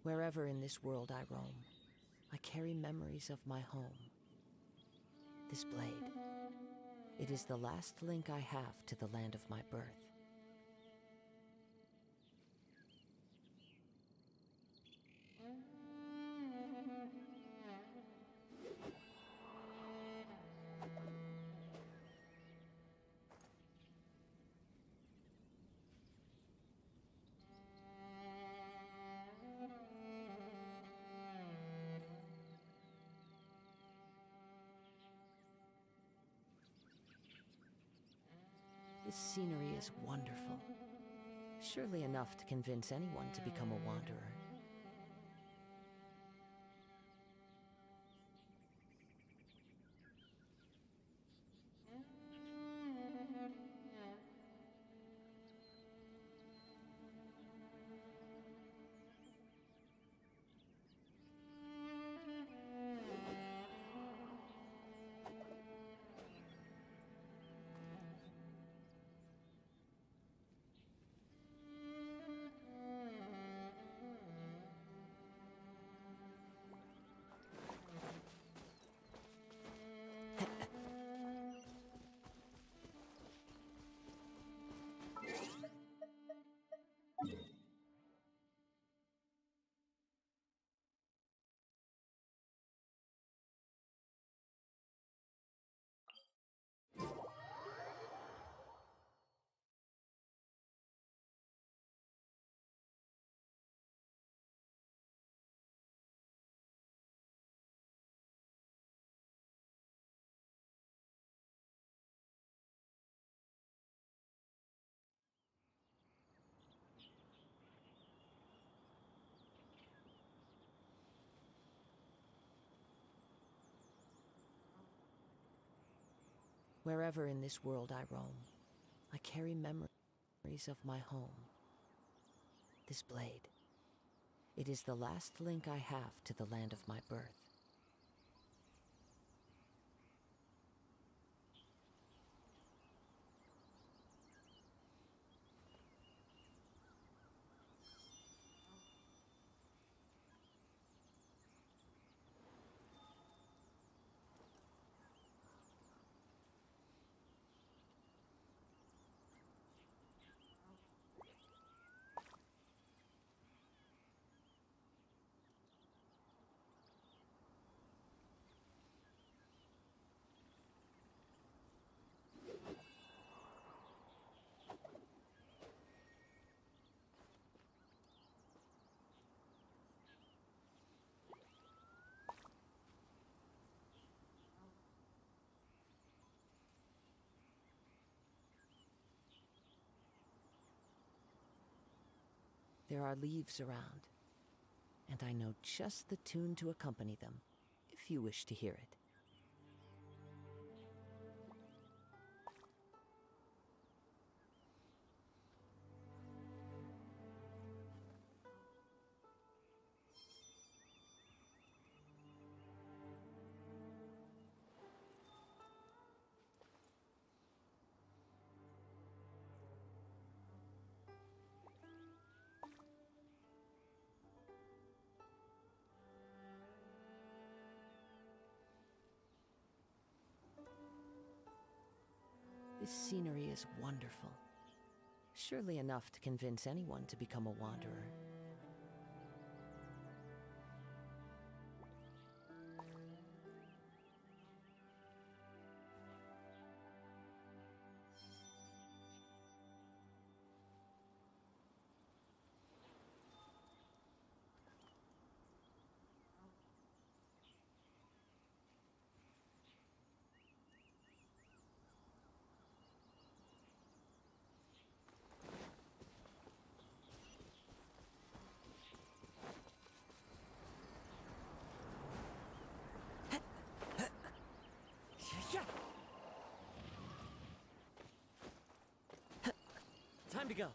Wherever in this world I roam, I carry memories of my home. This blade, it is the last link I have to the land of my birth. This scenery is wonderful. Surely enough to convince anyone to become a wanderer. Wherever in this world I roam, I carry memories of my home. This blade, it is the last link I have to the land of my birth. There are leaves around, and I know just the tune to accompany them, if you wish to hear it. This scenery is wonderful. Surely enough to convince anyone to become a wanderer. Time to go.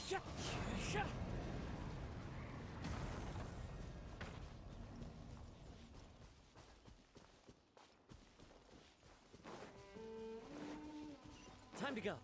Time to go.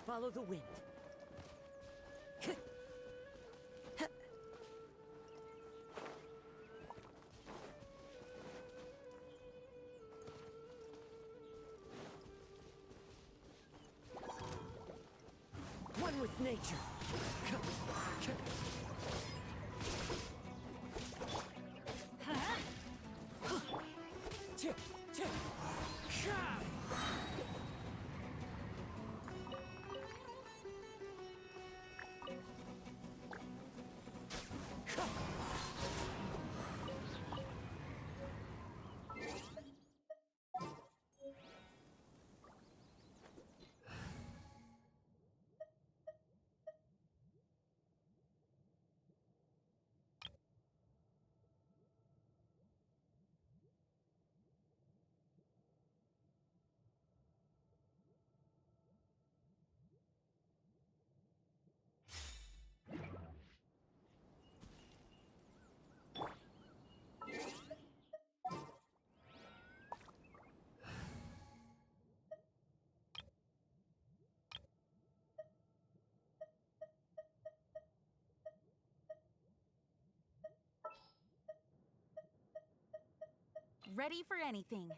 Follow the wind. One with nature. Ready for anything.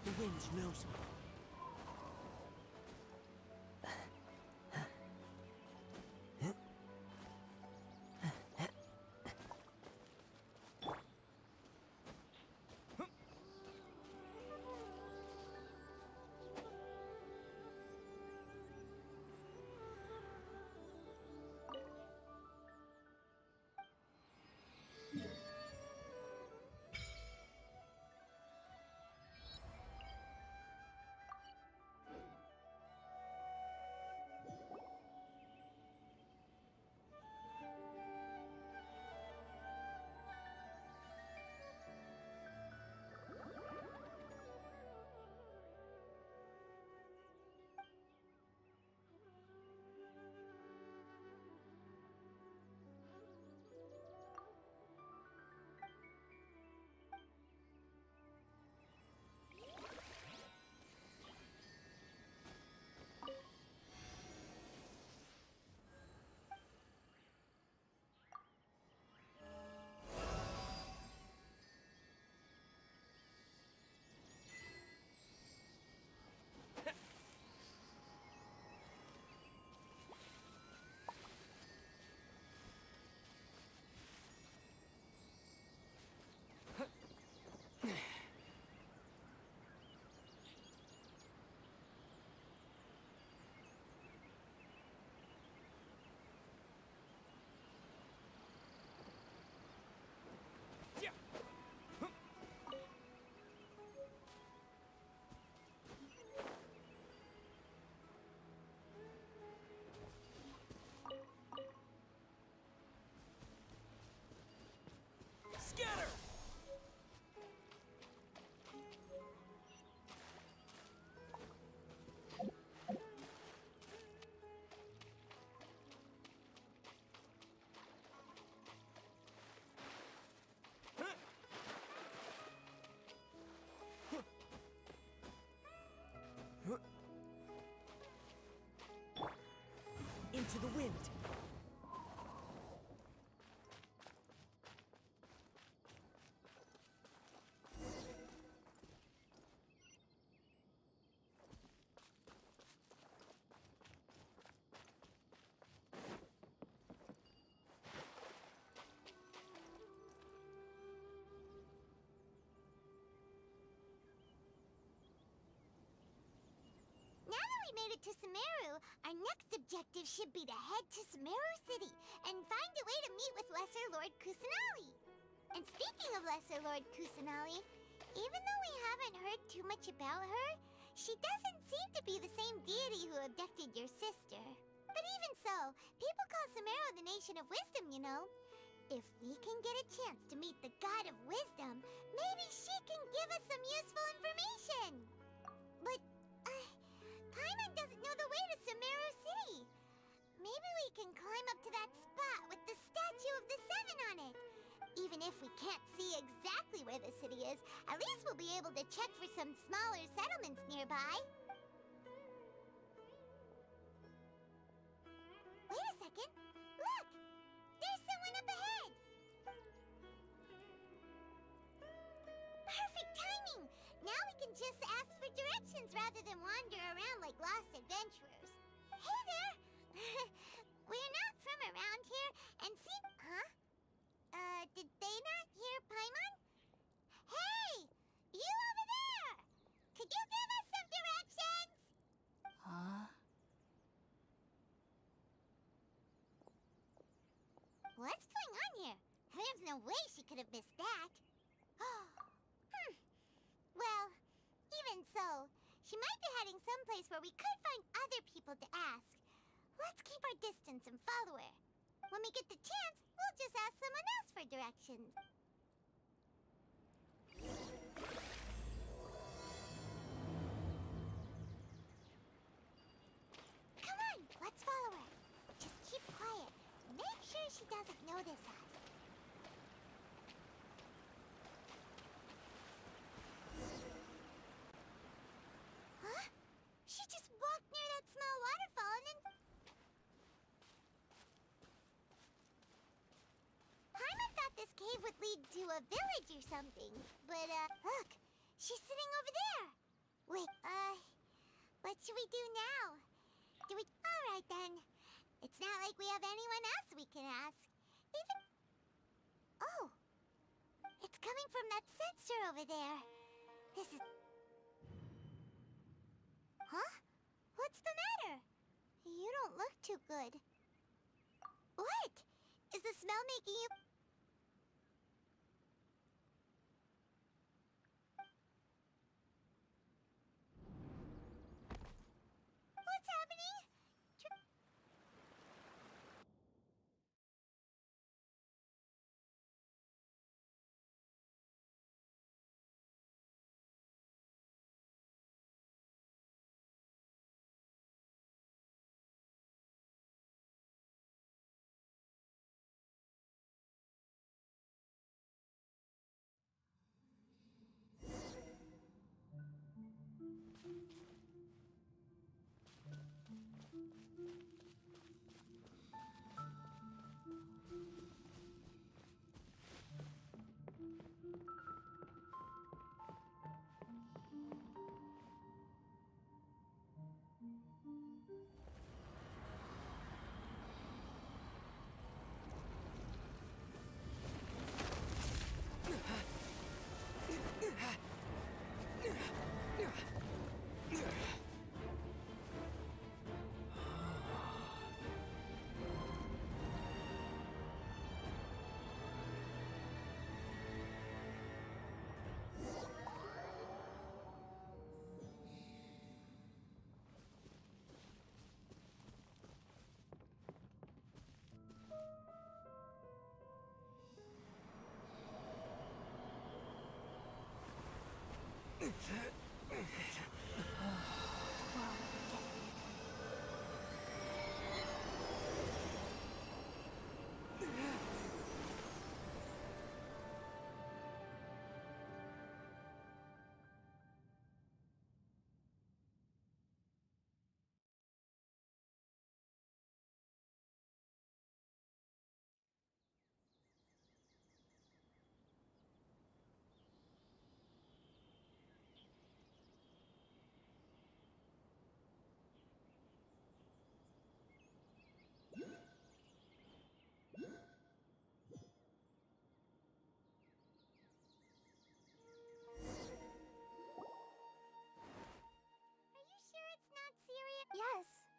The wind knows me. Into the wind. Made it to Sumeru, our next objective should be to head to Sumeru City and find a way to meet with Lesser Lord Kusanali. And speaking of Lesser Lord Kusanali, even though we haven't heard too much about her, she doesn't seem to be the same deity who abducted your sister. But even so, people call Sumeru the Nation of Wisdom, you know. If we can get a chance to meet the God of Wisdom, maybe she can give us some useful information. But, Paimon doesn't know the way to Sumeru City. Maybe we can climb up to that spot with the statue of the Seven on it. Even if we can't see exactly where the city is, at least we'll be able to check for some smaller settlements nearby. Wait a second. Look! There's someone up ahead! Perfect timing! Now we can just ask for directions rather than wander around like lost adventurers. Hey there! We're not from around here, and see... Huh? Did they not hear Paimon? Hey! You over there! Could you give us some directions? Huh? What's going on here? There's no way she could have missed that. Well, even so, she might be heading someplace where we could find other people to ask. Let's keep our distance and follow her. When we get the chance, we'll just ask someone else for directions. Come on, let's follow her. Just keep quiet. Make sure she doesn't notice us. Huh? She just walked near that small waterfall and then... Paimon thought this cave would lead to a village or something. But, look! She's sitting over there! Wait, what should we do now? Alright then. It's not like we have anyone else we can ask. Even... Oh! It's coming from that sensor over there. This is... Huh? What's the matter? You don't look too good. What? Is the smell making you... What's happening?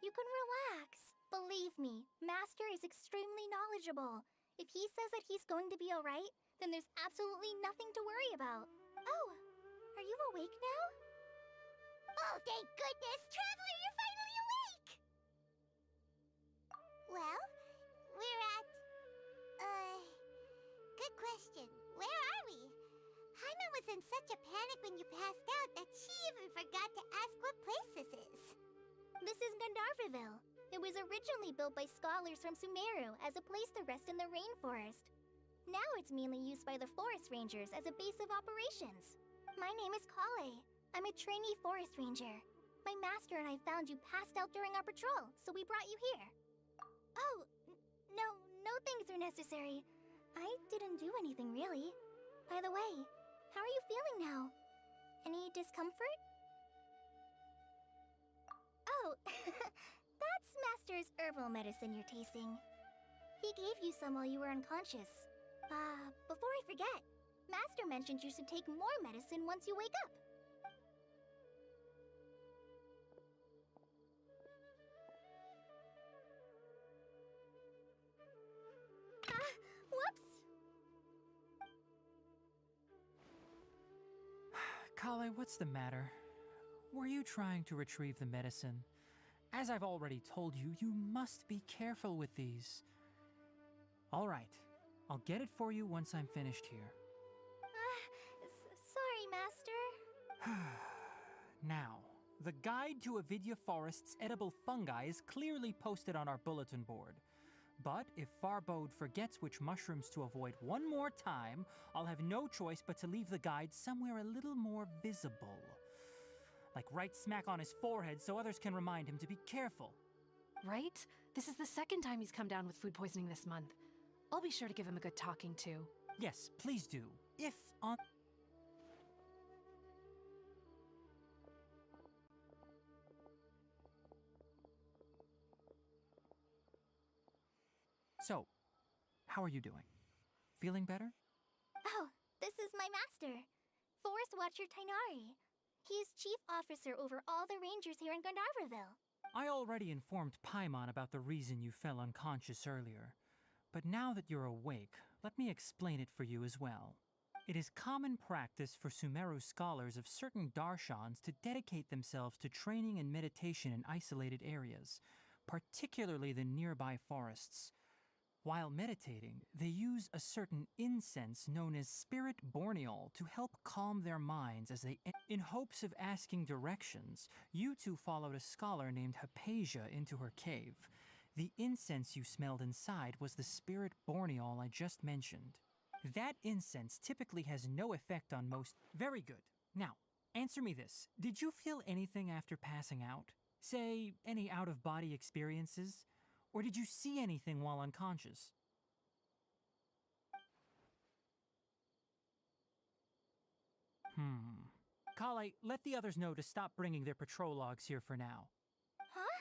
You can relax. Believe me, Master is extremely knowledgeable. If he says that he's going to be alright, then there's absolutely nothing to worry about. Oh, are you awake now? Oh, thank goodness! Traveler, you're finally awake! Well, we're at... Good question. Where are we? Haima was in such a panic when you passed out that she even forgot to ask what place this is. This is Gandharvaville. It was originally built by scholars from Sumeru as a place to rest in the rainforest. Now it's mainly used by the forest rangers as a base of operations. My name is Kale. I'm a trainee forest ranger. My master and I found you passed out during our patrol, so we brought you here. Oh, no things are necessary. I didn't do anything really. By the way, how are you feeling now? Any discomfort? Oh, that's Master's herbal medicine you're tasting. He gave you some while you were unconscious. Before I forget, Master mentioned you should take more medicine once you wake up. Whoops! Kale, what's the matter? Were you trying to retrieve the medicine? As I've already told you, you must be careful with these. All right, I'll get it for you once I'm finished here. Sorry, Master. Now, the guide to Avidya Forest's edible fungi is clearly posted on our bulletin board. But if Farbode forgets which mushrooms to avoid one more time, I'll have no choice but to leave the guide somewhere a little more visible. Like right smack on his forehead so others can remind him to be careful. Right? This is the second time he's come down with food poisoning this month. I'll be sure to give him a good talking to. Yes, please do. If on... So, how are you doing? Feeling better? Oh, this is my master, Forest Watcher Tainari. He is chief officer over all the rangers here in Gandharvaville. I already informed Paimon about the reason you fell unconscious earlier. But now that you're awake, let me explain it for you as well. It is common practice for Sumeru scholars of certain darshans to dedicate themselves to training and meditation in isolated areas, particularly the nearby forests. While meditating, they use a certain incense known as spirit borneol to help calm their minds as they... In hopes of asking directions, you two followed a scholar named Hypatia into her cave. The incense you smelled inside was the spirit borneol I just mentioned. That incense typically has no effect on most... Very good. Now, answer me this. Did you feel anything after passing out? Say, any out-of-body experiences? Or did you see anything while unconscious? Kale, let the others know to stop bringing their patrol logs here for now. Huh?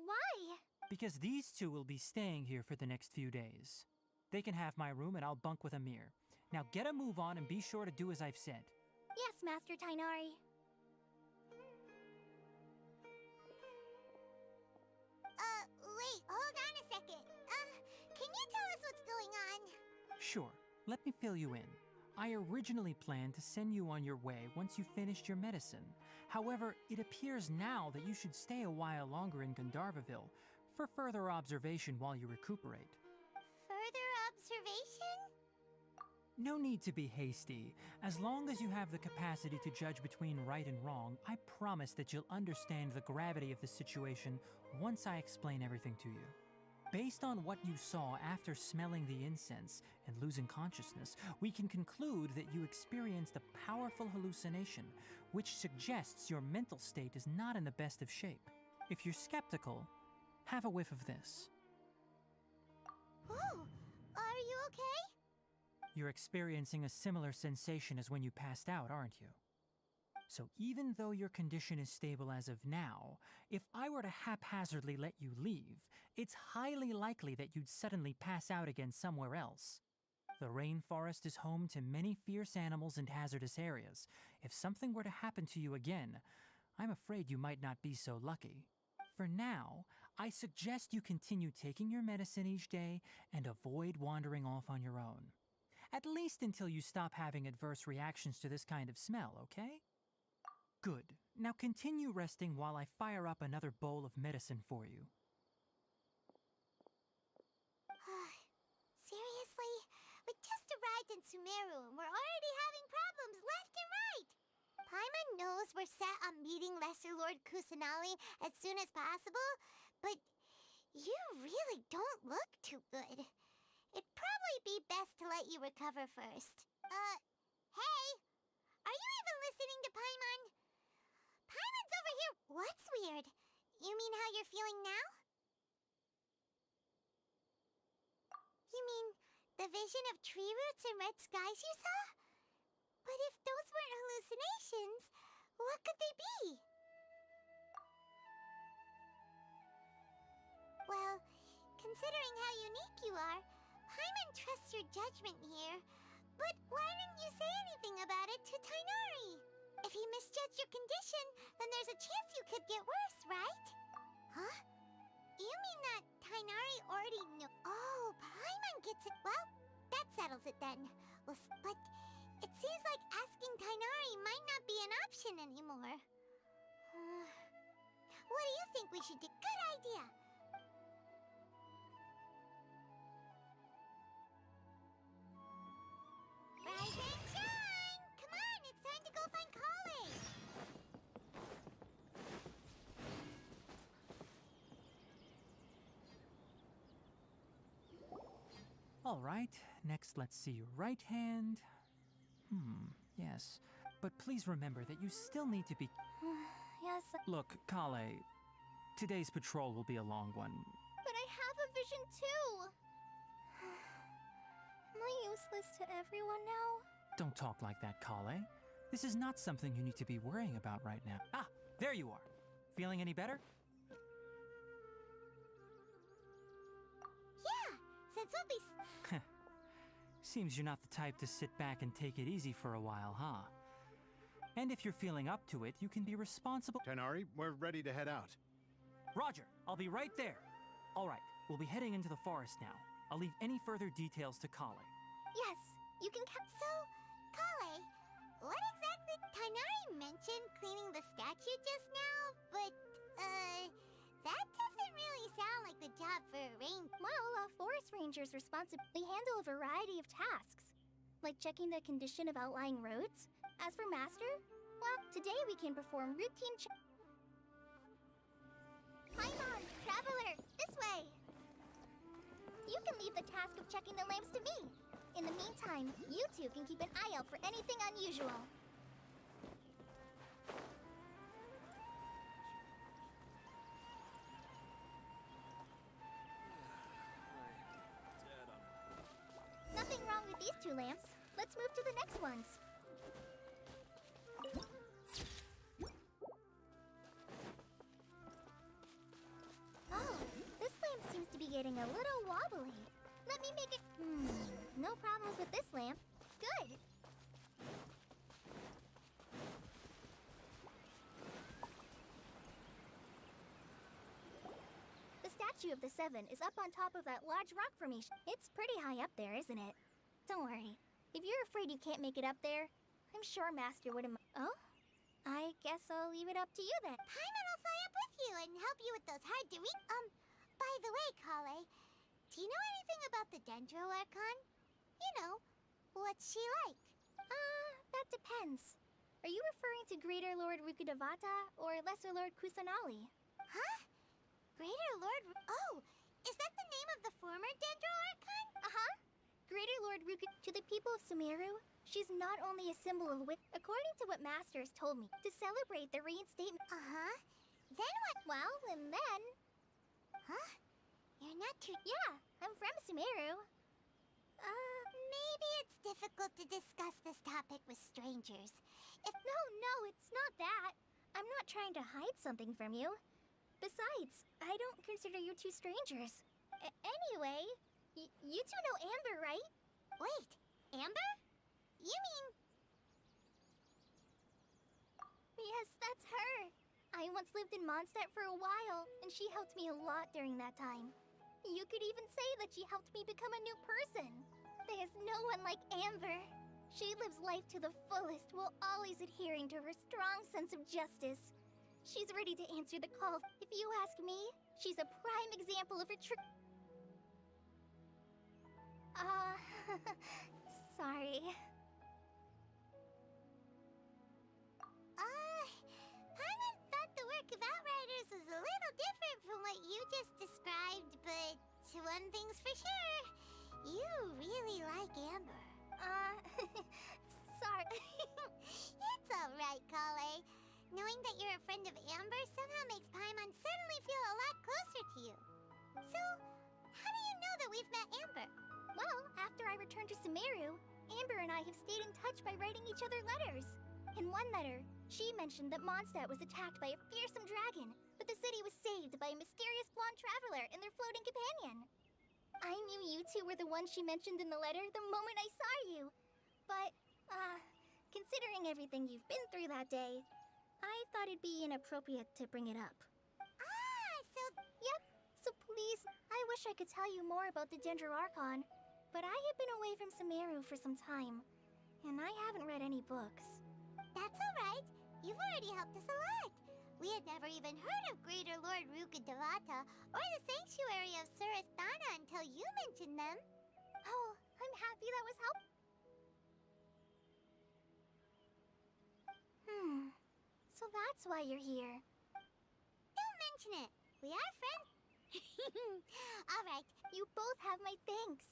Why? Because these two will be staying here for the next few days. They can have my room and I'll bunk with Amir. Now get a move on and be sure to do as I've said. Yes, Master Tainari. Wait, hold on a second. Can you tell us what's going on? Sure, let me fill you in. I originally planned to send you on your way once you finished your medicine. However, it appears now that you should stay a while longer in Gandharvaville for further observation while you recuperate. Further observation? No need to be hasty. As long as you have the capacity to judge between right and wrong, I promise that you'll understand the gravity of the situation once I explain everything to you. Based on what you saw after smelling the incense and losing consciousness, we can conclude that you experienced a powerful hallucination, which suggests your mental state is not in the best of shape. If you're skeptical, have a whiff of this. Oh, are you okay? You're experiencing a similar sensation as when you passed out, aren't you? So even though your condition is stable as of now, if I were to haphazardly let you leave, it's highly likely that you'd suddenly pass out again somewhere else. The rainforest is home to many fierce animals and hazardous areas. If something were to happen to you again, I'm afraid you might not be so lucky. For now, I suggest you continue taking your medicine each day and avoid wandering off on your own. At least until you stop having adverse reactions to this kind of smell, okay? Good. Now continue resting while I fire up another bowl of medicine for you. Seriously? We just arrived in Sumeru and we're already having problems left and right! Paimon knows we're set on meeting Lesser Lord Kusanali as soon as possible, but you really don't look too good. It'd probably be best to let you recover first. Hey! Are you even listening to Paimon? Paimon's over here. What's weird? You mean how you're feeling now? You mean the vision of tree roots and red skies you saw? But if those weren't hallucinations, what could they be? Well, considering how unique you are, Paimon trusts your judgment here. But why didn't you say anything about it to Tighnari? If he misjudged your condition, then there's a chance you could get worse, right? Huh? You mean that Tighnari already knew? Oh, Paimon gets it. Well, that settles it then. But it seems like asking Tighnari might not be an option anymore. What do you think we should do? Good idea! Rise and shine! Come on, it's time to go find Kale! All right, next let's see your right hand. Yes. But please remember that you still need to be... Yes, Look, Kale, today's patrol will be a long one. but I have a vision too! Am I useless to everyone now? Don't talk like that, Kale. This is not something you need to be worrying about right now. Ah, there you are. Feeling any better? Yeah, since we'll be... Seems you're not the type to sit back and take it easy for a while, huh? And if you're feeling up to it, you can be responsible... Tighnari, we're ready to head out. Roger, I'll be right there. All right, we'll be heading into the forest now. I'll leave any further details to Kale. Yes, you can So, Kale, what exactly... Tighnari mentioned cleaning the statue just now, but, that doesn't really sound like the job for a rain... Well, forest rangers responsibly handle a variety of tasks, like checking the condition of outlying roads. As for Master, well, today we can perform routine Paimon, Traveler, this way! You can leave the task of checking the lamps to me. In the meantime, you two can keep an eye out for anything unusual. Nothing wrong with these two lamps. Let's move to the next ones. Oh, this lamp seems to be getting a little wobbly. Let me make it... no problems with this lamp. Good. The statue of the Seven is up on top of that large rock formation. It's pretty high up there, isn't it? Don't worry. If you're afraid you can't make it up there, I'm sure Master wouldn't... Oh? I guess I'll leave it up to you then. Paimon will fly up with you and help you with those hard to reach... by the way, Kale, do you know anything about the Dendro Archon? You know, what's she like? That depends. Are you referring to Greater Lord Rukudavata or Lesser Lord Kusanali? Huh? Greater Lord... Oh, is that the name of the former Dendro Archon? Uh-huh. Greater Lord Ruku... To the people of Sumeru, she's not only a symbol of wit... According to what Master has told me, to celebrate the reinstatement... Uh-huh. Then what? Well, and then... Huh? You're not too... Yeah, I'm from Sumeru. Maybe it's difficult to discuss this topic with strangers. No, it's not that. I'm not trying to hide something from you. Besides, I don't consider you two strangers. Anyway, you two know Amber, right? Wait, Amber? You mean... Yes, that's her. I once lived in Mondstadt for a while, and she helped me a lot during that time. You could even say that she helped me become a new person. There's no one like Amber. She lives life to the fullest while always adhering to her strong sense of justice. She's ready to answer the call. If you ask me, she's a prime example of a sorry. Paimon thought the work of Outriders was a little different from what you just described, but one thing's for sure, you really like Amber. Sorry. It's alright, Kale. Knowing that you're a friend of Amber somehow makes Paimon suddenly feel a lot closer to you. So, how do you know that we've met Amber? Well, after I returned to Sumeru, Amber and I have stayed in touch by writing each other letters. In one letter, she mentioned that Mondstadt was attacked by a fearsome dragon, but the city was saved by a mysterious blonde traveler and their floating companion. I knew you two were the ones she mentioned in the letter the moment I saw you. But, considering everything you've been through that day, I thought it'd be inappropriate to bring it up. Yep, so please, I wish I could tell you more about the Dendro Archon, but I have been away from Sumeru for some time, and I haven't read any books. That's alright. You've already helped us a lot. We had never even heard of Greater Lord Rukkhadevata or the Sanctuary of Surasthana until you mentioned them. Oh, I'm happy that was helpful. So that's why you're here. Don't mention it. We are friends. Alright. You both have my thanks.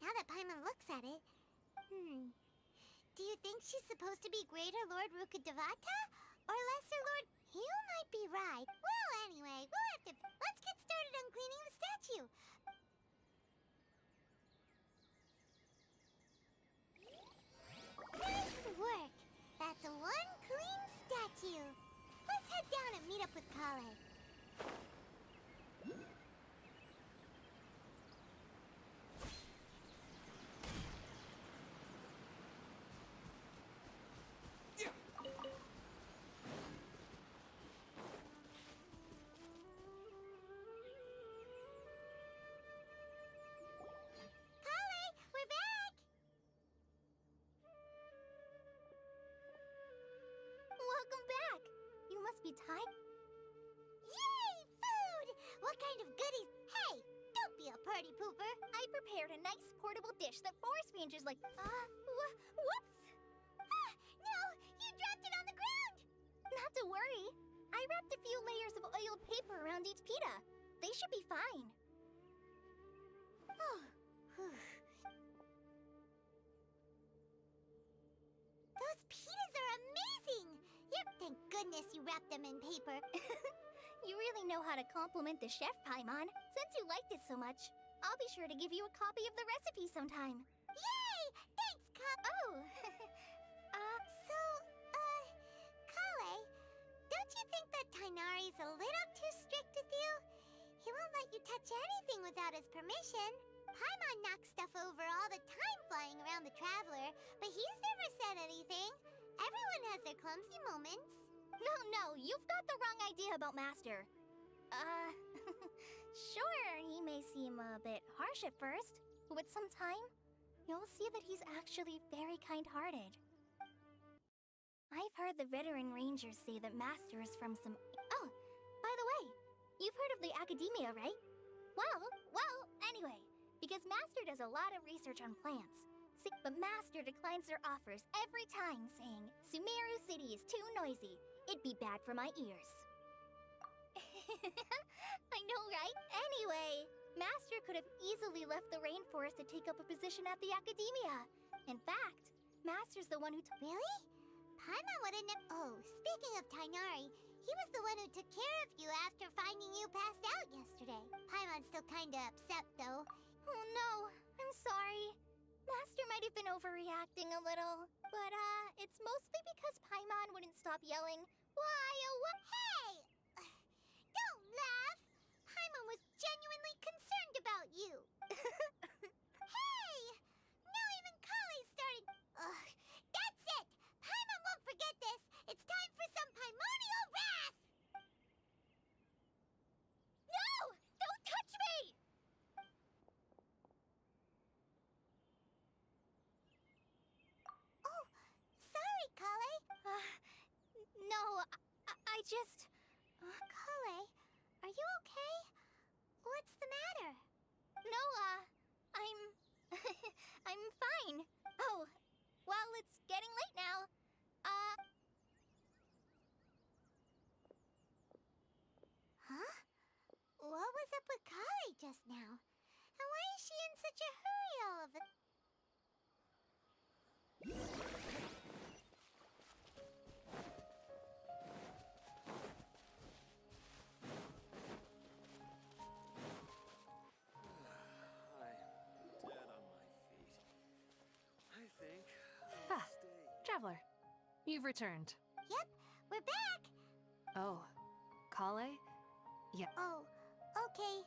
Now that Paimon looks at it, do you think she's supposed to be Greater Lord Rukkhadevata? Or Lesser Lord? You might be right. Well, anyway, we'll have to... Let's get started on cleaning the statue. Nice work! That's one clean statue. Let's head down and meet up with Kale. Welcome back! You must be tired. Yay! Food! What kind of goodies? Hey! Don't be a party pooper! I prepared a nice portable dish that forest rangers like. Whoops! Ah! No! You dropped it on the ground! Not to worry. I wrapped a few layers of oiled paper around each pita. They should be fine. Oh. Those pitas are amazing! Thank goodness you wrapped them in paper. You really know how to compliment the chef, Paimon. Since you liked it so much, I'll be sure to give you a copy of the recipe sometime. Yay! Thanks, Oh! Kale, don't you think that Tighnari's a little too strict with you? He won't let you touch anything without his permission. Paimon knocks stuff over all the time flying around the Traveler, but he's never said anything. Everyone has their clumsy moments. No, you've got the wrong idea about Master. Sure, he may seem a bit harsh at first, but with some time, you'll see that he's actually very kind-hearted. I've heard the veteran rangers say that Master is from some... Oh, by the way, you've heard of the Academia, right? Well, anyway, because Master does a lot of research on plants. But Master declines their offers every time, saying, Sumeru City is too noisy. It'd be bad for my ears. I know, right? Anyway, Master could have easily left the rainforest to take up a position at the Academia. In fact, Master's the one who Really? Paimon wouldn't have... Oh, speaking of Tighnari, he he was the one who took care of you after finding you passed out yesterday. Paimon's still kinda upset, though. Oh no, I'm sorry. Master might have been overreacting a little, but it's mostly because Paimon wouldn't stop yelling, "Why, oh what?" Hey! Don't laugh! Paimon was genuinely concerned about you. Hey! Now even Kale's starting. Ugh, that's it! Paimon won't forget this! It's time for some Paimonial wrath! No! Don't touch me! Oh, sorry, Kale. No, I just... Kale, are you okay? What's the matter? No, I'm... I'm fine. Oh, well, it's getting late now. Huh? What was up with Kale just now? And why is she in such a hurry all of a... I'm dead on my feet. I think Ah. I'll stay. Traveler, you've returned. Yep, we're back! Oh, Kale? Yeah. Oh, okay.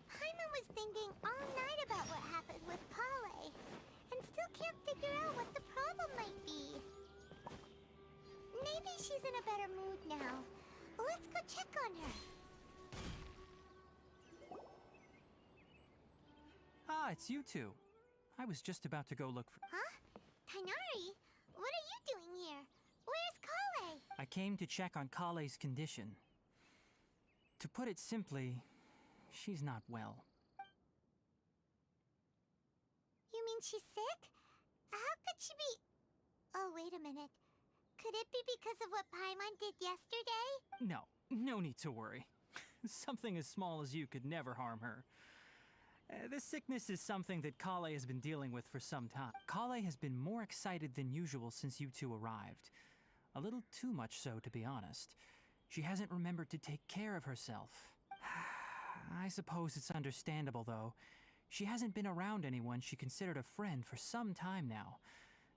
Paimon was thinking all night about what happened with Kale, and still can't figure out what the problem might be. Maybe she's in a better mood now. Let's go check on her. Ah, it's you two. I was just about to go look for... Huh? Tainari? What are you doing here? Where's Kale? I came to check on Kale's condition. To put it simply, she's not well. You mean she's sick? How could she be... Oh, wait a minute. Could it be because of what Paimon did yesterday? No need to worry. Something as small as you could never harm her. This sickness is something that Kale has been dealing with for some time. Kale has been more excited than usual since you two arrived. A little too much so, to be honest. She hasn't remembered to take care of herself. I suppose it's understandable, though. She hasn't been around anyone she considered a friend for some time now.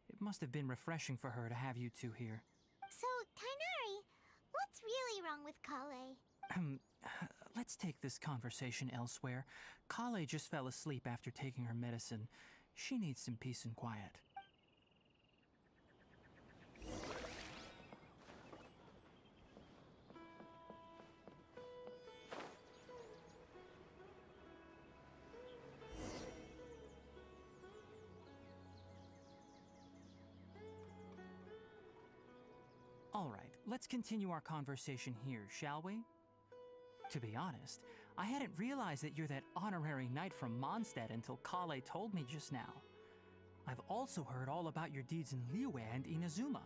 It must have been refreshing for her to have you two here. So, Tainari, what's really wrong with Kale? Let's take this conversation elsewhere. Kale just fell asleep after taking her medicine. She needs some peace and quiet. All right, let's continue our conversation here, shall we? To be honest, I hadn't realized that you're that honorary knight from Mondstadt until Kale told me just now. I've also heard all about your deeds in Liyue and Inazuma.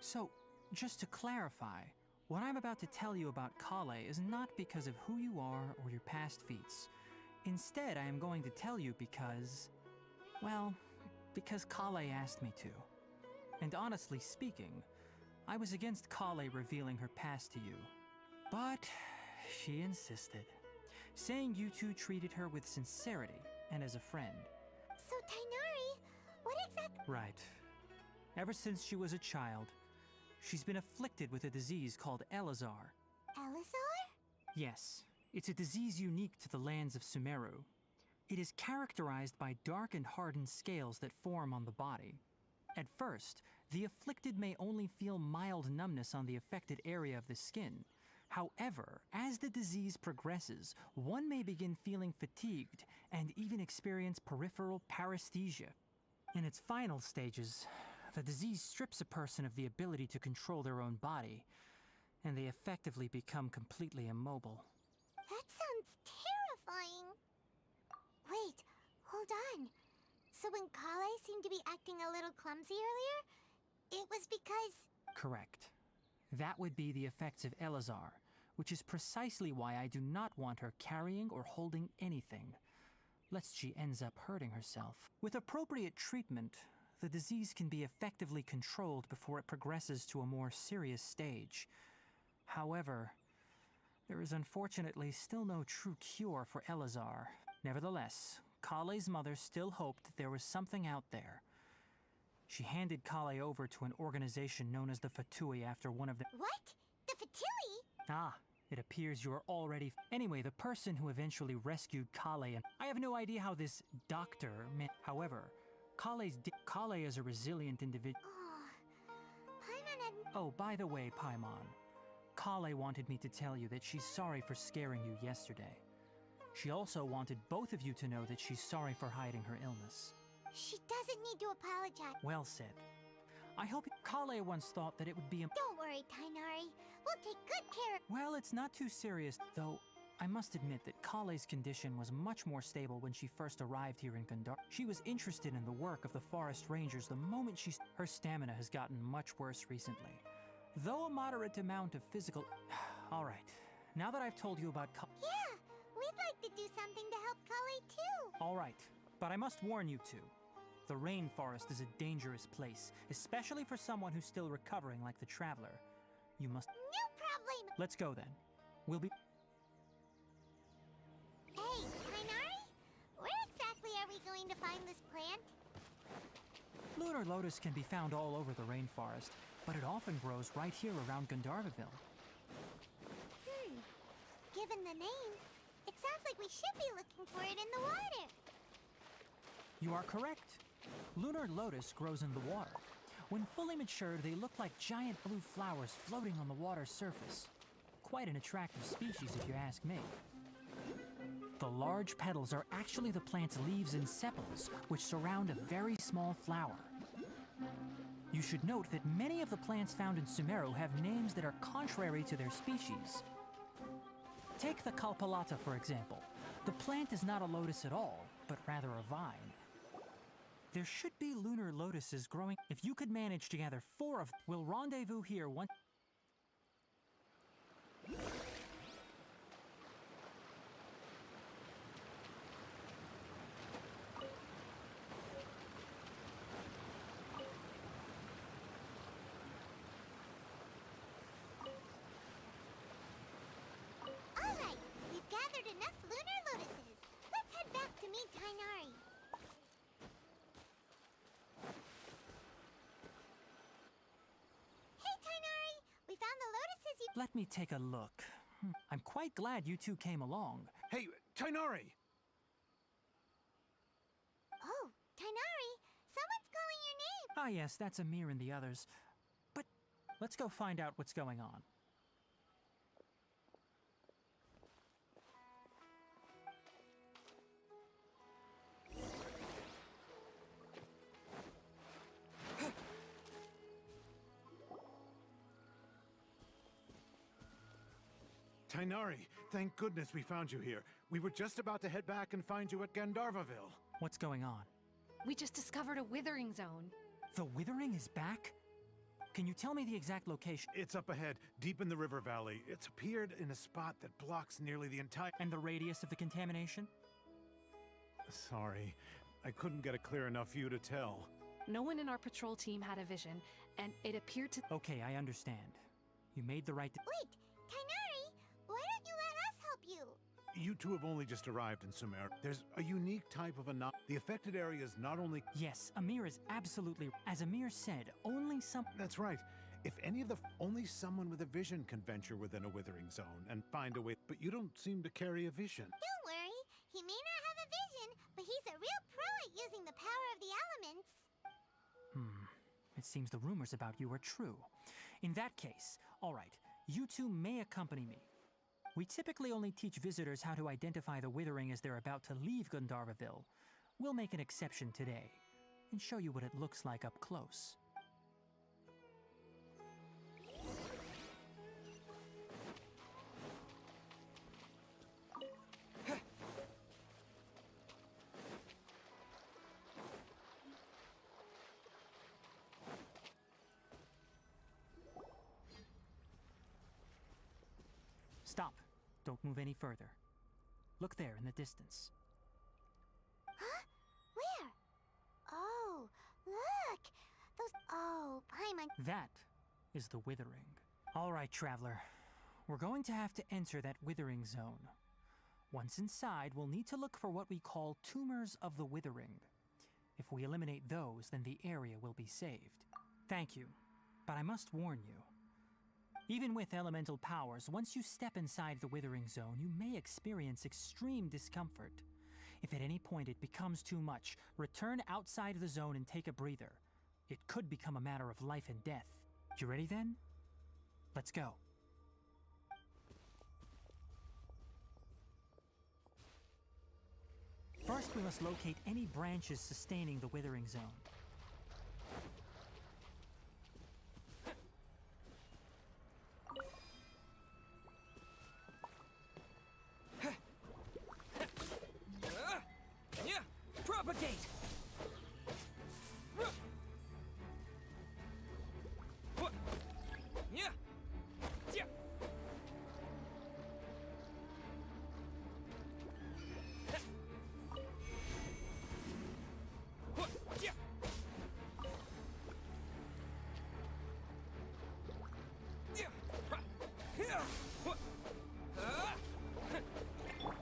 So, just to clarify, what I'm about to tell you about Kale is not because of who you are or your past feats. Instead, I am going to tell you because... well, because Kale asked me to. And honestly speaking, I was against Kale revealing her past to you, but she insisted, saying you two treated her with sincerity and as a friend. So, Tainari, what exactly? Right. Ever since she was a child, she's been afflicted with a disease called Elazar. Elazar? Yes, it's a disease unique to the lands of Sumeru. It is characterized by dark and hardened scales that form on the body. At first, the afflicted may only feel mild numbness on the affected area of the skin. However, as the disease progresses, one may begin feeling fatigued and even experience peripheral paresthesia. In its final stages, the disease strips a person of the ability to control their own body, and they effectively become completely immobile. That sounds terrifying. Wait, hold on. So when Kale seemed to be acting a little clumsy earlier, it was because... Correct. That would be the effects of Elazar, which is precisely why I do not want her carrying or holding anything, lest she ends up hurting herself. With appropriate treatment, the disease can be effectively controlled before it progresses to a more serious stage. However, there is unfortunately still no true cure for Elazar. Nevertheless, Kale's mother still hoped that there was something out there. She handed Kale over to an organization known as the Fatui after one of the— What? The Fatui? Ah, it appears you are already— Anyway, the person who eventually rescued Kale and— I have no idea how this doctor meant. However, Kale is a resilient individual. Oh, Paimon had... Oh, by the way, Paimon, Kale wanted me to tell you that she's sorry for scaring you yesterday. She also wanted both of you to know that she's sorry for hiding her illness. She doesn't need to apologize. Well said. I hope Kale once thought that it would be a— Don't worry, Tainari. We'll take good care of... Well, it's not too serious, though I must admit that Kale's condition was much more stable when she first arrived here in Gandhar. She was interested in the work of the forest rangers the moment her stamina has gotten much worse recently. Though a moderate amount of physical... All right, now that I've told you about Yeah, we'd like to do something to help Kale too. All right, but I must warn you two. The rainforest is a dangerous place, especially for someone who's still recovering like the Traveler. You must... No problem. Let's go then. We'll be... Hey, Tainari, where exactly are we going to find this plant? Lunar lotus can be found all over the rainforest, but it often grows right here around Gandharvaville. Given the name, it sounds like we should be looking for it in the water. You are correct. Lunar lotus grows in the water. When fully matured, they look like giant blue flowers floating on the water's surface. Quite an attractive species, if you ask me. The large petals are actually the plant's leaves and sepals, which surround a very small flower. You should note that many of the plants found in Sumeru have names that are contrary to their species. Take the Kalpalata, for example. The plant is not a lotus at all, but rather a vine. There should be lunar lotuses growing. If you could manage to gather 4 of them, we'll rendezvous here once. All right, we've gathered enough lunar lotuses. Let's head back to meet Tainari. Hey, Tainari, we found the lotuses you... Let me take a look. I'm quite glad you two came along. Hey, Tainari! Oh, Tainari, someone's calling your name. Ah yes, that's Amir and the others. But let's go find out what's going on. Tainari, thank goodness we found you here. We were just about to head back and find you at Gandharvaville. What's going on? We just discovered a withering zone. The Withering is back? Can you tell me the exact location? It's up ahead, deep in the river valley. It's appeared in a spot that blocks nearly the entire... And the radius of the contamination? Sorry, I couldn't get a clear enough view to tell. No one in our patrol team had a vision, and it appeared to. Okay, I understand. You made the right. Wait, Tainari, why don't you let us help you? You two have only just arrived in Sumer. There's a unique type of the affected area is not only... Yes, Amir is absolutely. As Amir said, only some. That's right. If any of the... Only someone with a vision can venture within a withering zone and find a way. But you don't seem to carry a vision. Don't worry, he may not have a vision, but he's a real pro at using the power of the elements. It seems the rumors about you are true. In that case, all right, you two may accompany me. We typically only teach visitors how to identify the withering as they're about to leave Gandharvaville. We'll make an exception today and show you what it looks like up close. Stop. Don't move any further. Look there in the distance. Huh? Where? Oh, look! Those... Oh, Paimon... That is the withering. All right, traveler. We're going to have to enter that withering zone. Once inside, we'll need to look for what we call tumors of the withering. If we eliminate those, then the area will be saved. Thank you, but I must warn you. Even with elemental powers, once you step inside the withering zone, you may experience extreme discomfort. If at any point it becomes too much, return outside the zone and take a breather. It could become a matter of life and death. You ready then? Let's go. First, we must locate any branches sustaining the withering zone. Propagate!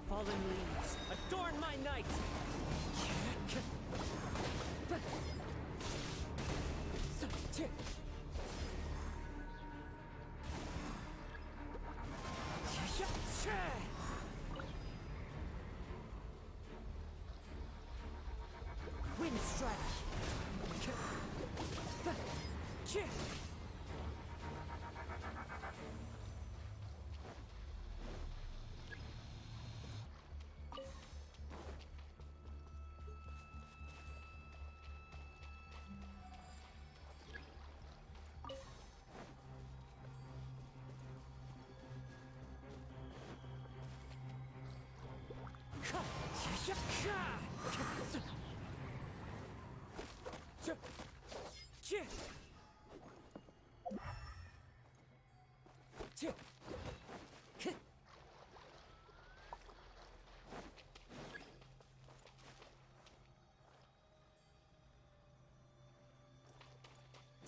Fallen leaves, adorn my night! Wind strike!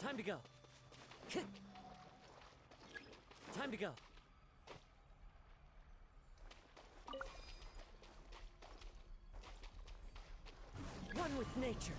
Time to go. Time to go. One with nature.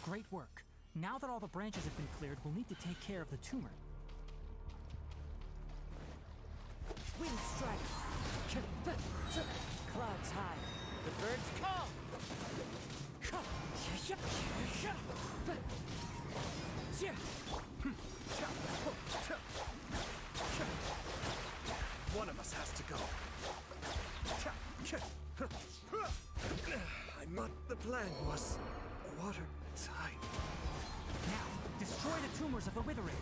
Great work. Now that all the branches have been cleared, we'll need to take care of the tumor. Wind strike! clouds high, the birds call. One of us has to go. The plan was watertight. Now, destroy the tumors of the withering.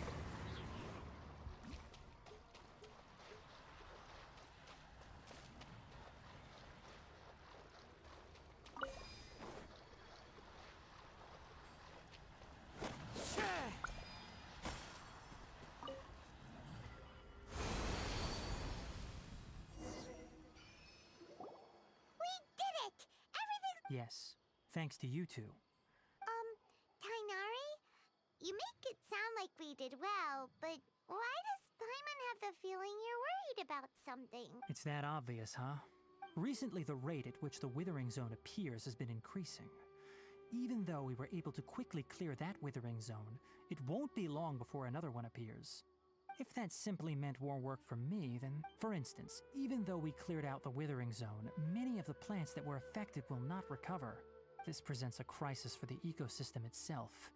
Yes, thanks to you two. Tainari? You make it sound like we did well, but why does Paimon have the feeling you're worried about something? It's that obvious, huh? Recently, the rate at which the withering zone appears has been increasing. Even though we were able to quickly clear that withering zone, it won't be long before another one appears. If that simply meant more work for me, then, for instance, even though we cleared out the withering zone, many of the plants that were affected will not recover. This presents a crisis for the ecosystem itself.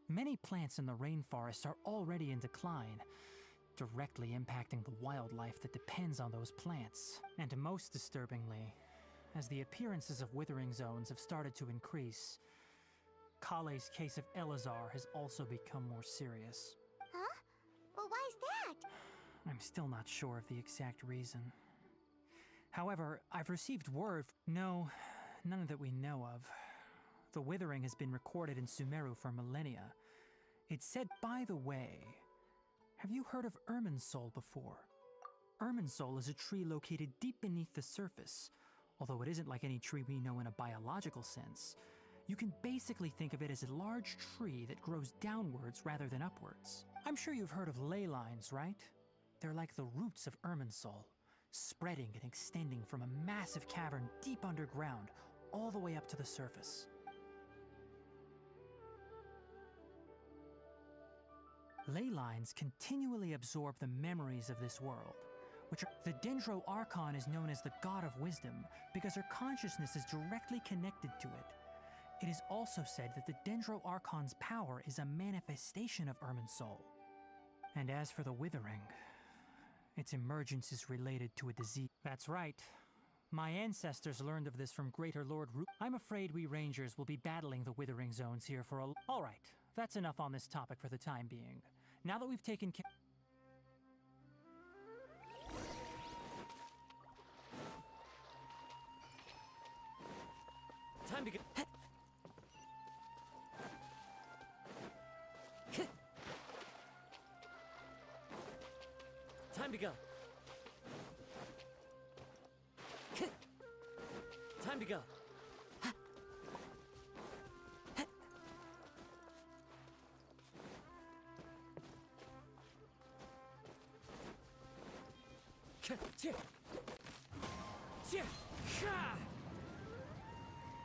Many plants in the rainforest are already in decline, directly impacting the wildlife that depends on those plants. And most disturbingly, as the appearances of withering zones have started to increase, Kale's case of Elazar has also become more serious. Huh? Well, why's that? I'm still not sure of the exact reason. However, I've received word. No, none that we know of. The withering has been recorded in Sumeru for millennia. It's said, by the way, have you heard of Irminsul before? Irminsul is a tree located deep beneath the surface. Although it isn't like any tree we know in a biological sense, you can basically think of it as a large tree that grows downwards rather than upwards. I'm sure you've heard of ley lines, right? They're like the roots of Irminsul, spreading and extending from a massive cavern deep underground all the way up to the surface. Ley lines continually absorb the memories of this world, the Dendro Archon is known as the God of Wisdom because her consciousness is directly connected to it. It is also said that the Dendro Archon's power is a manifestation of Irminsul. And as for the withering, its emergence is related to a disease. That's right. My ancestors learned of this from Greater Lord Ru. I'm afraid we Rangers will be battling the withering zones here for a... All right, that's enough on this topic for the time being. Now that we've taken care... Time to go. Time to go. Time to go.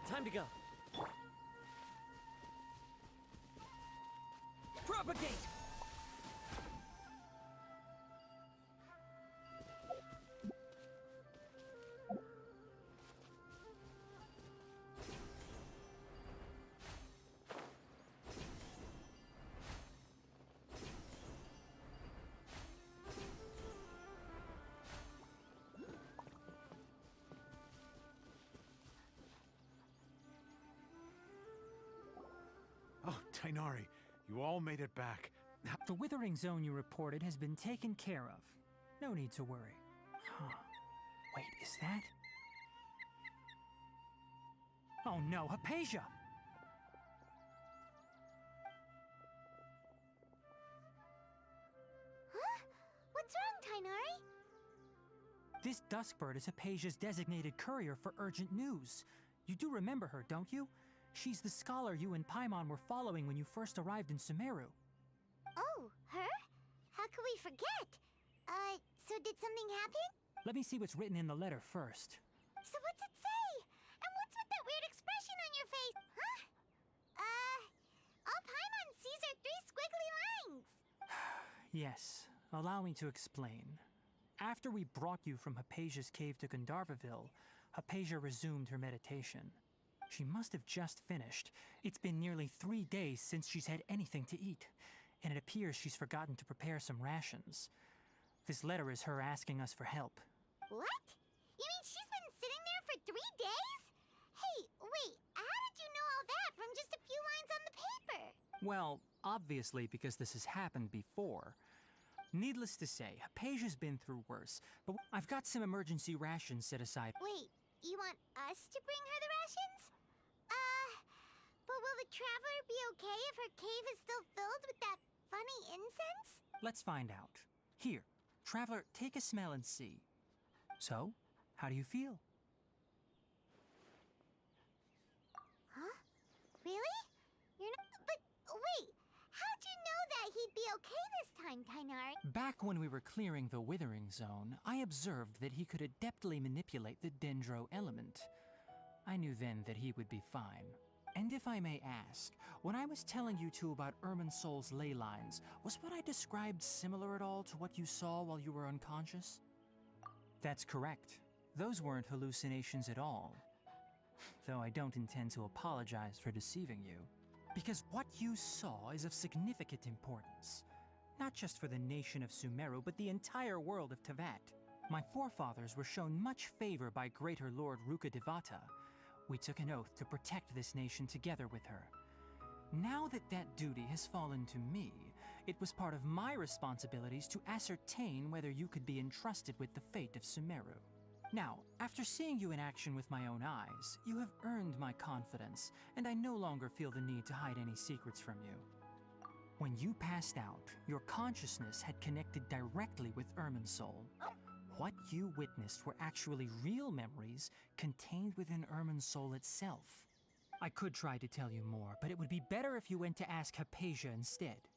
Time to go. Propagate! Oh, Tainari, you all made it back. The withering zone you reported has been taken care of. No need to worry. Huh. Wait, is that... Oh no, Hypatia! Huh? What's wrong, Tainari? This Duskbird is Hypatia's designated courier for urgent news. You do remember her, don't you? She's the scholar you and Paimon were following when you first arrived in Sumeru. Oh, her? How could we forget? So did something happen? Let me see what's written in the letter first. So what's it say? And what's with that weird expression on your face? Huh? All Paimon sees are 3 squiggly lines. Yes, allow me to explain. After we brought you from Hypatia's cave to Gandharvaville, Hypatia resumed her meditation. She must have just finished. It's been nearly 3 days since she's had anything to eat, and it appears she's forgotten to prepare some rations. This letter is her asking us for help. What? You mean she's been sitting there for 3 days? Hey, wait, how did you know all that from just a few lines on the paper? Well, obviously because this has happened before. Needless to say, Hypatia's been through worse, but I've got some emergency rations set aside. Wait, you want us to bring her the rations? But will the traveler be okay if her cave is still filled with that funny incense? Let's find out. Here, traveler, take a smell and see. So, how do you feel? Huh? Really? You're not. But wait, how'd you know that he'd be okay this time, Tainar? Back when we were clearing the Withering Zone, I observed that he could adeptly manipulate the Dendro element. I knew then that he would be fine. And if I may ask, when I was telling you two about Irminsol's ley lines, was what I described similar at all to what you saw while you were unconscious? That's correct. Those weren't hallucinations at all. Though I don't intend to apologize for deceiving you. Because what you saw is of significant importance. Not just for the nation of Sumeru, but the entire world of Tevat. My forefathers were shown much favor by Greater Lord Rukkhadevata. We took an oath to protect this nation together with her. Now that that duty has fallen to me, it was part of my responsibilities to ascertain whether you could be entrusted with the fate of Sumeru. Now, after seeing you in action with my own eyes, you have earned my confidence, and I no longer feel the need to hide any secrets from you. When you passed out, your consciousness had connected directly with Irminsul. What you witnessed were actually real memories contained within Irminsul itself. I could try to tell you more, but it would be better if you went to ask Hypatia instead.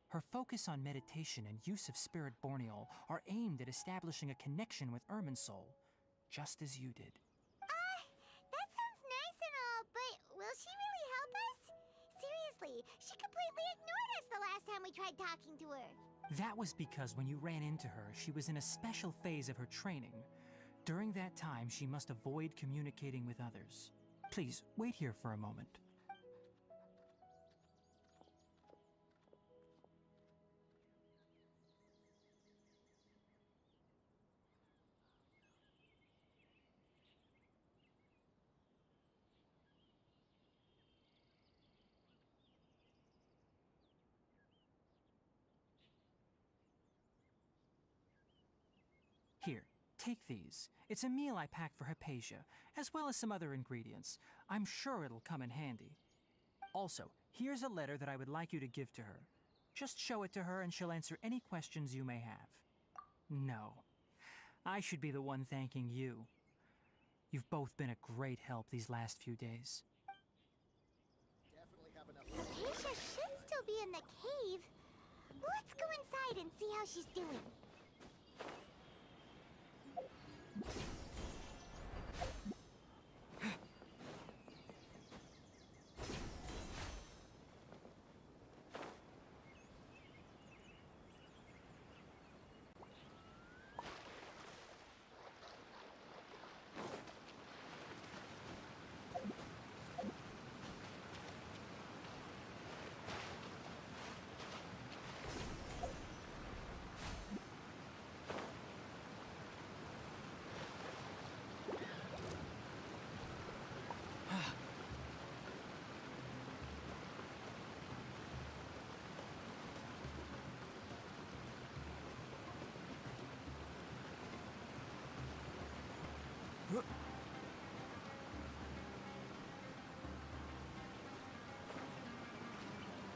Her focus on meditation and use of Spirit Borneal are aimed at establishing a connection with Irminsul, just as you did. That sounds nice and all, but will she really help us? Seriously, she completely ignored us the last time we tried talking to her. That was because when you ran into her, she was in a special phase of her training. During that time, she must avoid communicating with others. Please, wait here for a moment. Here, take these. It's a meal I packed for Hypatia, as well as some other ingredients. I'm sure it'll come in handy. Also, here's a letter that I would like you to give to her. Just show it to her and she'll answer any questions you may have. No, I should be the one thanking you. You've both been a great help these last few days. Hypatia should still be in the cave. Let's go inside and see how she's doing.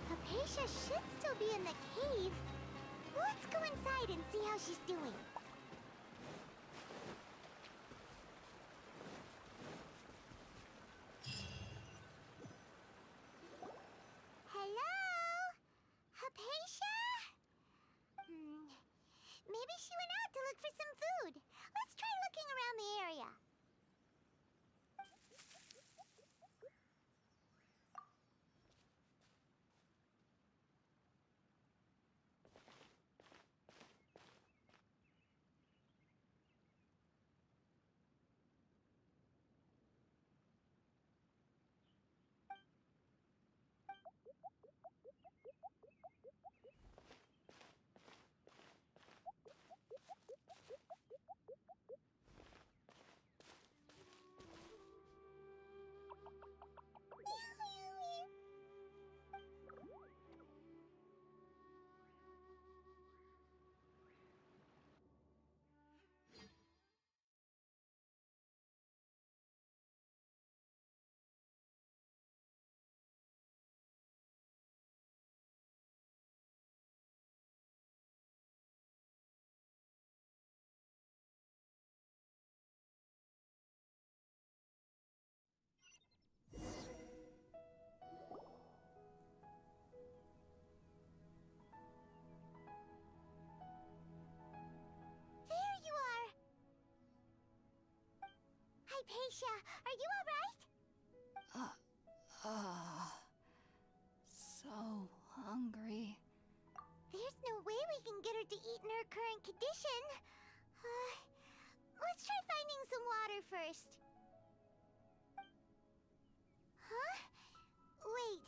Hypatia should still be in the cave. Let's go inside and see how she's doing. Hello? Hypatia? Maybe she went out to look for some food. Let's try looking around the area. There you are! Hypatia, are you alright? So hungry. There's no way we can get her to eat in her current condition. Let's try finding some water first. Huh? Wait.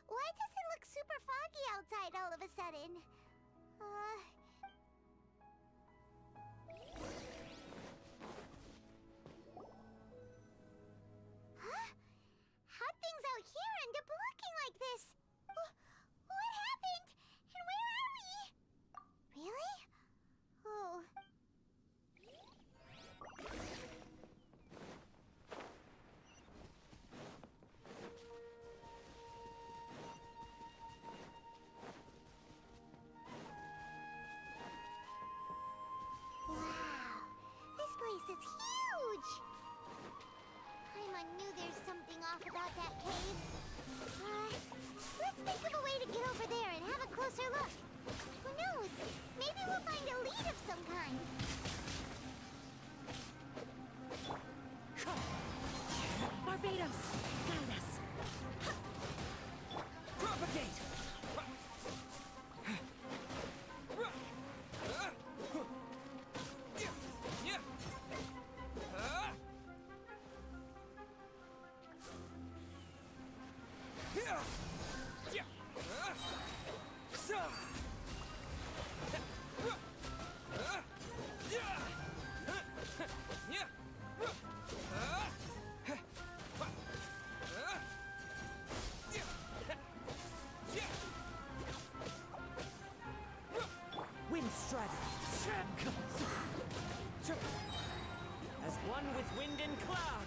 Why does it look super foggy outside all of a sudden? Huh? How'd things out here end up looking like this? What happened? And where are we? Really? Oh. Wow. This place is huge! Paimon knew there's something off about that cave. Let's think of a way to get over there and have a closer look. Who knows? Maybe we'll find a lead of some kind. Barbados! Guide us! Propagate! Wind Strider! As one with wind and cloud!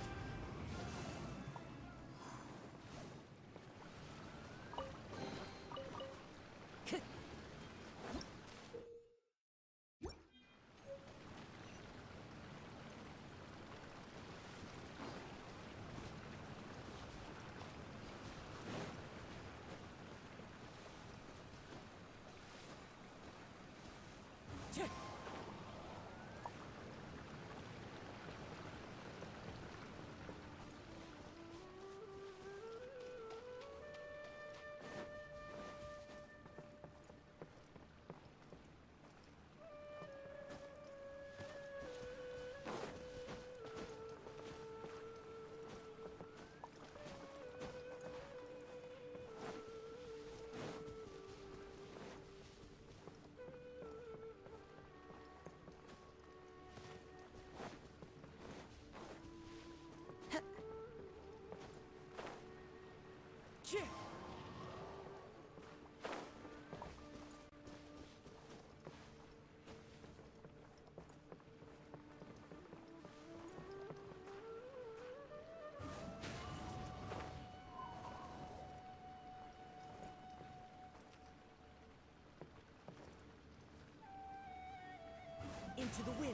Into the wind!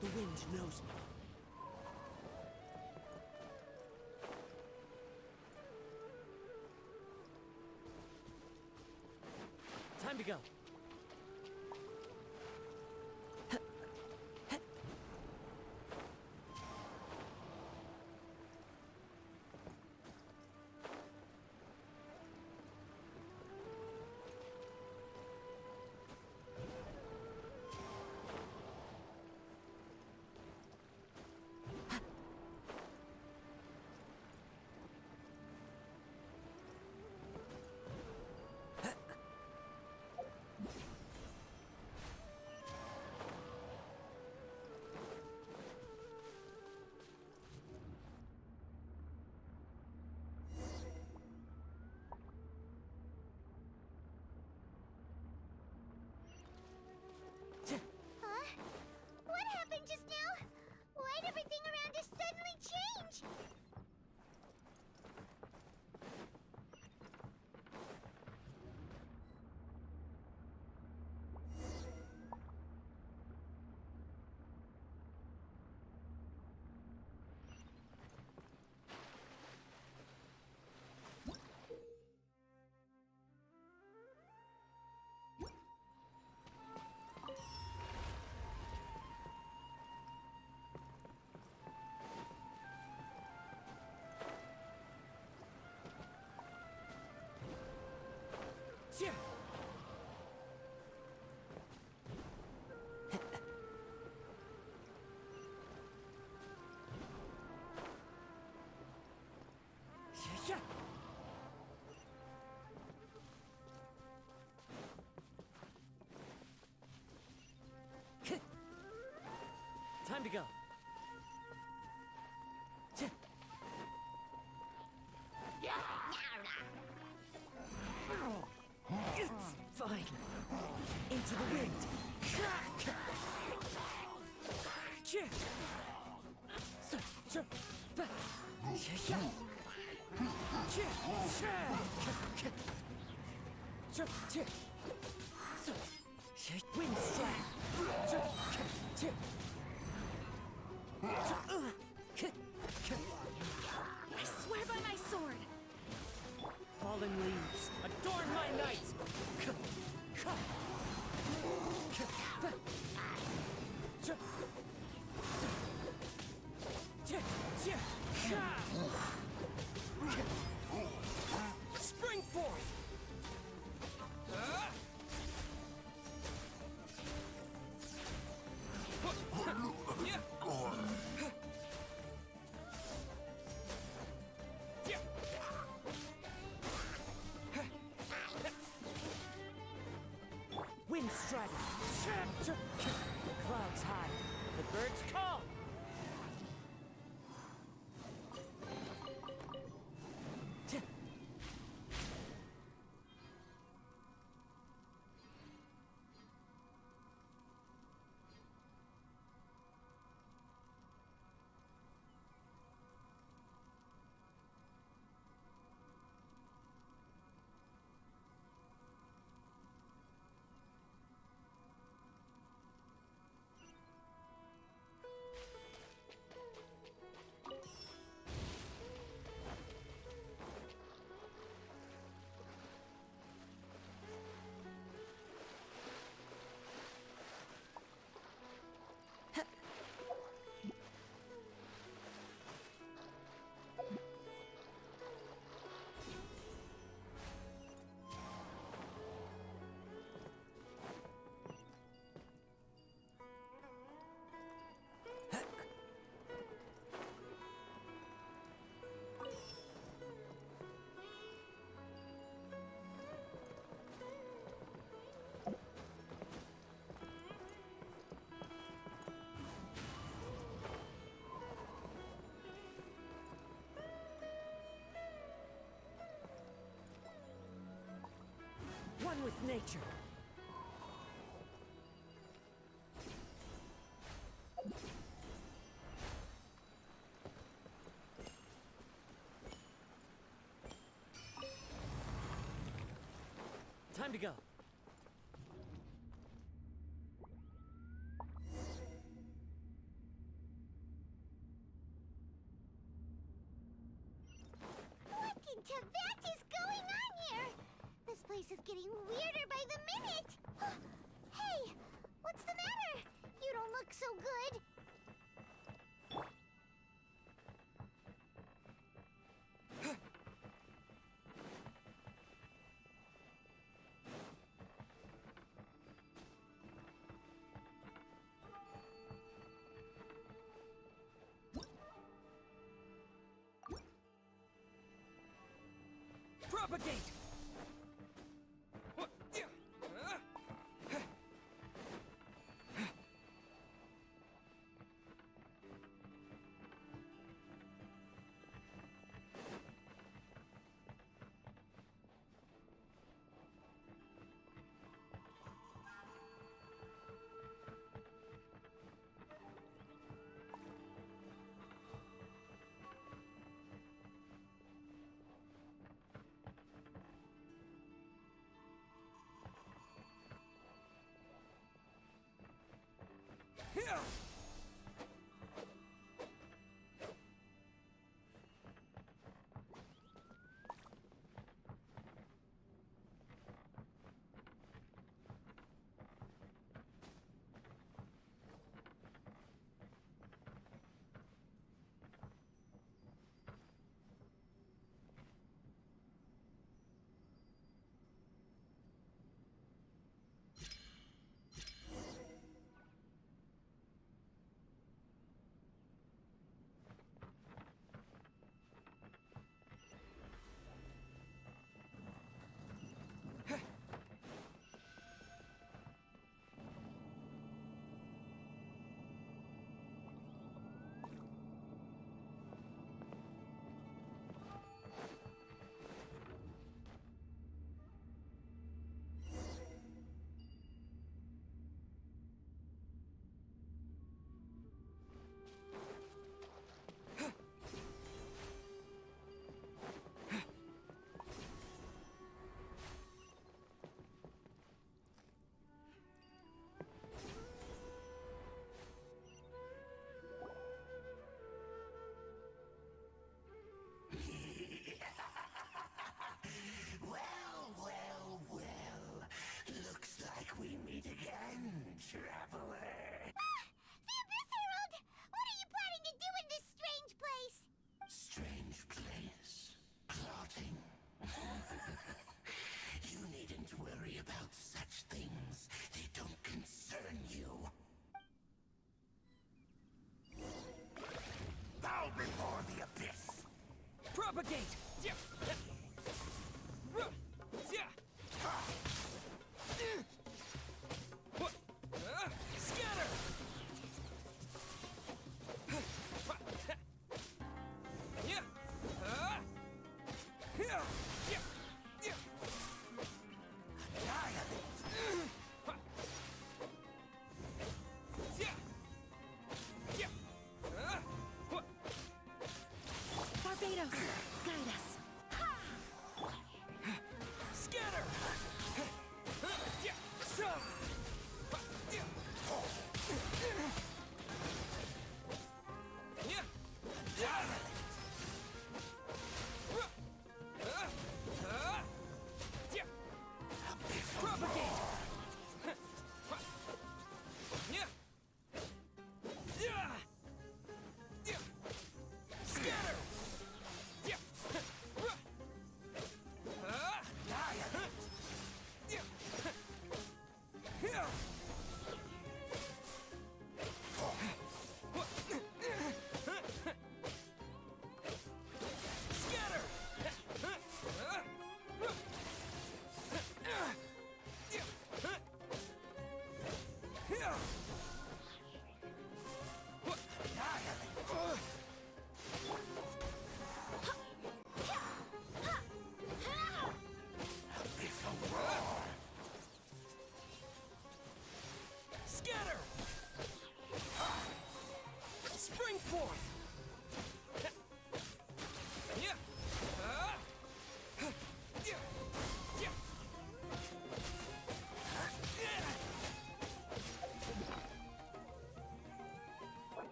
The wind knows me. Time to go. Time to go. It's fine. Into the wind. Wind strike. I swear by my sword! Fallen leaves, adorn my night! Spring forth! Wind strike! Clouds high, the birds call! One with nature. Time to go. What in Tibet is going on here? This place is getting weirder by the minute. Hey, what's the matter? You don't look so good. Propagate!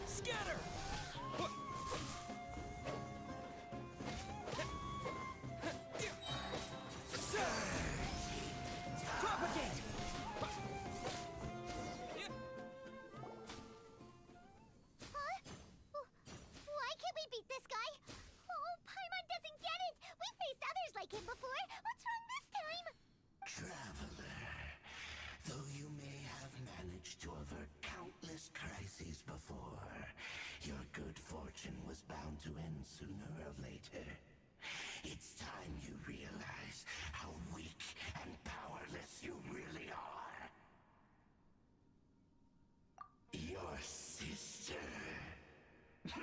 Scatter! Propagate! Huh? Why can't we beat this guy? Oh, Paimon doesn't get it! We faced others like him before! What's wrong this time? Traveler, though you may have managed to avert countless crises before, your good fortune was bound to end sooner or later. It's time you realize how weak and powerless you really are. Your sister. Her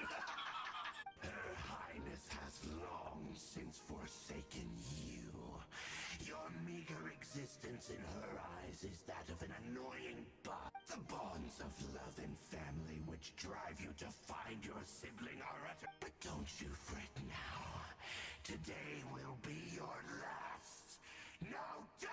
Highness has long since forsaken you. Your meager existence in her eyes is that of an annoying bond. The bonds of love and family which drive you to find your sibling are utter. But don't you fret now. Today will be your last. Now die!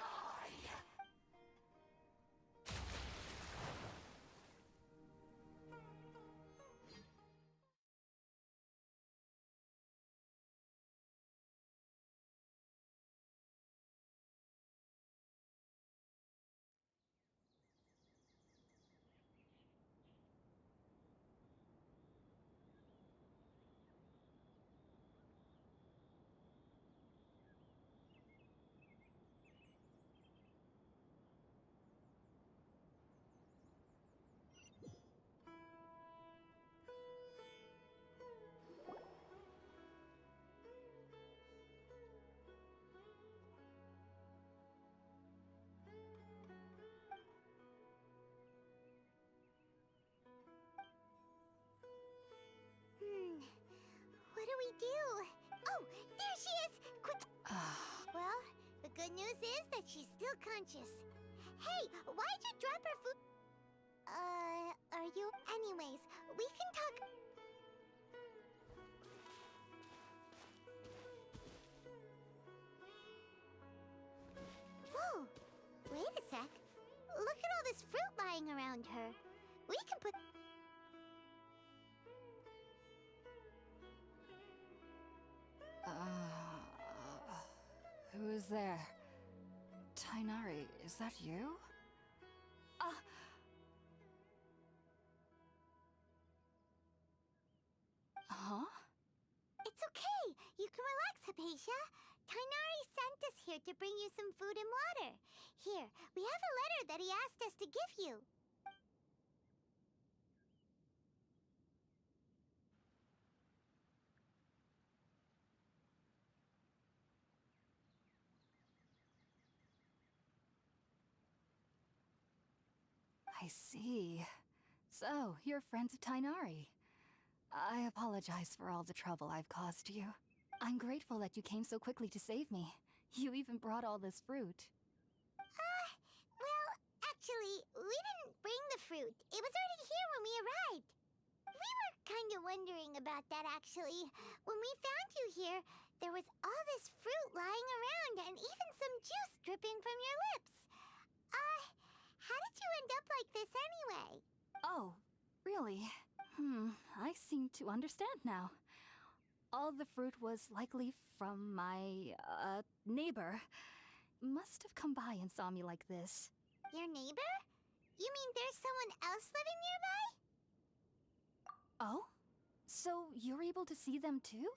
What do we do? Oh, there she is! Quick! Well, the good news is that she's still conscious. Hey, why'd you drop her food? Are you? Anyways, we can talk. Whoa! Wait a sec. Look at all this fruit lying around her. We can put... Who is there? Tainari, is that you? Huh? It's okay. You can relax, Hypatia. Tainari sent us here to bring you some food and water. Here, we have a letter that he asked us to give you. I see. So, you're friends of Tainari. I apologize for all the trouble I've caused you. I'm grateful that you came so quickly to save me. You even brought all this fruit. Well, actually, we didn't bring the fruit. It was already here when we arrived. We were kind of wondering about that, actually. When we found you here, there was all this fruit lying around and even some juice dripping from your lips. How did you end up like this anyway? Oh, really? I seem to understand now. All the fruit was likely from my, neighbor. Must have come by and saw me like this. Your neighbor? You mean there's someone else living nearby? Oh? So you're able to see them too?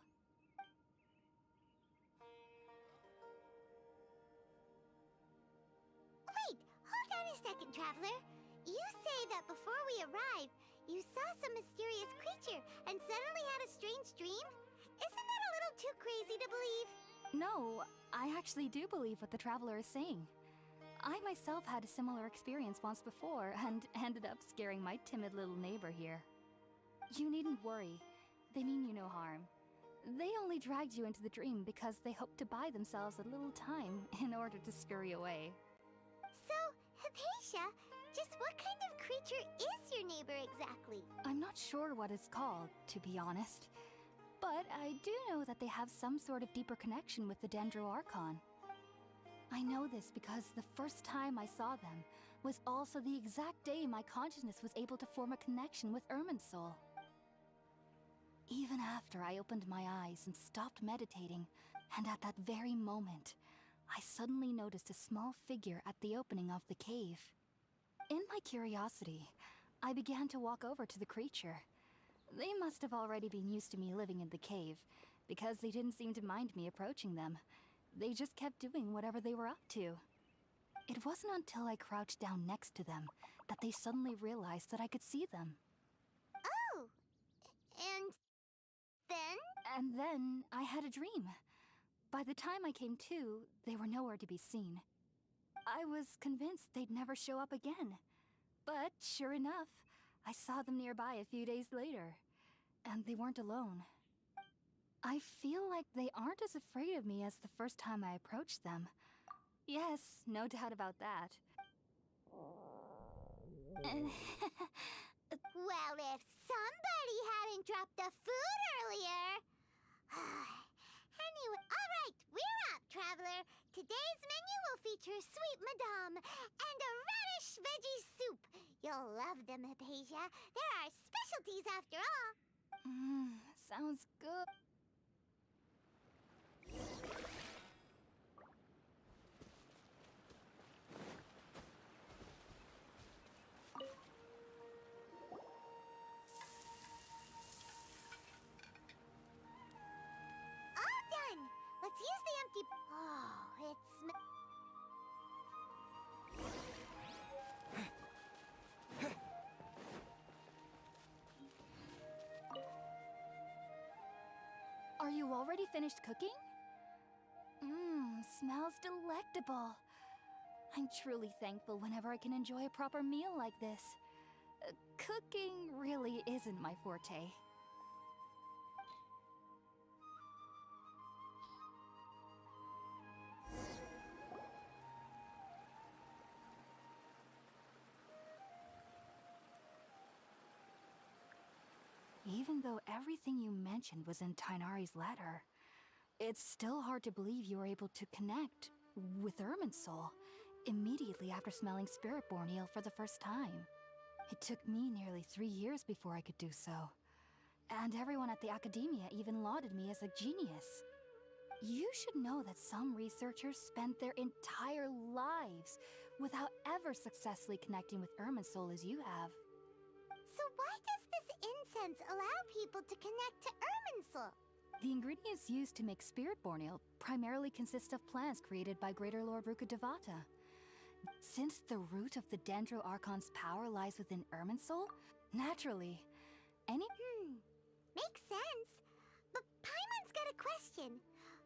Wait, hold on a second, Traveler. You say that before we arrived, you saw some mysterious creature and suddenly had a strange dream? Isn't that a little too crazy to believe? No, I actually do believe what the Traveler is saying. I myself had a similar experience once before and ended up scaring my timid little neighbor here. You needn't worry. They mean you no harm. They only dragged you into the dream because they hoped to buy themselves a little time in order to scurry away. So, Hypatia, just what kind of creature is your neighbor exactly? I'm not sure what it's called, to be honest. But I do know that they have some sort of deeper connection with the Dendro Archon. I know this because the first time I saw them, was also the exact day my consciousness was able to form a connection with Irminsul. Even after I opened my eyes and stopped meditating, and at that very moment, I suddenly noticed a small figure at the opening of the cave. In my curiosity, I began to walk over to the creature. They must have already been used to me living in the cave, because they didn't seem to mind me approaching them. They just kept doing whatever they were up to. It wasn't until I crouched down next to them that they suddenly realized that I could see them. Oh! And then? And then I had a dream. By the time I came to, they were nowhere to be seen. I was convinced they'd never show up again. But sure enough, I saw them nearby a few days later. And they weren't alone. I feel like they aren't as afraid of me as the first time I approached them. Yes, no doubt about that. Well, if somebody hadn't dropped the food earlier... Anyway, alright, we're up, traveler. Today's menu will feature sweet madame and a radish veggie soup. You'll love them, Hypatia. They're our specialties after all. Sounds good. All done. Let's use the empty... Oh, it smells... Are you already finished cooking? Smells delectable. I'm truly thankful whenever I can enjoy a proper meal like this. Cooking really isn't my forte. Even though everything you mentioned was in Tighnari's letter, it's still hard to believe you were able to connect with Irminsul immediately after smelling Spiritborn eel for the first time. It took me nearly 3 years before I could do so. And everyone at the Academia even lauded me as a genius. You should know that some researchers spent their entire lives without ever successfully connecting with Irminsul as you have. So why does this incense allow people to connect to Irminsul? The ingredients used to make Spiritborn eel primarily consist of plants created by Greater Lord Rukkhadevata. Since the root of the Dendro Archon's power lies within Irminsul, naturally, any... Makes sense. But Paimon's got a question.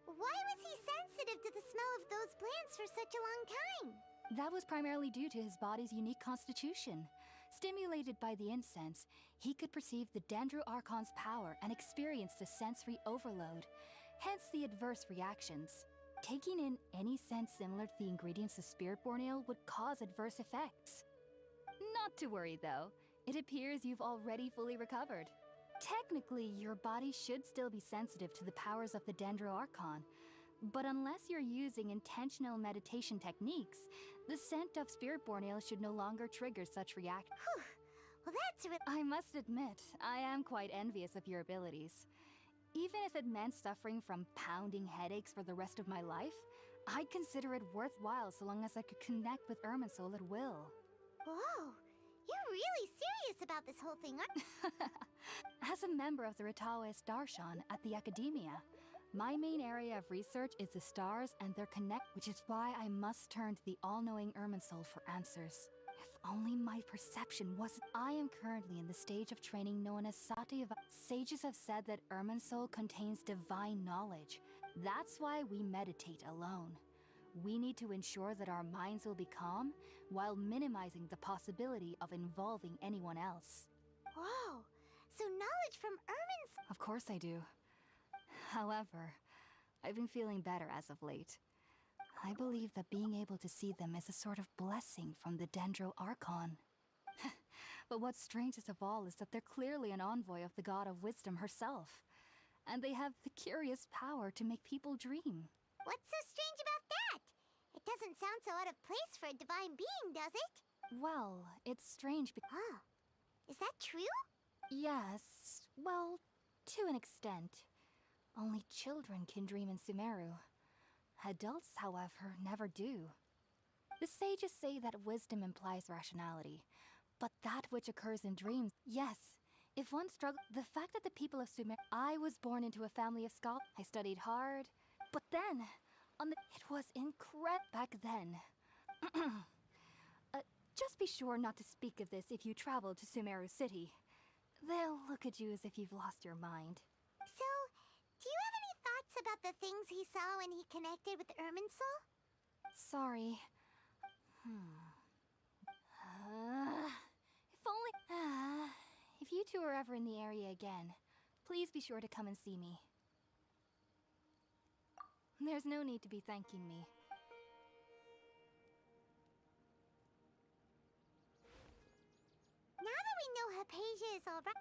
Why was he sensitive to the smell of those plants for such a long time? That was primarily due to his body's unique constitution. Stimulated by the incense, he could perceive the Dendro Archon's power and experience the sensory overload, hence the adverse reactions. Taking in any scent similar to the ingredients of Spiritborn eel would cause adverse effects. Not to worry though, it appears you've already fully recovered. Technically, your body should still be sensitive to the powers of the Dendro Archon, but unless you're using intentional meditation techniques, the scent of Spiritborn eel should no longer trigger such reactions. Well, that's I must admit, I am quite envious of your abilities. Even if it meant suffering from pounding headaches for the rest of my life, I'd consider it worthwhile so long as I could connect with Irminsul at will. Whoa, you're really serious about this whole thing, aren't As a member of the Ritaoist Archon at the Academia, my main area of research is the stars and their which is why I must turn to the all-knowing Irminsul for answers. If only my perception wasn't... I am currently in the stage of training known as Satyava. Sages have said that Irminsul contains divine knowledge. That's why we meditate alone. We need to ensure that our minds will be calm, while minimizing the possibility of involving anyone else. Whoa, so knowledge from Irminsul... Of course I do. However, I've been feeling better as of late. I believe that being able to see them is a sort of blessing from the Dendro Archon. But what's strangest of all is that they're clearly an envoy of the God of Wisdom herself. And they have the curious power to make people dream. What's so strange about that? It doesn't sound so out of place for a divine being, does it? Well, it's strange because... Oh, is that true? Yes, well, to an extent. Only children can dream in Sumeru. Adults, however, never do. The sages say that wisdom implies rationality, but that which occurs in dreams, yes. If one struggles, the fact that the people of Sumeru... I was born into a family of scholars. I studied hard, but then, it was incredible back then. Just be sure not to speak of this if you travel to Sumeru City. They'll look at you as if you've lost your mind. So, do you have any thoughts about the things he saw when he connected with Irminsul? Sorry. If only... if you two are ever in the area again, please be sure to come and see me. There's no need to be thanking me. Now that we know Hypatia is alright...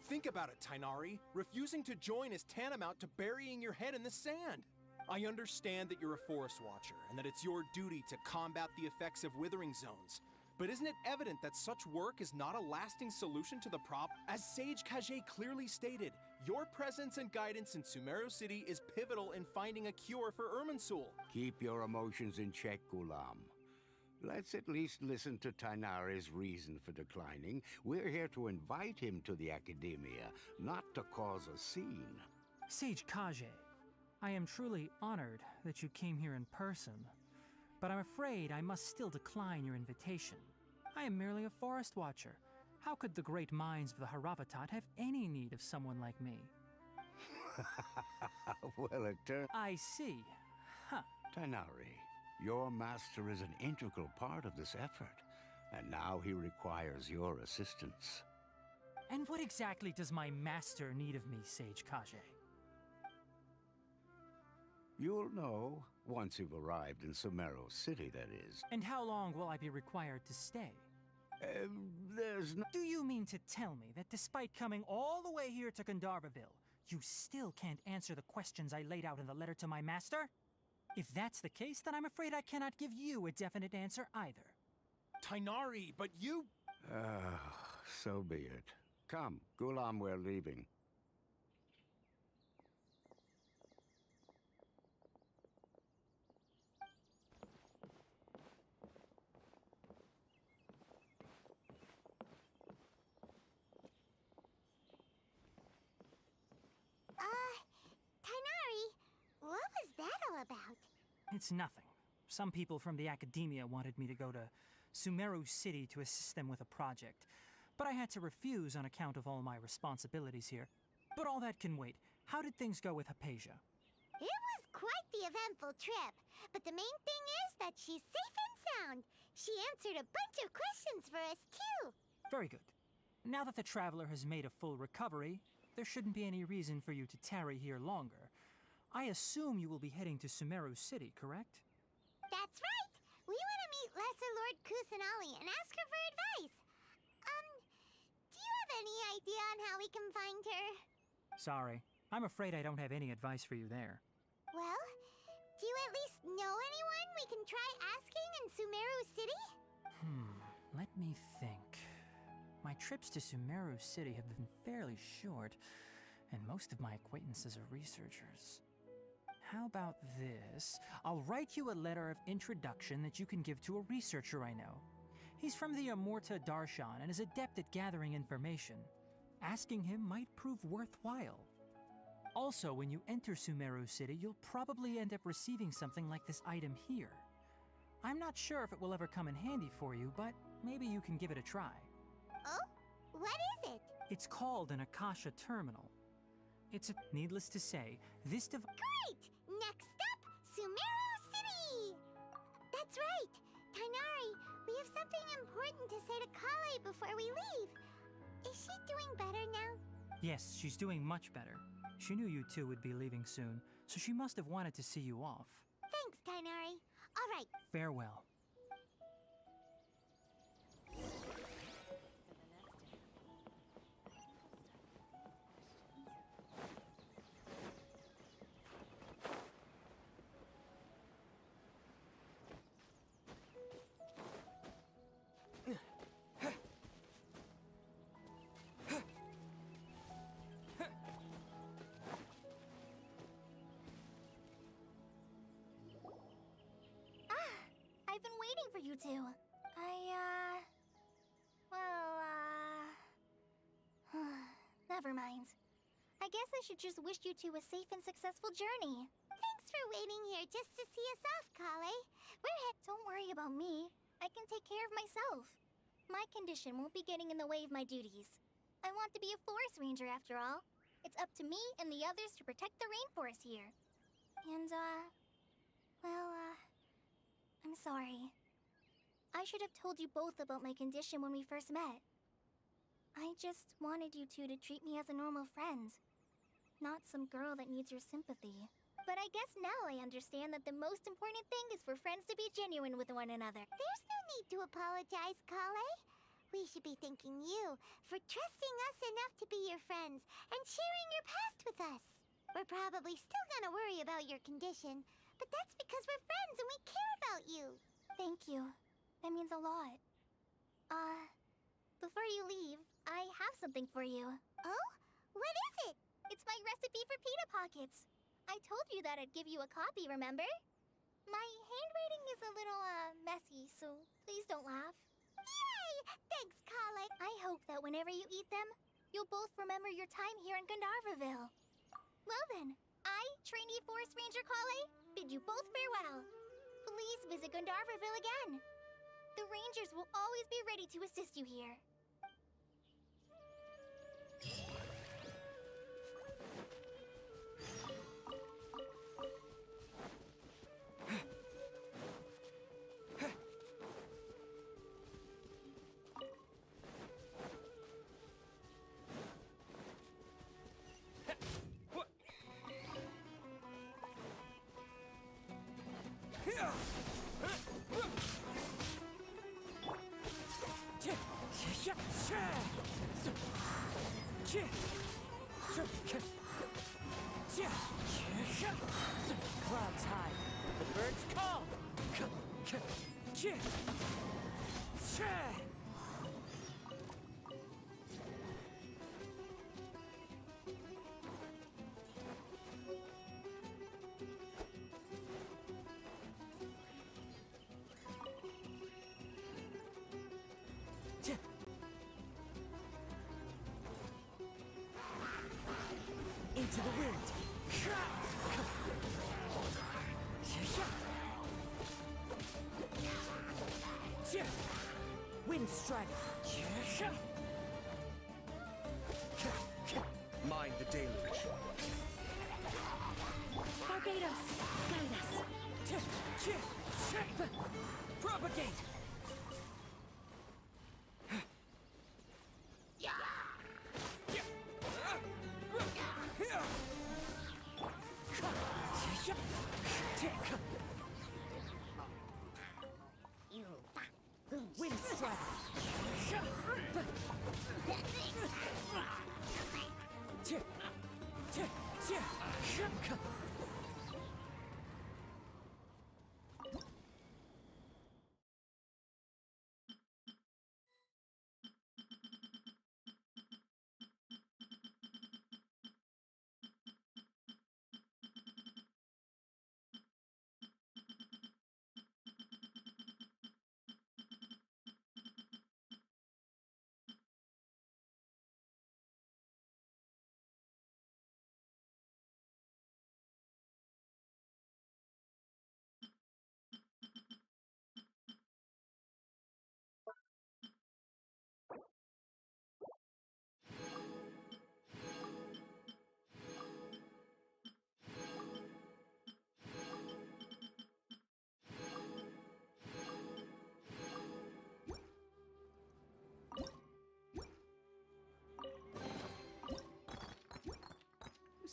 Think about it, Tainari. Refusing to join is tantamount to burying your head in the sand. I understand that you're a Forest Watcher, and that it's your duty to combat the effects of withering zones. But isn't it evident that such work is not a lasting solution to the problem? As Sage Kage clearly stated, your presence and guidance in Sumeru City is pivotal in finding a cure for Irminsul. Keep your emotions in check, Gulam. Let's at least listen to Tainari's reason for declining. We're here to invite him to the Academia, not to cause a scene. Sage Kage, I am truly honored that you came here in person, but I'm afraid I must still decline your invitation. I am merely a Forest Watcher. How could the great minds of the Haravatat have any need of someone like me? Well, it turns... I see. Huh. Tainari, your master is an integral part of this effort, and now he requires your assistance. And what exactly does my master need of me, Sage Kage? You'll know once you've arrived in Sumeru City, that is. And how long will I be required to stay? There's no... Do you mean to tell me that despite coming all the way here to Gandharvaville, you still can't answer the questions I laid out in the letter to my master? If that's the case, then I'm afraid I cannot give you a definite answer either. Tainari, but you... So be it. Come, Gulam, we're leaving. Tainari, what was that all about? It's nothing. Some people from the academia wanted me to go to Sumeru City to assist them with a project, but I had to refuse on account of all my responsibilities here. But all that can wait. How did things go with Hypatia? It was quite the eventful trip, but the main thing is that she's safe and sound. She answered a bunch of questions for us, too. Very good. Now that the traveler has made a full recovery, there shouldn't be any reason for you to tarry here longer. I assume you will be heading to Sumeru City, correct? That's right! We want to meet Lesser Lord Kusanali and ask her for advice. Do you have any idea on how we can find her? Sorry. I'm afraid I don't have any advice for you there. Well, do you at least know anyone we can try asking in Sumeru City? Let me think. My trips to Sumeru City have been fairly short, and most of my acquaintances are researchers. How about this? I'll write you a letter of introduction that you can give to a researcher I know. He's from the Amurta Darshan and is adept at gathering information. Asking him might prove worthwhile. Also, when you enter Sumeru City, you'll probably end up receiving something like this item here. I'm not sure if it will ever come in handy for you, but maybe you can give it a try. Oh? What is it? It's called an Akasha terminal. Needless to say, this device. Great! Next up, Sumeru City! That's right! Tainari, we have something important to say to Kale before we leave. Is she doing better now? Yes, she's doing much better. She knew you two would be leaving soon, so she must have wanted to see you off. Thanks, Tainari. All right. Farewell. I've been waiting for you two. Never mind. I guess I should just wish you two a safe and successful journey. Thanks for waiting here just to see us off, Kale. Don't worry about me. I can take care of myself. My condition won't be getting in the way of my duties. I want to be a forest ranger after all. It's up to me and the others to protect the rainforest here. And, I'm sorry. I should have told you both about my condition when we first met. I just wanted you two to treat me as a normal friend, not some girl that needs your sympathy. But I guess now I understand that the most important thing is for friends to be genuine with one another. There's no need to apologize, Kale. We should be thanking you for trusting us enough to be your friends and sharing your past with us. We're probably still gonna worry about your condition, but that's because we're friends and we care about you. Thank you. That means a lot. Before you leave, I have something for you. Oh? What is it? It's my recipe for pita pockets. I told you that I'd give you a copy, remember? My handwriting is a little, messy, so please don't laugh. Yay! Thanks, Kale. I hope that whenever you eat them, you'll both remember your time here in Gandharvaville. Well then, I, trainee Forest Ranger Kale, bid you both farewell. Please visit Gandharvaville again. The Rangers will always be ready to assist you here. Clouds high, the birds call. Into the wind. Wind strike. Mind the deluge. Barbados, guide us. Propagate. Wind strike.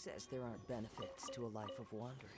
says there aren't benefits to a life of wandering?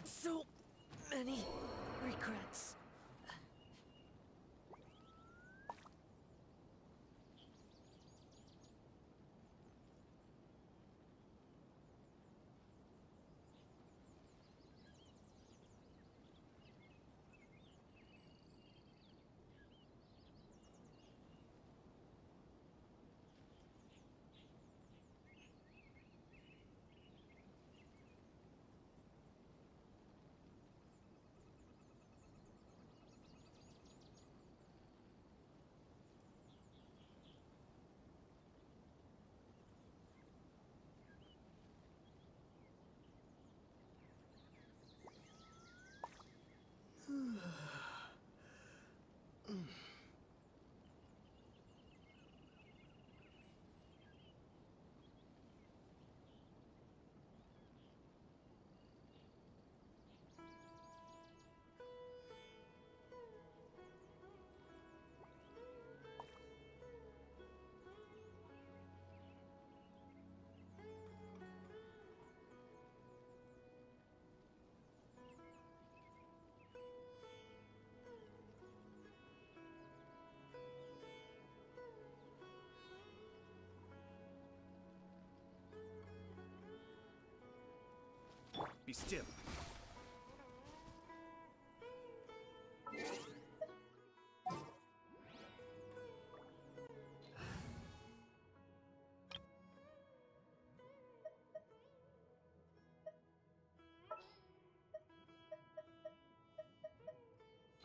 So many regrets. Be still.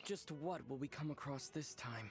Just what will we come across this time?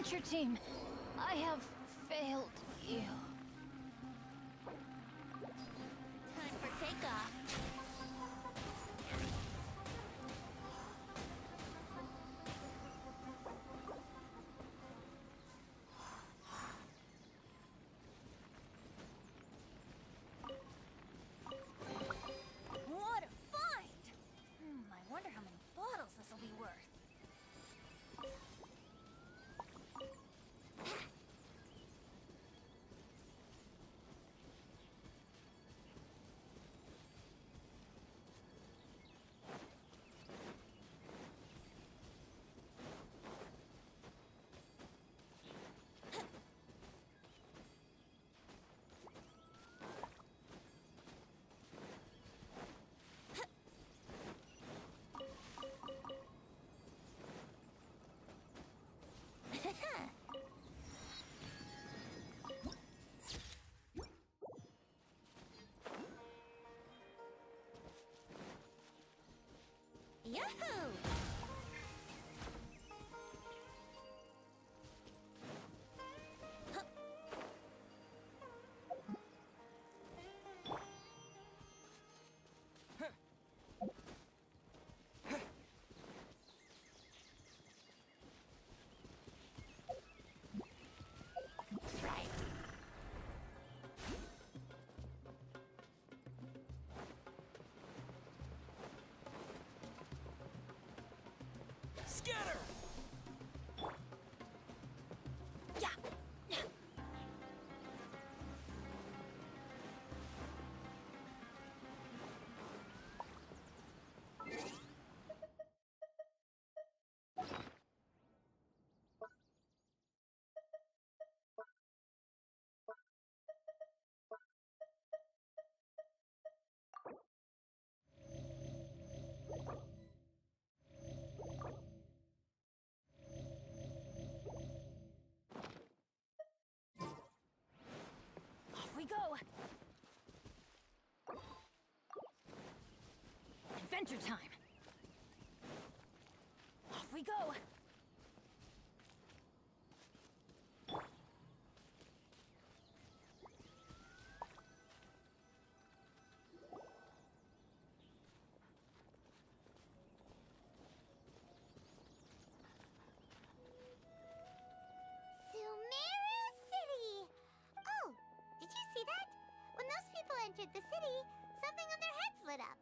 Adventure team, I have failed you. Time for takeoff. What a find! I wonder how many bottles this will be worth. Yahoo! Scatter! Yeah! Off we go! Adventure time! Off we go! Sumeru City! Oh, did you see that? When those people entered the city, something on their heads lit up.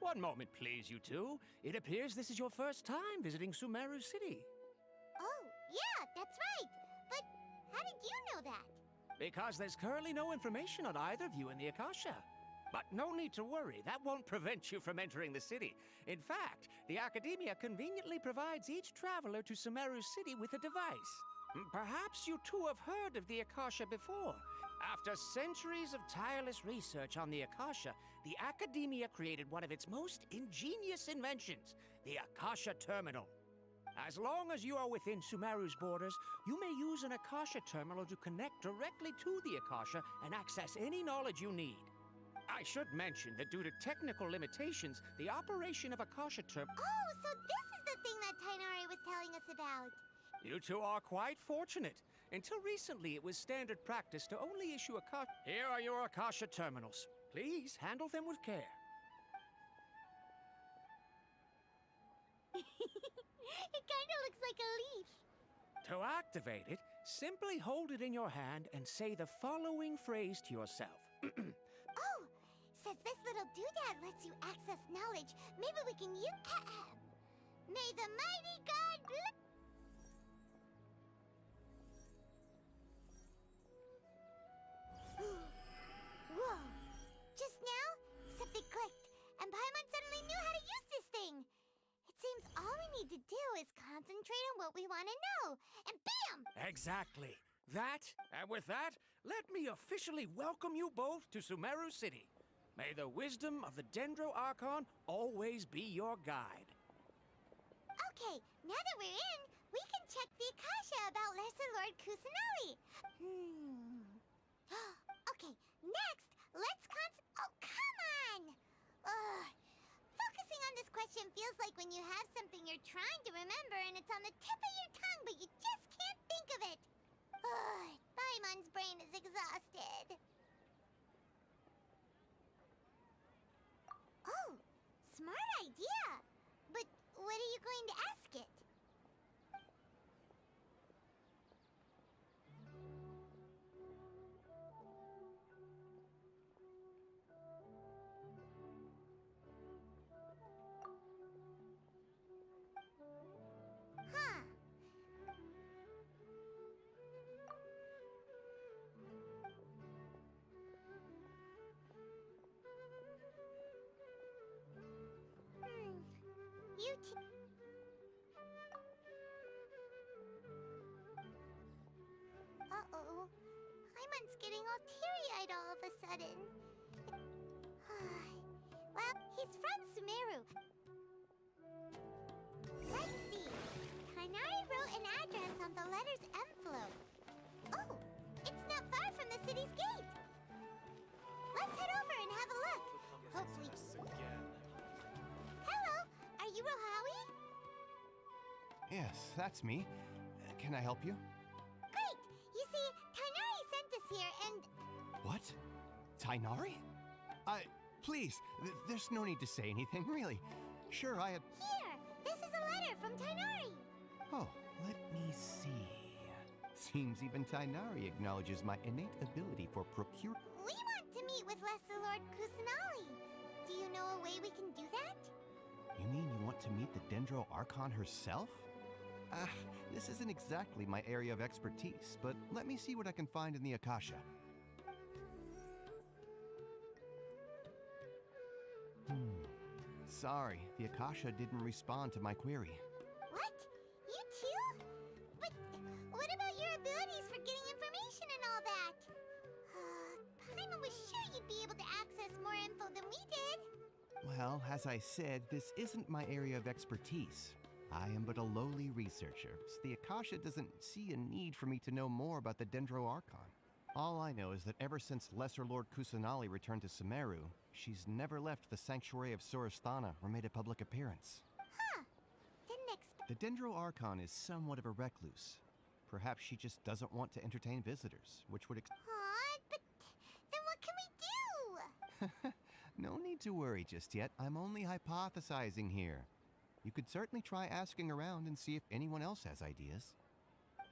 One moment, please, you two. It appears this is your first time visiting Sumeru City. Oh, yeah, that's right. But how did you know that? Because there's currently no information on either of you in the Akasha. But no need to worry, that won't prevent you from entering the city. In fact, the Academia conveniently provides each traveler to Sumeru City with a device. Perhaps you two have heard of the Akasha before. After centuries of tireless research on the Akasha, the Academia created one of its most ingenious inventions, the Akasha Terminal. As long as you are within Sumeru's borders, you may use an Akasha Terminal to connect directly to the Akasha and access any knowledge you need. I should mention that due to technical limitations, the operation of Akasha Terminal... Oh, so this is the thing that Tainari was telling us about. You two are quite fortunate. Until recently, it was standard practice to only issue Akasha... Here are your Akasha Terminals. Please handle them with care. It kinda looks like a leaf. To activate it, simply hold it in your hand and say the following phrase to yourself. Oh, says this little doodad lets you access knowledge. Maybe we can use... May the mighty god bless... Whoa! Just now, something clicked, and Paimon suddenly knew how to use this thing. It seems all we need to do is concentrate on what we want to know, and bam! Exactly. That, and with that, let me officially welcome you both to Sumeru City. May the wisdom of the Dendro Archon always be your guide. Okay, now that we're in, we can check the Akasha about Lesser Lord Kusanali. Okay, next, let's Oh, come on! Focusing on this question feels like when you have something you're trying to remember and it's on the tip of your tongue, but you just can't Paimon's brain is exhausted. Oh, smart idea. But what are you going to ask it? Huh. You Uh-oh. Paimon's getting all teary-eyed all of a sudden. Well, he's from Sumeru. Let's see. Kainari wrote an address on the letter's envelope. Oh, it's not far from the city's gate. Let's head over and have a look. Hopefully. Hello, are you Rohawi? Yes, that's me. Can I help you? Great! You see, Kainari sent us here and... What? Tainari? Please, there's no need to say anything, really. Sure, I had... Here! This is a letter from Tainari! Oh, let me see. Seems even Tainari acknowledges my innate ability for procure... We want to meet with Lesser Lord Kusanali. Do you know a way we can do that? You mean you want to meet the Dendro Archon herself? This isn't exactly my area of expertise, but let me see what I can find in the Akasha. Sorry, the Akasha didn't respond to my query. What? You too? But what about your abilities for getting information and all that? Paimon was sure you'd be able to access more info than we did. Well, as I said, this isn't my area of expertise. I am but a lowly researcher, so the Akasha doesn't see a need for me to know more about the Dendro Archon. All I know is that ever since Lesser Lord Kusanali returned to Sumeru, she's never left the Sanctuary of Sorasthana or made a public appearance. Huh. Didn't expect... The Dendro Archon is somewhat of a recluse. Perhaps she just doesn't want to entertain visitors, which would but then what can we do? No need to worry just yet. I'm only hypothesizing here. You could certainly try asking around and see if anyone else has ideas.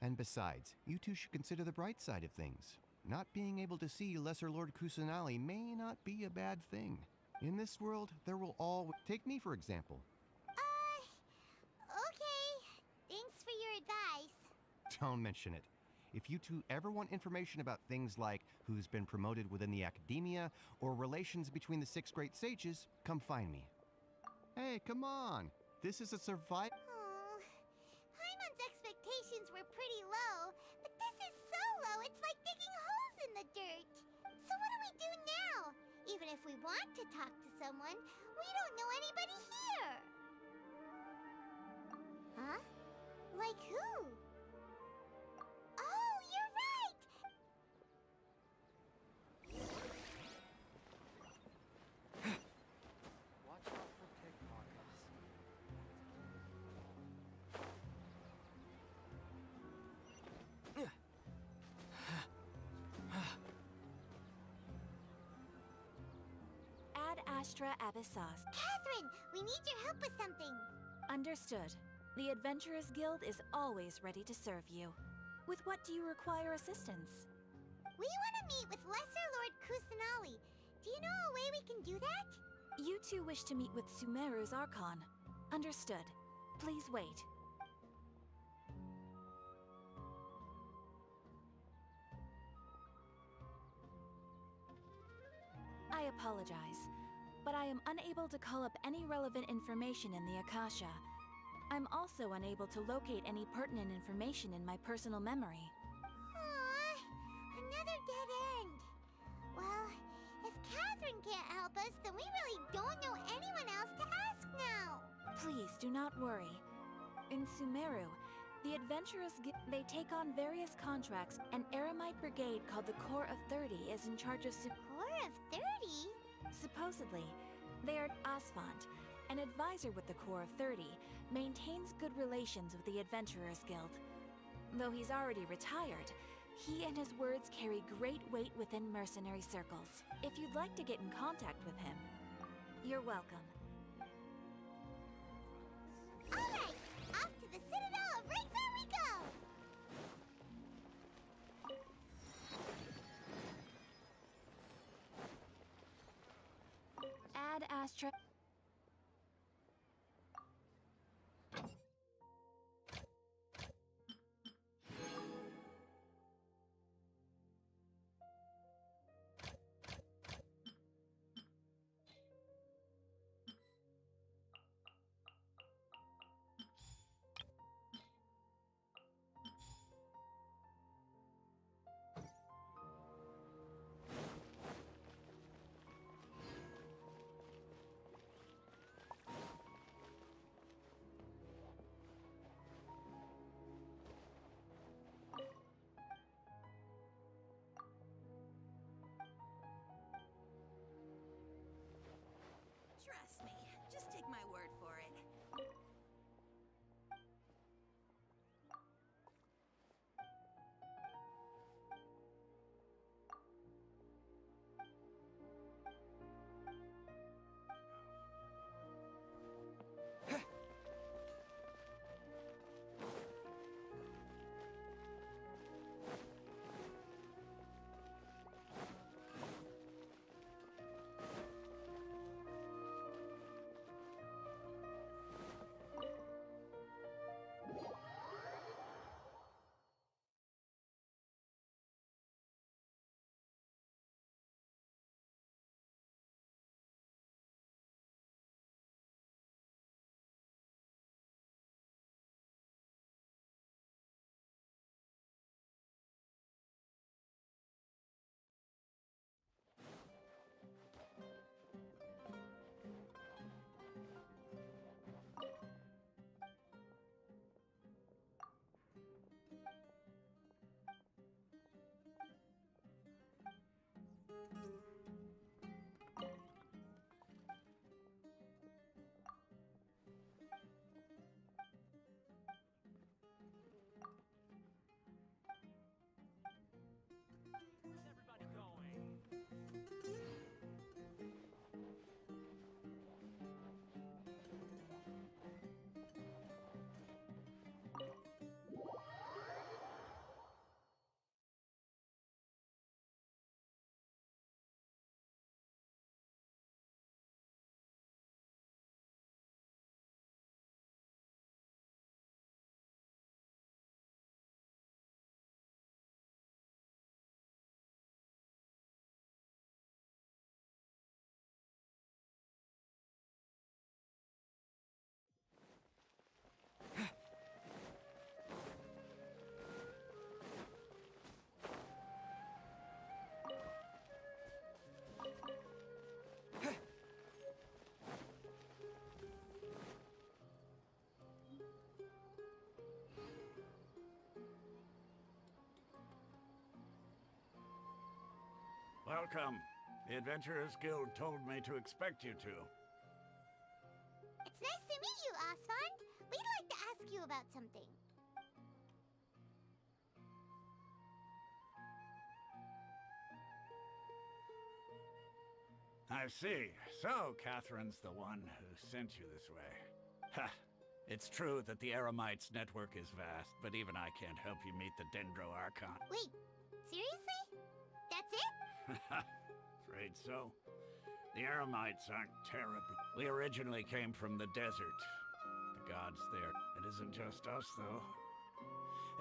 And besides, you two should consider the bright side of things. Not being able to see Lesser Lord Kusanali may not be a bad thing. In this world, there will always... Take me, for example. Okay. Thanks for your advice. Don't mention it. If you two ever want information about things like who's been promoted within the academia or relations between the 6 great sages, come find me. Hey, come on. This is a survival... Oh, Paimon's expectations were pretty low, but this is so low it's like digging holes in the dirt. So what do we do now? Even if we want to talk to someone, we don't know anybody here. Huh? Like who? Oh, you're right! Watch out for pickpockets. Ad Astra Abyssos. Catherine, we need your help with something. Understood. The Adventurers Guild is always ready to serve you. With what do you require assistance? We want to meet with Lesser Lord Kusanali. Do you know a way we can do that? You two wish to meet with Sumeru's Archon. Understood. Please wait. I apologize, but I am unable to call up any relevant information in the Akasha. I'm also unable to locate any pertinent information in my personal memory. Aww, another dead end. Well, if Catherine can't help us, then we really don't know anyone else to ask now. Please do not worry. In Sumeru, the Adventurers they take on various contracts. An Eremite brigade called the Corps of 30 is in charge of Corps of 30? Supposedly, they are Asphont, an advisor with the Corps of 30, maintains good relations with the Adventurers Guild. Though he's already retired, He and his words carry great weight within mercenary circles. If you'd like to get in contact with him, you're welcome. Alright, off to the Citadel of Razor we go! Add astra... Trust me, just take my word for it. Welcome. The Adventurers Guild told me to expect you two. It's nice to meet you, Osfond. We'd like to ask you about something. I see. So, Catherine's the one who sent you this way. Ha! It's true that the Eremites' network is vast, but even I can't help you meet the Dendro Archon. Wait, seriously? That's it? Afraid so. The Eremites aren't terrible. We originally came from the desert. The gods there. It isn't just us, though.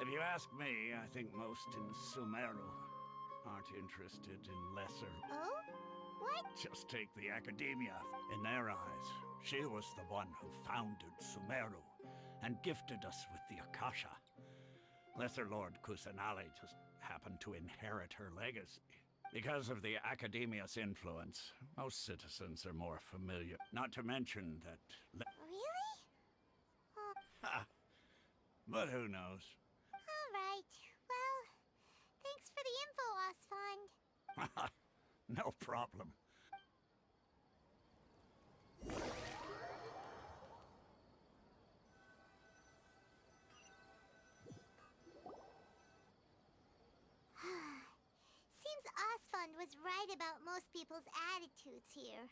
If you ask me, I think most in Sumeru aren't interested in lesser. Oh? What? Just take the Academia. In their eyes, she was the one who founded Sumeru and gifted us with the Akasha. Lesser Lord Kusanali just happened to inherit her legacy. Because of the Academia's influence, most citizens are more familiar. Not to mention that... Really? Ha! But who knows? All right. Well, thanks for the info, Osfond. No problem. was right about most people's attitudes here.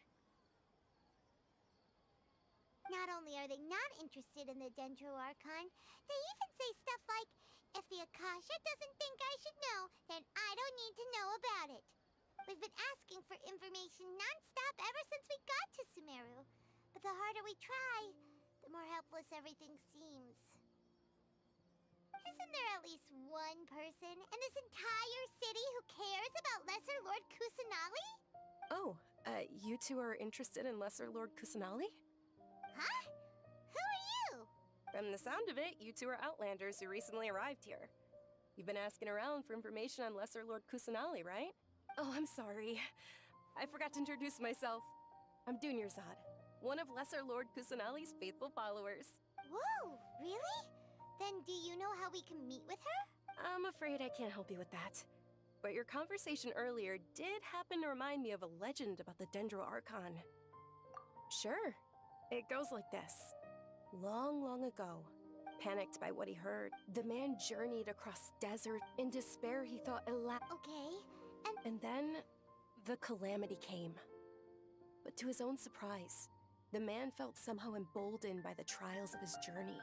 Not only are they not interested in the Dendro Archon, they even say stuff like, if the Akasha doesn't think I should know, then I don't need to know about it. We've been asking for information non-stop ever since we got to Sumeru. But the harder we try, the more helpless everything seems. Isn't there at least one person in this entire city who cares about Lesser Lord Kusanali? Oh, you two are interested in Lesser Lord Kusanali? Huh? Who are you? From the sound of it, you two are Outlanders who recently arrived here. You've been asking around for information on Lesser Lord Kusanali, right? Oh, I'm sorry. I forgot to introduce myself. I'm Dunyarzad, one of Lesser Lord Kusanali's faithful followers. Whoa, really? Then do you know how we can meet with her? I'm afraid I can't help you with that. But your conversation earlier did happen to remind me of a legend about the Dendro Archon. Sure. It goes like this. Long, long ago, panicked by what he heard, the man journeyed across desert. In despair, he thought, Okay, and then the calamity came. But to his own surprise, the man felt somehow emboldened by the trials of his journey.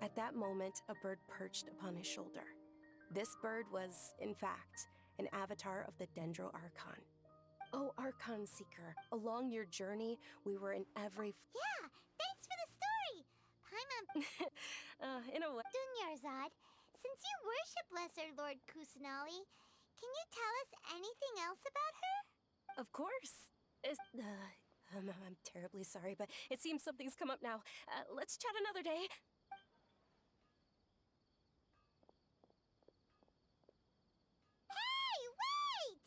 At that moment, a bird perched upon his shoulder. This bird was, in fact, an avatar of the Dendro Archon. Oh, Archon Seeker, along your journey, we were in every... Yeah, thanks for the story! Paimon... in a way... Dunyarzad, since you worship Lesser Lord Kusanali, can you tell us anything else about her? Of course. I'm terribly sorry, but it seems something's come up now. Let's chat another day. Hey, wait!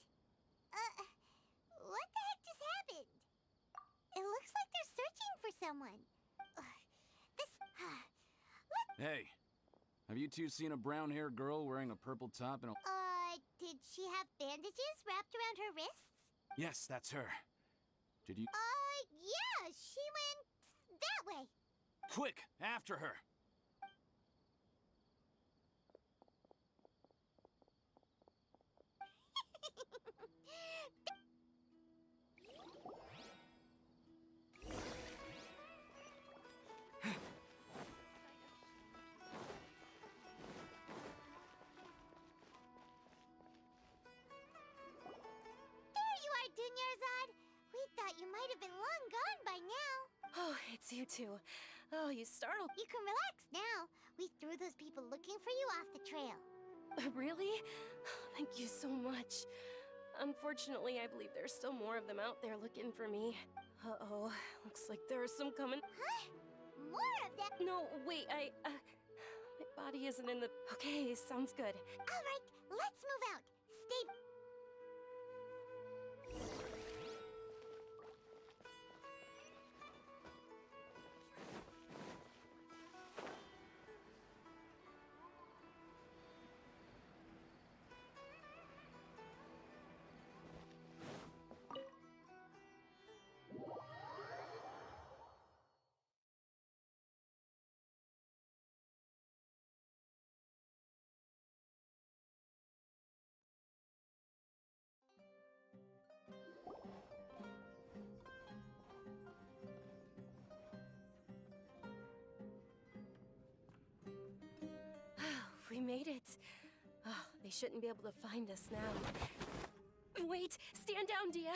What the heck just happened? It looks like they're searching for someone. Hey, have you two seen a brown-haired girl wearing a purple top and a... Did she have bandages wrapped around her wrists? Yes, that's her. Did you... Yeah, she went that way. Quick, after her! Dunyarzad, we thought you might have been long gone by now. Oh, it's you two. Oh, you startled. You can relax now. We threw those people looking for you off the trail. Really? Thank you so much. Unfortunately, I believe there's still more of them out there looking for me. Uh-oh, looks like there are some coming. Huh? More of them? No, wait, my body isn't in the... Okay, sounds good. All right, let's move out. Stay... We made it. Oh, they shouldn't be able to find us now. Wait, stand down, Dia.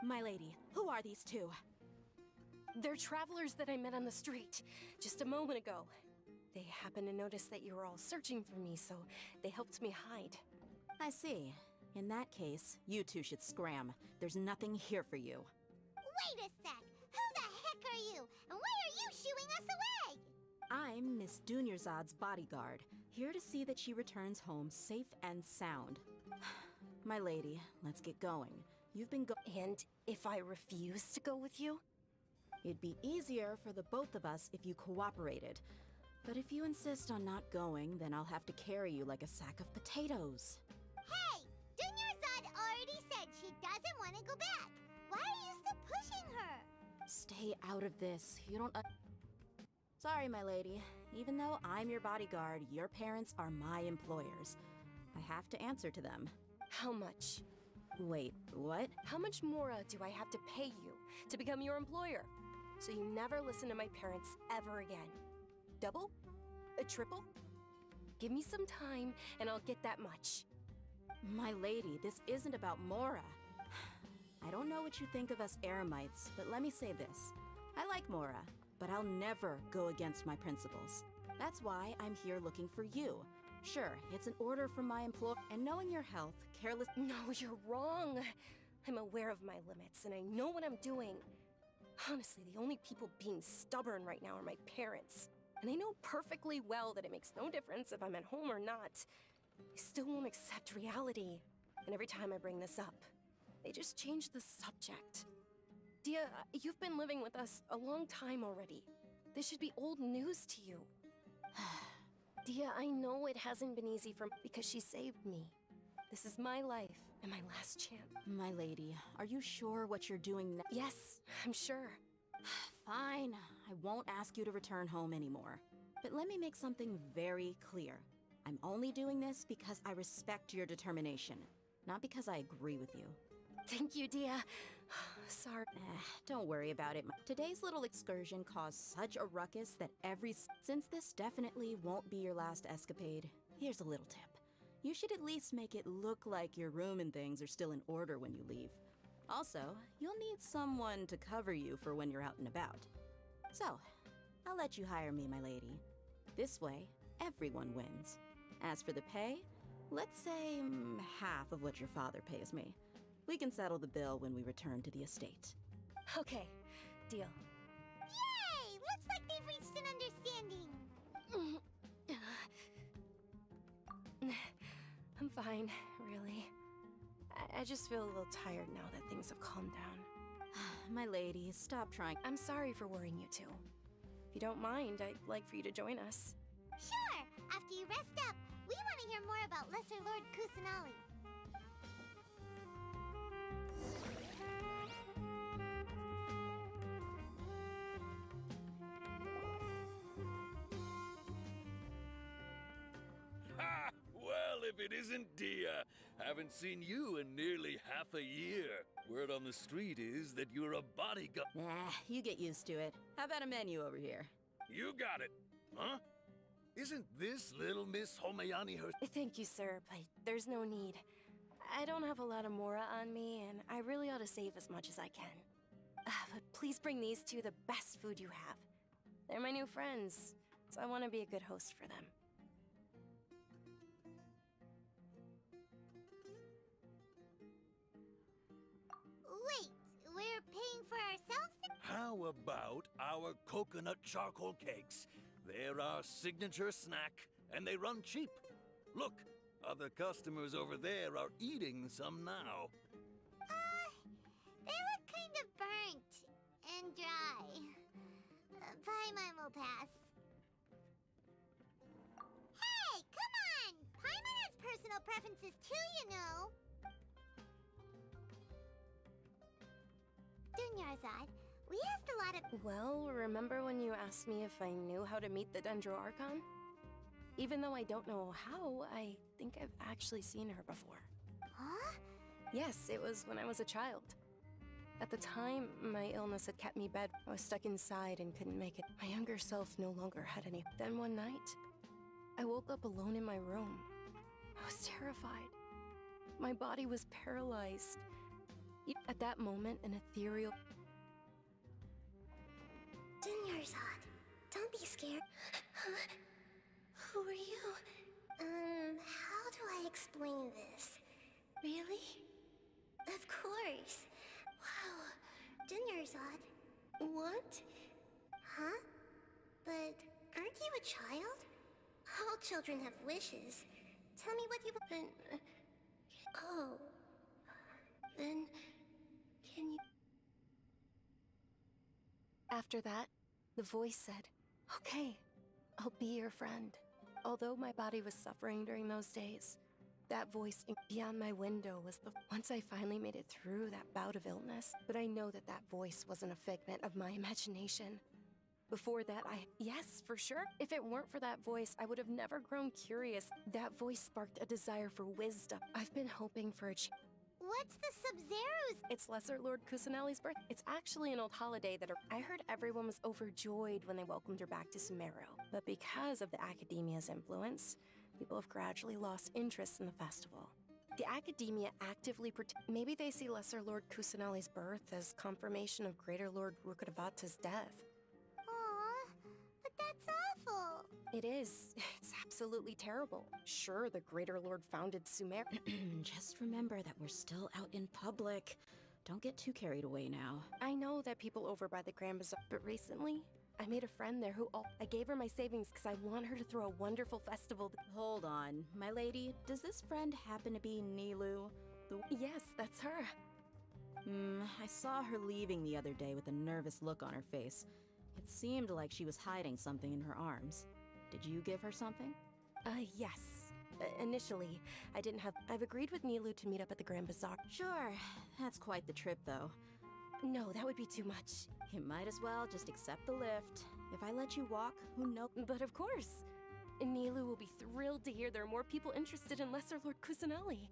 My lady, who are these two? They're travelers that I met on the street just a moment ago. They happened to notice that you were all searching for me, so they helped me hide. I see. In that case, you two should scram. There's nothing here for you. Wait a sec! Who the heck are you? And why are you shooing us away? I'm Miss Dunyarzad's bodyguard, here to see that she returns home safe and sound. My lady, let's get going. You've been And if I refuse to go with you? It'd be easier for the both of us if you cooperated. But if you insist on not going, then I'll have to carry you like a sack of potatoes. Hey! Dunyarzad already said she doesn't want to go back. Why are you still pushing her? Stay out of this. You don't... Sorry, my lady. Even though I'm your bodyguard, your parents are my employers. I have to answer to them. How much? Wait, what? How much more do I have to pay you to become your employer? So you never listen to my parents ever again. Double? A triple? Give me some time and I'll get that much. My lady, this isn't about Mora. I don't know what you think of us Eremites, but let me say this. I like Mora, but I'll never go against my principles. That's why I'm here looking for you. Sure, it's an order from my employer, and knowing your health, careless— No, you're wrong. I'm aware of my limits, and I know what I'm doing. Honestly, the only people being stubborn right now are my parents. And I know perfectly well that it makes no difference if I'm at home or not. They still won't accept reality. And every time I bring this up, they just change the subject. Dia, you've been living with us a long time already. This should be old news to you. Dia, I know it hasn't been easy for me because she saved me. This is my life and my last chance. My lady, are you sure what you're doing now? Yes, I'm sure. Fine, I won't ask you to return home anymore. But let me make something very clear. I'm only doing this because I respect your determination, not because I agree with you. Thank you, Dia. Sorry. Don't worry about it. Today's little excursion caused such a ruckus that since this definitely won't be your last escapade, here's a little tip. You should at least make it look like your room and things are still in order when you leave. Also, you'll need someone to cover you for when you're out and about. So, I'll let you hire me, my lady. This way, everyone wins. As for the pay, let's say half of what your father pays me. We can settle the bill when we return to the estate. Okay, deal. Yay! Looks like they've reached an understanding. I'm fine, really. I just feel a little tired now that things have calmed down. My lady, stop trying. I'm sorry for worrying you two. If you don't mind, I'd like for you to join us. Sure! After you rest up, we want to hear more about Lesser Lord Kusanali. Ha! Well, if it isn't Dia. Haven't seen you in nearly half a year. Word on the street is that you're a bodyguard. Nah, you get used to it. How about a menu over here? You got it. Huh? Isn't this little Miss Homayani her— Thank you, sir, but there's no need. I don't have a lot of Mora on me, and I really ought to save as much as I can. But please bring these two the best food you have. They're my new friends, so I want to be a good host for them. Wait, we're paying for ourselves? How about our coconut charcoal cakes? They're our signature snack, and they run cheap. Look, other customers over there are eating some now. They look kind of burnt and dry. Paimon will pass. Hey, come on! Paimon has personal preferences too, you know. Dunyarzad, we asked a lot of— Well, remember when you asked me if I knew how to meet the Dendro Archon? Even though I don't know how, I think I've actually seen her before. Huh? Yes, it was when I was a child. At the time, my illness had kept me bed. I was stuck inside and couldn't make it. My younger self no longer had any. Then one night, I woke up alone in my room. I was terrified. My body was paralyzed. At that moment, an ethereal— Dunyarzad, don't be scared. Who are you? How do I explain this? Really? Of course. Wow, Dunyarzad. What? Huh? But aren't you a child? All children have wishes. Tell me what you want. Oh. Then, can you— After that, the voice said, "Okay, I'll be your friend." Although my body was suffering during those days, that voice beyond my window was the— Once I finally made it through that bout of illness, but I know that that voice wasn't a figment of my imagination. Before that, yes, for sure. If it weren't for that voice, I would have never grown curious. That voice sparked a desire for wisdom. I've been hoping for a What's the Sub-Zero's? It's Lesser Lord Kusanali's birth. It's actually an old holiday that I heard everyone was overjoyed when they welcomed her back to Sumeru. But because of the Academia's influence, people have gradually lost interest in the festival. The Academia actively maybe they see Lesser Lord Kusanali's birth as confirmation of Greater Lord Rukkhadevata's death. Aw, but that's awful. It is. It's absolutely terrible. Sure, the Greater Lord founded Sumeru. Just remember that we're still out in public. Don't get too carried away now. I know that people over by the Grand Bazaar, but recently, I made a friend there I gave her my savings because I want her to throw a wonderful festival. Hold on, my lady. Does this friend happen to be Nilu? Yes, that's her. I saw her leaving the other day with a nervous look on her face. It seemed like she was hiding something in her arms. Did you give her something? Yes. Initially, I didn't have. I've agreed with Nilu to meet up at the Grand Bazaar. Sure. That's quite the trip, though. No, that would be too much. You might as well just accept the lift. If I let you walk, who knows? But of course. Nilu will be thrilled to hear there are more people interested in Lesser Lord Kusanali.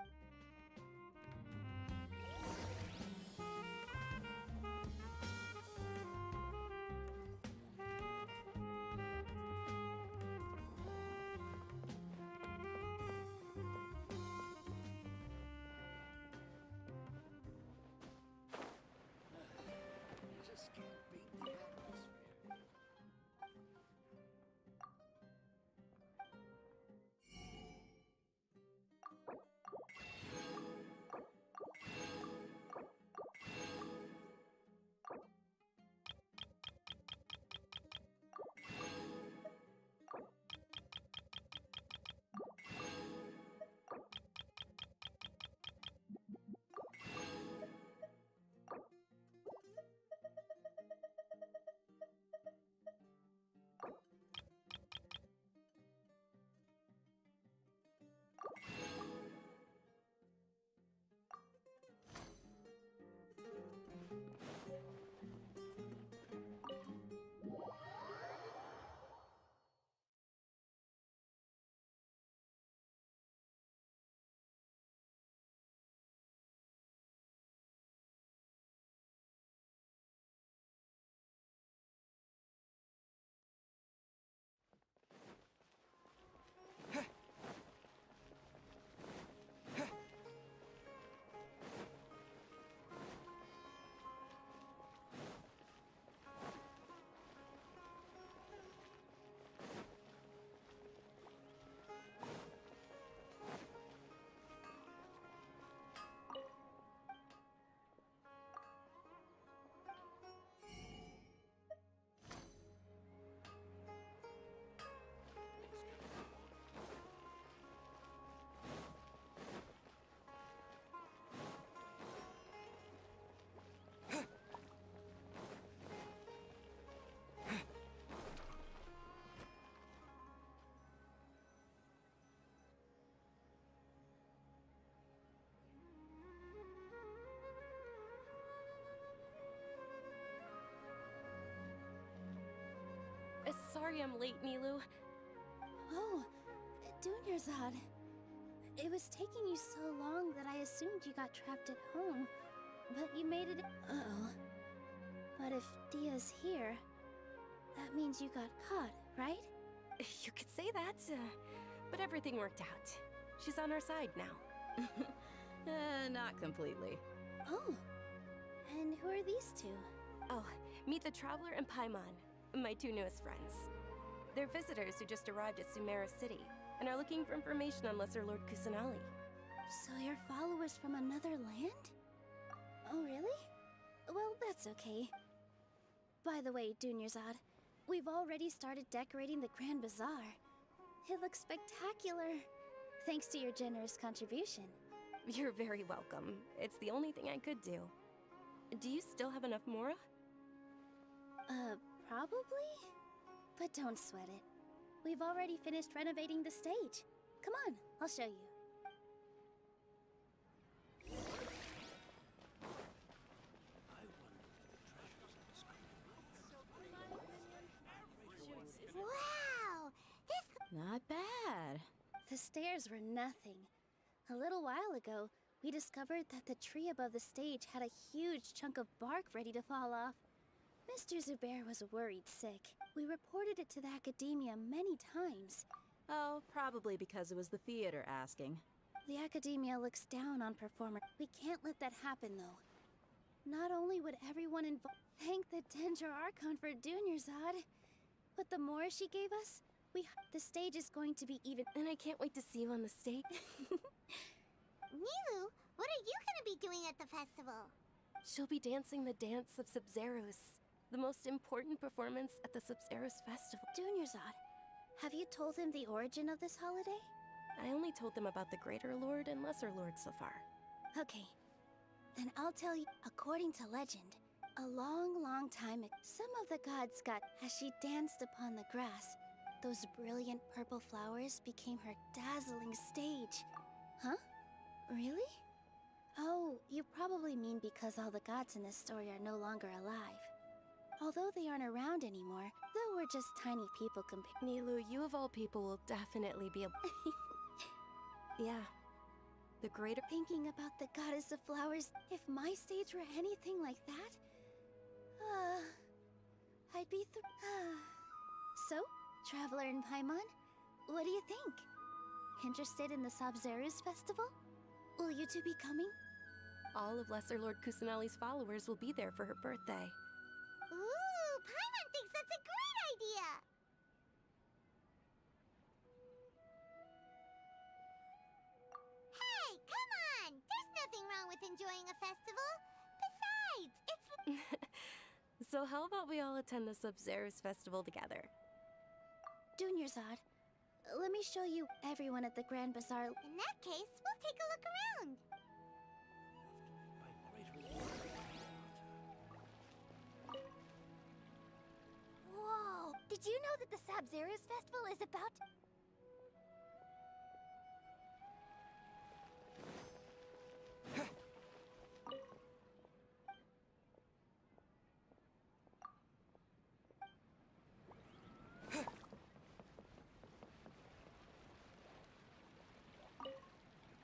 Sorry I'm late, Nilu. Oh, Dunyarzad. It was taking you so long that I assumed you got trapped at home. But you made it. Uh-oh. But if Dia's here, that means you got caught, right? You could say that, but everything worked out. She's on our side now. Not completely. Oh. And who are these two? Oh, meet the Traveler and Paimon, my two newest friends. They're visitors who just arrived at Sumeru City and are looking for information on Lesser Lord Kusanali. So you're followers from another land? Oh, really? Well, that's okay. By the way, Dunyarzad, we've already started decorating the Grand Bazaar. It looks spectacular, thanks to your generous contribution. You're very welcome. It's the only thing I could do. Do you still have enough Mora? Probably? But don't sweat it. We've already finished renovating the stage. Come on, I'll show you. repairs were nothing. A little while ago, we discovered that the tree above the stage had a huge chunk of bark ready to fall off. Mr. Zubair was worried sick. We reported it to the academia many times. Oh, probably because it was the theater asking. The academia looks down on performers. We can't let that happen, though. Not only would everyone involved thank the Dendra Archon for Dunyarzad, but the more she gave us, the stage is going to be even. And I can't wait to see you on the stage. Nilu, what are you gonna be doing at the festival? She'll be dancing the dance of Sub-Zeros, the most important performance at the Sub-Zeros festival. Dunyarzad, have you told him the origin of this holiday? I only told them about the Greater Lord and Lesser Lord so far. Okay, then I'll tell you. According to legend, a long, long time ago, some of the gods got as she danced upon the grass. Those brilliant purple flowers became her dazzling stage. Huh? Really? Oh, you probably mean because all the gods in this story are no longer alive. Although they aren't around anymore, though we're just tiny people compared. Nilu, you of all people will definitely be able. Yeah. The greater. Thinking about the goddess of flowers, if my stage were anything like that, I'd be So, Traveler in Paimon, what do you think? Interested in the Sub-Zeros festival? Will you two be coming? All of Lesser Lord Kusanali's followers will be there for her birthday. Ooh, Paimon thinks that's a great idea! Hey, come on! There's nothing wrong with enjoying a festival. Besides, it's... So how about we all attend the Sub-Zeros festival together? Dunyarzad, let me show you everyone at the Grand Bazaar. In that case, we'll take a look around. Whoa! Did you know that the Sub-Zeros festival is about...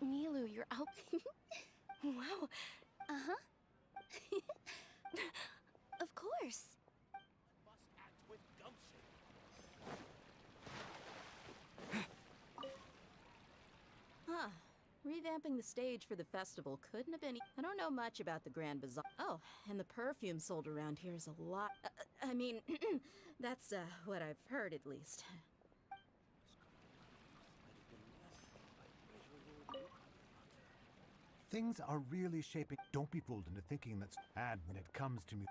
Nilu, you're out. Wow. Uh-huh. Of course. Must act with gumption. Huh. Revamping the stage for the festival couldn't have been. I don't know much about the Grand Bazaar. Oh, and the perfume sold around here is a lot. I mean, that's what I've heard at least. Things are really shaping. Don't be fooled into thinking that's bad when it comes to me.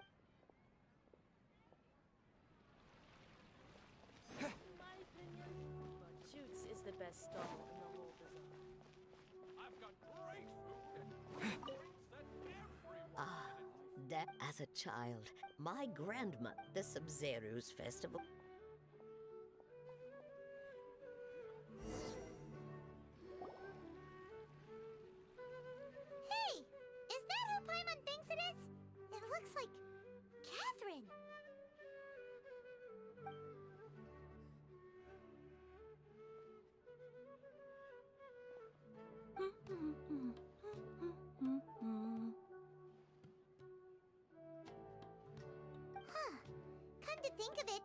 In my opinion, Shoots is the best stall in the whole bazaar. I've got great food and drinks that everyone. That as a child, my grandma, the Sub-Zeros festival. Hey! Is that who Paimon thinks it is? It looks like... Catherine! Huh. Come to think of it,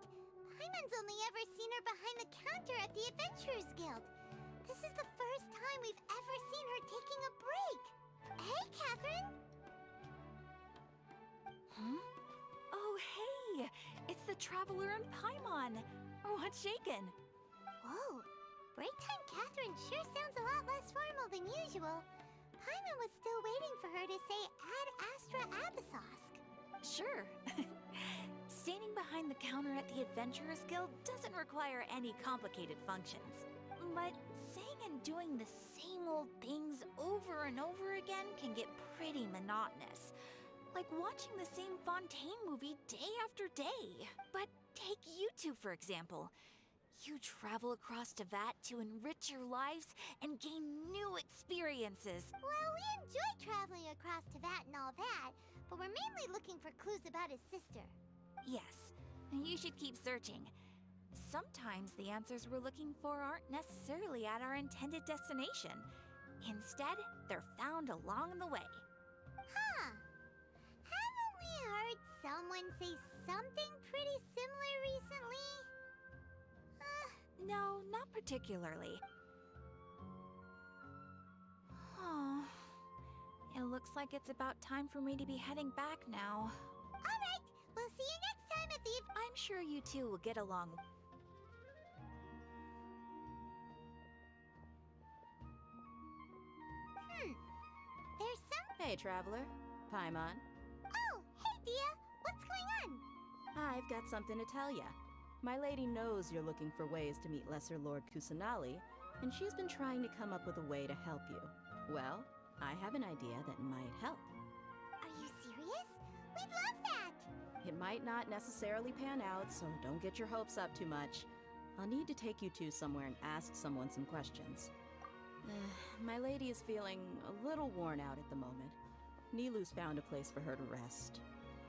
Paimon's only ever seen her behind the counter at the Adventurers Guild. This is the first time we've ever seen her taking a break. Hey, Catherine! Huh? Oh, hey! It's the Traveler in Paimon! What's shaken? Whoa! Break time Catherine sure sounds a lot less formal than usual. Paimon was still waiting for her to say Ad Astra Abyssosque. Sure. Standing behind the counter at the Adventurers Guild doesn't require any complicated functions. But saying and doing the same old things over and over again can get pretty monotonous. Like watching the same Fontaine movie day after day. But take you two, for example. You travel across Teyvat to enrich your lives and gain new experiences. Well, we enjoy traveling across Teyvat and all that, but we're mainly looking for clues about his sister. Yes, you should keep searching. Sometimes the answers we're looking for aren't necessarily at our intended destination. Instead, they're found along the way. Huh. Haven't we heard someone say something pretty similar recently? No, not particularly. Oh, it looks like it's about time for me to be heading back now. Alright, we'll see you next time at the... I'm sure you two will get along. There's some... Hey, traveler. Paimon. Oh, hey, Dia. What's going on? I've got something to tell ya. My lady knows you're looking for ways to meet Lesser Lord Kusanali, and she's been trying to come up with a way to help you. Well, I have an idea that might help. Are you serious? We'd love that! It might not necessarily pan out, so don't get your hopes up too much. I'll need to take you two somewhere and ask someone some questions. My lady is feeling a little worn out at the moment. Nilu's found a place for her to rest.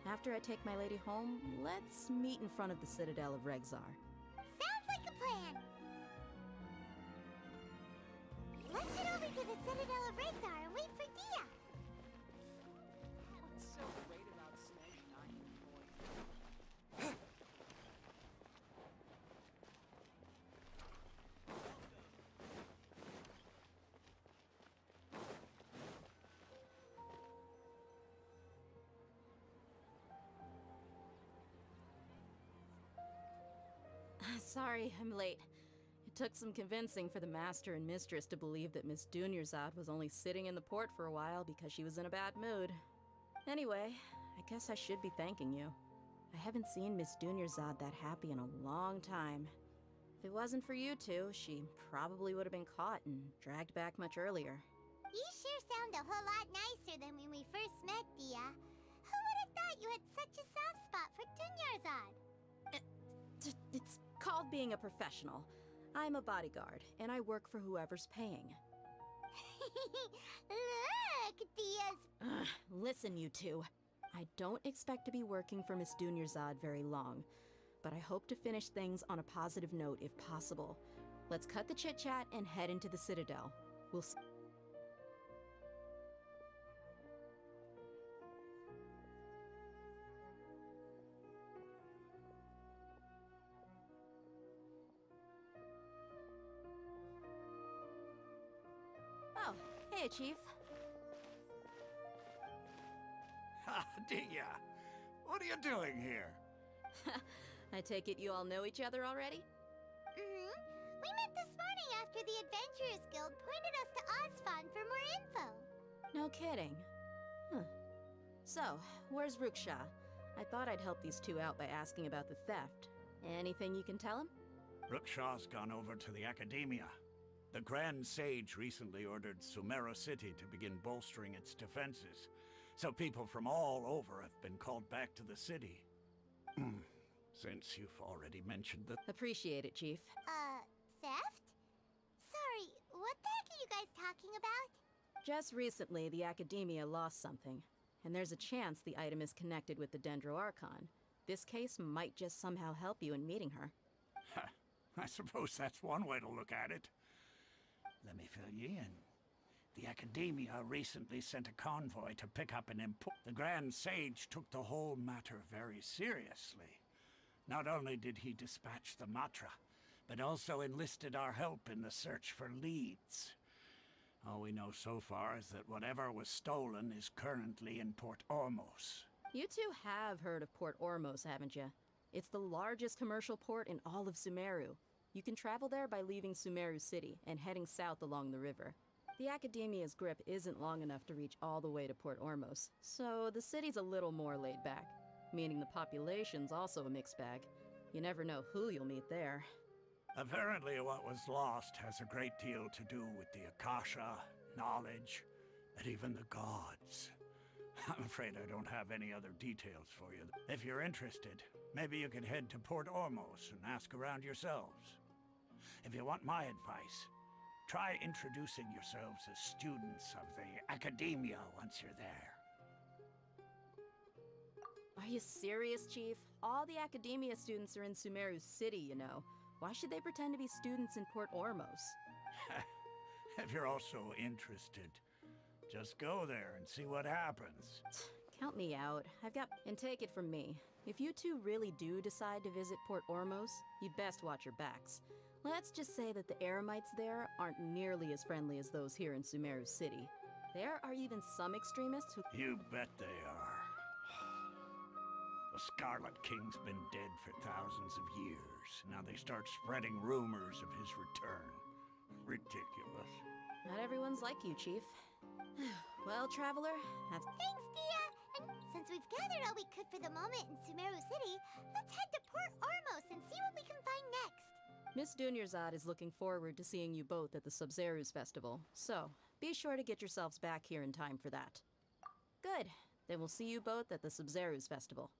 After I take my lady home, let's meet in front of the Citadel of Regzar. Sounds like a plan! Let's head over to the Citadel of Regzar and wait for Dia! What's so great about snagging iron toys? Sorry, I'm late. It took some convincing for the Master and Mistress to believe that Miss Dunyarzad was only sitting in the port for a while because she was in a bad mood. Anyway, I guess I should be thanking you. I haven't seen Miss Dunyarzad that happy in a long time. If it wasn't for you two, she probably would have been caught and dragged back much earlier. You sure sound a whole lot nicer than when we first met, Dia. Who would have thought you had such a soft spot for Dunyarzad? It's called being a professional. I'm a bodyguard, and I work for whoever's paying. Look, Dia's... Listen, you two. I don't expect to be working for Miss Dunyarzad very long, but I hope to finish things on a positive note if possible. Let's cut the chit-chat and head into the Citadel. We'll see. Oh, hey, Chief. Ha, Dia! What are you doing here? I take it you all know each other already? Mm-hmm. We met this morning after the Adventurers Guild pointed us to Ozfon for more info. No kidding. Huh. So, where's Ruksha? I thought I'd help these two out by asking about the theft. Anything you can tell him? Ruksha's gone over to the Academia. The Grand Sage recently ordered Sumeru City to begin bolstering its defenses, so people from all over have been called back to the city. Since you've already mentioned the... Appreciate it, Chief. Theft? Sorry, what the heck are you guys talking about? Just recently, the Academia lost something, and there's a chance the item is connected with the Dendro Archon. This case might just somehow help you in meeting her. I suppose that's one way to look at it. Let me fill you in. The Academia recently sent a convoy to pick up an import. The Grand Sage took the whole matter very seriously. Not only did he dispatch the Matra, but also enlisted our help in the search for leads. All we know so far is that whatever was stolen is currently in Port Ormos. You two have heard of Port Ormos, haven't you? It's the largest commercial port in all of Sumeru. You can travel there by leaving Sumeru City and heading south along the river. The Academia's grip isn't long enough to reach all the way to Port Ormos, so the city's a little more laid back, meaning the population's also a mixed bag. You never know who you'll meet there. Apparently what was lost has a great deal to do with the Akasha, knowledge, and even the gods. I'm afraid I don't have any other details for you. If you're interested, maybe you can head to Port Ormos and ask around yourselves. If you want my advice, try introducing yourselves as students of the Academia once you're there. Are you serious, Chief? All the Academia students are in Sumeru City, you know. Why should they pretend to be students in Port Ormos? If you're also interested, just go there and see what happens. Count me out. And take it from me. If you two really do decide to visit Port Ormos, you'd best watch your backs. Let's just say that the Eremites there aren't nearly as friendly as those here in Sumeru City. There are even some extremists who— You bet they are. The Scarlet King's been dead for thousands of years. Now they start spreading rumors of his return. Ridiculous. Not everyone's like you, Chief. Well, Traveler, have— Thanks, Dia! And since we've gathered all we could for the moment in Sumeru City, let's head to Port Ormos and see what we can find next. Miss Dunyarzad is looking forward to seeing you both at the Sub-Zerus Festival, so be sure to get yourselves back here in time for that. Good. Then we'll see you both at the Sub-Zerus Festival.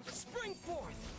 Spring forth!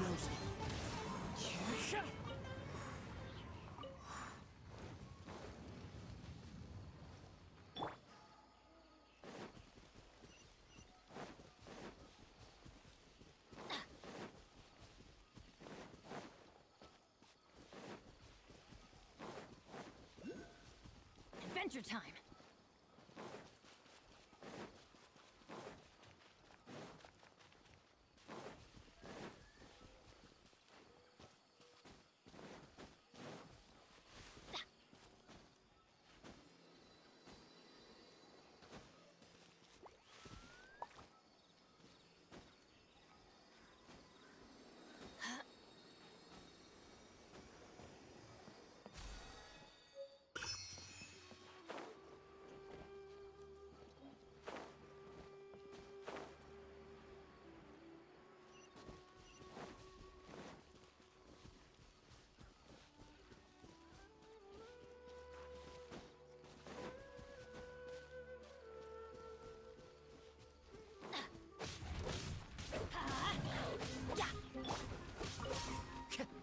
knows me. Adventure time!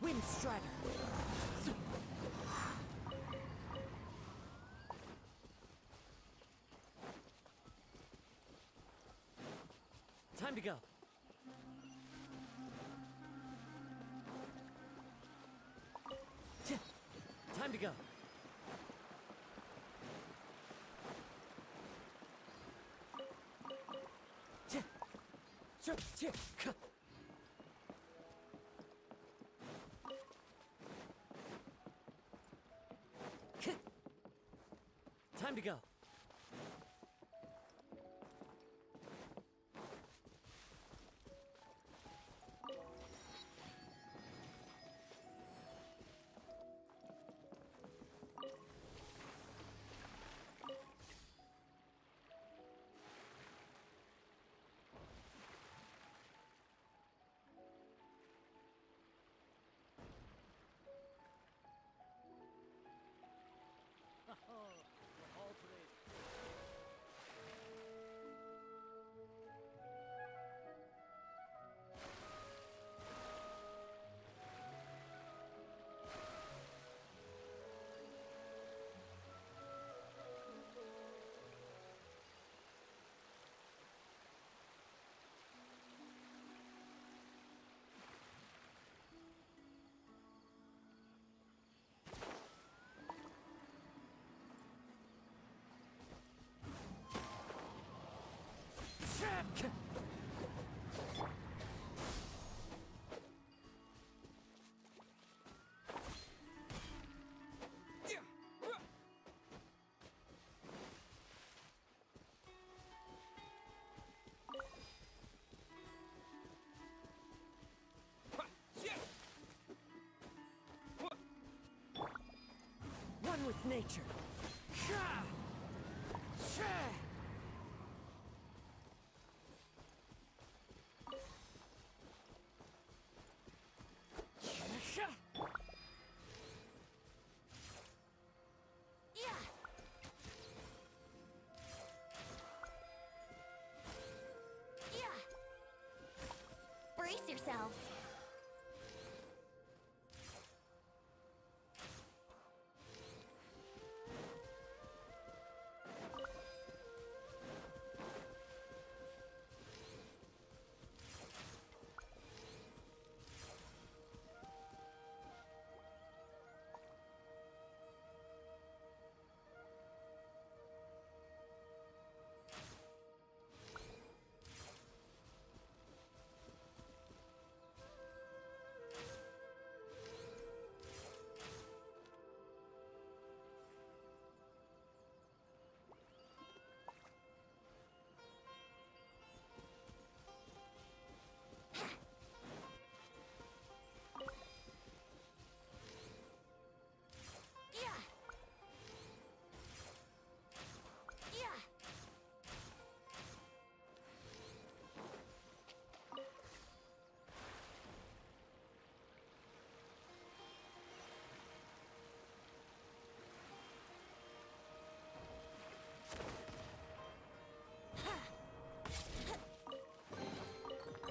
Wind Strider! Time to go. Time to go. Time to go. One with nature. Brace yourself.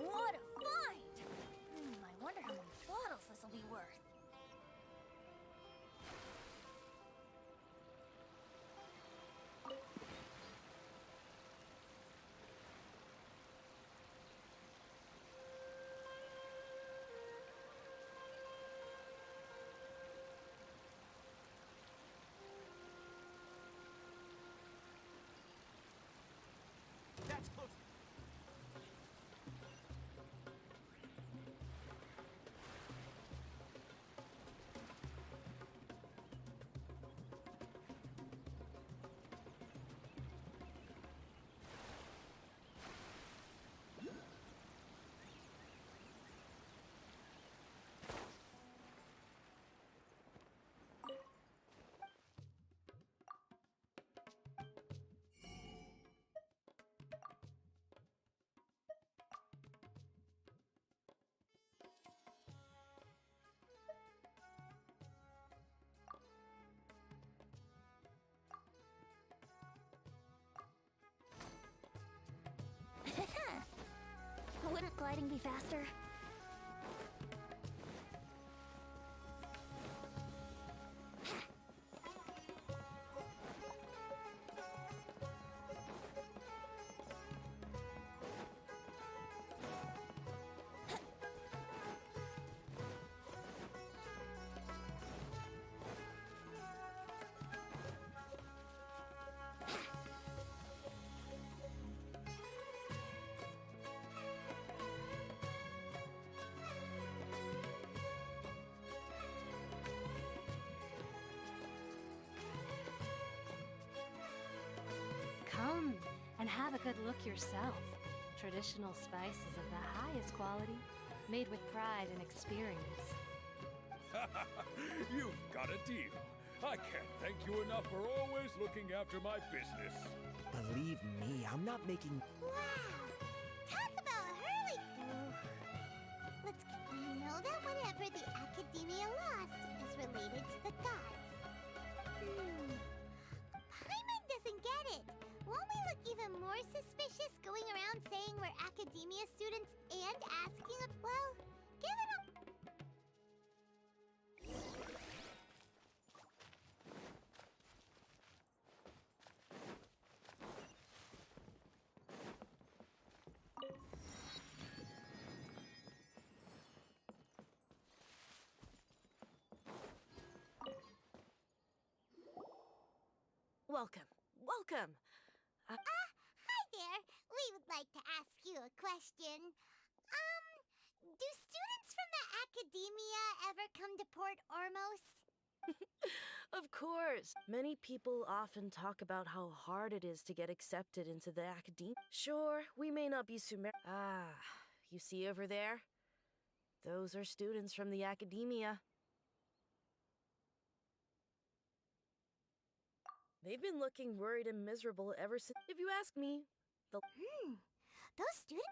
What a find! I wonder how many bottles this will be worth. That's close. Wouldn't gliding be faster? And have a good look yourself. Traditional spices of the highest quality, made with pride and experience. You've got a deal. I can't thank you enough for always looking after my business. Believe me, I'm not making... Wow! Talk about hurry! Let's go. We know that whatever the Academia lost is related to the gods. Paimon doesn't get it. Won't we look even more suspicious going around saying we're Academia students and asking a... Well, give it a... Welcome. Welcome. Hi there. We would like to ask you a question. Do students from the Academia ever come to Port Ormos? Of course. Many people often talk about how hard it is to get accepted into the academia. Sure, we may not be you see over there? Those are students from the Academia. They've been looking worried and miserable ever since. If you ask me, those students...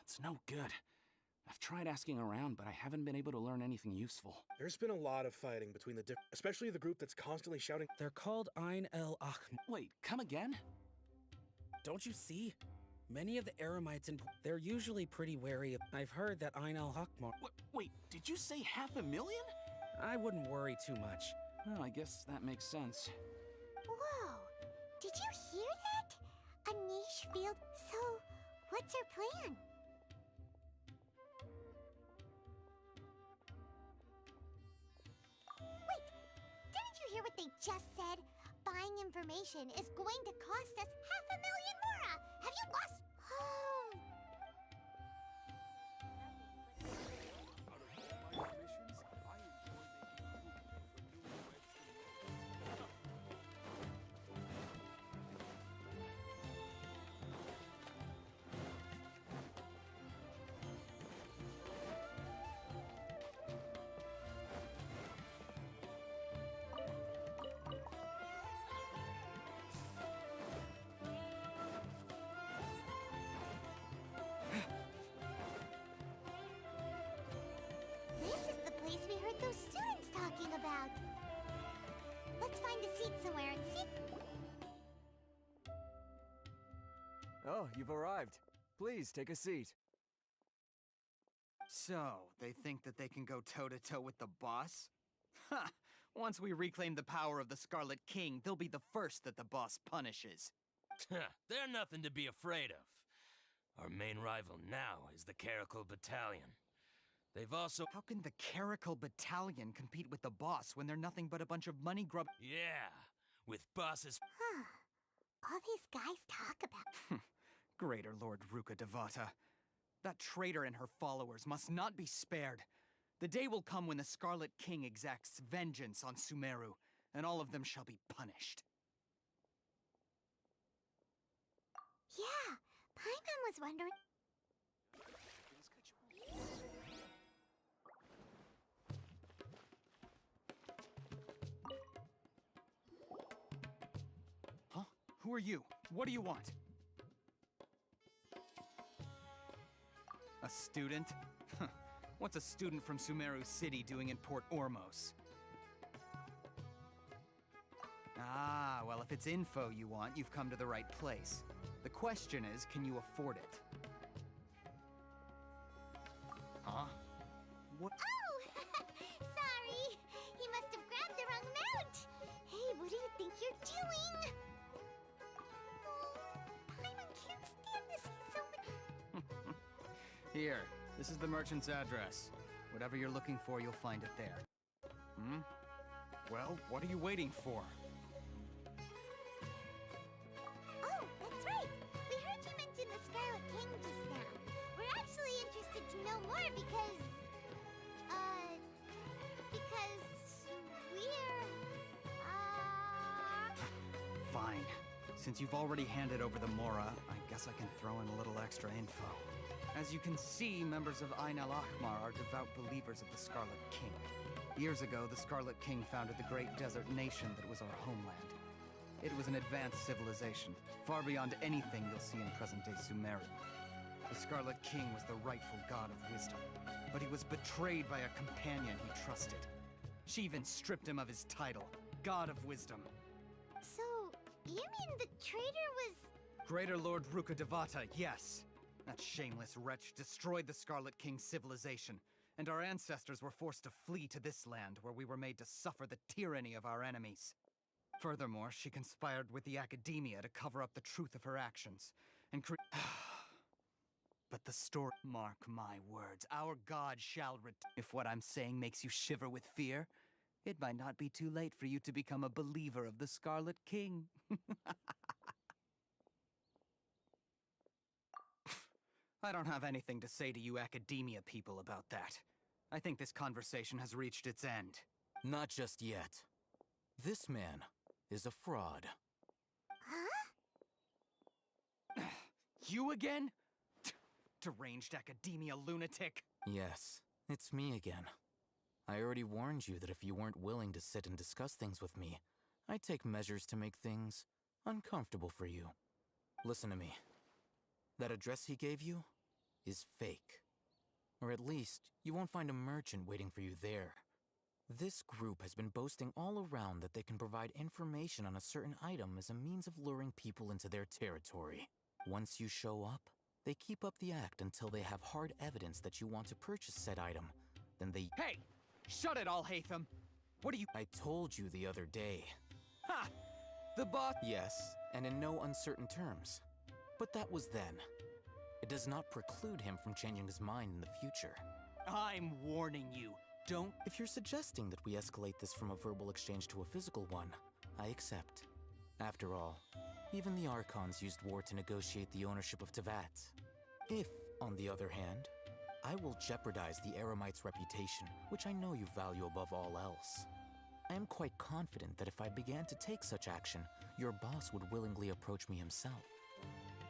It's no good. I've tried asking around, but I haven't been able to learn anything useful. There's been a lot of fighting between the especially the group that's constantly shouting. They're called Ein El Ach. Wait, come again? Don't you see? Many of the Eremites they're usually pretty wary of... I've heard that Ein El Hakmar... Wait, did you say 500,000? I wouldn't worry too much. Oh, I guess that makes sense. Whoa! Did you hear that? A niche field... So, what's our plan? Wait! Didn't you hear what they just said? Buying information is going to cost us 500,000 mora! Have you lost... We heard those students talking about. Let's find a seat somewhere and see. Oh, you've arrived. Please take a seat. So, they think that they can go toe-to-toe with the boss? Ha! Once we reclaim the power of the Scarlet King, they'll be the first that the boss punishes. They're nothing to be afraid of. Our main rival now is the Caracal Battalion. They've also... How can the Caracal Battalion compete with the boss when they're nothing but a bunch of money grub... Yeah, with bosses... Huh. All these guys talk about... Greater Lord Ruka Devata. That traitor and her followers must not be spared. The day will come when the Scarlet King exacts vengeance on Sumeru, and all of them shall be punished. Yeah, Paimon was wondering... Huh? Who are you? What do you want? A student? What's a student from Sumeru City doing in Port Ormos? Ah, well, if it's info you want, you've come to the right place. The question is, can you afford it? Huh? What? Oh! Sorry! He must have grabbed the wrong amount! Hey, what do you think you're doing? Oh, Paimon can't stand to see so much... Here, this is the merchant's address. Whatever you're looking for, you'll find it there. Hmm? Well, what are you waiting for? Oh, that's right! We heard you mention the Scarlet King just now. We're actually interested to know more because... Since you've already handed over the Mora, I guess I can throw in a little extra info. As you can see, members of Ain al-Ahmar are devout believers of the Scarlet King. Years ago, the Scarlet King founded the great desert nation that was our homeland. It was an advanced civilization, far beyond anything you'll see in present-day Sumeru. The Scarlet King was the rightful god of wisdom, but he was betrayed by a companion he trusted. She even stripped him of his title, God of Wisdom. So, you mean the traitor was... Greater Lord Ruka Devata, yes. That shameless wretch destroyed the Scarlet King's civilization, and our ancestors were forced to flee to this land where we were made to suffer the tyranny of our enemies. Furthermore, she conspired with the Academia to cover up the truth of her actions, and But the story... Mark my words, our god shall return. If what I'm saying makes you shiver with fear, it might not be too late for you to become a believer of the Scarlet King. I don't have anything to say to you Academia people about that. I think this conversation has reached its end. Not just yet. This man is a fraud. Huh? You again? Deranged Academia lunatic. Yes, it's me again. I already warned you that if you weren't willing to sit and discuss things with me, I'd take measures to make things uncomfortable for you. Listen to me. That address he gave you is fake. Or at least, you won't find a merchant waiting for you there. This group has been boasting all around that they can provide information on a certain item as a means of luring people into their territory. Once you show up, they keep up the act until they have hard evidence that you want to purchase said item. Then they— Hey! Shut it all, Hatham! What do you— I told you the other day. Ha! The boss— Yes, and in no uncertain terms. But that was then. It does not preclude him from changing his mind in the future. I'm warning you. Don't— If you're suggesting that we escalate this from a verbal exchange to a physical one, I accept. After all, even the Archons used war to negotiate the ownership of Teyvat. If, on the other hand, I will jeopardize the Eremite's reputation, which I know you value above all else. I am quite confident that if I began to take such action, your boss would willingly approach me himself.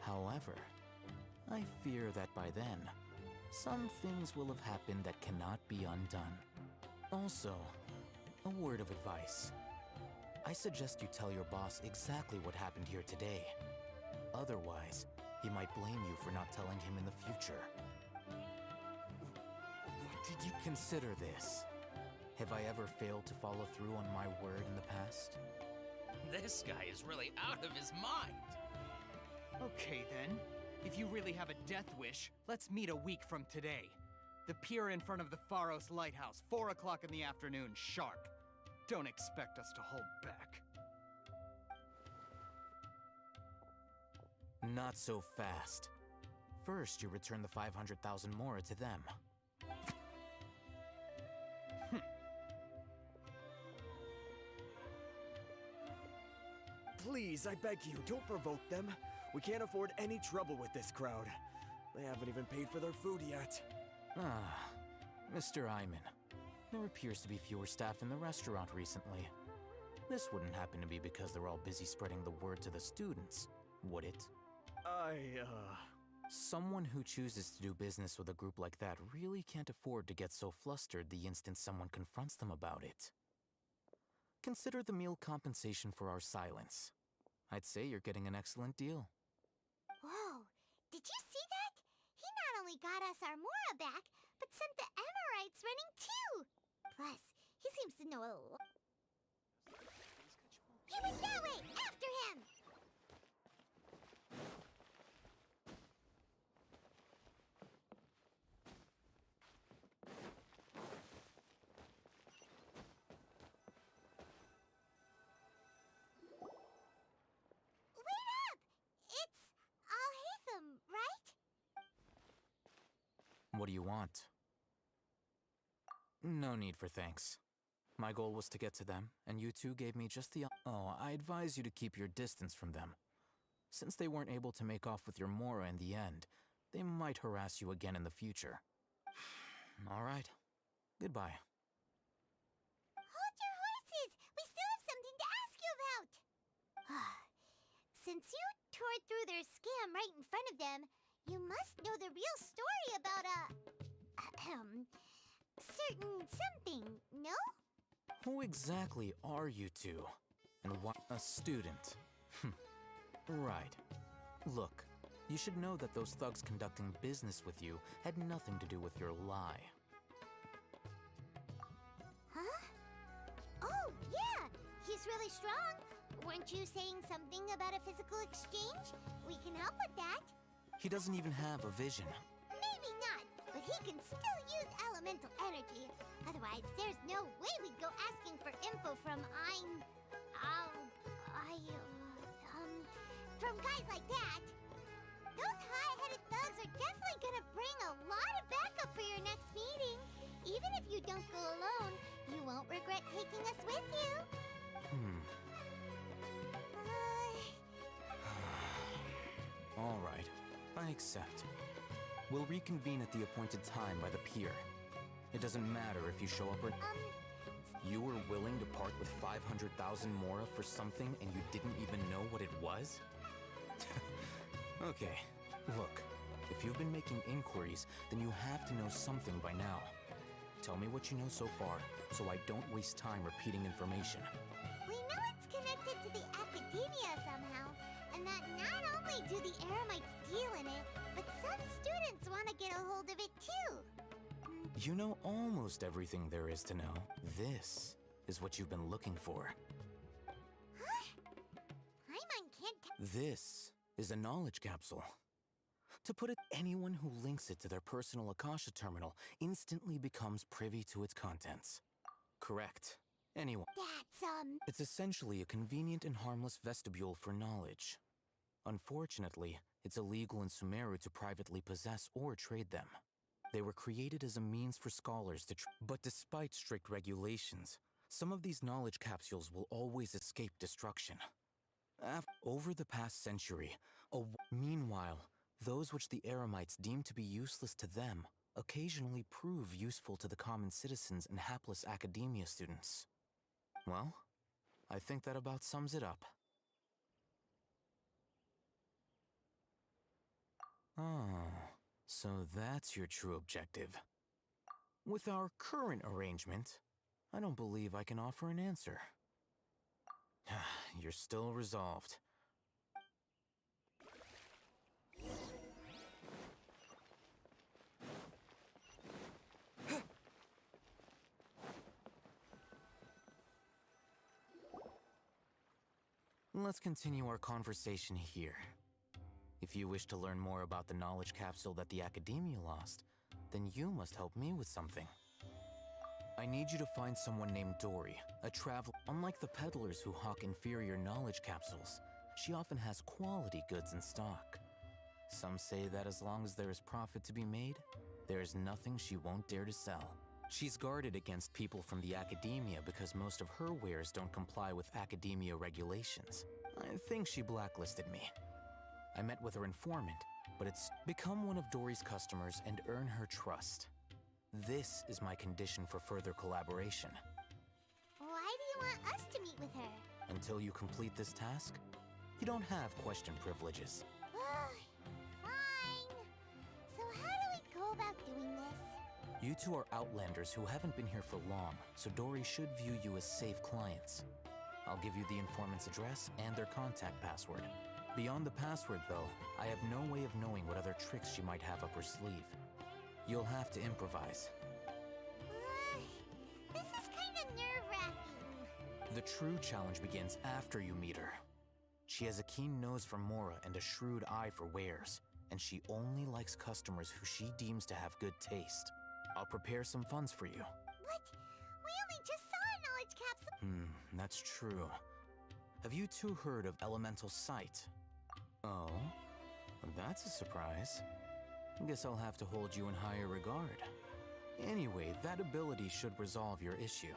However, I fear that by then, some things will have happened that cannot be undone. Also, a word of advice. I suggest you tell your boss exactly what happened here today. Otherwise, he might blame you for not telling him in the future. Did you consider this? Have I ever failed to follow through on my word in the past? This guy is really out of his mind. Okay then. If you really have a death wish, let's meet a week from today. The pier in front of the Pharos Lighthouse, 4 o'clock in the afternoon, sharp. Don't expect us to hold back. Not so fast. First, you return the 500,000 Mora to them. Please, I beg you, don't provoke them. We can't afford any trouble with this crowd. They haven't even paid for their food yet. Ah, Mr. Iman. There appears to be fewer staff in the restaurant recently. This wouldn't happen to be because they're all busy spreading the word to the students, would it? Someone who chooses to do business with a group like that really can't afford to get so flustered the instant someone confronts them about it. Consider the meal compensation for our silence. I'd say you're getting an excellent deal. Whoa, did you see that? He not only got us our Mora back, but sent the Amorites running too! Plus, he seems to know a lot. He went that way! After him! Wait up! It's Al-Hatham, right? What do you want? No need for thanks. My goal was to get to them, and you two gave me just the— Oh, I advise you to keep your distance from them. Since they weren't able to make off with your Mora in the end, they might harass you again in the future. All right. Goodbye. Hold your horses! We still have something to ask you about! Since you tore through their scam right in front of them, you must know the real story about certain something, no? Who exactly are you two? And what? A student. Right. Look, you should know that those thugs conducting business with you had nothing to do with your lie. Huh? Oh, yeah! He's really strong. Weren't you saying something about a physical exchange? We can help with that. He doesn't even have a vision. Maybe not, but he can still use elemental energy. Otherwise, there's no way we'd go asking for info from from guys like that. Those high-headed thugs are definitely gonna bring a lot of backup for your next meeting. Even if you don't go alone, you won't regret taking us with you. All right, I accept. We'll reconvene at the appointed time by the pier. It doesn't matter if you show up or... You were willing to part with 500,000 mora for something and you didn't even know what it was? Okay, look. If you've been making inquiries, then you have to know something by now. Tell me what you know so far, so I don't waste time repeating information. We know it's connected to the academia somehow, and that not only do the Eremites deal in it, but some students want to get a hold of it too. You know almost everything there is to know. This is what you've been looking for. Huh? Paimon can't This is a knowledge capsule. To put it, anyone who links it to their personal Akasha terminal instantly becomes privy to its contents. Correct. Anyone. That's, It's essentially a convenient and harmless vestibule for knowledge. Unfortunately, it's illegal in Sumeru to privately possess or trade them. They were created as a means for scholars to but despite strict regulations, some of these knowledge capsules will always escape destruction. Over the past century, meanwhile, those which the Eremites deem to be useless to them occasionally prove useful to the common citizens and hapless academia students. Well, I think that about sums it up. Ah, so that's your true objective. With our current arrangement, I don't believe I can offer an answer. You're still resolved. Let's continue our conversation here. If you wish to learn more about the knowledge capsule that the Academia lost, then you must help me with something. I need you to find someone named Dory, a traveler. Unlike the peddlers who hawk inferior knowledge capsules, she often has quality goods in stock. Some say that as long as there is profit to be made, there is nothing she won't dare to sell. She's guarded against people from the Academia because most of her wares don't comply with Academia regulations. I think she blacklisted me. I met with her informant, but it's become one of Dory's customers and earn her trust. This is my condition for further collaboration. Why do you want us to meet with her? Until you complete this task, you don't have question privileges. Fine. So how do we go about doing this? You two are outlanders who haven't been here for long, so Dory should view you as safe clients. I'll give you the informant's address and their contact password. Beyond the password, though, I have no way of knowing what other tricks she might have up her sleeve. You'll have to improvise. This is kind of nerve-wracking. The true challenge begins after you meet her. She has a keen nose for mora and a shrewd eye for wares, and she only likes customers who she deems to have good taste. I'll prepare some funds for you. What? We only just saw a knowledge capsule. That's true. Have you two heard of elemental sight? Oh, that's a surprise. Guess I'll have to hold you in higher regard. Anyway, that ability should resolve your issue.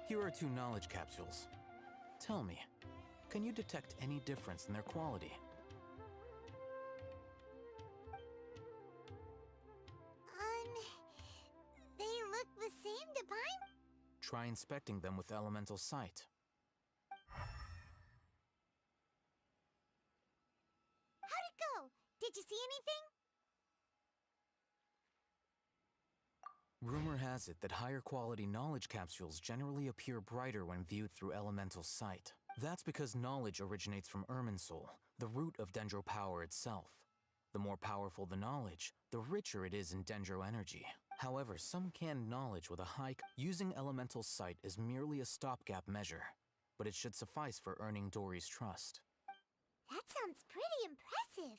Here are 2 knowledge capsules. Tell me, can you detect any difference in their quality? They look the same to Paimon? try inspecting them with elemental sight. How'd it go? Did you see anything? Rumor has it that higher quality knowledge capsules generally appear brighter when viewed through elemental sight. That's because knowledge originates from Irminsul, the root of Dendro power itself. The more powerful the knowledge, the richer it is in Dendro energy. However, some canned knowledge with a high using elemental sight is merely a stopgap measure, but it should suffice for earning Dory's trust. That sounds pretty impressive.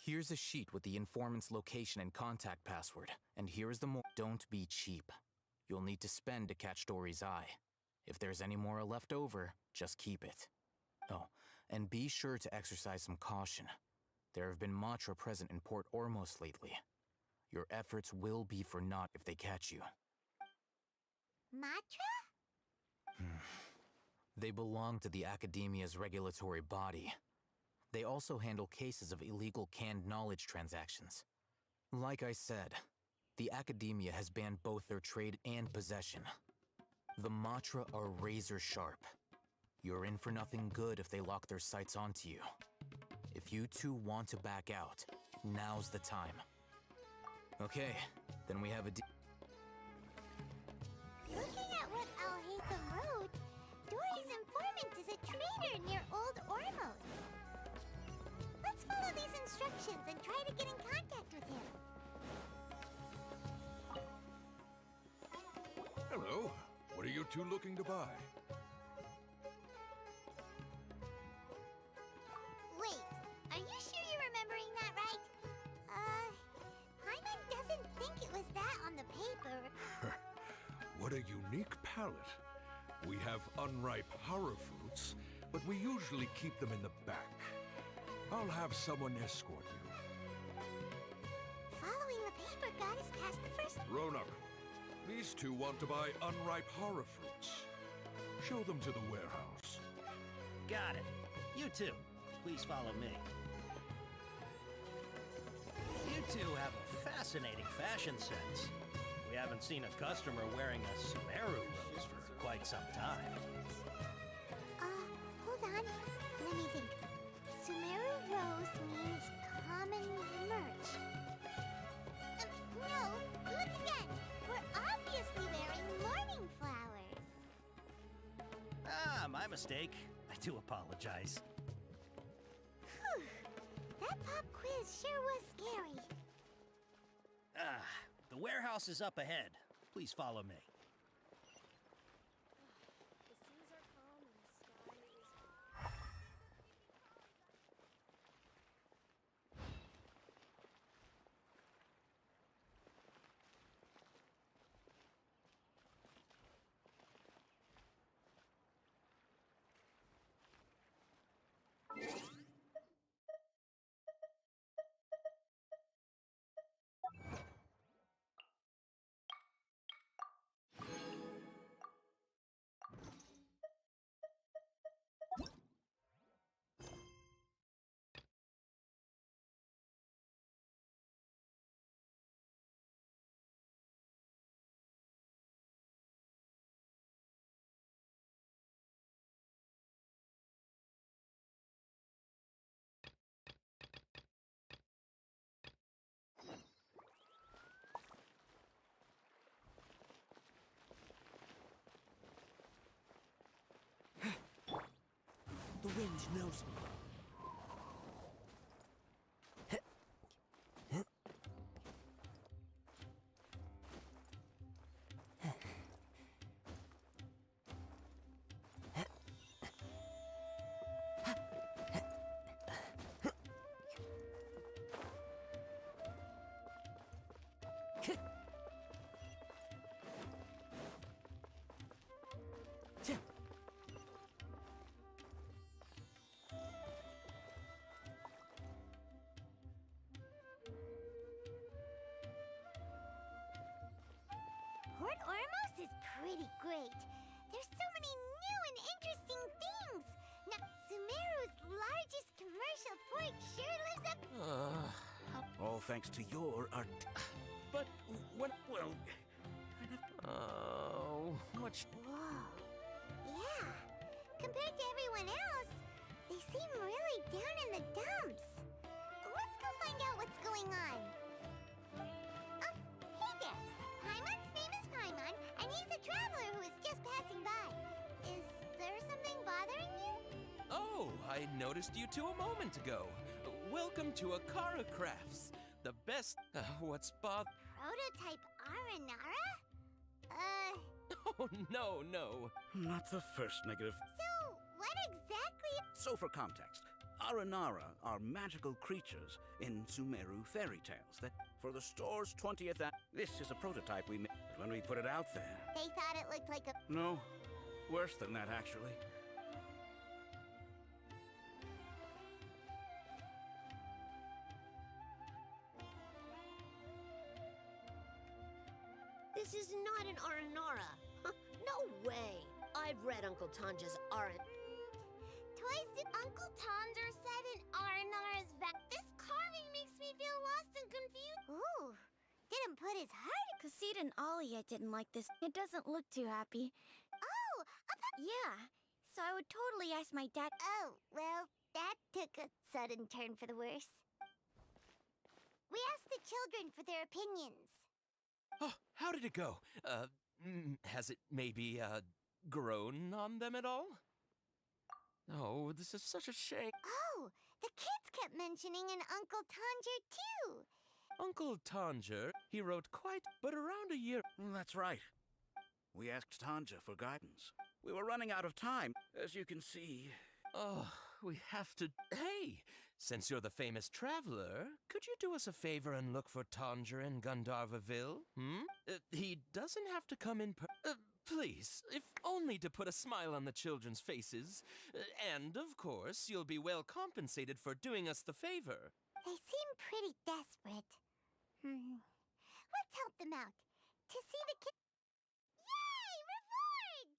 Here's a sheet with the informant's location and contact password, and here's the more. Don't be cheap. You'll need to spend to catch Dory's eye. If there's any more left over, just keep it. Oh, and be sure to exercise some caution. There have been Matra present in Port Ormos lately. Your efforts will be for naught if they catch you. Matra? They belong to the Academia's regulatory body. They also handle cases of illegal canned knowledge transactions. Like I said, the Academia has banned both their trade and possession. The Matra are razor sharp. You're in for nothing good if they lock their sights onto you. If you two want to back out, now's the time. Okay, then we have a Looking at what Al-Haytham wrote, Dory's informant is a traitor near Old Ormos. Let's follow these instructions and try to get in contact with him. Hello. What are you two looking to buy? Wait, are you sure you're remembering that right? Hyman doesn't think it was that on the paper. What a unique palette. We have unripe horror fruits, but we usually keep them in the back. I'll have someone escort you. Following the paper got us past the first... Ronak, these two want to buy unripe horror fruits. Show them to the warehouse. Got it. You two, please follow me. You two have a fascinating fashion sense. We haven't seen a customer wearing a Sumeru rose for quite some time. Hold on. Let me think. Sumeru rose means common merch. No, look again. We're obviously wearing morning flowers. Ah, my mistake. I do apologize. Whew. That pop quiz sure was scary. Ah, the warehouse is up ahead. Please follow me. The wind knows me. Port Ormos is pretty great. There's so many new and interesting things. Now, Sumeru's largest commercial port sure lives up... All thanks to your art. But when, well, I Oh, what? Whoa. Yeah. Compared to everyone else, they seem really down in the dumps. Let's go find out what's going on. Oh, hey there. Paimon's name is Paimon, and he's a traveler who is just passing by. Is there something bothering you? Oh, I noticed you two a moment ago. Welcome to Akara Crafts, the best. What's Prototype Aranara? Oh, no, no. Not the first negative. So, what exactly? So, for context, Aranara are magical creatures in Sumeru fairy tales that, for the store's 20th this is a prototype we made when we put it out there. They thought it looked like a... No, worse than that, actually. This is not an Aranara. No way. I've read Uncle Tanja's Twice did Uncle Tonder said an Aranara's back. This carving makes me feel lost and confused. Ooh, didn't put his heart... Kassid and Alia didn't like this. It doesn't look too happy. Oh, yeah. So I would totally ask my dad. Oh, well, that took a sudden turn for the worse. We asked the children for their opinions. Oh, how did it go? Has it maybe, grown on them at all? Oh, this is such a shame. Oh, the kids kept mentioning an Uncle Tanger, too. Uncle Tanger, he wrote quite, but around a year. That's right. We asked Tanja for guidance. We were running out of time, as you can see. Oh, we have to... Hey, since you're the famous traveler, could you do us a favor and look for Tanger in Gandharvaville? He doesn't have to come in please, if only to put a smile on the children's faces. And, of course, you'll be well compensated for doing us the favor. They seem pretty desperate. Let's help them out. To see the kids... Yay! Rewards!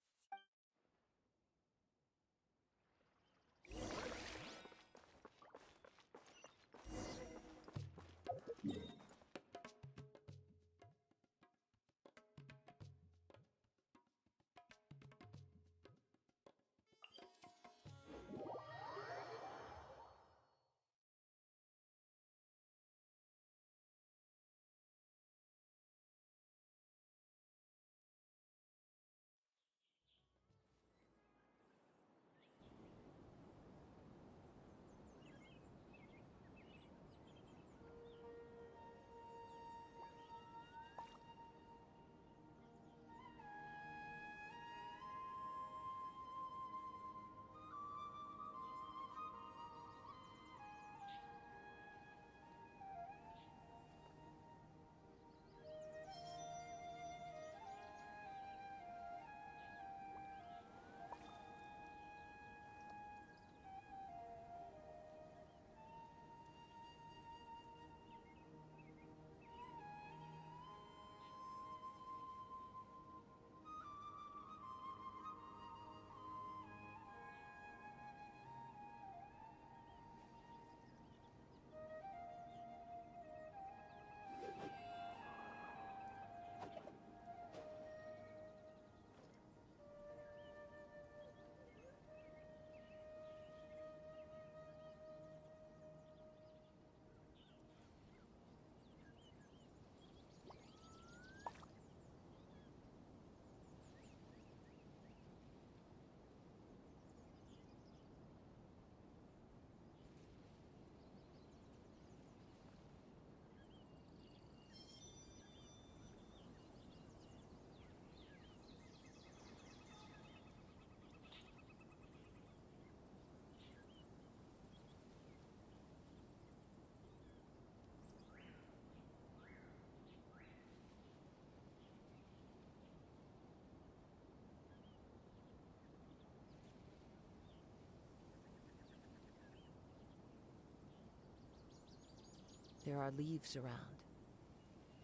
There are leaves around,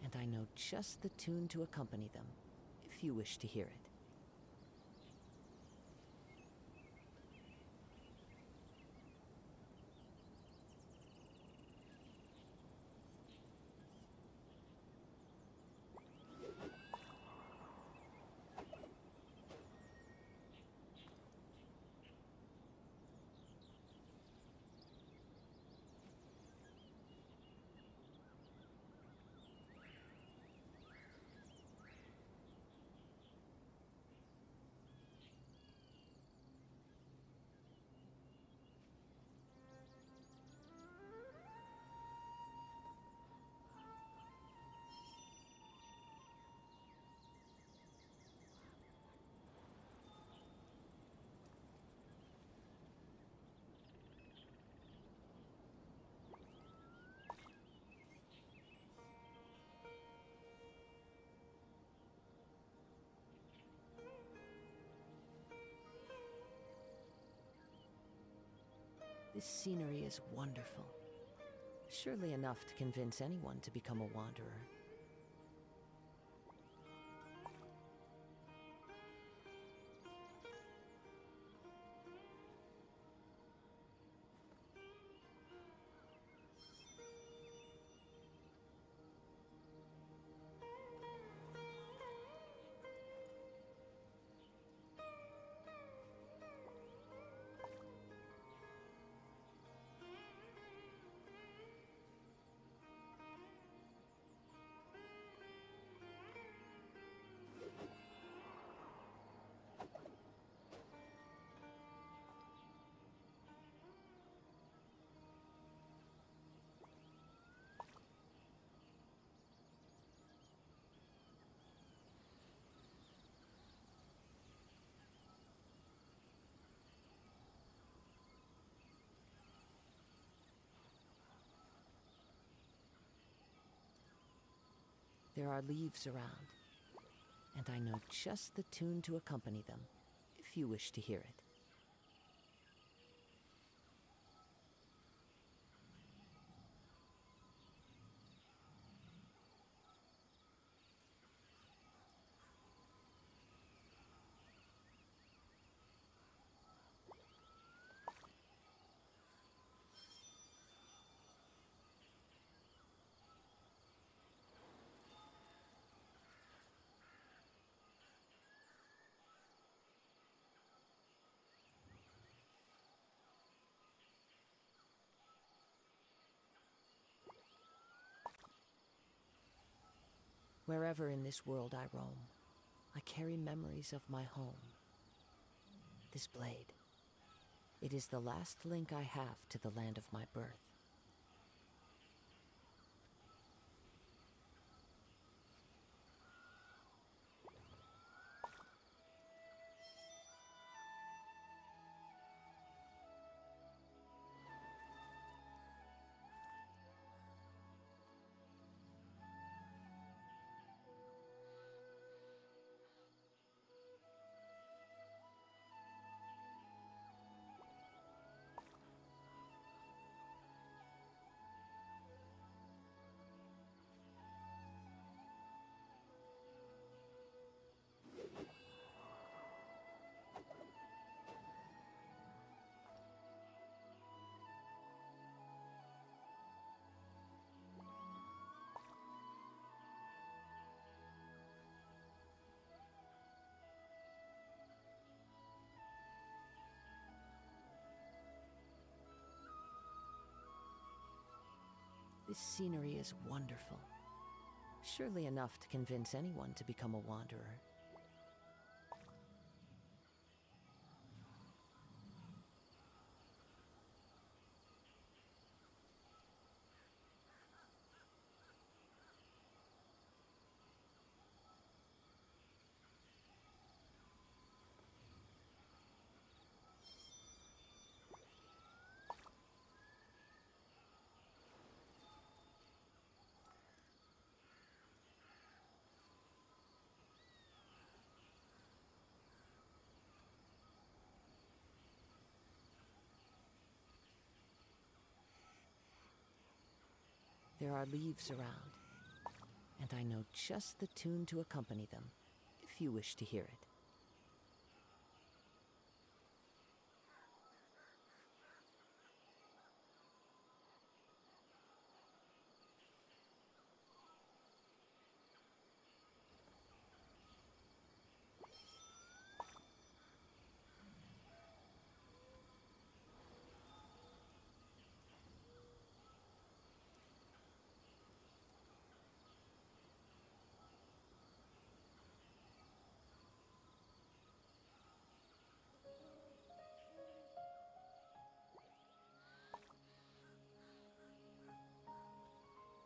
and I know just the tune to accompany them, if you wish to hear it. This scenery is wonderful. Surely enough to convince anyone to become a wanderer. There are leaves around, and I know just the tune to accompany them, if you wish to hear it. Wherever in this world I roam, I carry memories of my home. This blade, it is the last link I have to the land of my birth. This scenery is wonderful. Surely enough to convince anyone to become a wanderer. There are leaves around, and I know just the tune to accompany them, if you wish to hear it.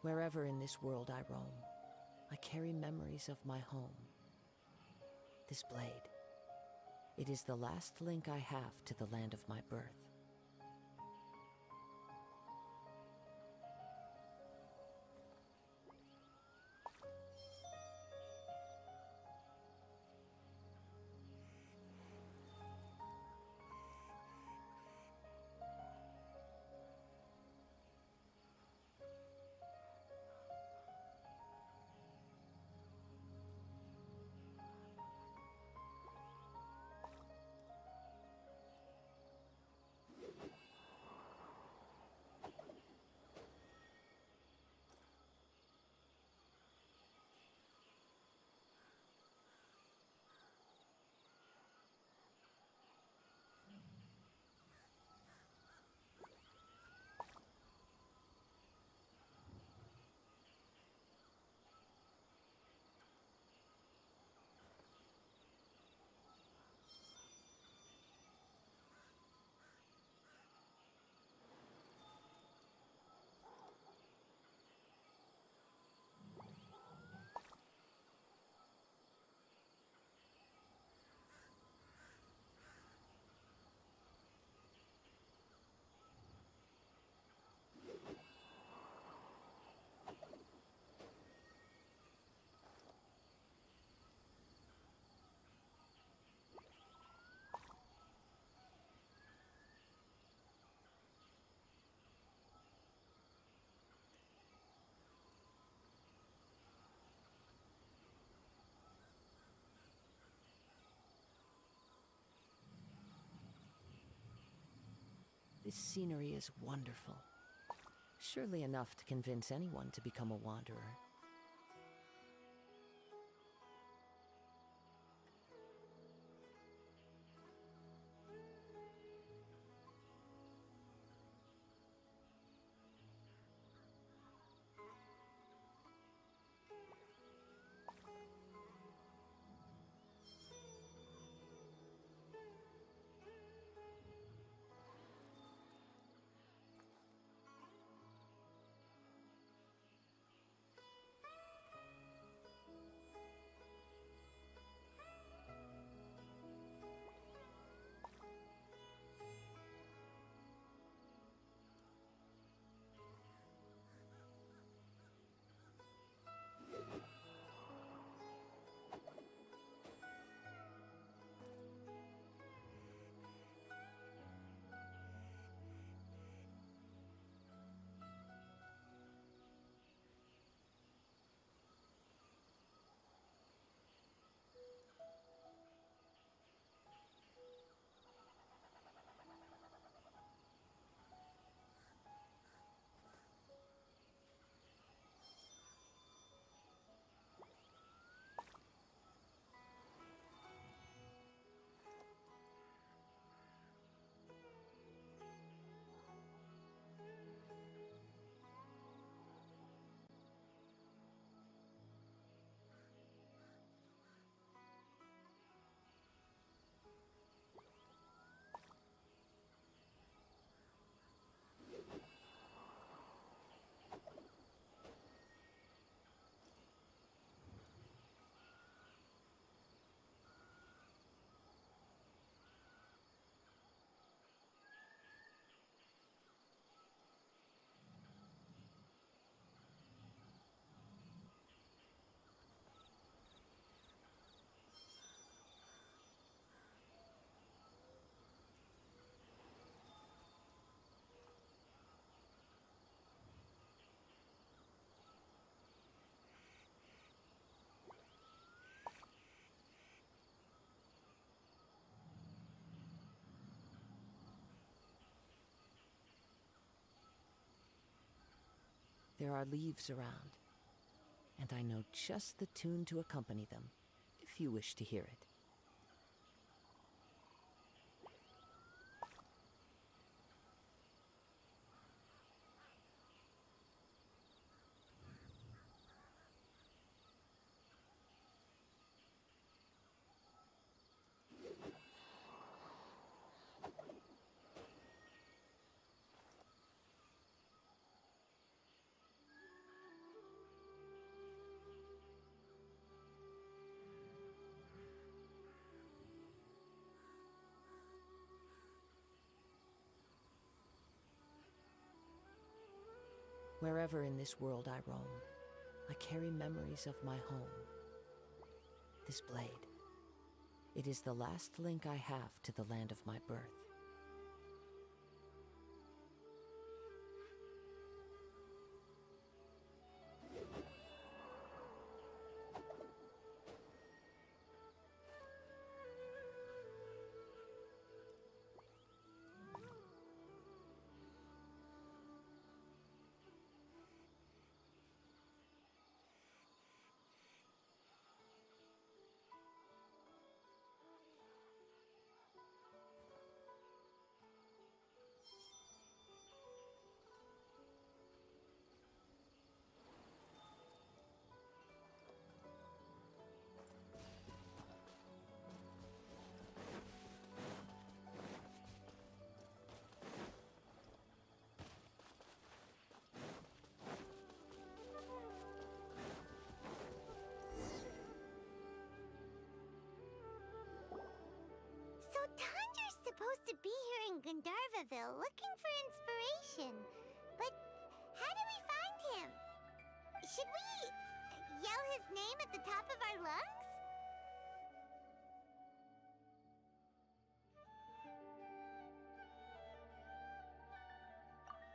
Wherever in this world I roam, I carry memories of my home. This blade, it is the last link I have to the land of my birth. This scenery is wonderful. Surely enough to convince anyone to become a wanderer. There are leaves around, and I know just the tune to accompany them, if you wish to hear it. Wherever in this world I roam, I carry memories of my home. This blade, it is the last link I have to the land of my birth. So Tanjir's supposed to be here in Gandharvaville looking for inspiration. But how do we find him? Should we yell his name at the top of our lungs?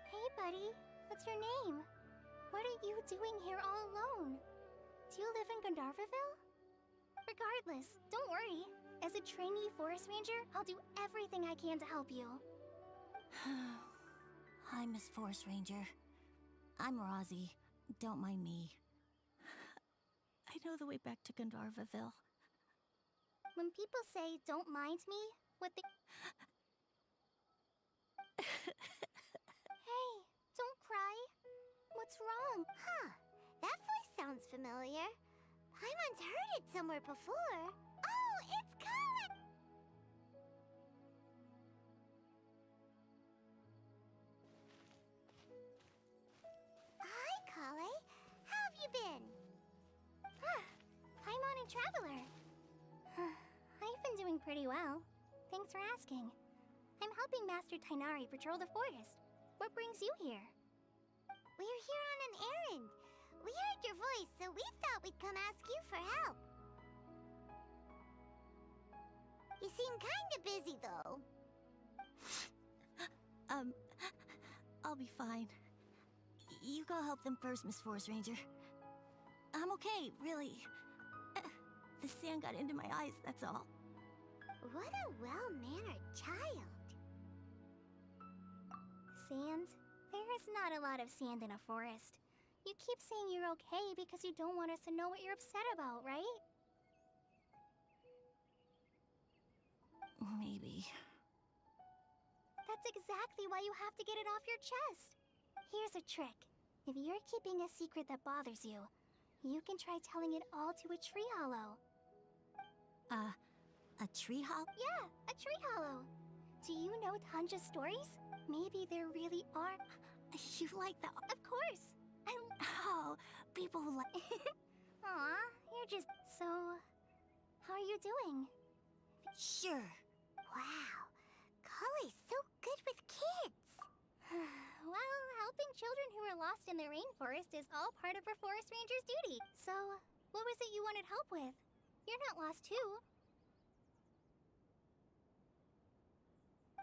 Hey, buddy. What's your name? What are you doing here all alone? Do you live in Gandharvaville? Regardless, don't worry. As a trainee forest ranger, I'll do everything I can to help you. Hi, Miss Forest Ranger. I'm Rozzy. Don't mind me. I know the way back to Gandharvaville. When people say, don't mind me, what they... Hey, don't cry. What's wrong? Huh. That voice sounds familiar. Paimon's heard it somewhere before. Oh, it's Colin! Hi, Kale. How have you been? Paimon and Traveler. I've been doing pretty well. Thanks for asking. I'm helping Master Tainari patrol the forest. What brings you here? We're here on an errand. We heard your voice, so we thought we'd come ask you for help. You seem kinda busy, though. I'll be fine. You go help them first, Miss Forest Ranger. I'm okay, really. The sand got into my eyes, that's all. What a well-mannered child. Sand? There is not a lot of sand in a forest. You keep saying you're okay because you don't want us to know what you're upset about, right? Maybe. That's exactly why you have to get it off your chest. Here's a trick. If you're keeping a secret that bothers you, you can try telling it all to a tree hollow. A tree hollow? Yeah, a tree hollow. Do you know Tanja's stories? Maybe there really are... You like that? Of course! Oh, people who like... Aw, you're just... So... How are you doing? Sure. Wow, Kale's so good with kids. Well, helping children who are lost in the rainforest is all part of a forest ranger's duty. So, what was it you wanted help with? You're not lost too.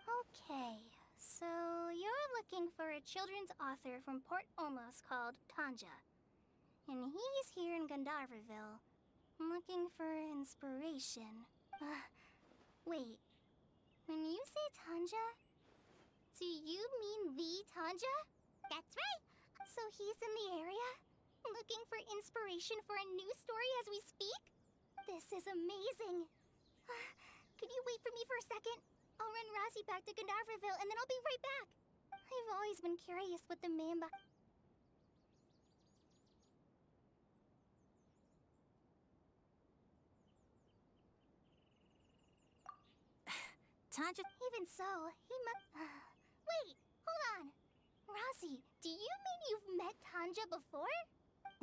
Okay, so you're looking for a children's author from Port Olmos called Tanja. And he's here in Gandharvaville, looking for inspiration. Wait, when you say Tanja, do you mean the Tanja? That's right. So he's in the area, looking for inspiration for a new story as we speak? This is amazing. Could you wait for me for a second? I'll run Rozzy back to Gandharvaville and then I'll be right back. I've always been curious what the man Tanja... Even so, he Wait, hold on. Rozzy, do you mean you've met Tanja before?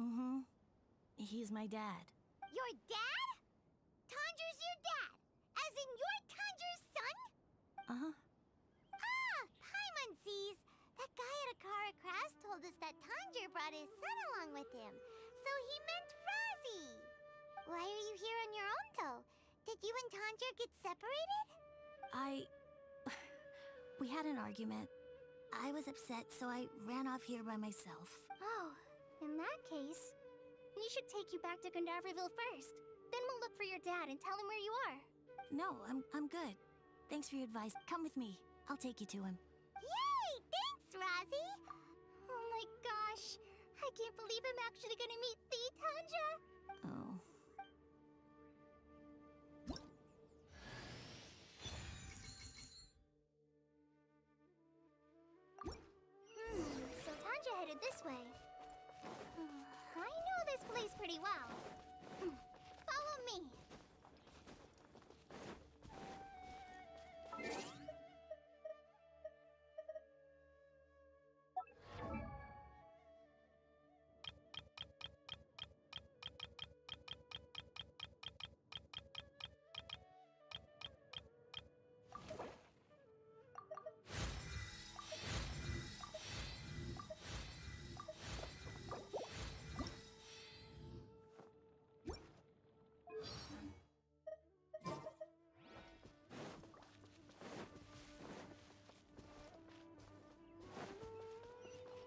Mm-hmm. He's my dad. Your dad? Tanja's your dad? As in you're Tanja's son? Uh-huh. Ah, Paimon sees. That guy at Akara Kras told us that Tanja brought his son along with him. So he meant Rozzy. Why are you here on your own, though? Did you and Tanja get separated? We had an argument. I was upset, so I ran off here by myself. Oh, in that case, we should take you back to Gandharvaville first. Then we'll look for your dad and tell him where you are. No, I'm good. Thanks for your advice. Come with me. I'll take you to him. Yay! Thanks, Rozzy! Oh my gosh! I can't believe I'm actually gonna meet the Tanja! Oh. So Tanja headed this way. I know this place pretty well. Follow me.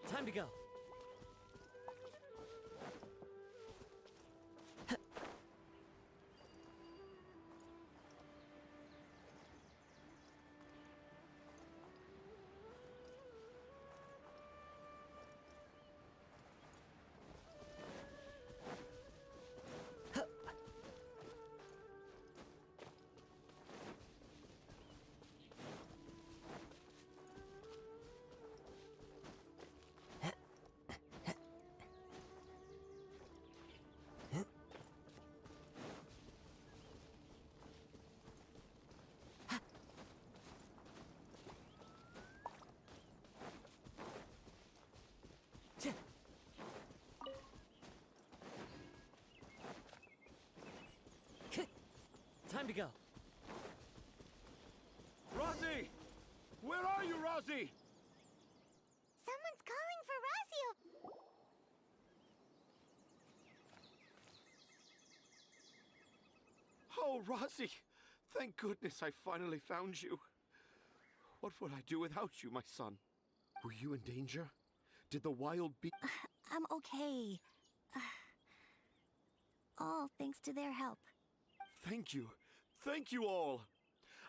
Time to go. go. Rosie! Where are you, Rosie? Someone's calling for Razio. Oh, Rosie! Thank goodness I finally found you. What would I do without you, my son? Were you in danger? Did the wild be- I'm okay. All thanks to their help. Thank you. Thank you all.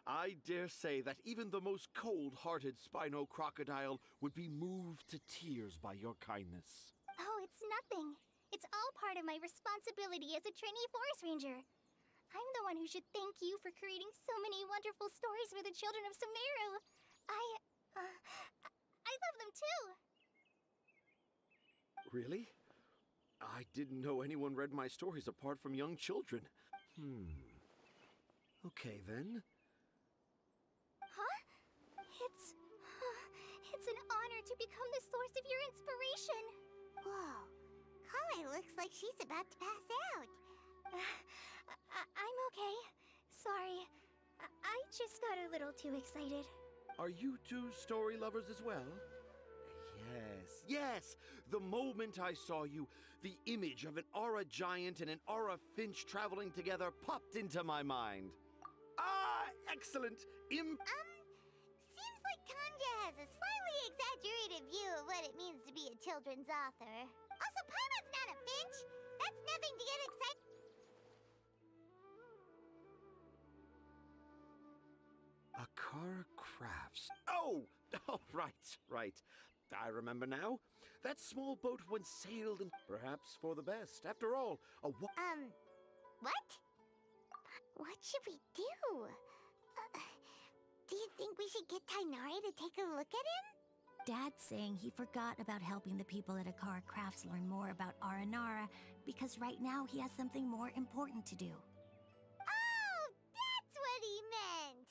I dare say that even the most cold-hearted Spino crocodile would be moved to tears by your kindness. Oh, it's nothing. It's all part of my responsibility as a trainee forest ranger. I'm the one who should thank you for creating so many wonderful stories for the children of Sumeru. I love them too. Really? I didn't know anyone read my stories apart from young children. Okay, then. Huh? It's an honor to become the source of your inspiration. Whoa. Kale looks like she's about to pass out. I'm okay. Sorry. I just got a little too excited. Are you two story lovers as well? Yes, yes! The moment I saw you, the image of an aura giant and an aura finch traveling together popped into my mind. Ah, excellent! Seems like Tanja has a slightly exaggerated view of what it means to be a children's author. Also, Paimon's not a finch! That's nothing to get excited. Akara Crafts. Oh, right. I remember now. That small boat once sailed, and perhaps for the best. After all, what? What should we do? Do you think we should get Tainari to take a look at him? Dad's saying he forgot about helping the people at Akara Crafts learn more about Aranara because right now he has something more important to do. Oh, that's what he meant!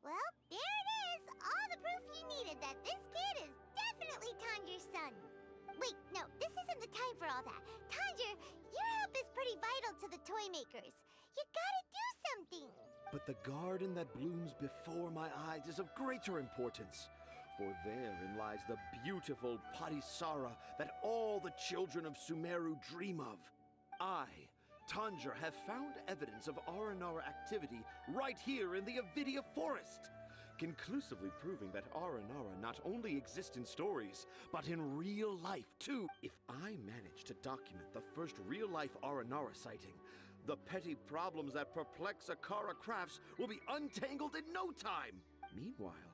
Well, there it is! All the proof you needed that this kid is definitely Tanjer's son. Wait, no, this isn't the time for all that. Tanger, your help is pretty vital to the toy makers. You gotta do something! but the garden that blooms before my eyes is of greater importance. For therein lies the beautiful Patisara that all the children of Sumeru dream of. I, Tanger, have found evidence of Aranara activity right here in the Avidia Forest, conclusively proving that Aranara not only exist in stories, but in real life too. If I manage to document the first real-life Aranara sighting, the petty problems that perplex Akara Crafts will be untangled in no time. Meanwhile,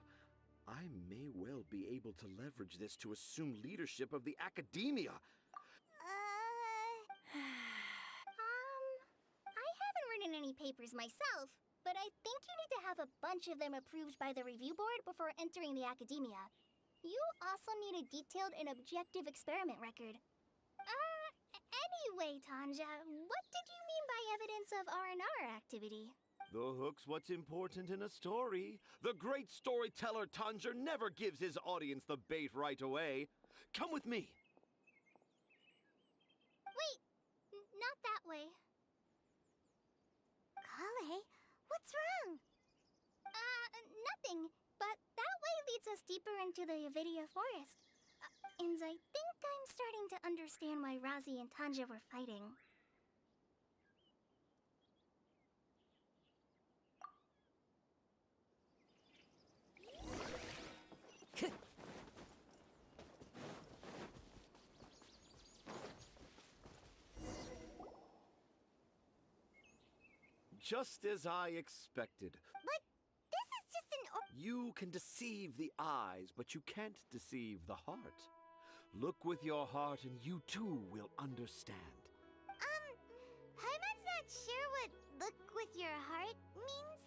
I may well be able to leverage this to assume leadership of the academia. I haven't written any papers myself, but I think you need to have a bunch of them approved by the review board before entering the academia. You also need a detailed and objective experiment record. Anyway, Tanja, what did you mean by evidence of Aranara activity? The hook's what's important in a story. The great storyteller Tanger never gives his audience the bait right away. Come with me. Wait, not that way. Kale, what's wrong? Nothing, but that way leads us deeper into the Avidia Forest. And I think I'm starting to understand why Razi and Tanja were fighting. Just as I expected. But this is just an You can deceive the eyes, but you can't deceive the heart. Look with your heart and you too will understand. Paimon's not sure what look with your heart means.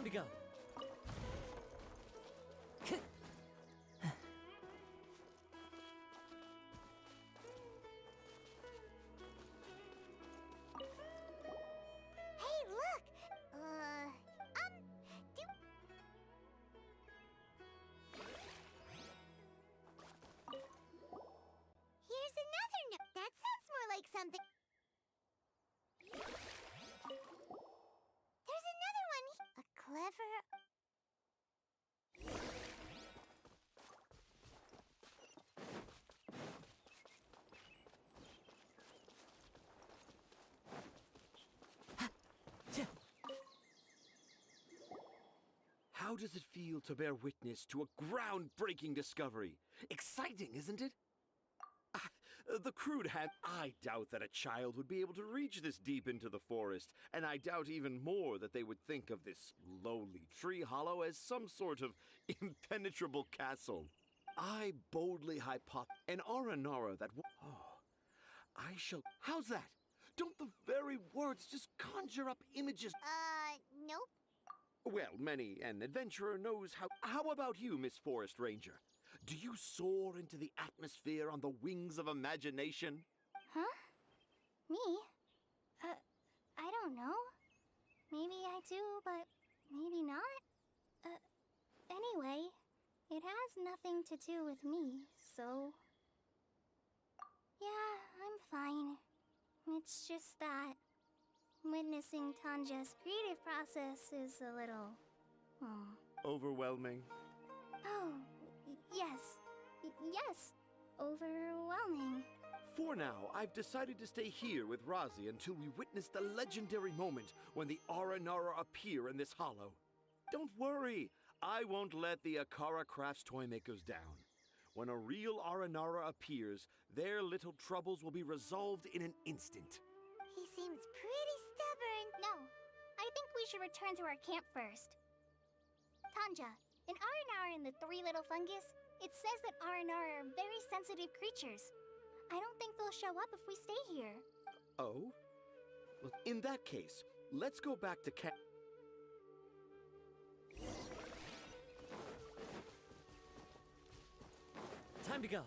Time to go. Hey, look! Here's another note. That sounds more like something. There's another one. A clever. How does it feel to bear witness to a groundbreaking discovery? Exciting, isn't it? The crude had. I doubt that a child would be able to reach this deep into the forest, and I doubt even more that they would think of this lowly tree hollow as some sort of impenetrable castle. I boldly an Aranara that. Oh, I shall. How's that? Don't the very words just conjure up images? Nope. Well, many an adventurer knows how. How about you, Miss Forest Ranger? Do you soar into the atmosphere on the wings of imagination? Huh? Me? I don't know. Maybe I do, but maybe not. Anyway, it has nothing to do with me, so... Yeah, I'm fine. It's just that witnessing Tanja's creative process is a little... Overwhelming. Oh, yes. Yes. Overwhelming. For now, I've decided to stay here with Razi until we witness the legendary moment when the Aranara appear in this hollow. Don't worry, I won't let the Akara Crafts toymakers down. When a real Aranara appears, their little troubles will be resolved in an instant. He seems pretty stubborn. No, I think we should return to our camp first. Tanja, in Aranara and the Three Little Fungus, it says that Aranara are very sensitive creatures. I don't think they'll show up if we stay here. Oh? Well, in that case, let's go back to camp. Time to go.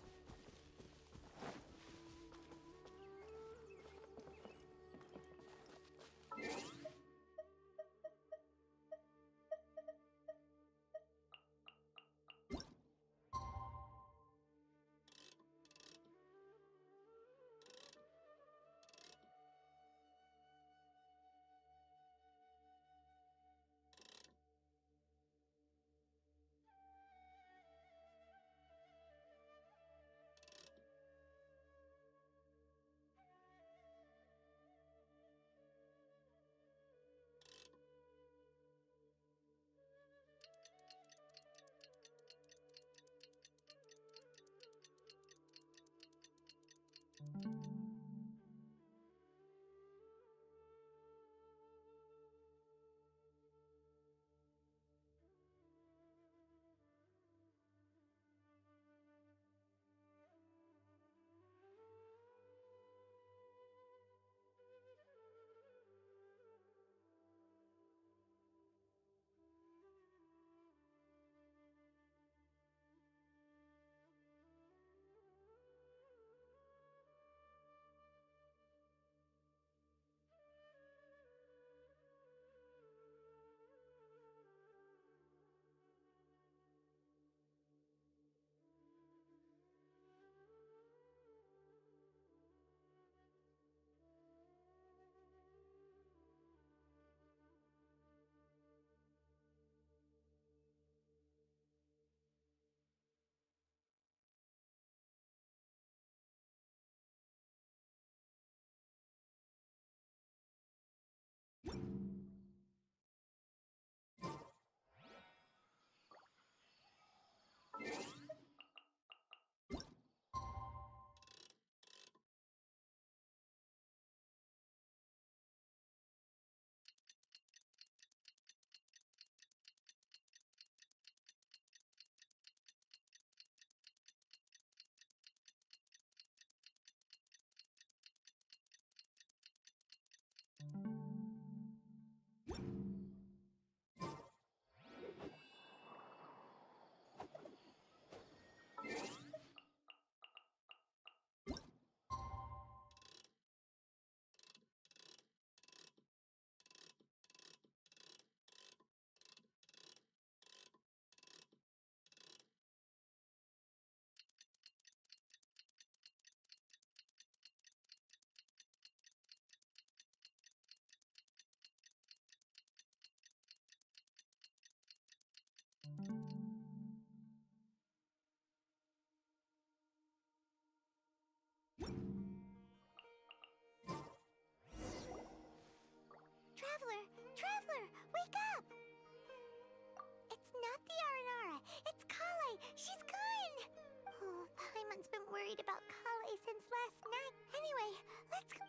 worried about Kale since last night. Anyway, let's go.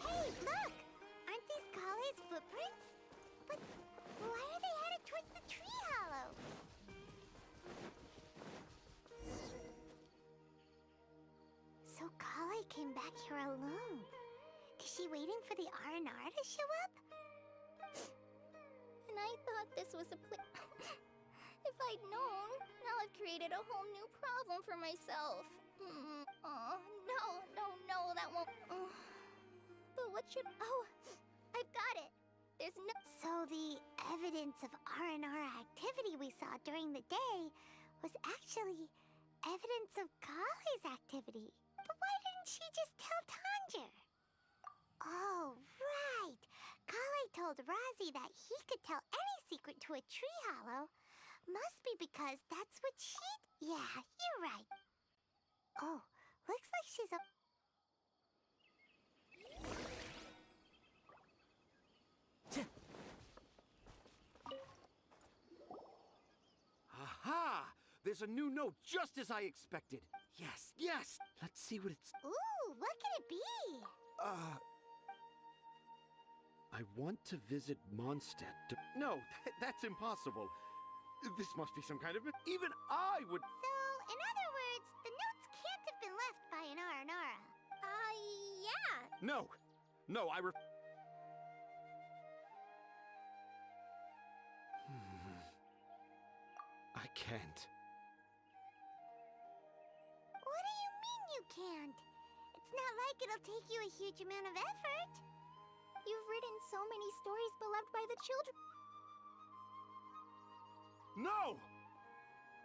Hey, look! Aren't these Kale's footprints? But why are they headed towards the tree hollow? So Kale came back here alone. Is she waiting for the R&R to show up? And I thought this was a If I'd known, now I've created a whole new problem for myself. Oh, no, that won't... But what should... Oh, I've got it. There's no... So the evidence of R&R activity we saw during the day was actually evidence of Kale's activity. But why didn't she just tell Tanger? Oh, right. Kale told Razi that he could tell any secret to a tree hollow. Must be because that's what she... Yeah, you're right. Oh, looks like she's a... Aha! There's a new note just as I expected. Yes, yes! Let's see what it's... Ooh, what could it be? I want to visit Mondstadt. No, that's impossible. This must be some kind of... Even I would... So, in other words, the notes can't have been left by an R&R. Yeah. No! No, I can't. What do you mean you can't? It's not like it'll take you a huge amount of effort. You've written so many stories beloved by the children. No!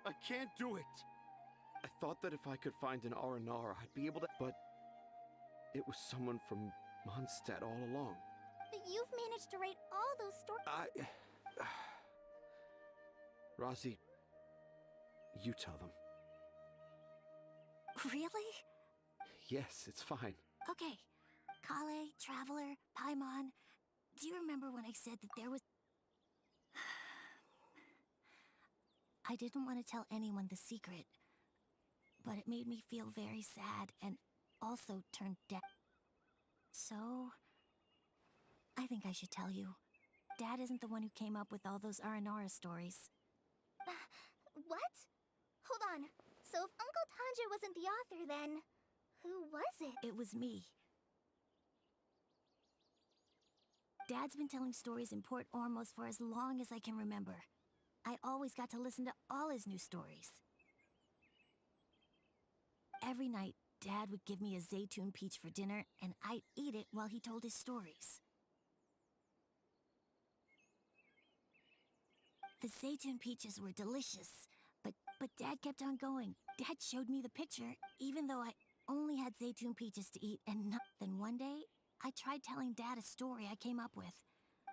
I can't do it. I thought that if I could find an R&R, I'd be able to... But it was someone from Mondstadt all along. But you've managed to write all those stories. Razi, you tell them. Really? Yes, it's fine. Okay. Kale, Traveler, Paimon, do you remember when I said that there was... I didn't want to tell anyone the secret, but it made me feel very sad and also turned dead. So, I think I should tell you. Dad isn't the one who came up with all those Aranara stories. What? Hold on. So if Uncle Tanja wasn't the author, then who was it? It was me. Dad's been telling stories in Port Ormos for as long as I can remember. I always got to listen to all his new stories. Every night, Dad would give me a Zaytun peach for dinner, and I'd eat it while he told his stories. The Zaytun peaches were delicious, but Dad kept on going. Dad showed me the picture, even though I only had Zaytun peaches to eat and not. Then one day, I tried telling Dad a story I came up with.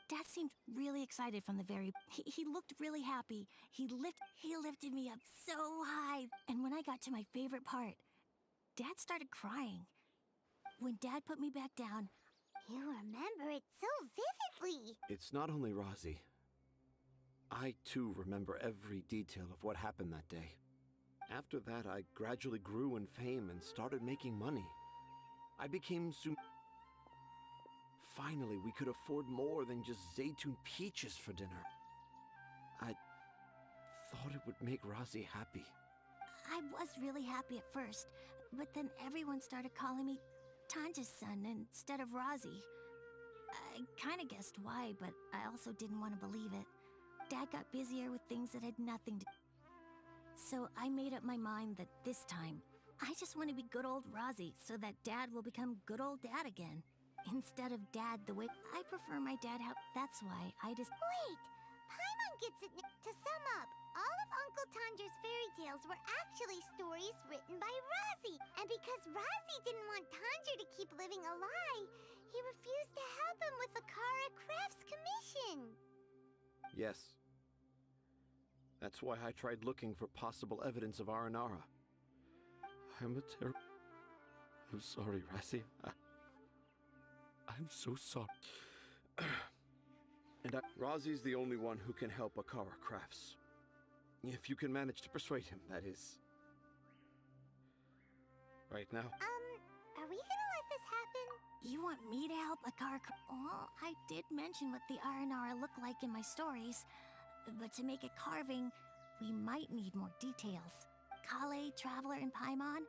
Dad seemed really excited from the very... He looked really happy. He lifted me up so high. And when I got to my favorite part, Dad started crying. When Dad put me back down... You remember it so vividly. It's not only Razi. I, too, remember every detail of what happened that day. After that, I gradually grew in fame and started making money. I became Finally, we could afford more than just Zaytun peaches for dinner. I thought it would make Razi happy. I was really happy at first, but then everyone started calling me Tanja's son instead of Razi. I kinda guessed why, but I also didn't want to believe it. Dad got busier with things that had nothing to... So I made up my mind that this time, I just want to be good old Razi so that Dad will become good old Dad again. Instead of Dad the way I prefer my dad how... That's why I just... Wait! Paimon gets it... To sum up, all of Uncle Tanja's fairy tales were actually stories written by Razi. And because Razi didn't want Tanja to keep living a lie, he refused to help him with the Kara Crafts commission. Yes. That's why I tried looking for possible evidence of Aranara. I'm sorry, Razi. I'm so sorry. And Razi's the only one who can help Akara Crafts. If you can manage to persuade him, that is. right now. Are we gonna let this happen? You want me to help a car? Well, I did mention what the Aranara look like in my stories, but to make a carving, we might need more details. Kale, Traveler, and Paimon,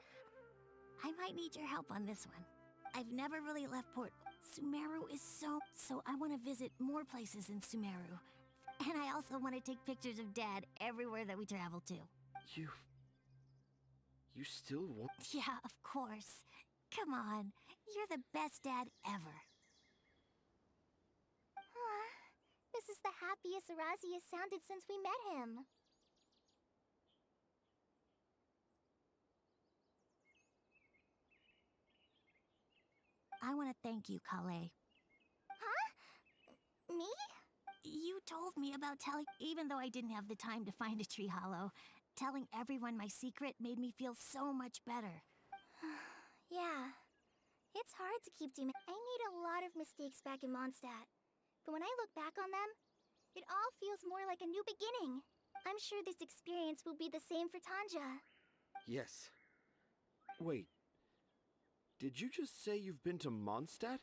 I might need your help on this one. I've never really left Port. Sumeru is so I want to visit more places in Sumeru. And I also want to take pictures of Dad everywhere that we travel to. You still want... Yeah, of course. Come on, you're the best dad ever. This is the happiest Arazi has sounded since we met him. I want to thank you, Kale. Huh? Me? You told me about telling, even though I didn't have the time to find a tree hollow. Telling everyone my secret made me feel so much better. Yeah. It's hard to keep doing. I made a lot of mistakes back in Mondstadt. But when I look back on them, it all feels more like a new beginning. I'm sure this experience will be the same for Tanja. Yes. Wait. Did you just say you've been to Mondstadt?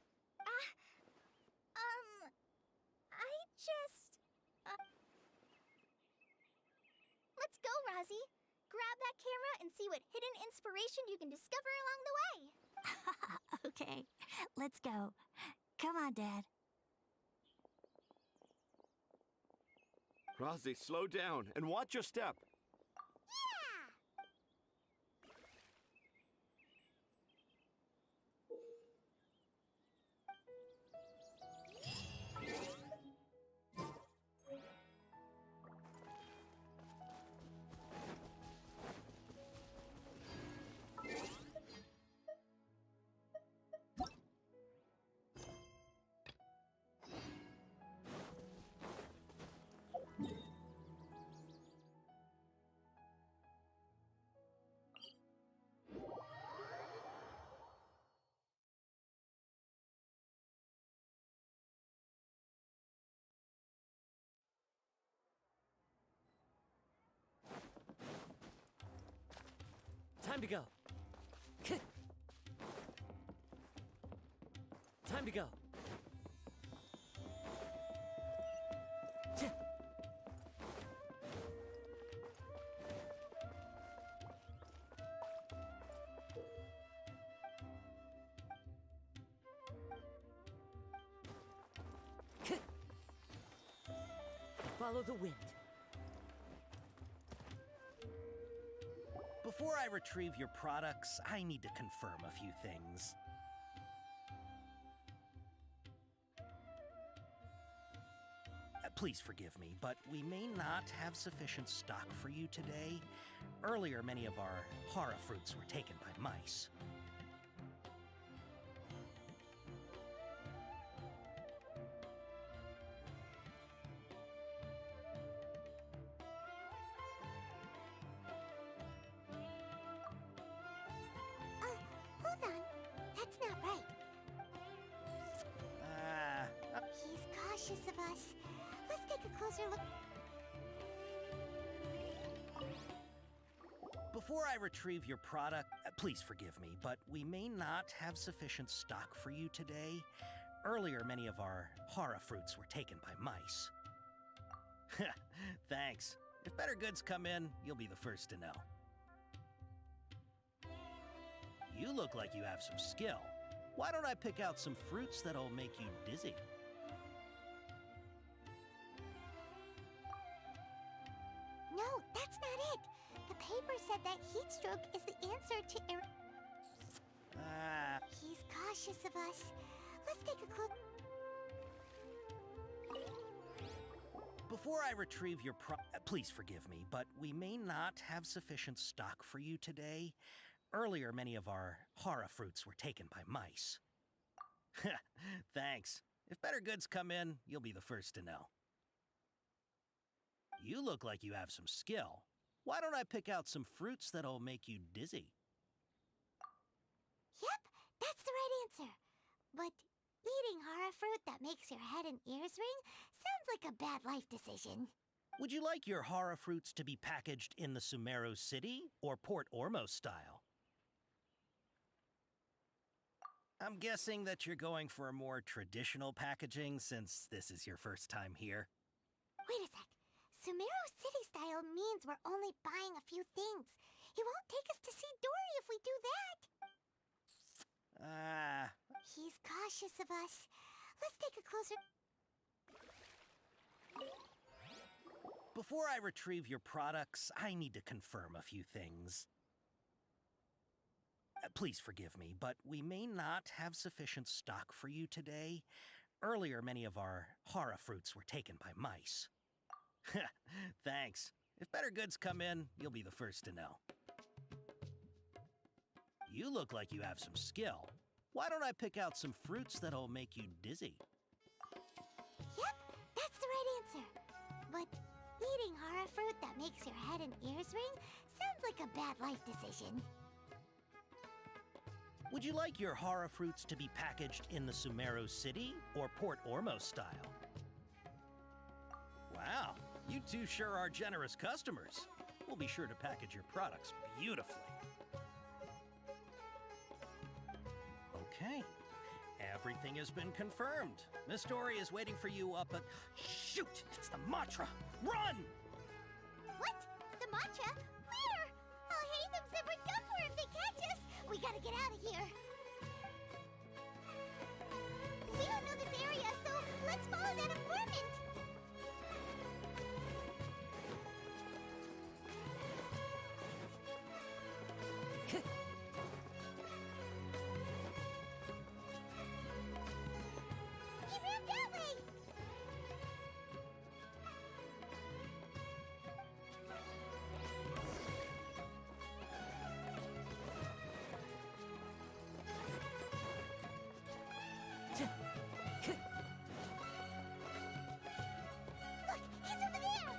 Let's go, Razi. Grab that camera and see what hidden inspiration you can discover along the way. Okay, let's go. Come on, Dad. Razi, slow down and watch your step. Time to go. Time to go. Follow the wind. Before I retrieve your products, I need to confirm a few things. Please forgive me, but we may not have sufficient stock for you today. Earlier, many of our hara fruits were taken by mice. Hold on. That's not right. He's cautious of us. Let's take a closer look. Before I retrieve your product, please forgive me, but we may not have sufficient stock for you today. Earlier, many of our hara fruits were taken by mice. Thanks. If better goods come in, you'll be the first to know. You look like you have some skill. Why don't I pick out some fruits that'll make you dizzy? No, that's not it. The paper said that heat stroke is the answer to He's cautious of us. Let's take a closer. Before I retrieve your please forgive me, but we may not have sufficient stock for you today. Earlier, many of our hara fruits were taken by mice. Thanks. If better goods come in, you'll be the first to know. You look like you have some skill. Why don't I pick out some fruits that'll make you dizzy? Yep, that's the right answer. But eating hara fruit that makes your head and ears ring sounds like a bad life decision. Would you like your hara fruits to be packaged in the Sumeru City or Port Ormos style? I'm guessing that you're going for a more traditional packaging since this is your first time here. Wait a sec. Sumeru City style means we're only buying a few things. He won't take us to see Dory if we do that. He's cautious of us. Let's take a closer... Before I retrieve your products, I need to confirm a few things. Please forgive me, but we may not have sufficient stock for you today. Earlier, many of our hara fruits were taken by mice. Thanks. If better goods come in, you'll be the first to know. You look like you have some skill. Why don't I pick out some fruits that'll make you dizzy? Yep, that's the right answer. But eating hara fruit that makes your head and ears ring sounds like a bad life decision. Would you like your hara fruits to be packaged in the Sumeru City or Port Ormos style? Wow, you two sure are generous customers. We'll be sure to package your products beautifully. Okay, everything has been confirmed. Miss Dory is waiting for you up at... Shoot, it's the Matra! Run! What? The matcha? Where? I'll hate them said we're done for if they catch us. We gotta get out of here. We don't know this area, so let's follow that informant. He ran that way. Look, he's over there.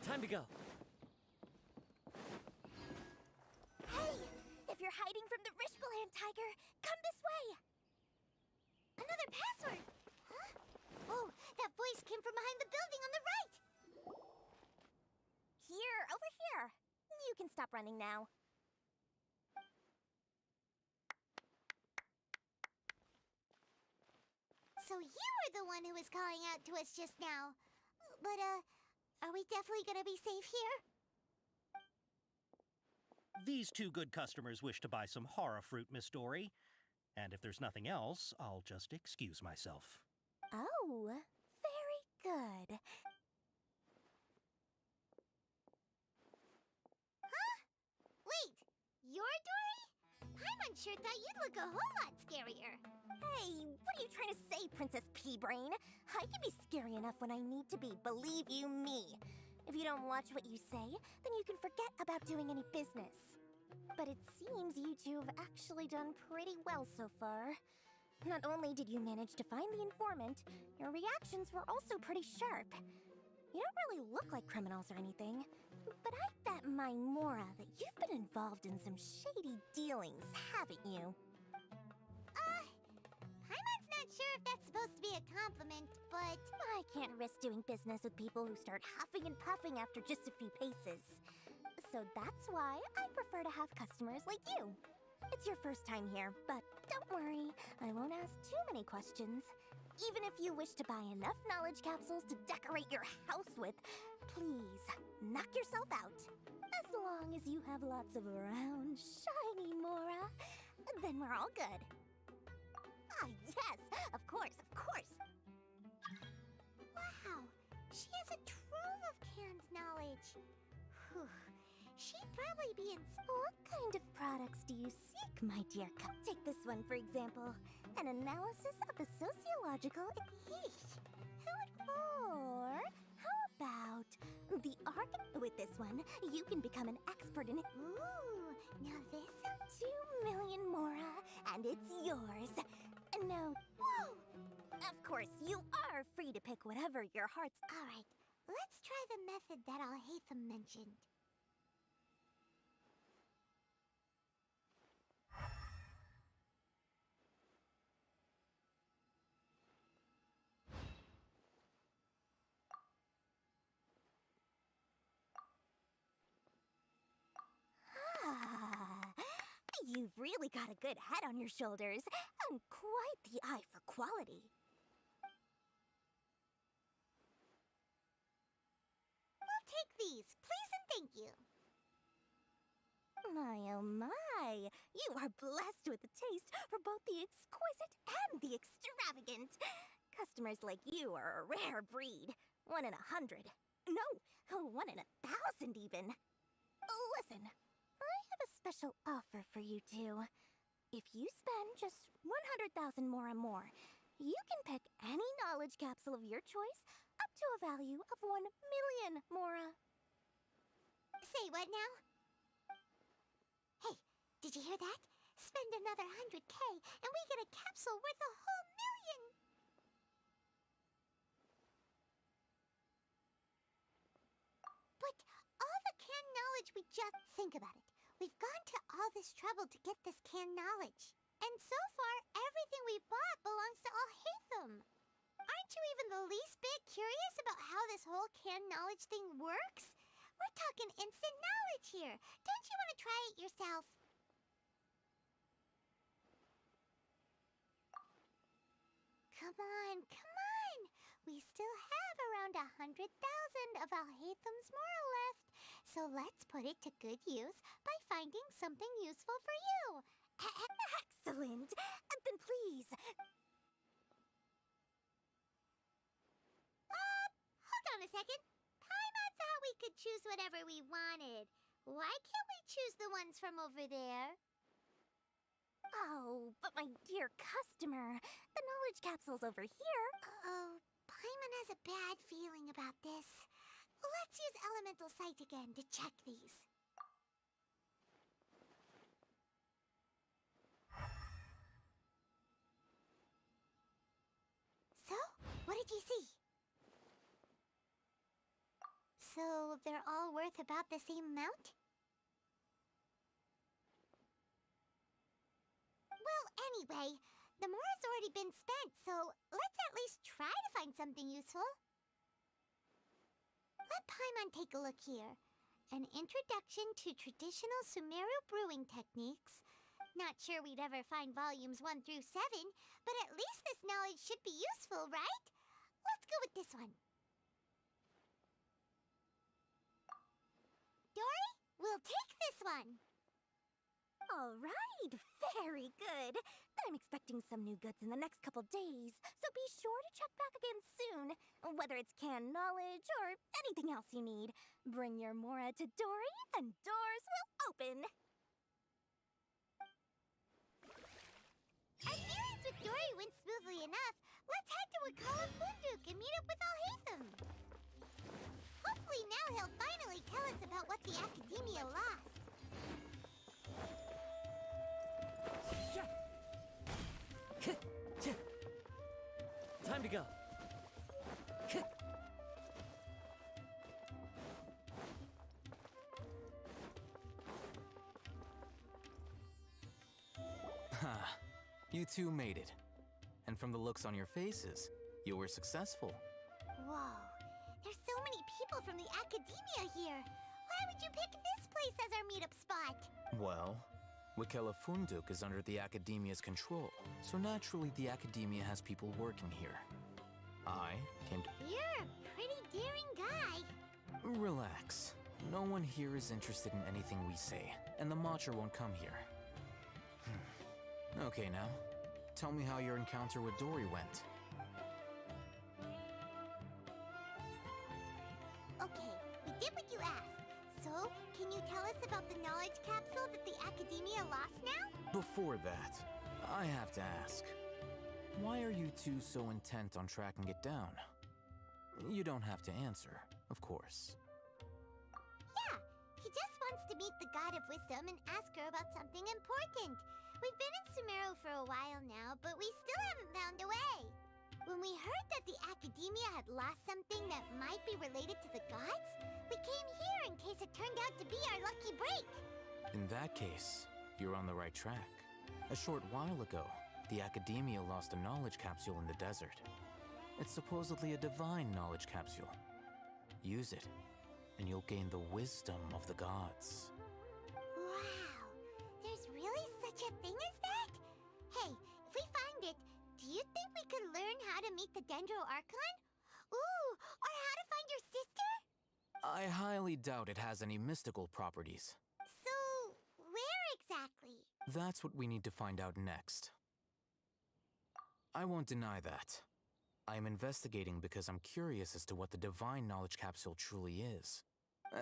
Time to go. Hey! If you're hiding from the Rishbaland tiger, come this way! Another password. Huh? Oh, that voice came from behind the building on the right. Here, over here. You can stop running now. So you were the one who was calling out to us just now. But, are we definitely gonna be safe here? These two good customers wish to buy some hara fruit, Miss Dory. And if there's nothing else, I'll just excuse myself. Oh, very good. Huh? Wait, you're Dory? Paimon sure thought you'd look a whole lot scarier. Hey, what are you trying to say, Princess Pea-Brain? I can be scary enough when I need to be, believe you me. If you don't watch what you say, then you can forget about doing any business. But it seems you two have actually done pretty well so far. Not only did you manage to find the informant, your reactions were also pretty sharp. You don't really look like criminals or anything, but I bet my Mora that you've been involved in some shady dealings, haven't you? Paimon's not sure if that's supposed to be a compliment, but... I can't risk doing business with people who start huffing and puffing after just a few paces. So that's why I prefer to have customers like you. It's your first time here, but don't worry, I won't ask too many questions. Even if you wish to buy enough knowledge capsules to decorate your house with, please, knock yourself out. As long as you have lots of round, shiny Mora, then we're all good. Ah, yes, of course, of course. Wow, she has a trove of canned knowledge. Whew. She'd probably be in... What kind of products do you seek, my dear? Take this one, for example. An analysis of the sociological... Or how about the Archon? With this one, you can become an expert in... Ooh, now this sounds... 2 million Mora, and it's yours. No. Whoa! Of course, you are free to pick whatever your heart's... All right, let's try the method that Alhaitham mentioned. You've really got a good head on your shoulders, and quite the eye for quality. We'll take these, please and thank you. My oh my, you are blessed with a taste for both the exquisite and the extravagant. Customers like you are a rare breed. 1 in 100. No, 1 in 1,000 even. Listen, I have a special offer for you two. If you spend just 100,000 mora more, you can pick any knowledge capsule of your choice up to a value of 1 million mora. Say what now? Hey, did you hear that? Spend another 100K and we get a capsule worth a whole million! But all the canned knowledge we just... Think about it. We've gone to all this trouble to get this canned knowledge. And so far, everything we bought belongs to Alhaitham. Aren't you even the least bit curious about how this whole canned knowledge thing works? We're talking instant knowledge here. Don't you want to try it yourself? Come on, come on. We still have around 100,000 of Alhaitham's moral left. So let's put it to good use by finding something useful for you. Excellent. Then please... Hold on a second. Paimon thought we could choose whatever we wanted. Why can't we choose the ones from over there? Oh, but my dear customer, the knowledge capsule's over here. Oh, Paimon has a bad feeling about this. Let's use Elemental Sight again to check these. So, what did you see? So, they're all worth about the same amount? Well, anyway, the mora's already been spent, so let's at least try to find something useful. Let Paimon take a look here. An introduction to traditional Sumeru brewing techniques. Not sure we'd ever find volumes 1 through 7, but at least this knowledge should be useful, right? Let's go with this one. Dory, we'll take this one. All right, very good. I'm expecting some new goods in the next couple days, so be sure to check back again soon. Whether it's canned knowledge or anything else you need, bring your mora to Dory and doors will open. Our dealings with Dory went smoothly enough. Let's head to Wakala Funduk and meet up with Alhaitham. Hopefully now he'll finally tell us about what the Academia lost. Time to go. You two made it. And from the looks on your faces, you were successful. Whoa, there's so many people from the Academia here. Why would you pick this place as our meetup spot? Well, Wakela Funduk is under the Academia's control, so naturally the Academia has people working here. I came to... You're a pretty daring guy. Relax. No one here is interested in anything we say, and the Matcher won't come here. Okay now, tell me how your encounter with Dory went. Okay, we did what you asked. So, can you tell us about the knowledge capsule that the Academia lost now? Before that, I have to ask, why are you two so intent on tracking it down? You don't have to answer, of course. Yeah, he just wants to meet the God of Wisdom and ask her about something important. We've been in Sumeru for a while now, but we still haven't found a way. When we heard that the Academia had lost something that might be related to the gods, we came here in case it turned out to be our lucky break. In that case, you're on the right track. A short while ago, the Academia lost a knowledge capsule in the desert. It's supposedly a divine knowledge capsule. Use it, and you'll gain the wisdom of the gods. Wow, there's really Dendro Archon? Ooh, or how to find your sister? I highly doubt it has any mystical properties. So, where exactly? That's what we need to find out next. I won't deny that. I am investigating because I'm curious as to what the Divine Knowledge Capsule truly is.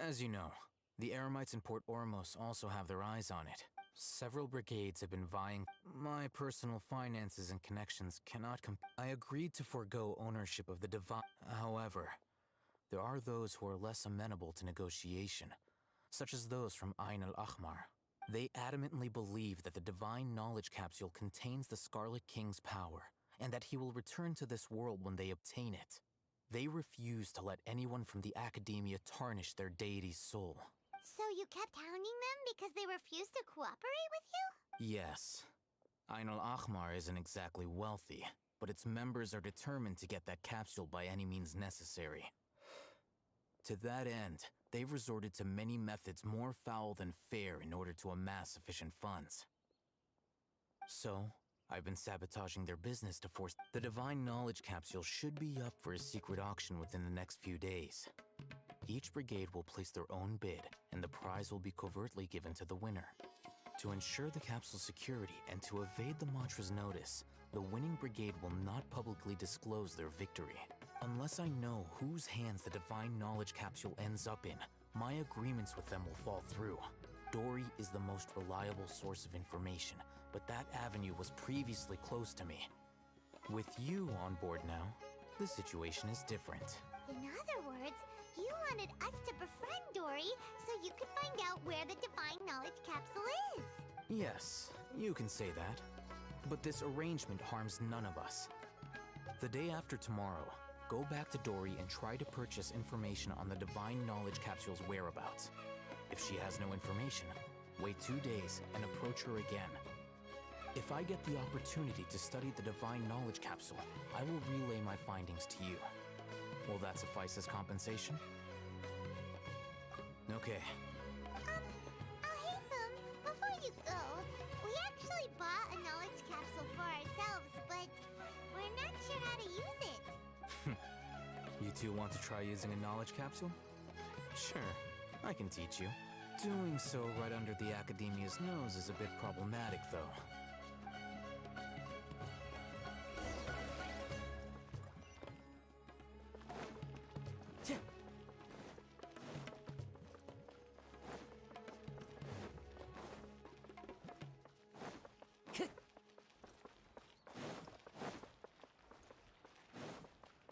As you know, the Eremites in Port Ormos also have their eyes on it. Several brigades have been vying. My personal finances and connections cannot I agreed to forego ownership of the Divine. However, there are those who are less amenable to negotiation, such as those from Ain al-Ahmar. They adamantly believe that the Divine Knowledge Capsule contains the Scarlet King's power, and that he will return to this world when they obtain it. They refuse to let anyone from the Academia tarnish their deity's soul. So you kept hounding them because they refused to cooperate with you? Yes. Ain al-Ahmar isn't exactly wealthy, but its members are determined to get that capsule by any means necessary. To that end, they've resorted to many methods more foul than fair in order to amass sufficient funds. So, I've been sabotaging their business to force. The Divine Knowledge Capsule should be up for a secret auction within the next few days. Each brigade will place their own bid, and the prize will be covertly given to the winner. To ensure the capsule's security and to evade the mantra's notice, the winning brigade will not publicly disclose their victory. Unless I know whose hands the Divine Knowledge Capsule ends up in, my agreements with them will fall through. Dory is the most reliable source of information, but that avenue was previously closed to me. With you on board now, the situation is different. In other words, you wanted us to befriend Dory so you could find out where the Divine Knowledge Capsule is. Yes, you can say that. But this arrangement harms none of us. The day after tomorrow, go back to Dory and try to purchase information on the Divine Knowledge Capsule's whereabouts. If she has no information, wait 2 days and approach her again. If I get the opportunity to study the Divine Knowledge Capsule, I will relay my findings to you. Will that suffice as compensation? Okay. Alhaitham, before you go, we actually bought a knowledge capsule for ourselves, but we're not sure how to use it. You two want to try using a knowledge capsule? Sure, I can teach you. Doing so right under the Academia's nose is a bit problematic, though.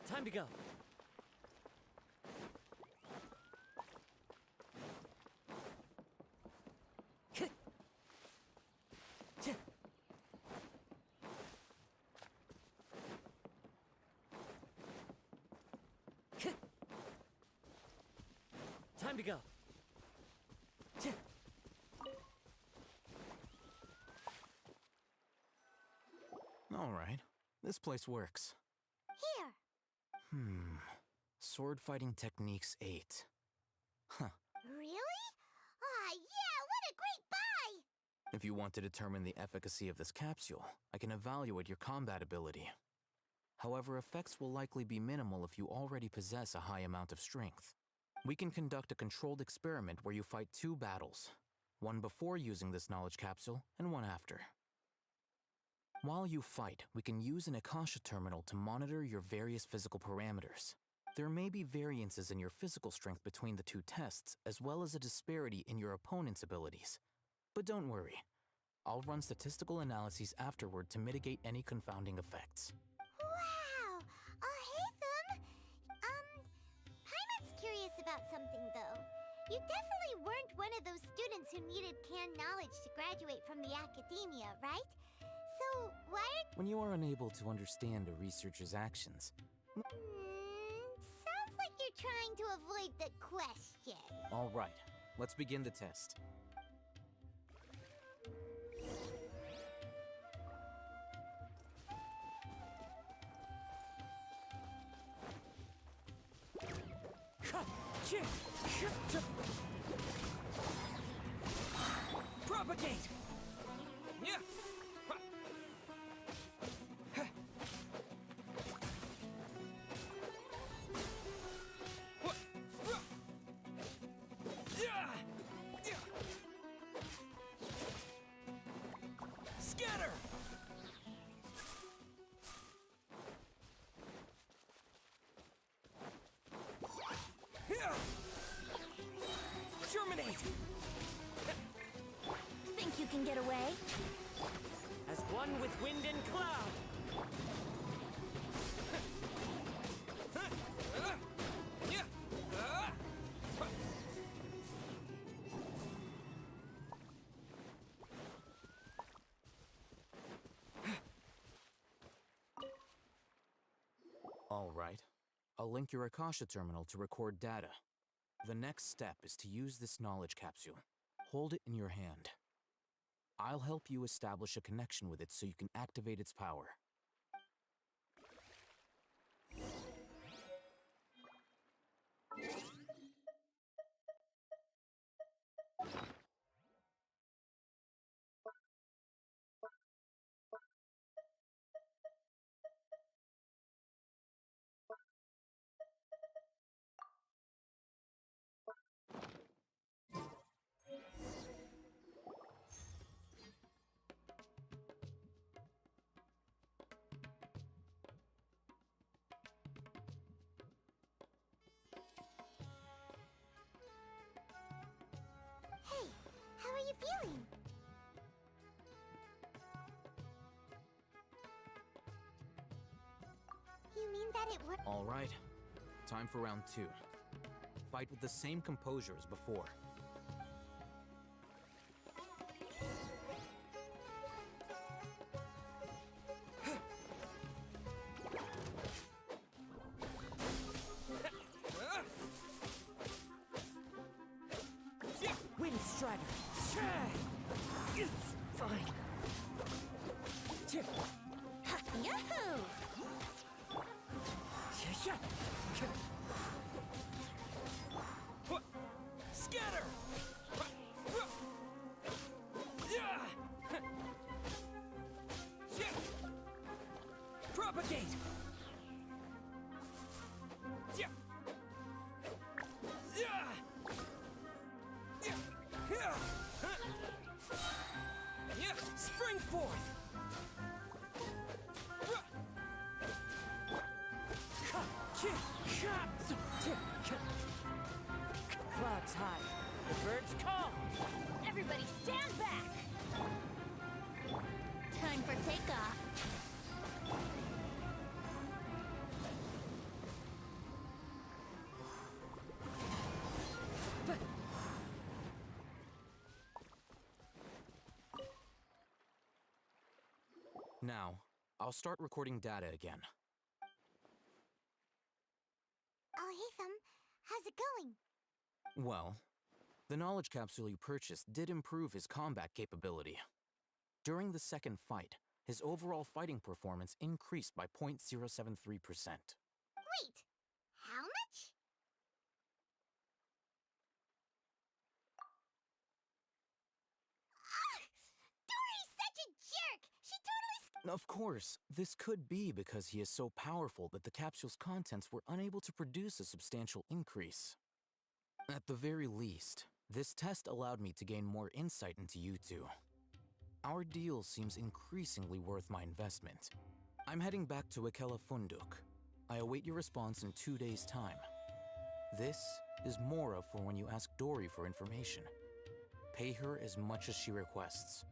Time to go. Time to go. All right, this place works. Here. Sword fighting techniques 8. Huh. Really? Ah, yeah, what a great buy! If you want to determine the efficacy of this capsule, I can evaluate your combat ability. However, effects will likely be minimal if you already possess a high amount of strength. We can conduct a controlled experiment where you fight 2 battles, one before using this knowledge capsule and one after. While you fight, we can use an Akasha terminal to monitor your various physical parameters. There may be variances in your physical strength between the 2 tests, as well as a disparity in your opponent's abilities. But don't worry, I'll run statistical analyses afterward to mitigate any confounding effects. Wow! Alhaitham! Paimon's curious about something, though. You definitely weren't one of those students who needed canned knowledge to graduate from the Academia, right? So, why are... When you are unable to understand a researcher's actions... sounds like you're trying to avoid the question. All right, let's begin the test. Propagate! Yeah! Scatter! Germinate! Think you can get away? As one with wind and cloud! All right. I'll link your Akasha terminal to record data. The next step is to use this knowledge capsule. Hold it in your hand. I'll help you establish a connection with it so you can activate its power. Hey, how are you feeling? You mean that it worked? All right. Time for round 2. Fight with the same composure as before. Wind Strider! It's fine! Yahoo! Scatter! Propagate! Spring forth! Clouds high, the birds call. Everybody stand back! Time for takeoff. Now, I'll start recording data again. Oh, hey, Thumb. How's it going? Well, the knowledge capsule you purchased did improve his combat capability. During the second fight, his overall fighting performance increased by 0.073%. Wait, how much? Dory's such a jerk! She totally... Of course, this could be because he is so powerful that the capsule's contents were unable to produce a substantial increase. At the very least, this test allowed me to gain more insight into you two. Our deal seems increasingly worth my investment. I'm heading back to Ikela Funduk. I await your response in 2 days' time. This is Mora for when you ask Dory for information. Pay her as much as she requests.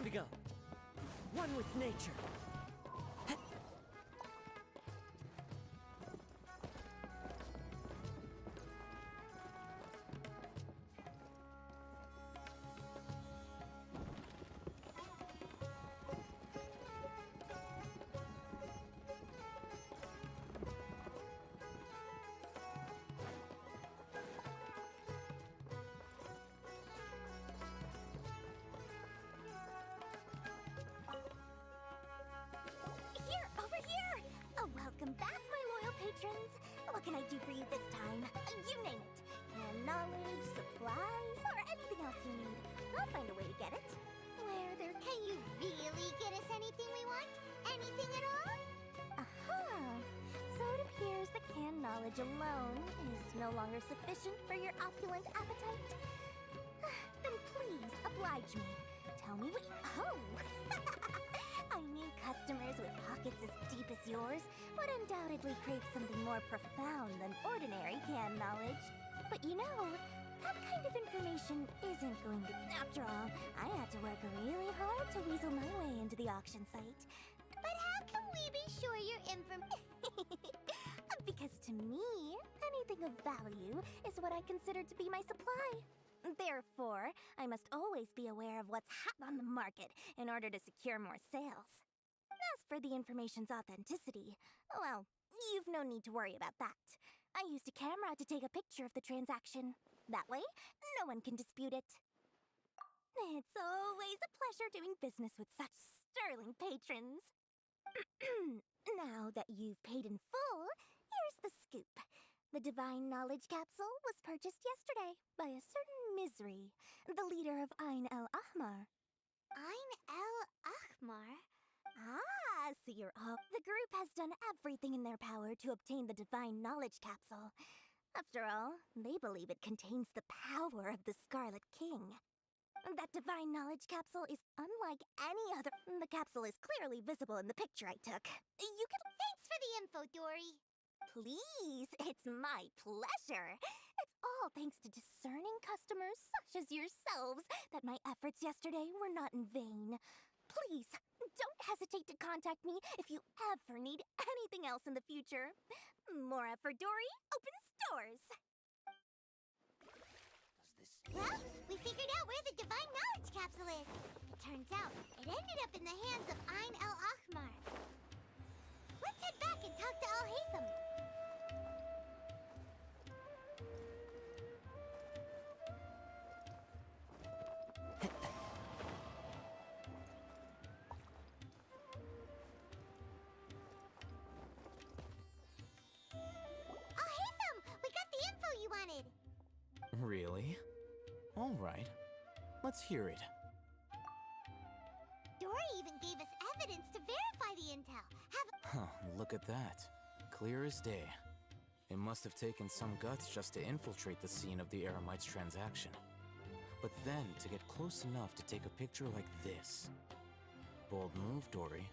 Time to go. One with nature. Here, over here! Oh, welcome back, my loyal patrons. What can I do for you this time? You name it. Knowledge, supplies, or anything else you need. I'll find a way to get it. Where there can you really get us anything we want? Anything at all? Aha! So it appears that canned knowledge alone is no longer sufficient for your opulent appetite. Then please, oblige me. Tell me what you... Oh! I knew customers with pockets as deep as yours would undoubtedly crave something more profound than ordinary canned knowledge. But you know, that kind of information isn't going to... After all, I had to work really hard to weasel my way into the auction site. But how can we be sure your Because to me, anything of value is what I consider to be my supply. Therefore, I must always be aware of what's hot on the market in order to secure more sales. As for the information's authenticity, well, you've no need to worry about that. I used a camera to take a picture of the transaction. That way, no one can dispute it. It's always a pleasure doing business with such sterling patrons. Now that you've paid in full, here's the scoop. The Divine Knowledge Capsule was purchased yesterday by a certain Misery, the leader of Ain el-Ahmar. Ain el-Ahmar? Ah, so you're all... The group has done everything in their power to obtain the Divine Knowledge Capsule. After all, they believe it contains the power of the Scarlet King. That Divine Knowledge Capsule is unlike any other... The capsule is clearly visible in the picture I took. You can... Thanks for the info, Dory. Please, it's my pleasure. It's all thanks to discerning customers such as yourselves that my efforts yesterday were not in vain. Please, don't hesitate to contact me if you ever need anything else in the future. Mora for Dory opens doors. Well, we figured out where the Divine Knowledge Capsule is. It turns out it ended up in the hands of Ain el-Ahmar. Let's head back and talk to Al-Haytham. Al-Haytham, we got the info you wanted. Really? All right. Let's hear it. Dory even gave us evidence to verify the intel. Look at that. Clear as day. It must have taken some guts just to infiltrate the scene of the Eremites transaction. But then to get close enough to take a picture like this. Bold move, Dory.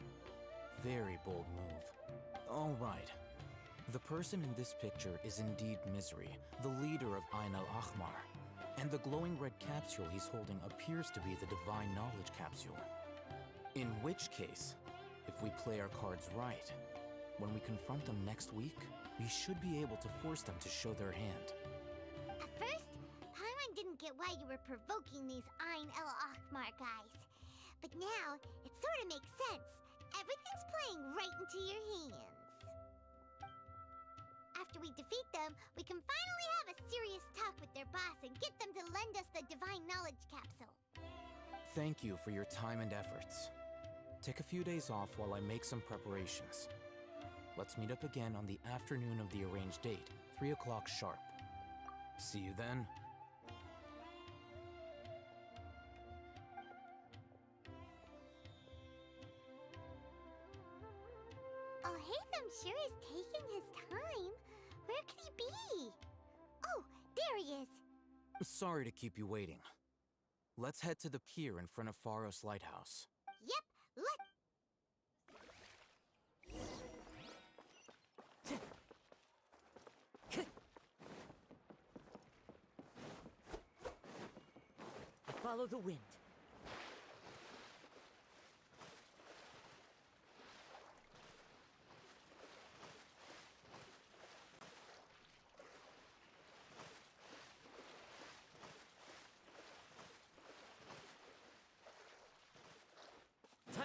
Very bold move. All right. The person in this picture is indeed Misery, the leader of Ain el-Ahmar. And the glowing red capsule he's holding appears to be the Divine Knowledge Capsule. In which case, if we play our cards right, when we confront them next week, we should be able to force them to show their hand. At first, Paimon didn't get why you were provoking these Ain el-Ahmar guys. But now, it sort of makes sense. Everything's playing right into your hands. After we defeat them, we can finally have a serious talk with their boss and get them to lend us the Divine Knowledge Capsule. Thank you for your time and efforts. Take a few days off while I make some preparations. Let's meet up again on the afternoon of the arranged date, 3 o'clock sharp. See you then. Al-Haytham sure is taking his time. Where could he be? Oh, there he is. Sorry to keep you waiting. Let's head to the pier in front of Pharos Lighthouse. Yep, let's... Follow the wind.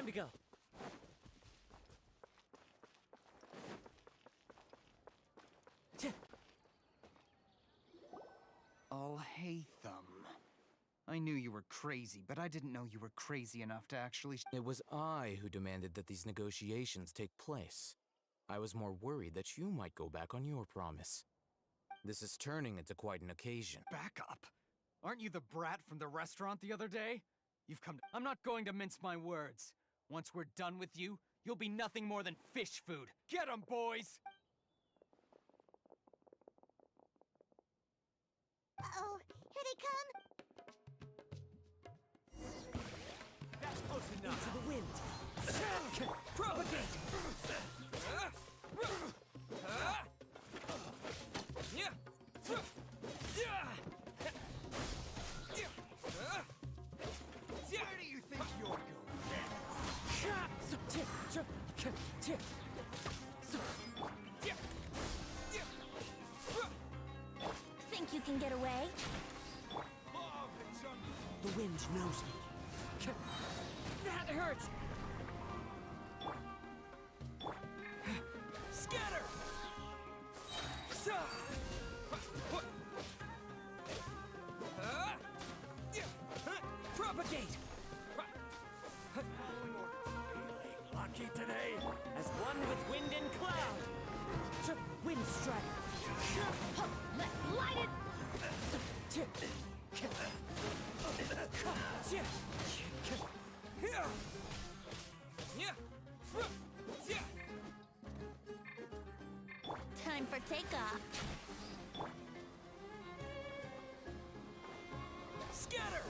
Time to go. Alhaitham. I knew you were crazy, but I didn't know you were crazy enough to actually. It was I who demanded that these negotiations take place. I was more worried that you might go back on your promise. This is turning into quite an occasion. Back up. Aren't you the brat from the restaurant the other day? You've come to... I'm not going to mince my words. Once we're done with you, you'll be nothing more than fish food. Get 'em, boys! Uh-oh, here they come! That's close enough. Into the wind. Propagate! Where do you think you're going? Think you can get away? The wind knows me. That hurts! Scatter! Propagate! Lucky today, as one with wind and cloud. Wind strike. Let's light it! Time for takeoff. Scatter!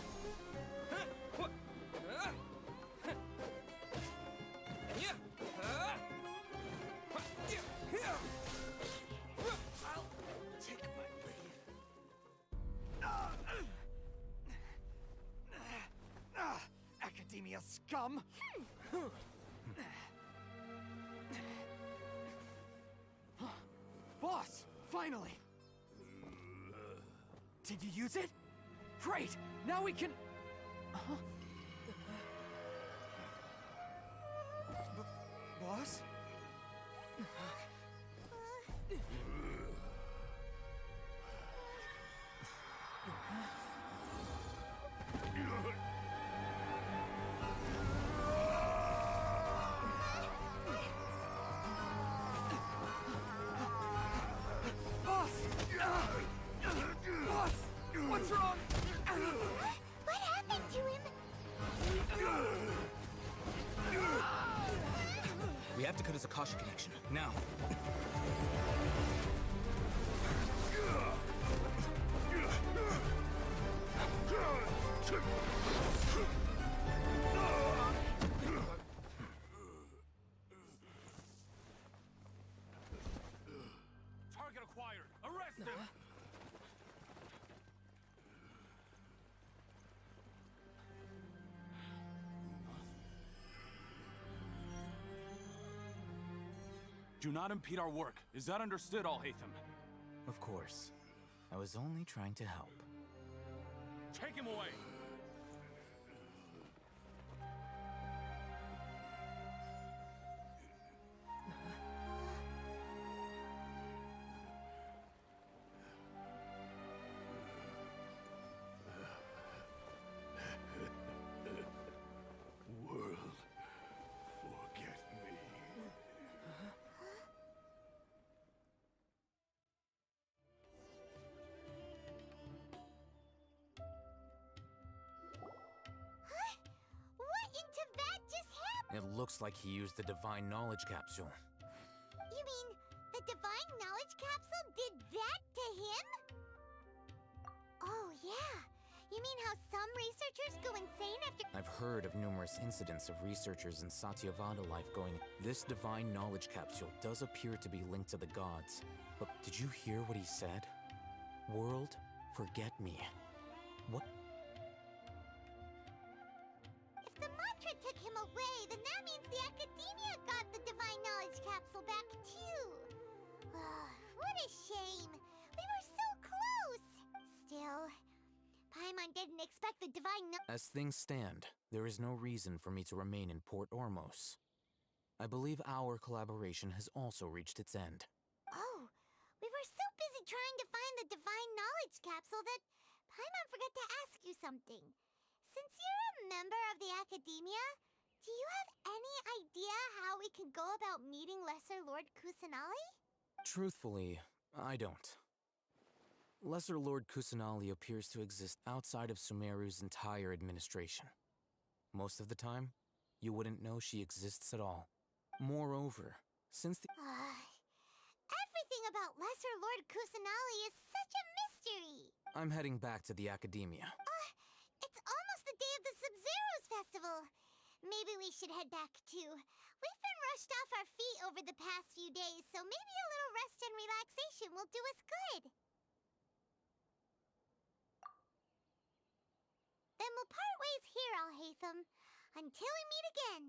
I'll take my leave. Academia scum! Boss! Finally! Did you use it? Great! Now we can... Huh? Boss? Boss! Boss! What's wrong? What happened to him? We have to cut his Akasha connection, now. Target acquired. Arrest him. Do not impede our work. Is that understood, Alhaitham? Of course. I was only trying to help. Take him away! World, forget me. What in Tibet just happened? It looks like he used the Divine Knowledge Capsule. You mean the Divine Knowledge Capsule did that to him? Oh, yeah. You mean how some researchers go insane after... I've heard of numerous incidents of researchers in Satyavada life going... This Divine Knowledge Capsule does appear to be linked to the gods. But did you hear what he said? World, forget me. What? If the mantra took him away, then that means the Academia got the Divine Knowledge Capsule back, too. What a shame. We were so close. Still, Paimon didn't expect the divine As things stand, there is no reason for me to remain in Port Ormos. I believe our collaboration has also reached its end. Oh, we were so busy trying to find the divine knowledge capsule that Paimon forgot to ask you something. Since you're a member of the Academia, do you have any idea how we can go about meeting Lesser Lord Kusanali? Truthfully, I don't. Lesser Lord Kusanali appears to exist outside of Sumeru's entire administration. Most of the time, you wouldn't know she exists at all. Moreover, since the Everything about Lesser Lord Kusanali is such a mystery! I'm heading back to the Academia. It's almost the day of the Sub-Zero's festival. Maybe we should head back too. We've been rushed off our feet over the past few days, so maybe a little rest and relaxation will do us good. Then we'll part ways here, Alhaitham, until we meet again.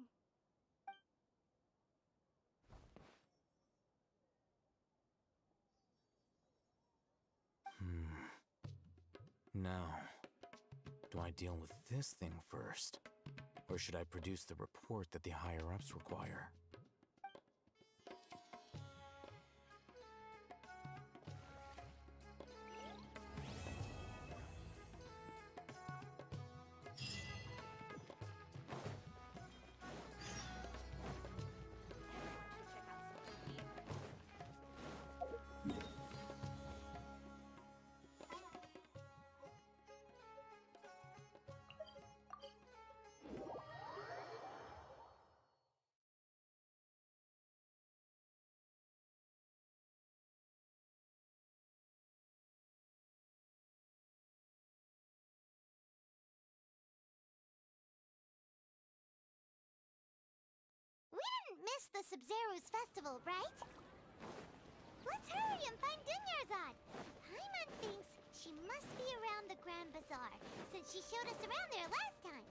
Now, do I deal with this thing first? Or should I produce the report that the higher-ups require? We didn't miss the Sub-Zero's festival, right? Let's hurry and find Dunyarzad. Paimon thinks she must be around the Grand Bazaar, since she showed us around there last time.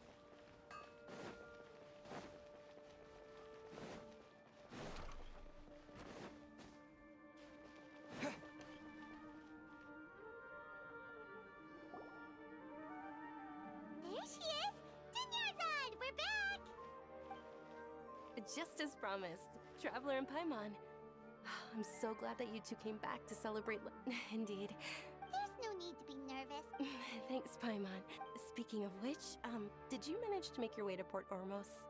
There she is! Dunyarzad, we're back! Just as promised, Traveler and Paimon. I'm so glad that you two came back to celebrate. Indeed. There's no need to be nervous. Thanks, Paimon. Speaking of which, did you manage to make your way to Port Ormos?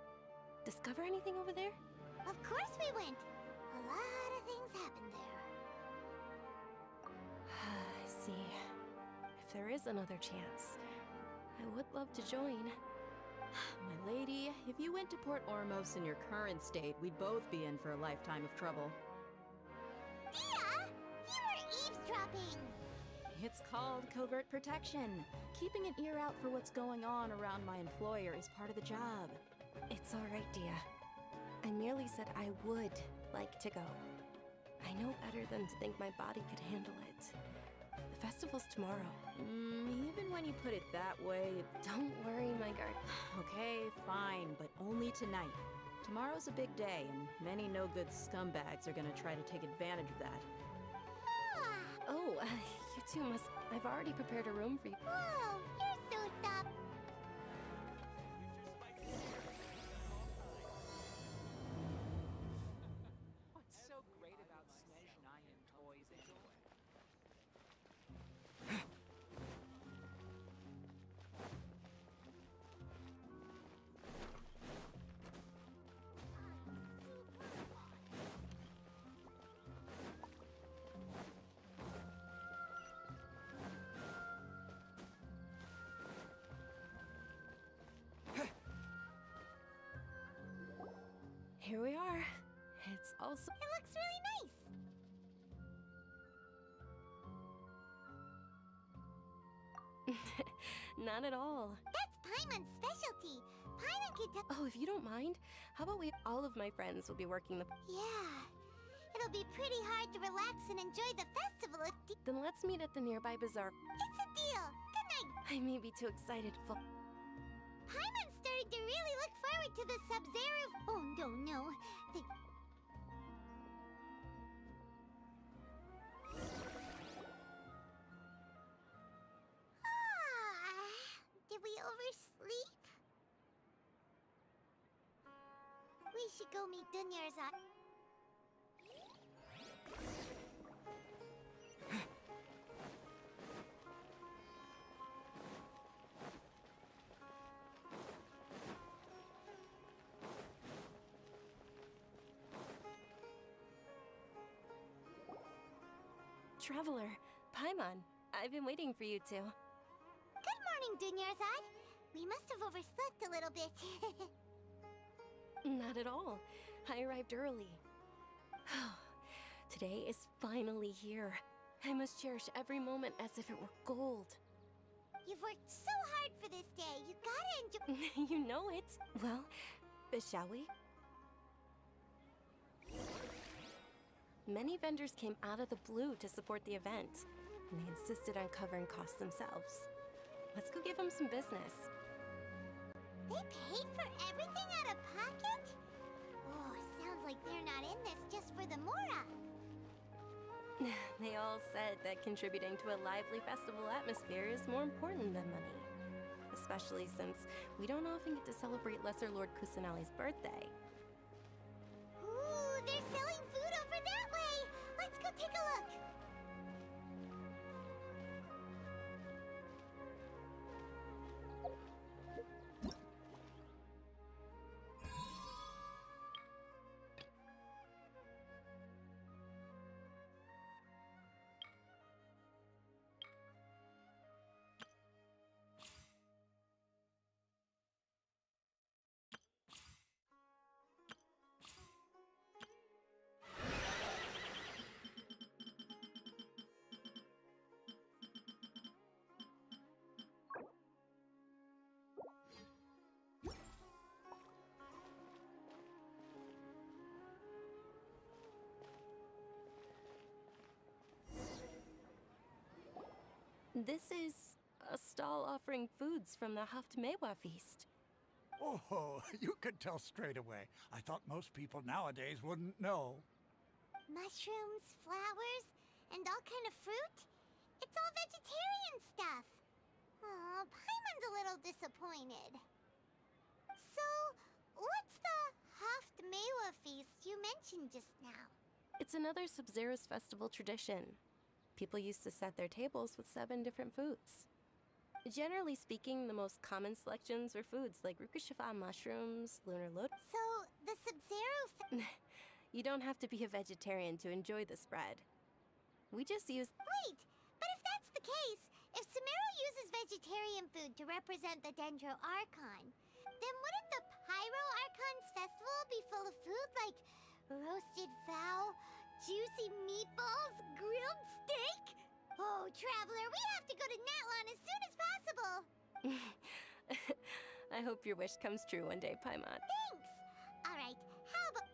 Discover anything over there? Of course we went. A lot of things happened there. I see. If there is another chance, I would love to join. My lady, if you went to Port Ormos in your current state, we'd both be in for a lifetime of trouble. Dia! You were eavesdropping! It's called covert protection. Keeping an ear out for what's going on around my employer is part of the job. It's all right, Dia. I merely said I would like to go. I know better than to think my body could handle it. The festival's tomorrow. Even when you put it that way... Don't worry, my guard. Okay, fine, but only tonight. Tomorrow's a big day, and many no-good scumbags are gonna try to take advantage of that. Oh, you two must... I've already prepared a room for you. Whoa, you're so tough. What's so great about Snezhnayan toys anyway? Here we are. It's also... It looks really nice. Not at all. That's Paimon's specialty. Paimon can tell... Oh, if you don't mind, how about all of my friends will be working the... Yeah. It'll be pretty hard to relax and enjoy the festival if... Then let's meet at the nearby bazaar. It's a deal. Good night. I may be too excited for... Paimon's starting to really look forward to the Sub-Zero... Oh, no. should go meet Dunyarzad. Traveler, Paimon, I've been waiting for you two. Good morning, Dunyarzad. We must have overslept a little bit. Not at all. I arrived early. Today is finally here. I must cherish every moment as if it were gold. You've worked so hard for this day. You gotta enjoy. You know it. Well, shall we? Many vendors came out of the blue to support the event, and they insisted on covering costs themselves. Let's go give them some business. They paid for everything out of pocket? Oh, sounds like they're not in this just for the Mora. They all said that contributing to a lively festival atmosphere is more important than money. Especially since we don't often get to celebrate Lesser Lord Kusanali's birthday. Ooh, they're selling food over that way! Let's go take a look! This is a stall offering foods from the Haftmewa feast. Oh, you could tell straight away. I thought most people nowadays wouldn't know. Mushrooms, flowers, and all kind of fruit? It's all vegetarian stuff. Oh, Paimon's a little disappointed. So, what's the Haftmewa feast you mentioned just now? It's another Sub-Zero's festival tradition. People used to set their tables with 7 different foods. Generally speaking, the most common selections were foods like Rukushifa mushrooms, lunar lotus. So, the Sub-Zero You don't have to be a vegetarian to enjoy the spread. We just use... Wait! But if that's the case, if Sumeru uses vegetarian food to represent the Dendro Archon, then wouldn't the Pyro Archon's festival be full of food like roasted fowl, juicy meatballs, grilled steak? Oh, Traveler, we have to go to Natlan as soon as possible! I hope your wish comes true one day, Paimon. Thanks! Alright, how about...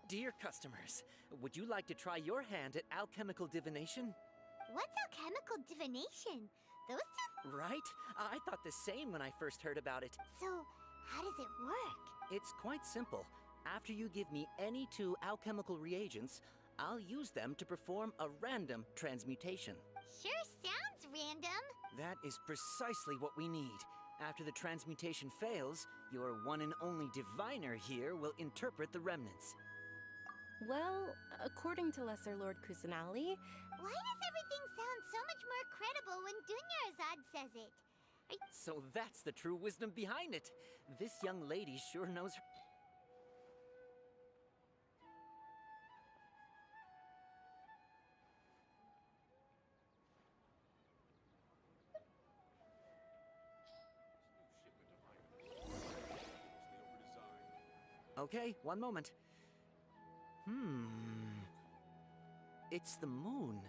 Dear customers, would you like to try your hand at alchemical divination? What's alchemical divination? Those two... Right? I thought the same when I first heard about it. So, how does it work? It's quite simple. After you give me any 2 alchemical reagents, I'll use them to perform a random transmutation. Sure sounds random. That is precisely what we need. After the transmutation fails, your one and only diviner here will interpret the remnants. Well, according to Lesser Lord Kusanali... Why does everything sound so much more credible when Dunyarzad says it? So that's the true wisdom behind it. This young lady sure knows her... Okay, one moment. It's the moon.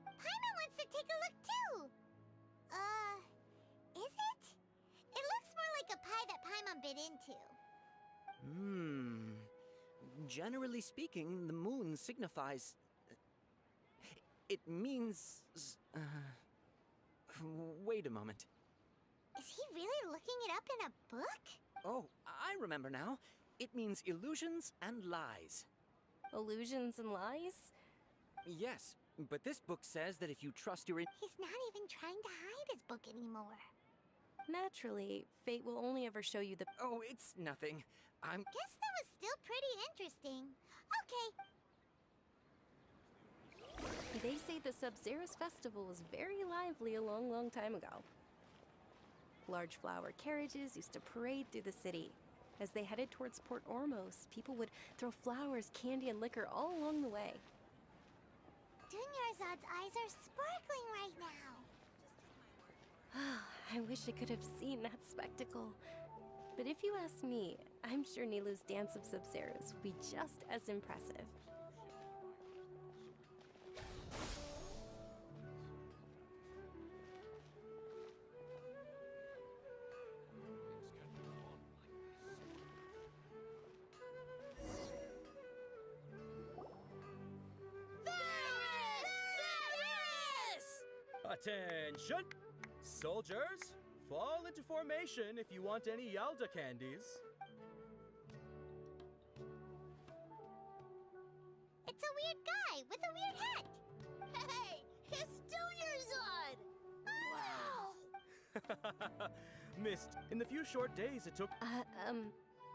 Paimon wants to take a look too! Is it? It looks more like a pie that Paimon bit into. Generally speaking, the moon signifies... It means... Wait a moment. Is he really looking it up in a book? Oh, I remember now. It means illusions and lies. Illusions and lies? Yes, but this book says that if you trust your... He's not even trying to hide his book anymore. Naturally, fate will only ever show you the. Oh, it's nothing. Guess that was still pretty interesting. Okay. They say the Sub-Zero's festival was very lively a long, long time ago. Large flower carriages used to parade through the city. As they headed towards Port Ormos, people would throw flowers, candy, and liquor all along the way. Dunyarzad's eyes are sparkling right now. I wish I could have seen that spectacle. But if you ask me, I'm sure Nilou's Dance of Sub-Zeros will be just as impressive. Attention! Soldiers, fall into formation if you want any Yowza candies. It's a weird guy with a weird hat. Hey, it's Dunyarzad! Wow! Missed. In the few short days it took.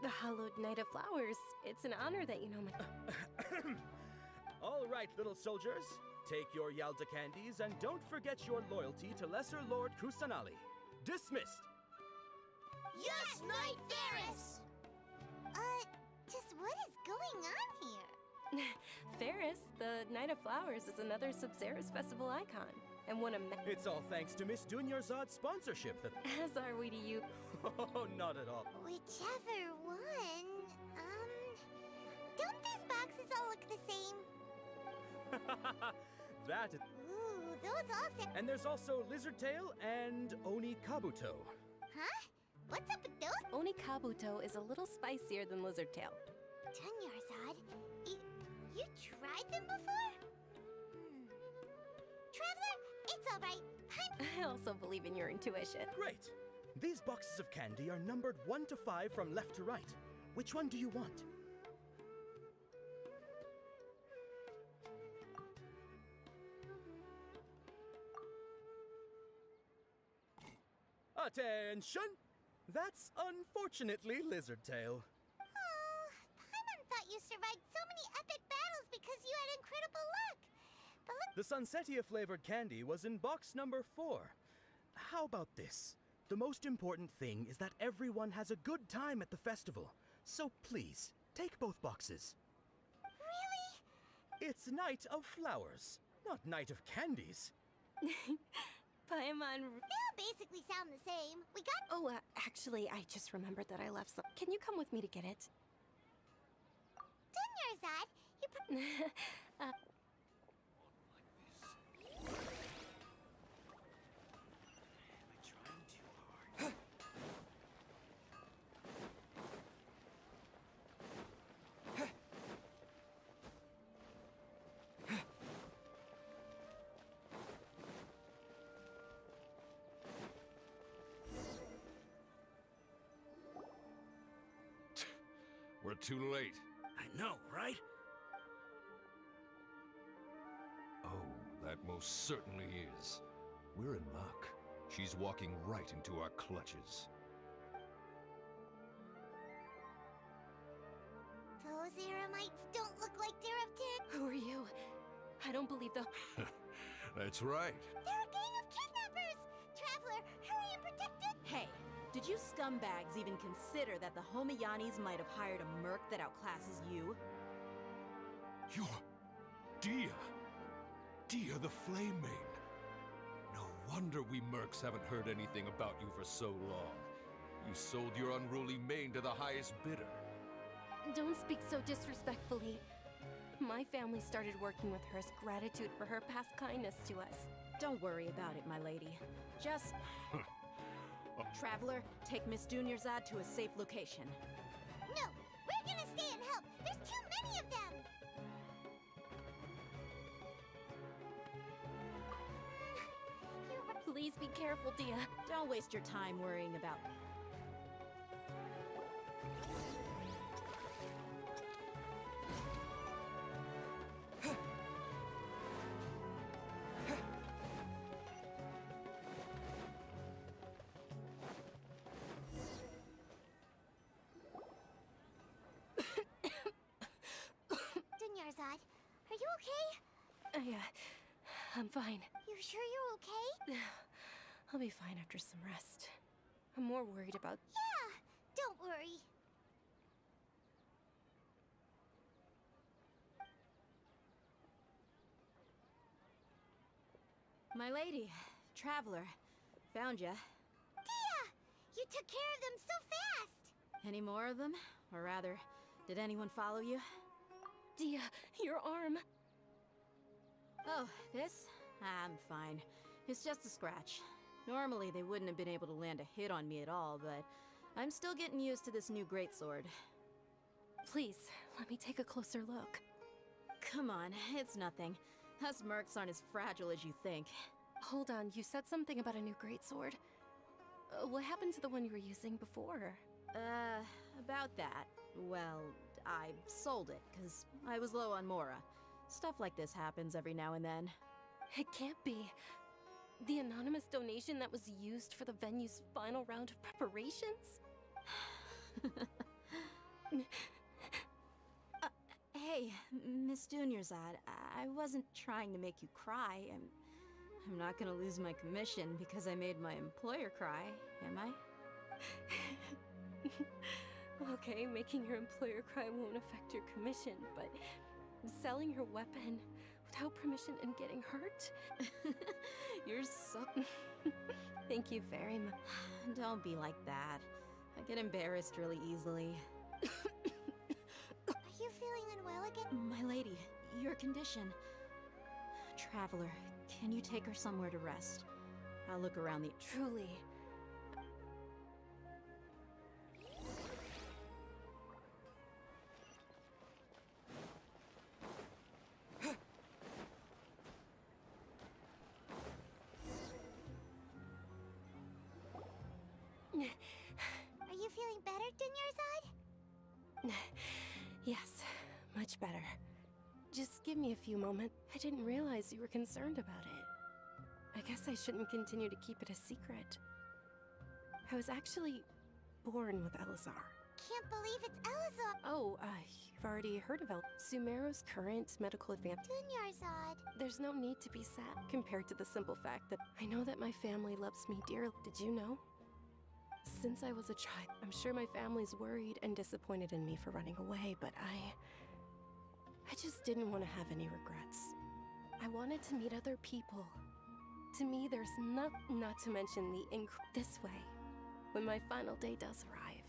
The Hallowed Night of Flowers. It's an honor that you know my. All right, little soldiers. Take your Yowza candies and don't forget your loyalty to Lesser Lord Kusanali. Dismissed! Yes, Knight Ferris! Just what is going on here? Ferris, the Night of Flowers, is another Sub-Zero's festival icon. And one of It's all thanks to Miss Dunyarzad's sponsorship that. As are we to you. Oh, not at all. Whichever one. Don't these boxes all look the same? That is... Ooh, those all sound... And there's also Lizardtail and Oni Kabuto. Huh? What's up with those? Oni Kabuto is a little spicier than Lizardtail. Dunyarzad, you tried them before? Traveler, it's all right. I also believe in your intuition. Great. These boxes of candy are numbered 1 to 5 from left to right. Which one do you want? Attention! That's unfortunately Lizardtail. Oh, Paimon thought you survived so many epic battles because you had incredible luck. But look... The Sunsetia-flavored candy was in box number 4. How about this? The most important thing is that everyone has a good time at the festival. So please, take both boxes. Really? It's Night of Flowers, not Night of Candies. Paimon... They all basically sound the same. We got... Oh, actually, I just remembered that I left some... Can you come with me to get it? Dunyarzad, you... We're too late. I know, right? Oh, that most certainly is. We're in luck. She's walking right into our clutches. Those Eremites don't look like they're up to... Who are you? I don't believe the... That's right. They're a gang of kidnappers! Traveler, hurry and protect it! Hey, did you scumbags even consider that the Homiyanis might have hired a merc that outclasses you? You're... Dia! Dia the Flame Maid! No wonder we mercs haven't heard anything about you for so long. You sold your unruly mane to the highest bidder. Don't speak so disrespectfully. My family started working with her as gratitude for her past kindness to us. Don't worry about it, my lady. Just... Traveler, take Miss Dunyarzad to a safe location. No! We're gonna stay and help! There's too many of them! Please be careful, Dia. Don't waste your time worrying about... you okay? I'm fine. You sure you're okay? I'll be fine after some rest. I'm more worried about... Yeah, don't worry. My lady, traveler, found ya. Dia! You took care of them so fast! Any more of them? Or rather, did anyone follow you? Dia, your arm. Oh, this? I'm fine. It's just a scratch. Normally, they wouldn't have been able to land a hit on me at all, but I'm still getting used to this new greatsword. Please, let me take a closer look. Come on, it's nothing. Us mercs aren't as fragile as you think. Hold on, you said something about a new greatsword. What happened to the one you were using before? About that. Well, I sold it, because I was low on Mora. Stuff like this happens every now and then. It can't be. The anonymous donation that was used for the venue's final round of preparations? Hey, Miss Dunyarzad, I wasn't trying to make you cry. I'm not gonna lose my commission because I made my employer cry, am I? Okay, making your employer cry won't affect your commission, but selling your weapon without permission and getting hurt? You're so... Thank you very much. Don't be like that. I get embarrassed really easily. Are you feeling unwell again? My lady, your condition. Traveler, can you take her somewhere to rest? I'll look around the... Truly. Are you feeling better, Dunyarzad? Yes, much better. Just give me a few moments. I didn't realize you were concerned about it. I guess I shouldn't continue to keep it a secret. I was actually born with Elazar. Can't believe it's Elazar! Oh, you've already heard of Sumeru's current medical advance. Dunyarzad. There's no need to be sad compared to the simple fact that I know that my family loves me dearly. Did you know? Since I was a child, I'm sure my family's worried and disappointed in me for running away, but I just didn't want to have any regrets. I wanted to meet other people. To me, there's not to mention this way, when my final day does arrive.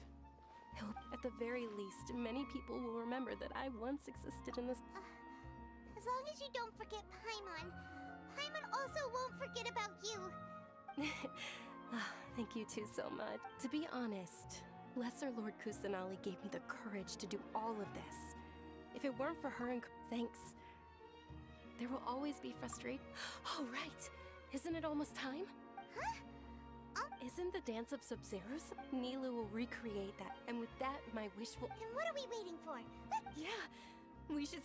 At the very least, many people will remember that I once existed in this... As long as you don't forget Paimon. Paimon also won't forget about you. Thank you two so much. To be honest, Lesser Lord Kusanali gave me the courage to do all of this. If it weren't for her and thanks, there will always be frustration. Oh, right. Isn't it almost time? Huh? Isn't the dance of Sub-Zeros? Nilu will recreate that, and with that, my wish will... Then what are we waiting for? Yeah, we should...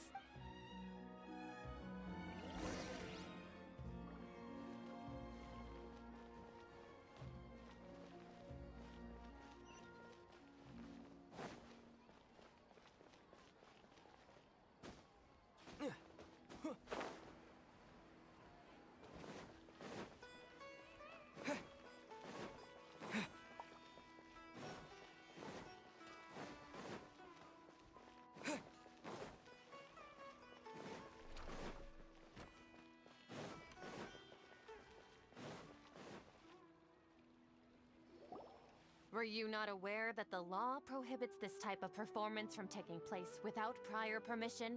Were you not aware that the law prohibits this type of performance from taking place without prior permission?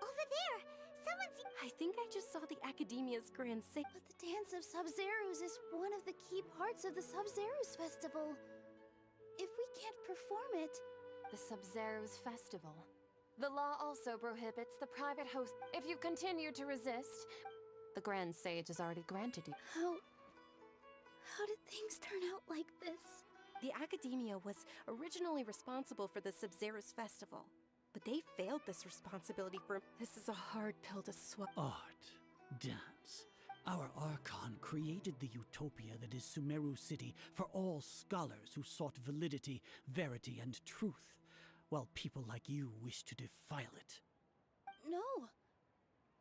Over there! Someone's... I think I just saw the Academia's grand sale. But the Dance of Sub-Zeros is one of the key parts of the Sub-Zeros Festival. If we can't perform it... The Sub-Zeros Festival. The law also prohibits the private host. If you continue to resist, the Grand Sage has already granted you. How did things turn out like this? The Academia was originally responsible for the Sub-Zeros Festival, but they failed this responsibility for... This is a hard pill to swallow. Art, dance. Our Archon created the utopia that is Sumeru City for all scholars who sought validity, verity, and truth, while people like you wish to defile it. No.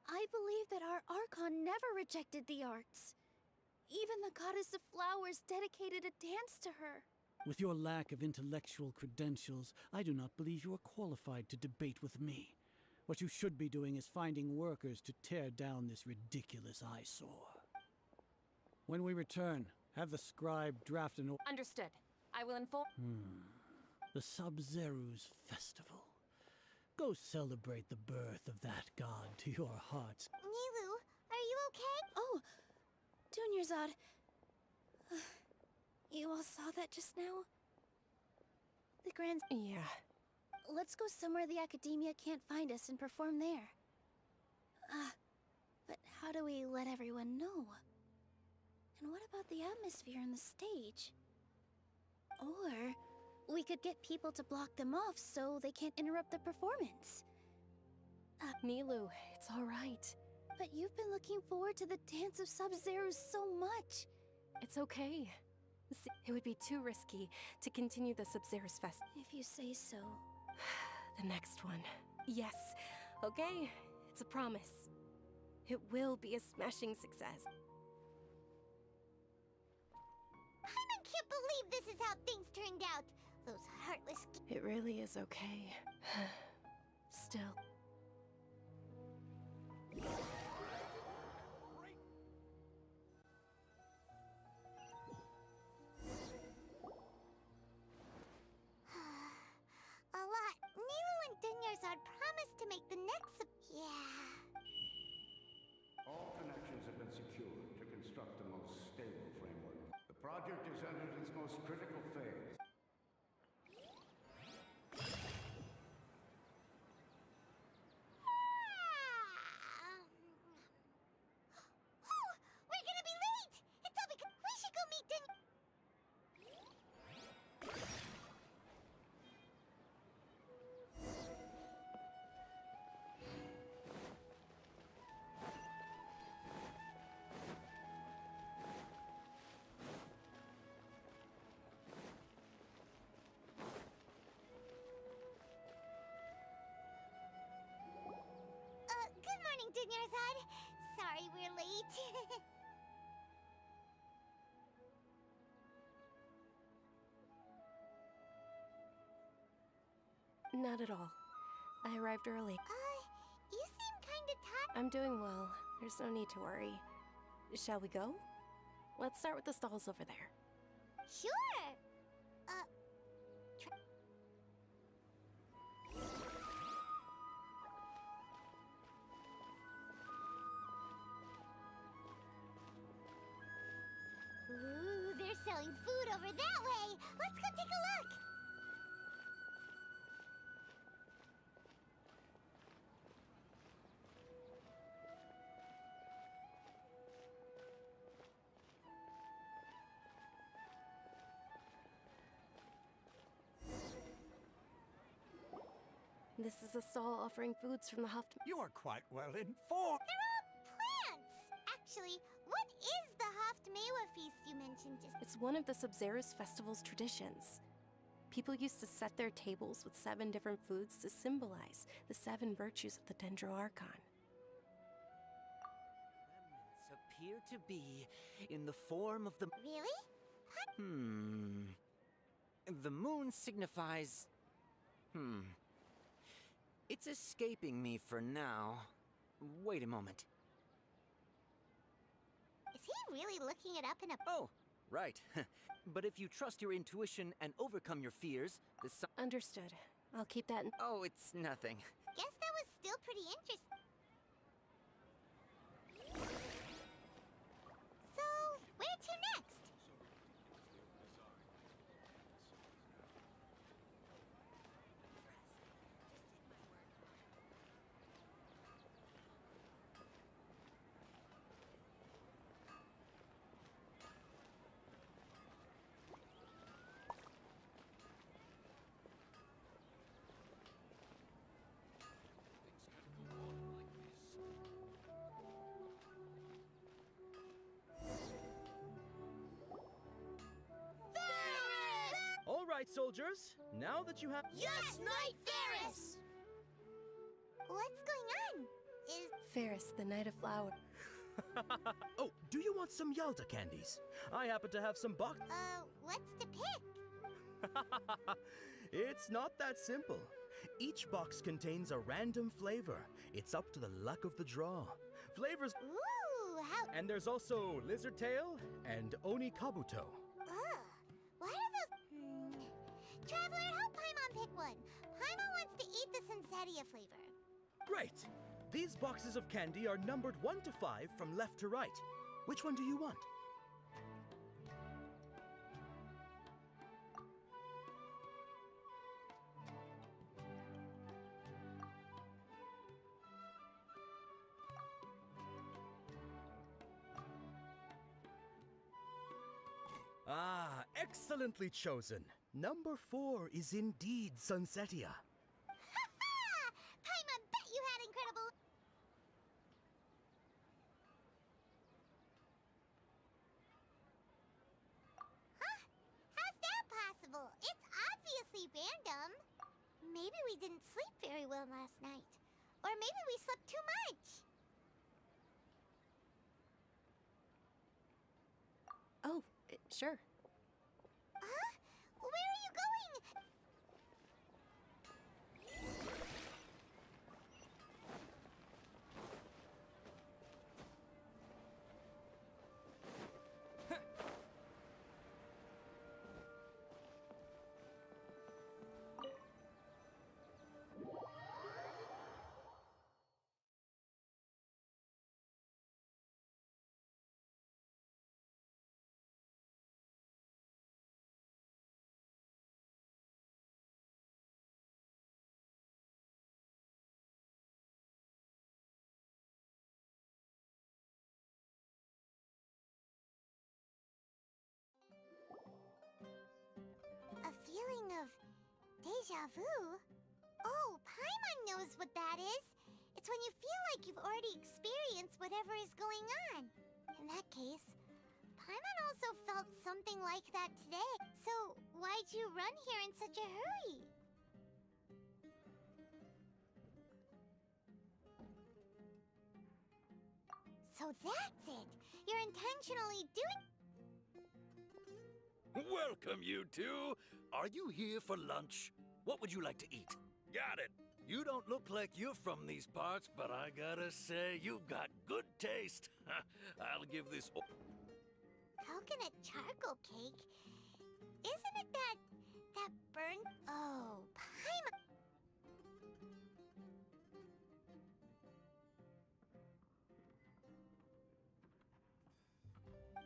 I believe that our Archon never rejected the arts. Even the goddess of flowers dedicated a dance to her. With your lack of intellectual credentials, I do not believe you are qualified to debate with me. What you should be doing is finding workers to tear down this ridiculous eyesore. When we return, have the scribe draft an Understood. I will inform. The Sub-Zeru's festival. Go celebrate the birth of that god to your heart's. Nilu, are you okay? Oh, Dunyarzad. You all saw that just now? The Grand... Yeah. Let's go somewhere the Academia can't find us and perform there. But how do we let everyone know? And what about the atmosphere on the stage? Or we could get people to block them off so they can't interrupt the performance. Nilu, it's all right. But you've been looking forward to the Dance of Sub-Zero so much. It's okay. See, it would be too risky to continue the Sub-Zero's fest. If you say so. The next one. Yes. Okay, it's a promise. It will be a smashing success. I can't believe this is how things turned out. Those heartless... It really is okay. Still. A lot. Nilu and Dunyarzad promised to make the next... Yeah. All connections have been secured to construct the most stable framework. The project is entered its most critical phase. We're gonna be late! It's all because... We should go meet Dunya... Good morning, Dunyarzad. Sorry we're late. Not at all. I arrived early. You seem kinda tired. I'm doing well. There's no need to worry. Shall we go? Let's start with the stalls over there. Sure. Ooh, they're selling food over that way. Let's go take a look. This is a stall offering foods from the Haft. You're quite well informed. They're all plants. Actually, what is the Haft-Mewa feast you mentioned just... It's one of the Sub-Zero's festival's traditions. People used to set their tables with 7 different foods to symbolize the 7 virtues of the Dendro Archon. Remnants appear to be in the form of the... Really? The moon signifies... It's escaping me for now. Wait a moment. Is he really looking it up in a... Oh, right. But if you trust your intuition and overcome your fears, the sun... Understood. I'll keep that in... Oh, it's nothing. Guess that was still pretty interesting. So, where to next? All right, soldiers. Now that you have... Yes, Knight Ferris! What's going on? Is Fairest, the Night of Flower. Oh, do you want some Yowza candies? I happen to have some box. What's to pick? It's not that simple. Each box contains a random flavor. It's up to the luck of the draw. Flavors. Ooh, how. And there's also lizard tail and oni kabuto. Ugh. Why are those. Traveler, help Paimon pick one. Paimon wants to eat the Sensetia flavor. Great. These boxes of candy are numbered 1 to 5 from left to right. Which one do you want? Ah, excellently chosen. Number 4 is indeed Sunsetia. Ha! Paimon bet you had incredible. Huh? How's that possible? It's obviously random. Maybe we didn't sleep very well last night. Or maybe we slept too much. Oh, sure. Huh? Where are you going? A feeling of deja vu? Oh, Paimon knows what that is. It's when you feel like you've already experienced whatever is going on. In that case, Paimon also felt something like that today. So, why'd you run here in such a hurry? So that's it! You're intentionally doing... Welcome, you two. Are you here for lunch? What would you like to eat? Got it. You don't look like you're from these parts, but I gotta say, you've got good taste. I'll give this... Coconut charcoal cake? Isn't it that burnt... Oh, Paimon...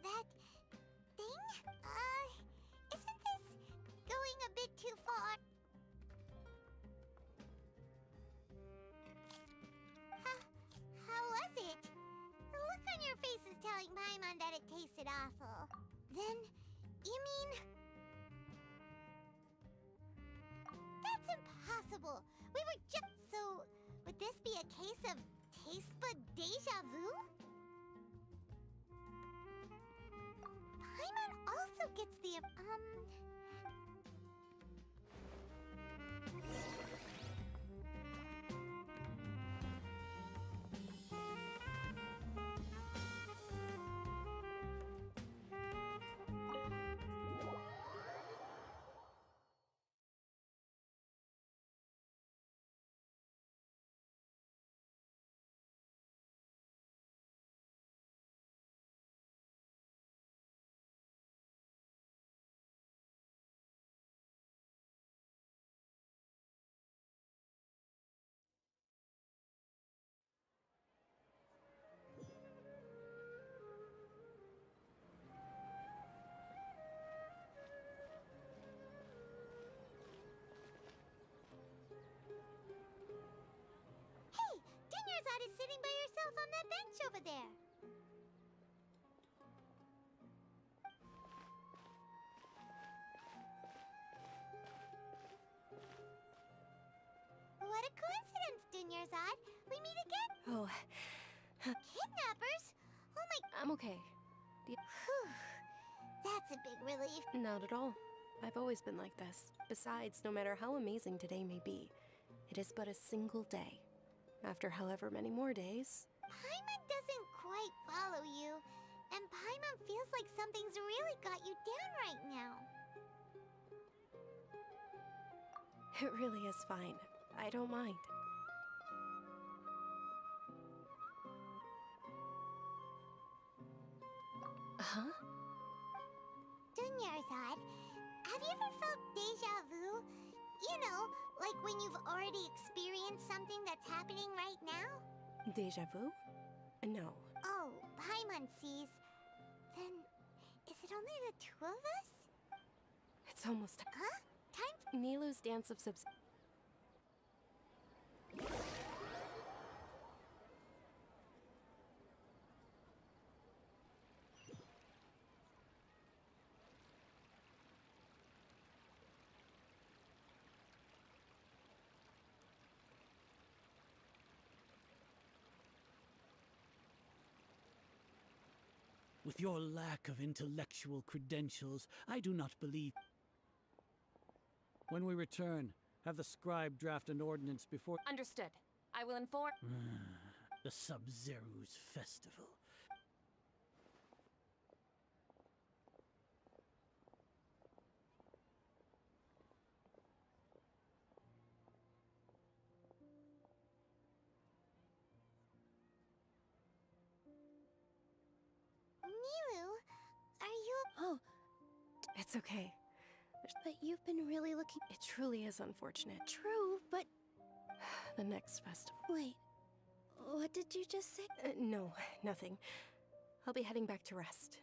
That thing? Isn't this going a bit too far? How was it? The look on your face is telling Paimon that it tasted awful. Then, you mean... That's impossible! We were just... So, would this be a case of taste bud deja vu? Paimon also gets the... Yowza is sitting by herself on that bench over there. What a coincidence, Dunyarzad. We meet again. Oh. Kidnappers? Oh my... I'm okay. Whew. That's a big relief. Not at all. I've always been like this. Besides, no matter how amazing today may be, it is but a single day. After however many more days, Paimon doesn't quite follow you, and Paimon feels like something's really got you down right now. It really is fine. I don't mind. Huh? Dunyarzad, have you ever felt deja vu? You know, like when you've already experienced something that's happening right now? Deja vu? No. Oh, Paimon sees. Then, is it only the two of us? It's almost... Huh? Time... Nilou's dance of subs... With your lack of intellectual credentials, I do not believe... When we return, have the scribe draft an ordinance before... Understood. I will inform... the Sub-Zeru's festival. Nilou, are you... Oh, it's okay. But you've been really looking... It truly is unfortunate. True, but... The next festival. Wait, what did you just say? No, nothing. I'll be heading back to rest.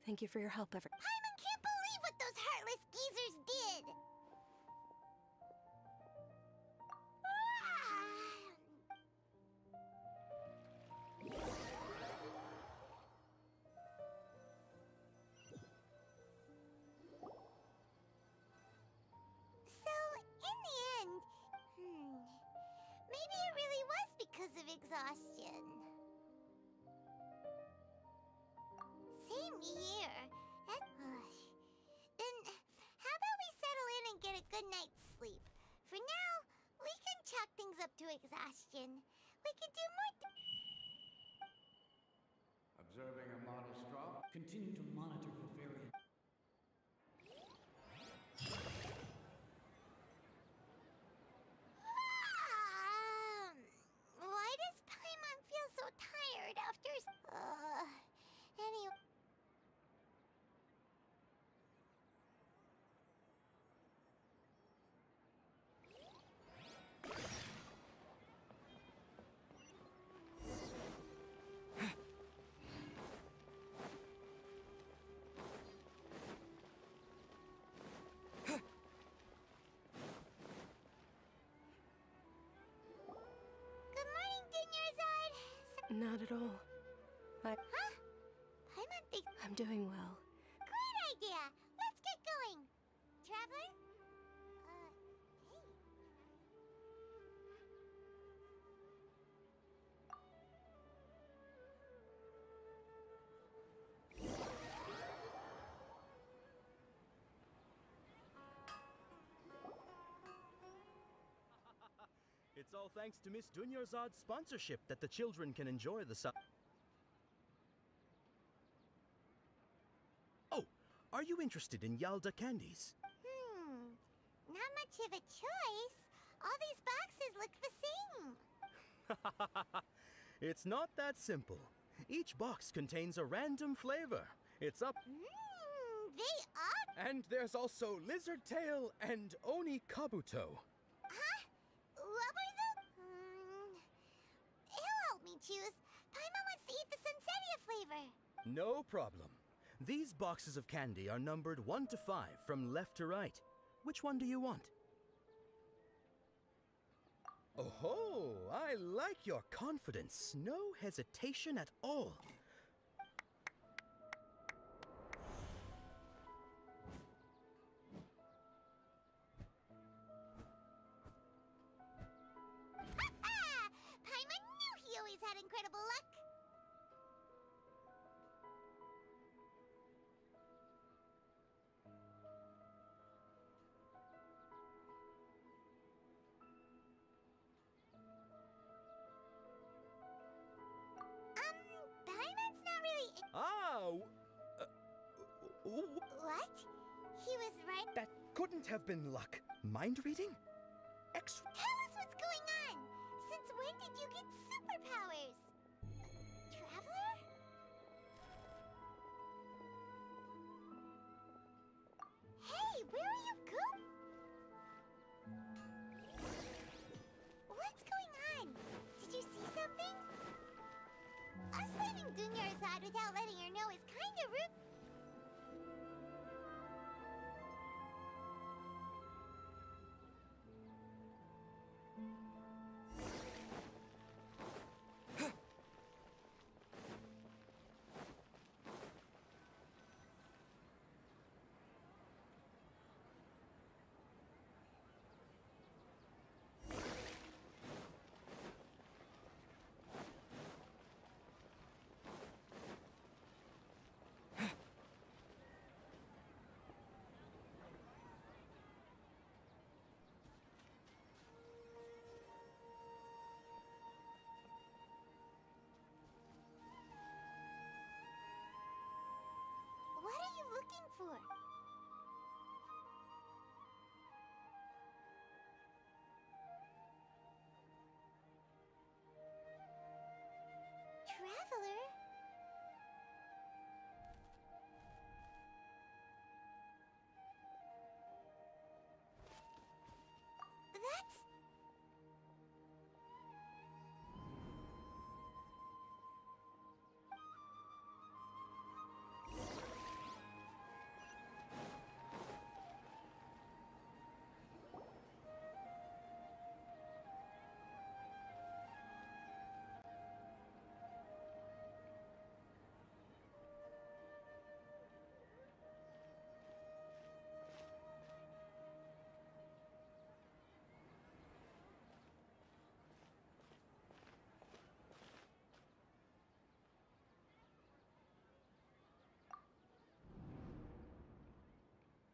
Thank you for your help, Paimon can't believe what those heartless geezers did! So, in the end, maybe it really was because of exhaustion. Same here. Then, how about we settle in and get a good night's sleep? For now, we can chalk things up to exhaustion. We could do more. Observing a modest drop. Continue to monitor the variant. Why does Paimon feel so tired after... Anyway... Good morning, Dunyarzad! Not at all. Huh? Paimon thinks... I'm doing well. Great idea! Let's get going! Traveler? Hey. It's all thanks to Miss Dunyarzad's sponsorship that the children can enjoy the Oh, are you interested in Yalda candies? Not much of a choice. All these boxes look the same. It's not that simple. Each box contains a random flavor. It's up... They are... And there's also Lizard Tail and Oni Kabuto. Huh? What were the... He'll help me choose. Paimon wants to eat the Sunsettia flavor. No problem. These boxes of candy are numbered 1 to 5 from left to right. Which one do you want? Oh, I like your confidence. No hesitation at all. Paimon knew he always had incredible luck. What? He was right. That couldn't have been luck. Mind reading? Tell us what's going on! Since when did you get superpowers? Traveler? Hey, where are you going? What's going on? Did you see something? Us leaving Dunyarzad without letting her know is kinda rude. What are you looking for? Traveler? That's...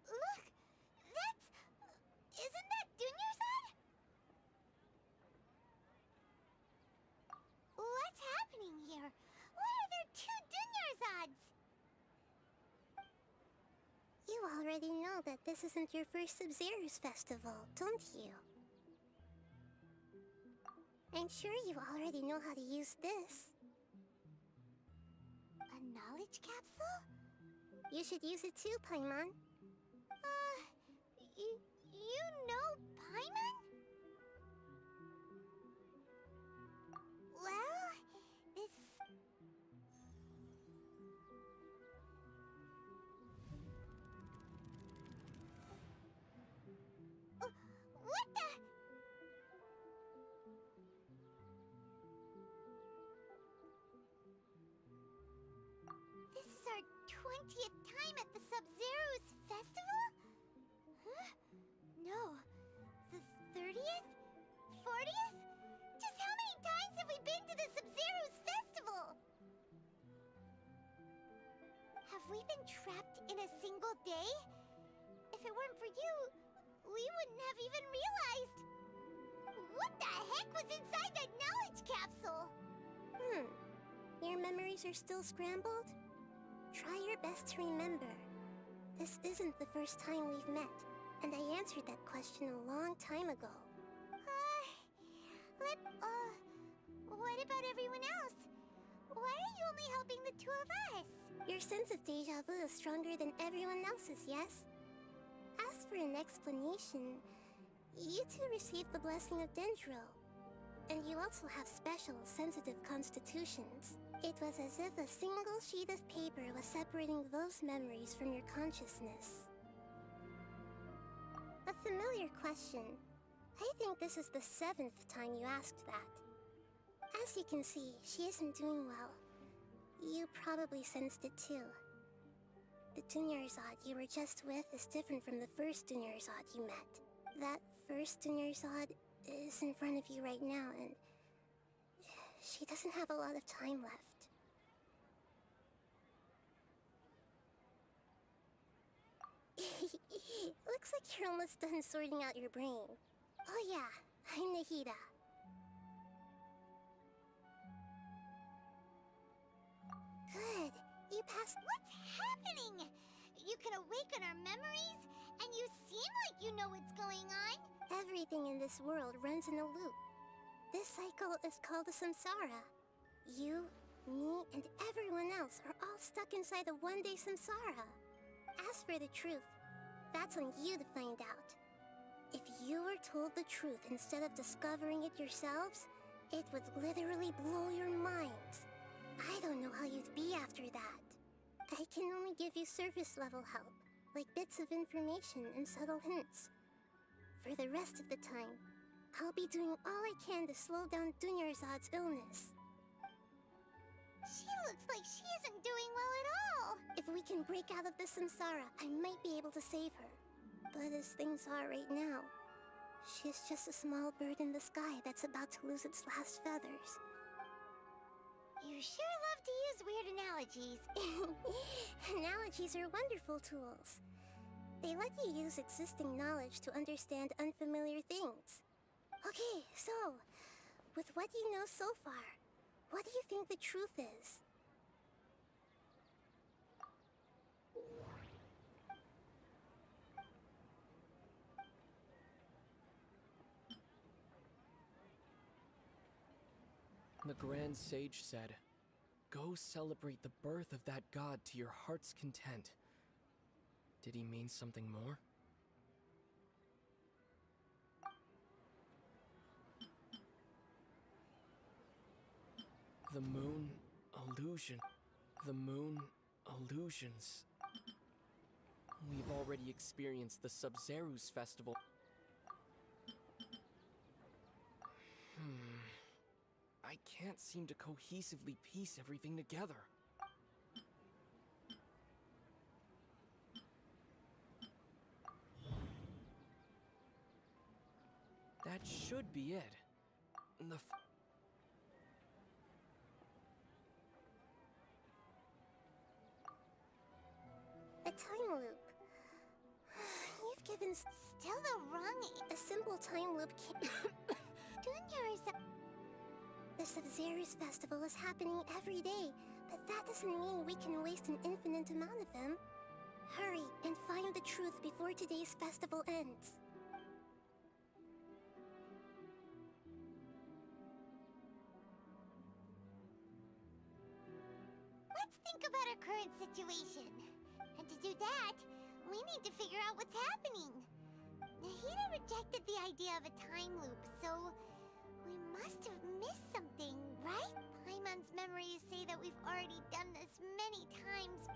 Look! That's... Isn't that Dunyarzad? What's happening here? Why are there two Dunyarzads? You already know that this isn't your first Sub-Zero's festival, don't you? I'm sure you already know how to use this. A knowledge capsule? You should use it too, Paimon. You know Paimon? Well, this... What the... This is our 20th time at the Sub-Zero's festival? Huh? No. The 30th? 40th? Just how many times have we been to the Sub-Zero's festival? Have we been trapped in a single day? If it weren't for you, we wouldn't have even realized. What the heck was inside that knowledge capsule? Your memories are still scrambled? Try your best to remember. This isn't the first time we've met, and I answered that question a long time ago. What about everyone else? Why are you only helping the two of us? Your sense of deja vu is stronger than everyone else's, yes? As for an explanation, you two received the blessing of Dendro. And you also have special, sensitive constitutions. It was as if a single sheet of paper was separating those memories from your consciousness. A familiar question. I think this is the 7th time you asked that. As you can see, she isn't doing well. You probably sensed it too. The Dunyarzad you were just with is different from the first Dunyarzad you met. That first Dunyarzad is in front of you right now, and she doesn't have a lot of time left. Looks like you're almost done sorting out your brain. Oh yeah, I'm Nahida. Good. You passed... What's happening? you can awaken our memories? And you seem like you know what's going on. Everything in this world runs in a loop. This cycle is called the samsara. You, me, and everyone else are all stuck inside the one-day samsara. As for the truth, that's on you to find out. If you were told the truth instead of discovering it yourselves, it would literally blow your minds. I don't know how you'd be after that. I can only give you surface-level help, like bits of information and subtle hints. For the rest of the time, I'll be doing all I can to slow down Dunyarzad's illness. She looks like she isn't doing well at all. If we can break out of the samsara, I might be able to save her. But as things are right now, she's just a small bird in the sky that's about to lose its last feathers. You sure love to use weird analogies. Analogies are wonderful tools. They let you use existing knowledge to understand unfamiliar things. Okay, so, with what you know so far, what do you think the truth is? The Grand Sage said, "Go celebrate the birth of that god to your heart's content." Did he mean something more? The moon illusion. The moon illusions. We've already experienced the Sub-Zeru's festival. I can't seem to cohesively piece everything together. That should be it. The A time loop. You've given still the wrong... A simple time loop can't... The Sub-Zeru's festival is happening every day, but that doesn't mean we can waste an infinite amount of them. Hurry and find the truth before today's festival ends. Let's think about our current situation. And to do that, we need to figure out what's happening. Nahida rejected the idea of a time loop, so we must have missed something, right? Paimon's memories say that we've already done this many times.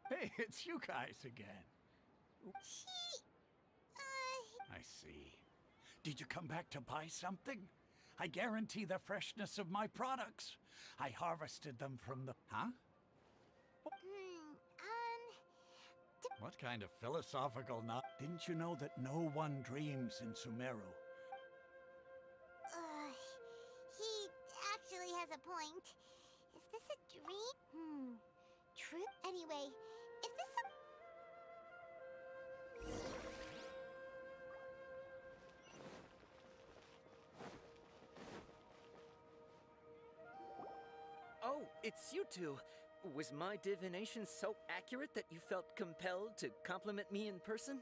Hey, it's you guys again. I see. Did you come back to buy something? I guarantee the freshness of my products. I harvested them from the... Huh? What kind of philosophical Didn't you know that no one dreams in Sumeru? He actually has a point. Is this a dream? True. Anyway, is this Oh, it's you two. Was my divination so accurate that you felt compelled to compliment me in person?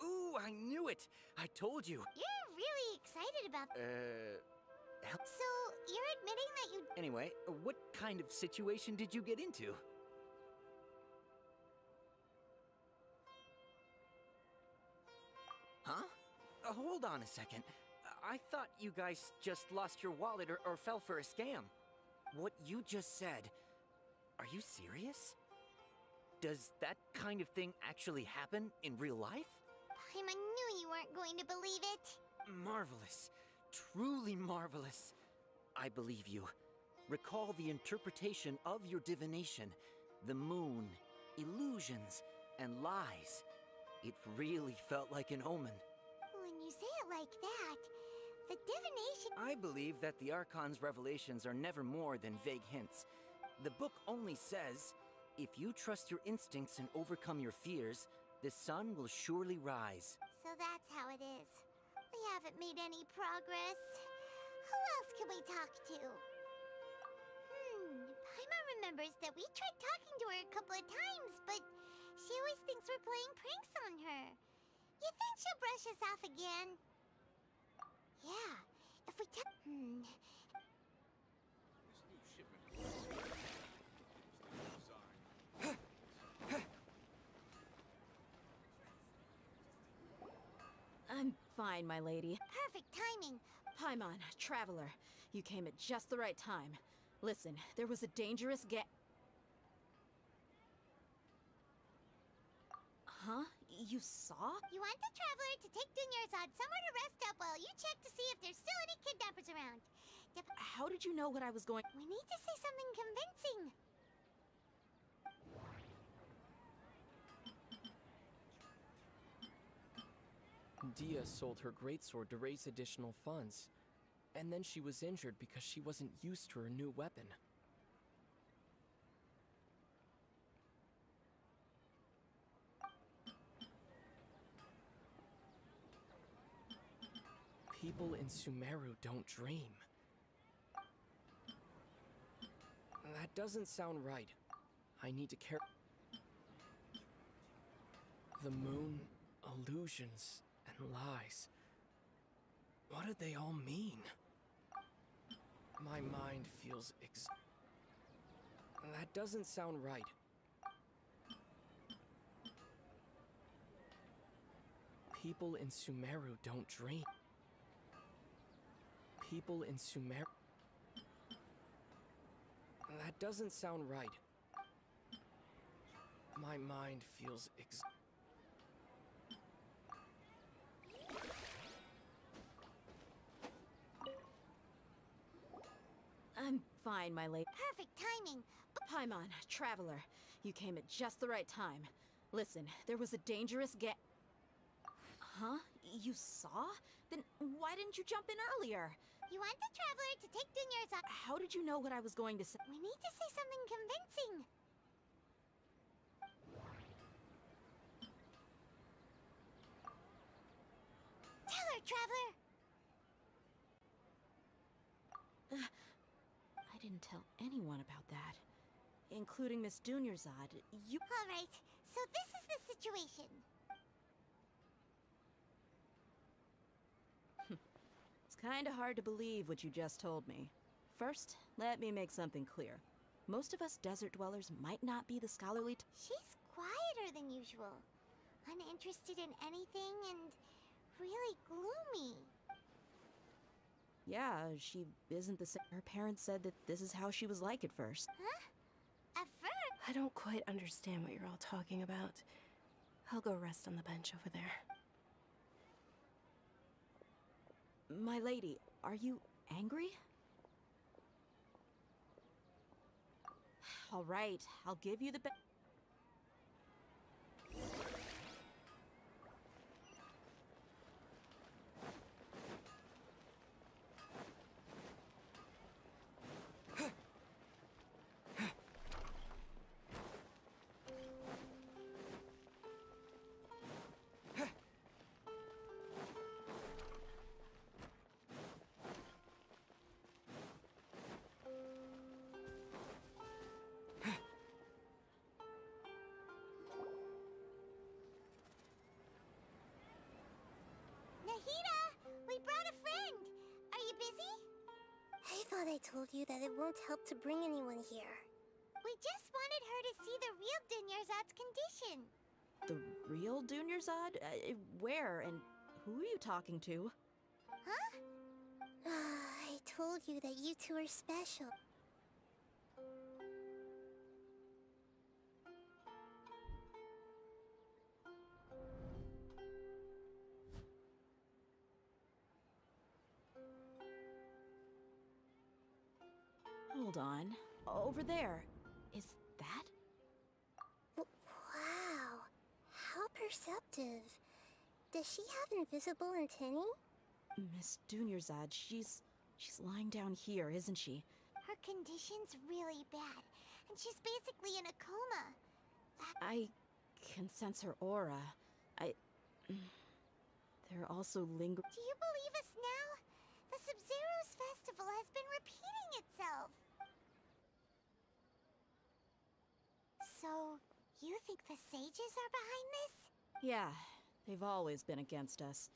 Ooh, I knew it! I told you! You're really excited about... So, you're admitting that you... Anyway, what kind of situation did you get into? Huh? Hold on a second. I thought you guys just lost your wallet or fell for a scam. What you just said... Are you serious? Does that kind of thing actually happen in real life? Paimon knew you weren't going to believe it. Marvelous. Truly marvelous. I believe you. Recall the interpretation of your divination. The moon, illusions, and lies. It really felt like an omen. like that. The divination... I believe that the Archon's revelations are never more than vague hints. The book only says, if you trust your instincts and overcome your fears, the sun will surely rise. So that's how it is. We haven't made any progress. Who else can we talk to? Paimon remembers that we tried talking to her a couple of times, but she always thinks we're playing pranks on her. You think she'll brush us off again? Yeah, if we I'm fine, my lady. Perfect timing. Paimon, Traveler, you came at just the right time. Listen, there was a dangerous Huh? You saw? You want the Traveler to take Dunyarzad somewhere to rest up while you check to see if there's still any kidnappers around. How did you know what I was going? We need to say something convincing. Dia sold her greatsword to raise additional funds. And then she was injured because she wasn't used to her new weapon. People in Sumeru don't dream. That doesn't sound right. I need to care. The moon, illusions, and lies. What do they all mean? My mind feels That doesn't sound right. People in Sumeru don't dream. People in Sumeru... That doesn't sound right. My mind feels I'm fine, my lady. Perfect timing. Paimon, Traveler, you came at just the right time. Listen, there was a dangerous Huh? You saw? Then why didn't you jump in earlier? You want the Traveler to take Dunyarzad... How did you know what I was going to say? We need to say something convincing. Tell her, Traveler! I didn't tell anyone about that. Including Miss Dunyarzad. You... Alright, so this is the situation. It's kinda hard to believe what you just told me. First, let me make something clear. Most of us desert dwellers might not be the scholarly She's quieter than usual. Uninterested in anything and really gloomy. Yeah, she isn't the same. Her parents said that this is how she was like at first. Huh? At first? I don't quite understand what you're all talking about. I'll go rest on the bench over there. My lady, are you angry? All right, I'll give you the We brought a friend! Are you busy? I thought I told you that it won't help to bring anyone here. We just wanted her to see the real Dunyarzad's condition. The real Dunyarzad? Where and who are you talking to? Huh? I told you that you two are special. Hold on. Over there. Is that? Wow. How perceptive. Does she have invisible antennae? Miss Dunyarzad, she's lying down here, isn't she? Her condition's really bad, and she's basically in a coma. I can sense her aura. There are also linger. Do you believe us now? The Sub-Zero's festival has been repeating itself. So, you think the sages are behind this? Yeah, they've always been against us.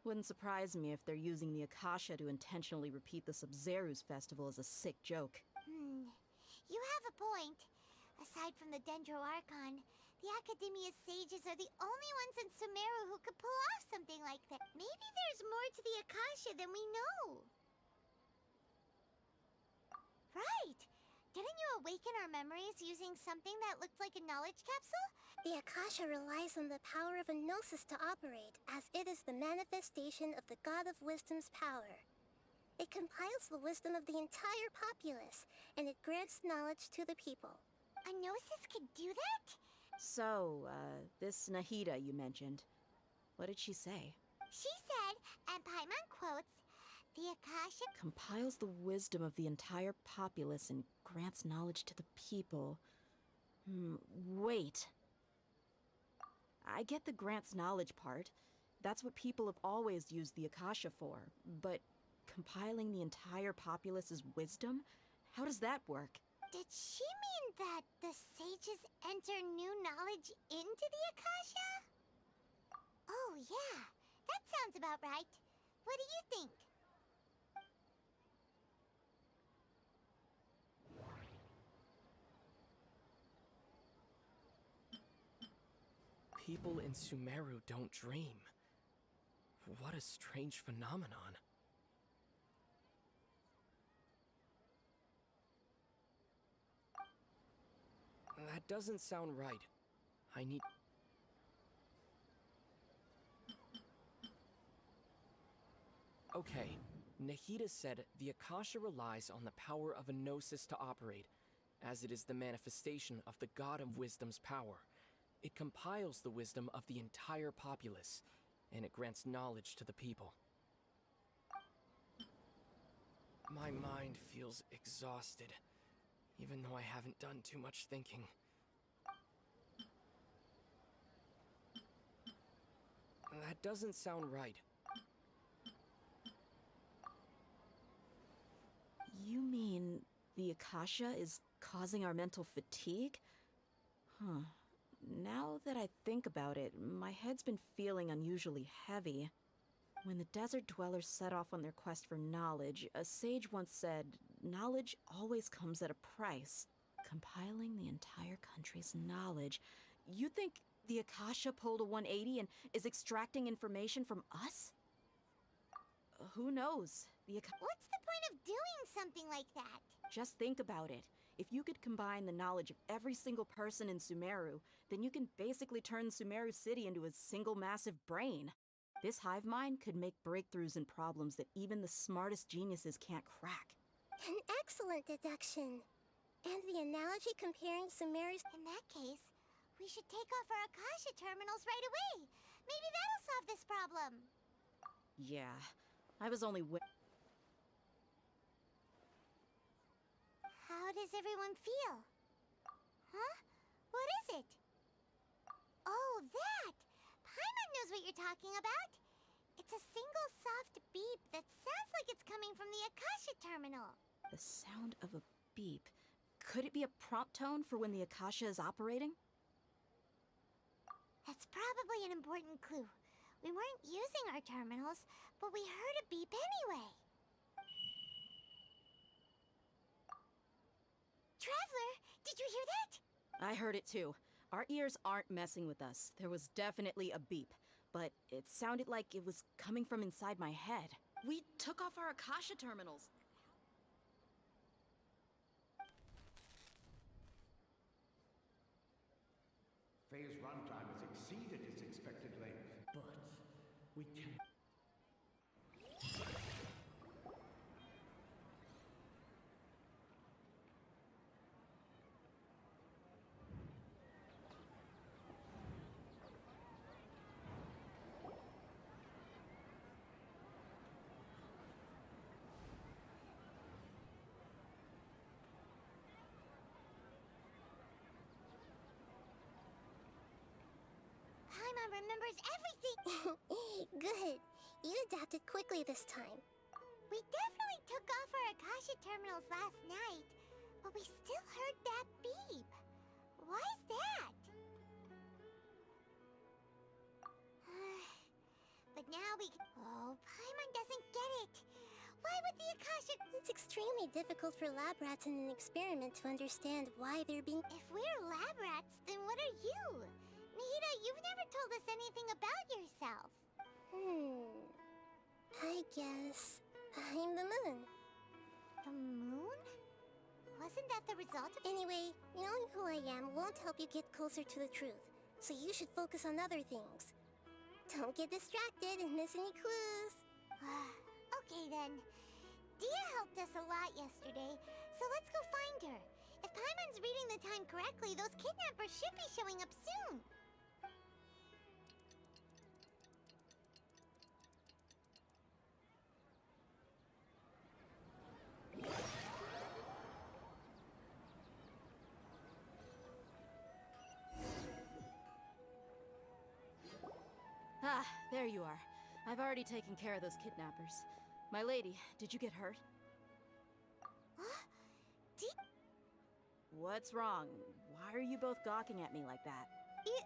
Wouldn't surprise me if they're using the Akasha to intentionally repeat the Sub-Zero's festival as a sick joke. You have a point. Aside from the Dendro Archon, the Academia's sages are the only ones in Sumeru who could pull off something like that. Maybe there's more to the Akasha than we know. Right! Didn't you awaken our memories using something that looked like a knowledge capsule? The Akasha relies on the power of a gnosis to operate, as it is the manifestation of the God of Wisdom's power. It compiles the wisdom of the entire populace, and it grants knowledge to the people. A gnosis could do that? So, this Nahida you mentioned, what did she say? She said, and Paimon quotes, the Akasha compiles the wisdom of the entire populace and grants knowledge to the people. Wait. I get the grants knowledge part. That's what people have always used the Akasha for. But compiling the entire populace's wisdom? How does that work? Did she mean that the sages enter new knowledge into the Akasha? Oh yeah, that sounds about right. What do you think? People in Sumeru don't dream. What a strange phenomenon. That doesn't sound right. I need... Okay, Nahida said the Akasha relies on the power of a gnosis to operate, as it is the manifestation of the God of Wisdom's power. It compiles the wisdom of the entire populace, and it grants knowledge to the people. My mind feels exhausted, even though I haven't done too much thinking. That doesn't sound right. You mean the Akasha is causing our mental fatigue? Huh. Now that I think about it, my head's been feeling unusually heavy. When the desert dwellers set off on their quest for knowledge, a sage once said, knowledge always comes at a price. Compiling the entire country's knowledge. You think the Akasha pulled a 180 and is extracting information from us? Who knows? What's the point of doing something like that? Just think about it. If you could combine the knowledge of every single person in Sumeru, then you can basically turn Sumeru City into a single massive brain. This hive mind could make breakthroughs in problems that even the smartest geniuses can't crack. An excellent deduction. And the analogy comparing Sumeru's... In that case, we should take off our Akasha terminals right away. Maybe that'll solve this problem. Yeah, I was only How does everyone feel? Huh? What is it? Oh, that! Paimon knows what you're talking about. It's a single soft beep that sounds like it's coming from the Akasha terminal. The sound of a beep. Could it be a prompt tone for when the Akasha is operating? That's probably an important clue. We weren't using our terminals, but we heard a beep anyway. Traveler, did you hear that? I heard it too. Our ears aren't messing with us. There was definitely a beep, but it sounded like it was coming from inside my head. We took off our Akasha terminals. Phase runtime has exceeded its expected length. But we can... Paimon remembers everything! Good. You adapted quickly this time. We definitely took off our Akasha terminals last night, but we still heard that beep. Why is that? But now we can... Oh, Paimon doesn't get it. Why would the Akasha... It's extremely difficult for lab rats in an experiment to understand why they're being... If we're lab rats, then what are you? Nahida, you've never told us anything about yourself. I guess I'm the moon. The moon? Wasn't that the result of... Anyway, knowing who I am won't help you get closer to the truth, so you should focus on other things. Don't get distracted and miss any clues. Okay then. Dia helped us a lot yesterday, so let's go find her. If Paimon's reading the time correctly, those kidnappers should be showing up soon. Ah, there you are. I've already taken care of those kidnappers. My lady, did you get hurt? What's wrong? Why are you both gawking at me like that? You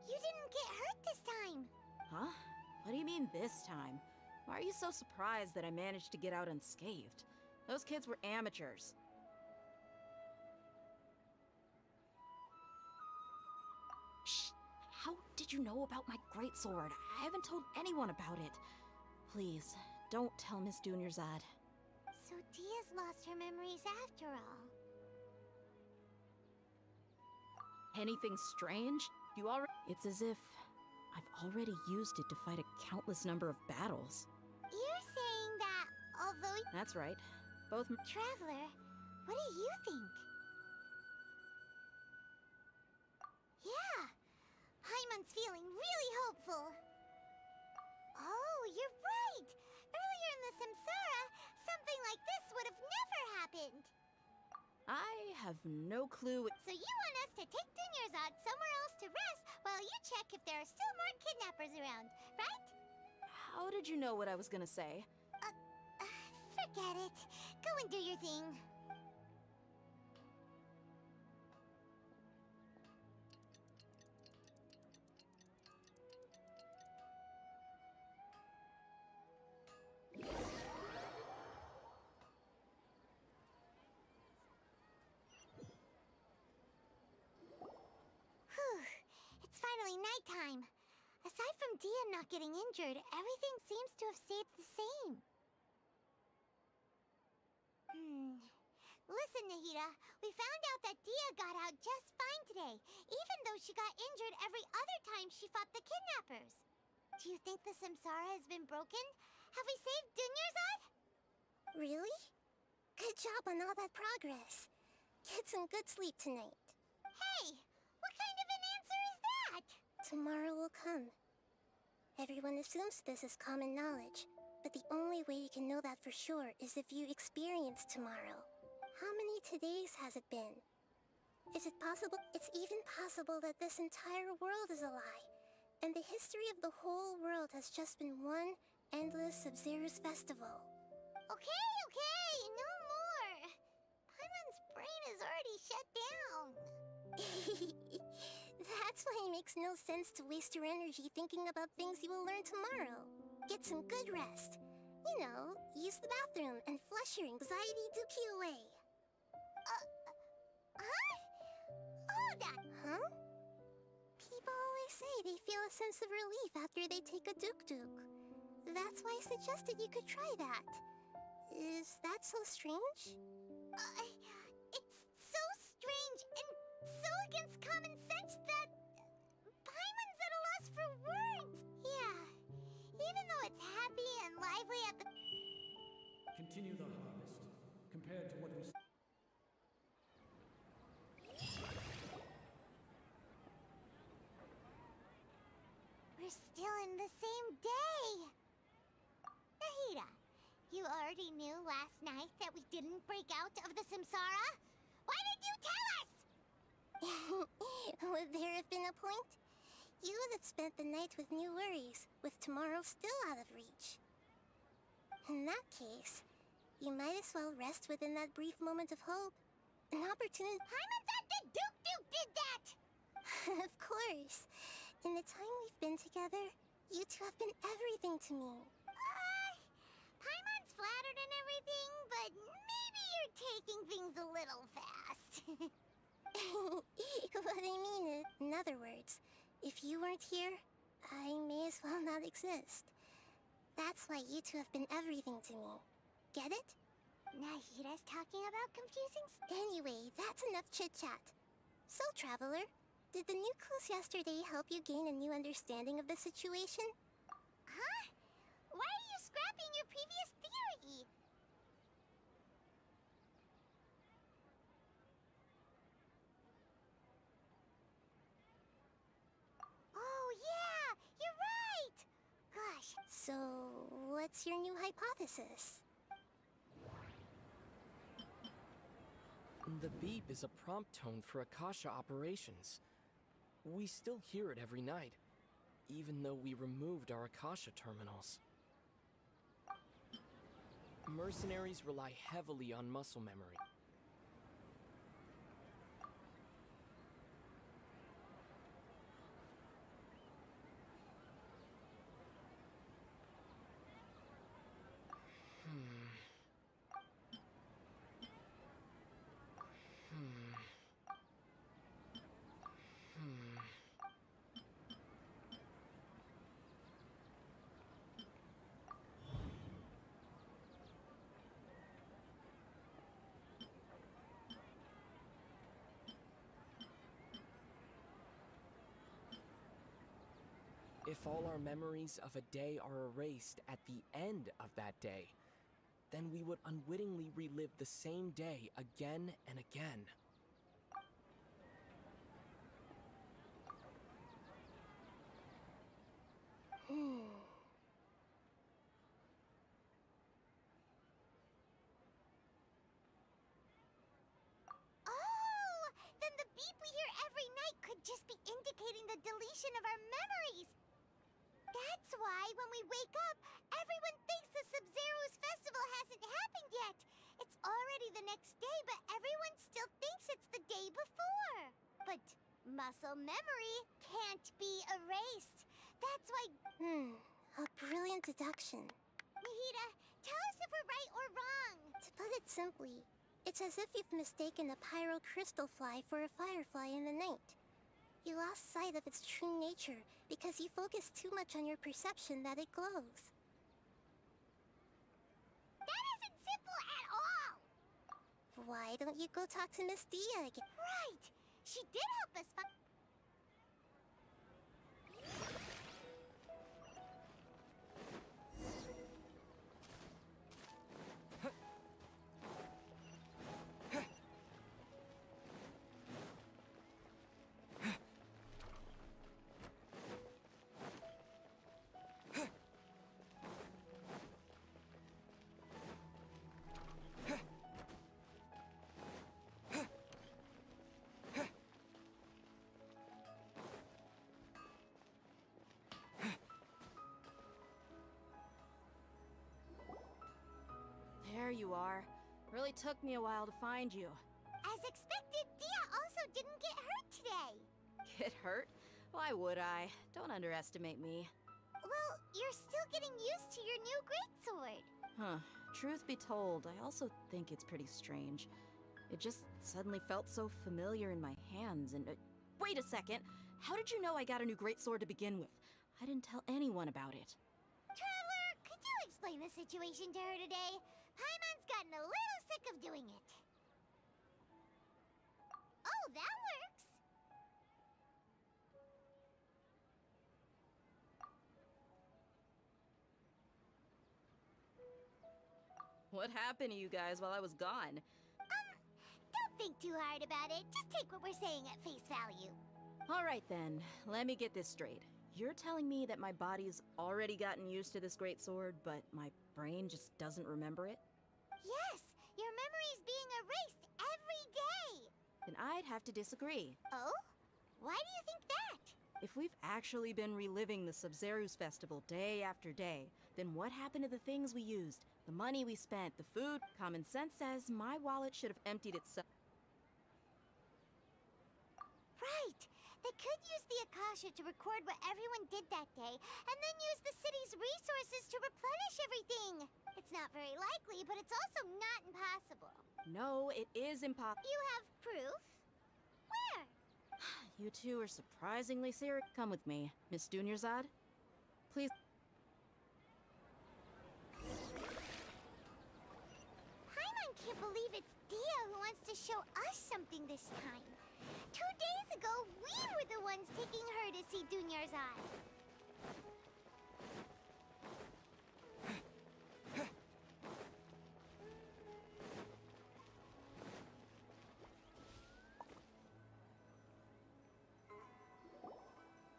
didn't get hurt this time. Huh? What do you mean this time? Why are you so surprised that I managed to get out unscathed? Those kids were amateurs. Shh! How did you know about my greatsword? I haven't told anyone about it. Please, don't tell Miss Dunyarzad. So Dia's lost her memories after all. Anything strange? You already... It's as if I've already used it to fight a countless number of battles. You're saying that although... That's right. Both... Traveler, what do you think? Yeah, Paimon's feeling really hopeful. Oh, you're right! Earlier in the Samsara, something like this would have never happened. I have no clue... So you want us to take Dunyarzad somewhere else to rest while you check if there are still more kidnappers around, right? How did you know what I was gonna say? Forget it. Go and do your thing. It's finally nighttime. Aside from Dia not getting injured, everything seems to have stayed the same. Listen, Nahida, we found out that Dia got out just fine today, even though she got injured every other time she fought the kidnappers. Do you think the Samsara has been broken? Have we saved Dunyarzad? Really? Good job on all that progress. Get some good sleep tonight. Hey, what kind of an answer is that? Tomorrow will come. Everyone assumes this is common knowledge, but the only way you can know that for sure is if you experience tomorrow. How many todays has it been? Is it possible? It's even possible that this entire world is a lie, and the history of the whole world has just been one endless Sub-Zero's festival. Okay, no more. Paimon's brain is already shut down. That's why it makes no sense to waste your energy thinking about things you will learn tomorrow. Get some good rest. You know, use the bathroom and flush your anxiety dookie away. Hold on. Huh? People always say they feel a sense of relief after they take a duk-duk. That's why I suggested you could try that. Is that so strange? It's so strange and so against common sense that Paimon's at a loss for words. Yeah, even though it's happy and lively at the... Continue the harvest. Compared to what we... We're still in the same day. Nahida, you already knew last night that we didn't break out of the Samsara? Why did you tell us? Would there have been a point? you would have spent the night with new worries, with tomorrow still out of reach. In that case, you might as well rest within that brief moment of hope. An opportunity. Paimon thought the Duke did that! Of course. In the time we've been together, you two have been everything to me. Paimon's flattered and everything, but maybe you're taking things a little fast. What I mean is, in other words, if you weren't here, I may as well not exist. That's why you two have been everything to me. Get it? Nahira's talking about confusing Anyway, that's enough chit-chat. So, Traveler, did the new clues yesterday help you gain a new understanding of the situation? Huh? Why are you scrapping your previous theory? Oh, yeah! You're right! Gosh. So, what's your new hypothesis? The beep is a prompt tone for Akasha operations. We still hear it every night, even though we removed our Akasha terminals. Mercenaries rely heavily on muscle memory. If all our memories of a day are erased at the end of that day, then we would unwittingly relive the same day again and again. Oh! Then the beep we hear every night could just be indicating the deletion of our memories! That's why when we wake up, everyone thinks the Sub-Zero's festival hasn't happened yet. It's already the next day, but everyone still thinks it's the day before. But muscle memory can't be erased. That's why... A brilliant deduction. Nahida, tell us if we're right or wrong. To put it simply, it's as if you've mistaken a pyro crystal fly for a firefly in the night. You lost sight of its true nature because you focused too much on your perception that it glows. That isn't simple at all! Why don't you go talk to Miss Dia again? Right! She did help us find... There you are. Really took me a while to find you. As expected, Dia also didn't get hurt today. Get hurt? Why would I? Don't underestimate me. Well, you're still getting used to your new greatsword. Huh. Truth be told, I also think it's pretty strange. It just suddenly felt so familiar in my hands and... wait a second! How did you know I got a new greatsword to begin with? I didn't tell anyone about it. Traveler, could you explain the situation to her today? Paimon's gotten a little sick of doing it. Oh, that works! What happened to you guys while I was gone? Don't think too hard about it. Just take what we're saying at face value. Alright then, let me get this straight. You're telling me that my body's already gotten used to this greatsword, but my brain just doesn't remember it? Yes! Your memory's being erased every day! Then I'd have to disagree. Oh? Why do you think that? If If we've actually been reliving the Sub-Zeru's festival day after day, then what happened to the things we used? The money we spent, the food? Common sense says my wallet should have emptied itself. Right! They could use the Akasha to record what everyone did that day, and then use the city's resources to replenish everything! It's not very likely, but it's also not impossible. No, it is impossible. You have proof? Where? You two are surprisingly serious. Come with me, Miss Dunyarzad. Please. Paimon can't believe it's Dia who wants to show us something this time. 2 days ago, we were the ones taking her to see Dunyarzad.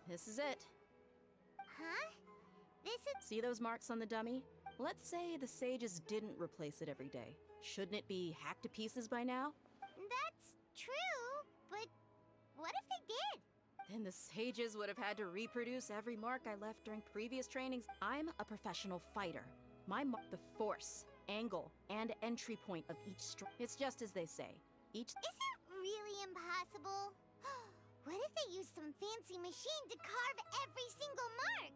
This is it. Huh? This is... See those marks on the dummy? Let's say the sages didn't replace it every day. Shouldn't it be hacked to pieces by now? That's true, but what if they did? Then the sages would have had to reproduce every mark I left during previous trainings. I'm a professional fighter. My mark, the force, angle, and entry point of each it's just as they say. Each... Is it really impossible? What if they use some fancy machine to carve every single mark?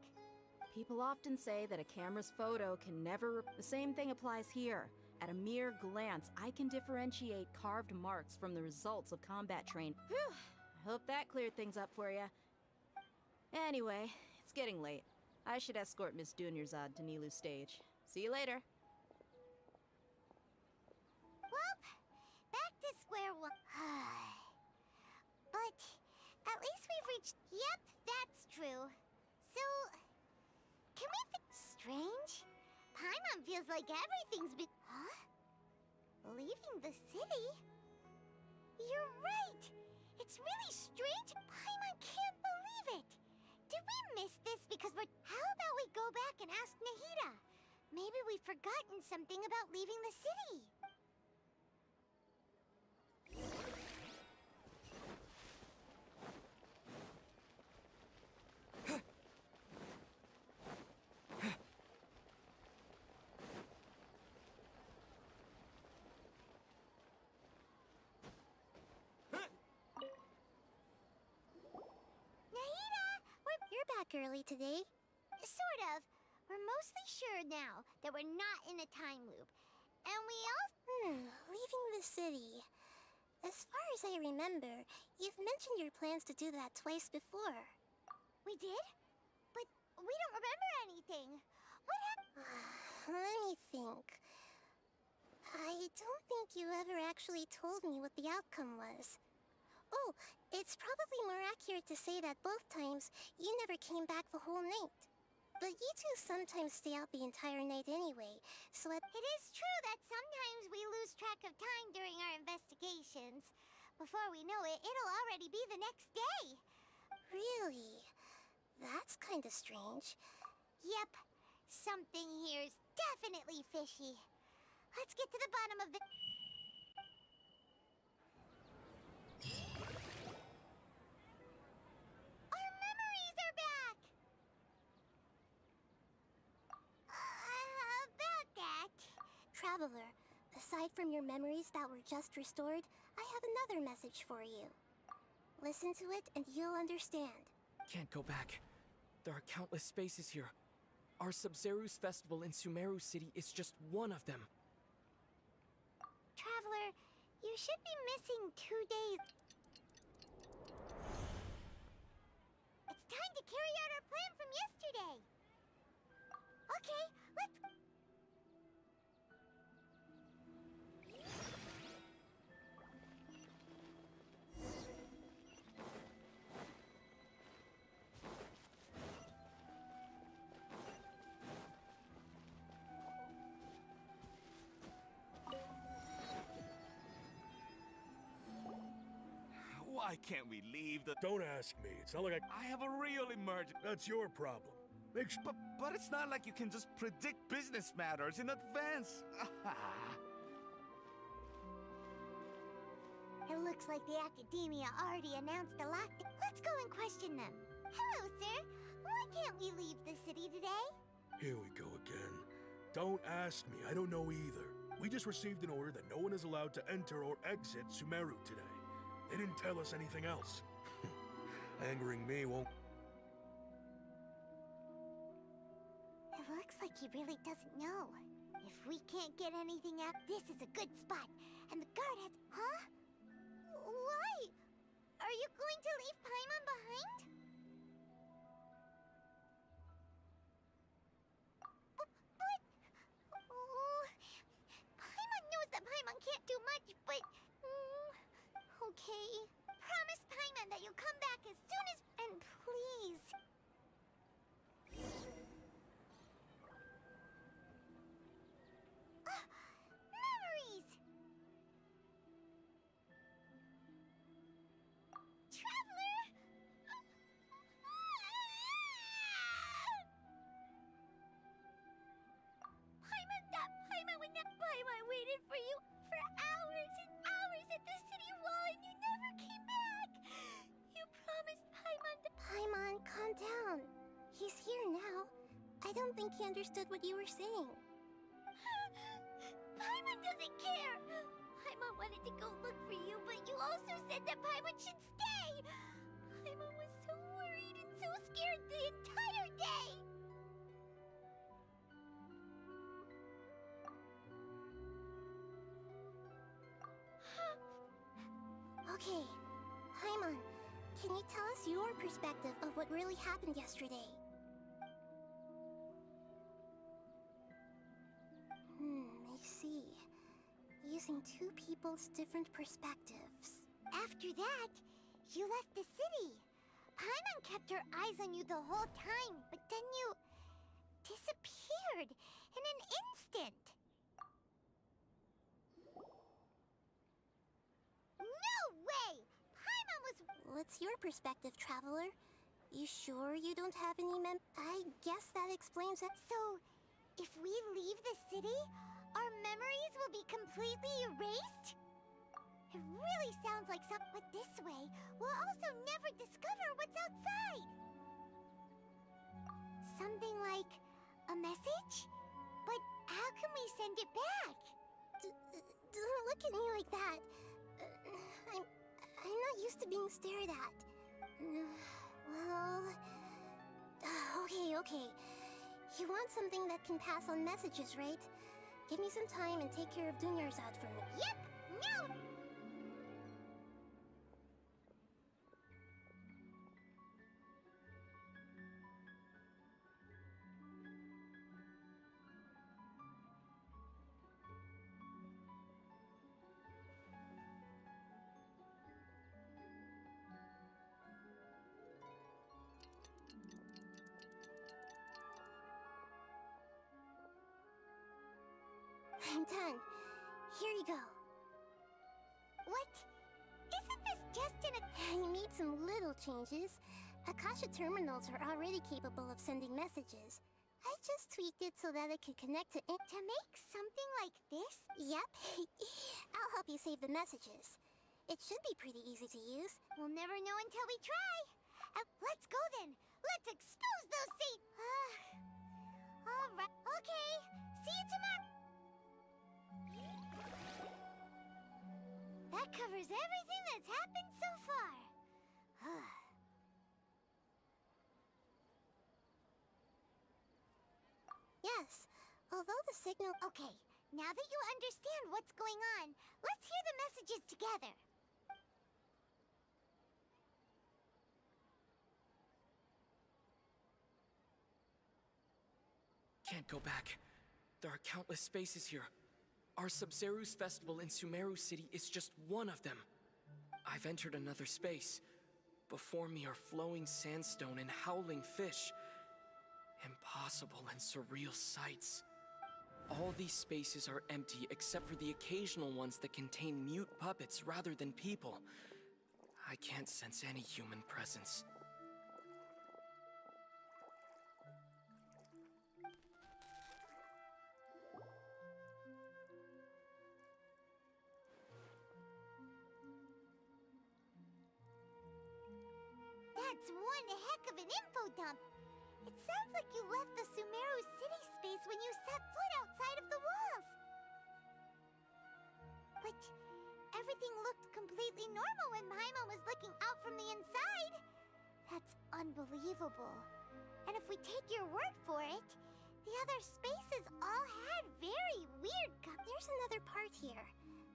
People often say that a camera's photo can never... The same thing applies here. At a mere glance, I can differentiate carved marks from the results of combat training. Whew! I hope that cleared things up for you. Anyway, it's getting late. I should escort Miss Dunyarzad to Nilu's stage. See you later. Well, back to square one. But at least we've reached... Yep, that's true. So, can we strange? Paimon feels like everything's been... Huh? Leaving the city? You're right! It's really strange. Paimon can't believe it. Did we miss this because we're... How about we go back and ask Nahida? Maybe we've forgotten something about leaving the city. Early today? Sort of. We're mostly sure now that we're not in a time loop. And we all... leaving the city. As far as I remember, you've mentioned your plans to do that twice before. We did? But we don't remember anything. What happened? Let me think. I don't think you ever actually told me what the outcome was. Oh, it's probably more accurate to say that both times you never came back the whole night. But you two sometimes stay out the entire night anyway, so it is true that sometimes we lose track of time during our investigations. Before we know it, it'll already be the next day. Really? That's kinda strange. Yep. Something here's definitely fishy. Let's get to the bottom of the... Traveler, aside from your memories that were just restored, I have another message for you. Listen to it and you'll understand. Can't go back. There are countless spaces here. Our Sub-Zeru's festival in Sumeru City is just one of them. Traveler, you should be missing 2 days. It's time to carry out our plan from yesterday. Okay, let's... Why can't we leave the... Don't ask me. It's not like I have a real emergency. That's your problem. But it's not like you can just predict business matters in advance. It looks like the Academia already announced a lot. Let's go and question them. Hello, sir. Why can't we leave the city today? Here we go again. Don't ask me, I don't know either. We just received an order that no one is allowed to enter or exit Sumeru today. They didn't tell us anything else. Angering me won't... It looks like he really doesn't know. If we can't get anything out, this is a good spot. And the guard has... Huh? Why? Are you going to leave Paimon behind? But... Oh... Paimon knows that Paimon can't do much, but... okay. Promise Paimon that you'll come back as soon as... And please... Memories! Traveler! Paimon would not... Paimon waited for you for hours and hours at the city wall and you never came back! You promised Paimon to... Paimon, calm down. He's here now. I don't think he understood what you were saying. Paimon doesn't care! Paimon wanted to go look for you, but you also said that Paimon should stay! Paimon was so worried and so scared the entire day! Okay, Paimon, can you tell us your perspective of what really happened yesterday? I see. Using two people's different perspectives. After that, you left the city. Paimon kept her eyes on you the whole time, but then you... disappeared in an instant. No way! Paimon was... What's your perspective, Traveler? You sure you don't have any I guess that explains it. So, if we leave the city, our memories will be completely erased? It really sounds like something, but this way, we'll also never discover what's outside. Something like a message? But how can we send it back? Don't look at me like that. I'm not used to being stared at. Well... Okay. You want something that can pass on messages, right? Give me some time and take care of Dunyarzad for me. Yep! No! I'm done. Here you go. What? Isn't this just You made some little changes. Akasha terminals are already capable of sending messages. I just tweaked it so that it could connect to it. To make something like this? Yep. I'll help you save the messages. It should be pretty easy to use. We'll never know until we try. Let's go then. Let's expose those All right. Okay. See you tomorrow. That covers everything that's happened so far. Yes, although the signal... Okay, now that you understand what's going on, let's hear the messages together. Can't go back. There are countless spaces here. Our Sub-Zeru's festival in Sumeru City is just one of them. I've entered another space. Before me are flowing sandstone and howling fish. Impossible and surreal sights. All these spaces are empty except for the occasional ones that contain mute puppets rather than people. I can't sense any human presence. That's one heck of an info dump. It sounds like you left the Sumeru city space when you set foot outside of the walls. But everything looked completely normal when Paimon was looking out from the inside. That's unbelievable. And if we take your word for it, the other spaces all had very weird There's another part here.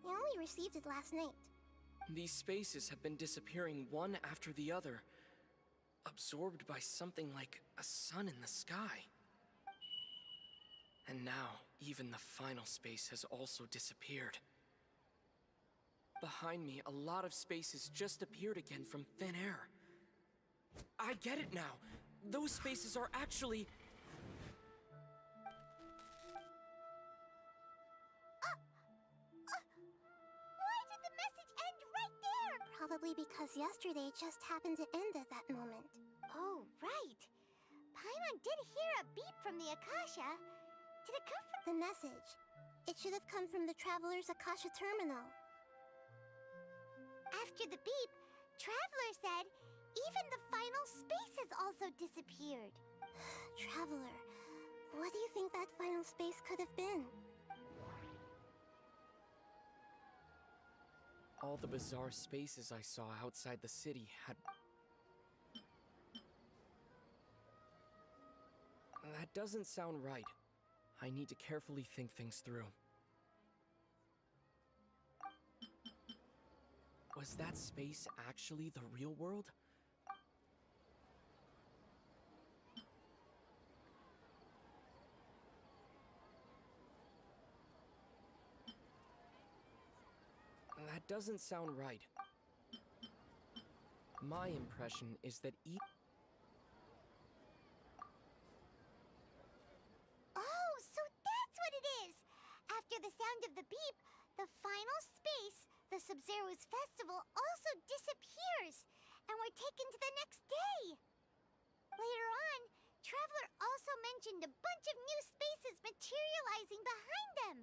We only received it last night. These spaces have been disappearing one after the other, absorbed by something like a sun in the sky. And now, even the final space has also disappeared. Behind me, a lot of spaces just appeared again from thin air. I get it now. Those spaces are actually... Why did the message end right there? Probably because yesterday just happened to end at that moment. Oh, right. Paimon did hear a beep from the Akasha. Did it come from... The message. It should have come from the Traveler's Akasha terminal. After the beep, Traveler said even the final space has also disappeared. Traveler, what do you think that final space could have been? All the bizarre spaces I saw outside the city had... That doesn't sound right. I need to carefully think things through. Was that space actually the real world? That doesn't sound right. My impression is that Oh, so that's what it is! After the sound of the beep, the final space, the Sub-Zero's festival, also disappears, and we're taken to the next day. Later on, Traveler also mentioned a bunch of new spaces materializing behind them.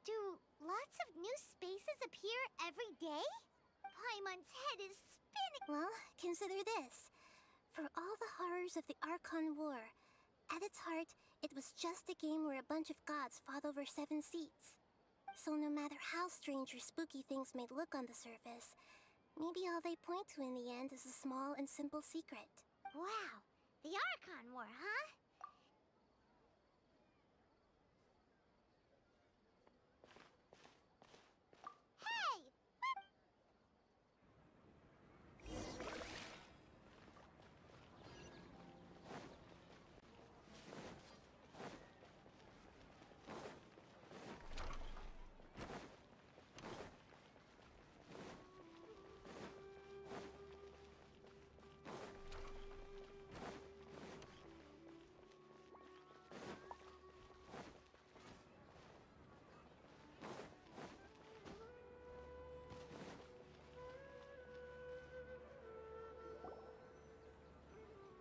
Do lots of new spaces appear every day? Paimon's head is spinning. Well, consider this. For all the horrors of the Archon War, at its heart, it was just a game where a bunch of gods fought over 7 seats. So no matter how strange or spooky things may look on the surface, maybe all they point to in the end is a small and simple secret. Wow, the Archon War, huh? Hey!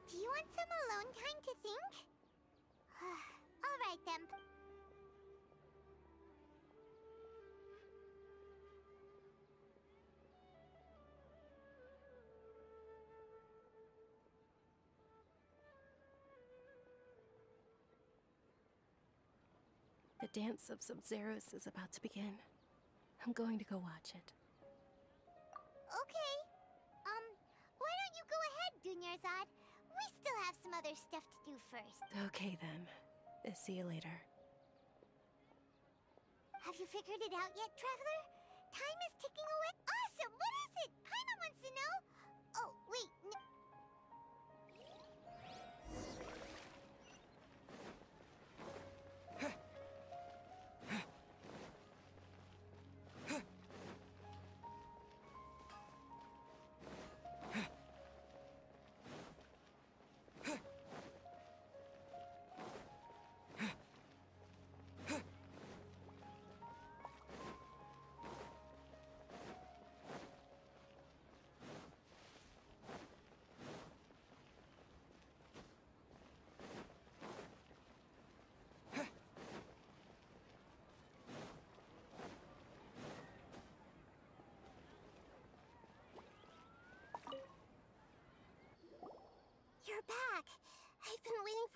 Do you want some alone time to think? All right, then. The dance of Sub-Zeros is about to begin. I'm going to go watch it. Okay. Why don't you go ahead, Dunyarzad? We still have some other stuff to do first. Okay then. See you later. Have you figured it out yet, Traveler? Time is ticking away. Awesome! What is it? Paimon wants to know. Oh, wait.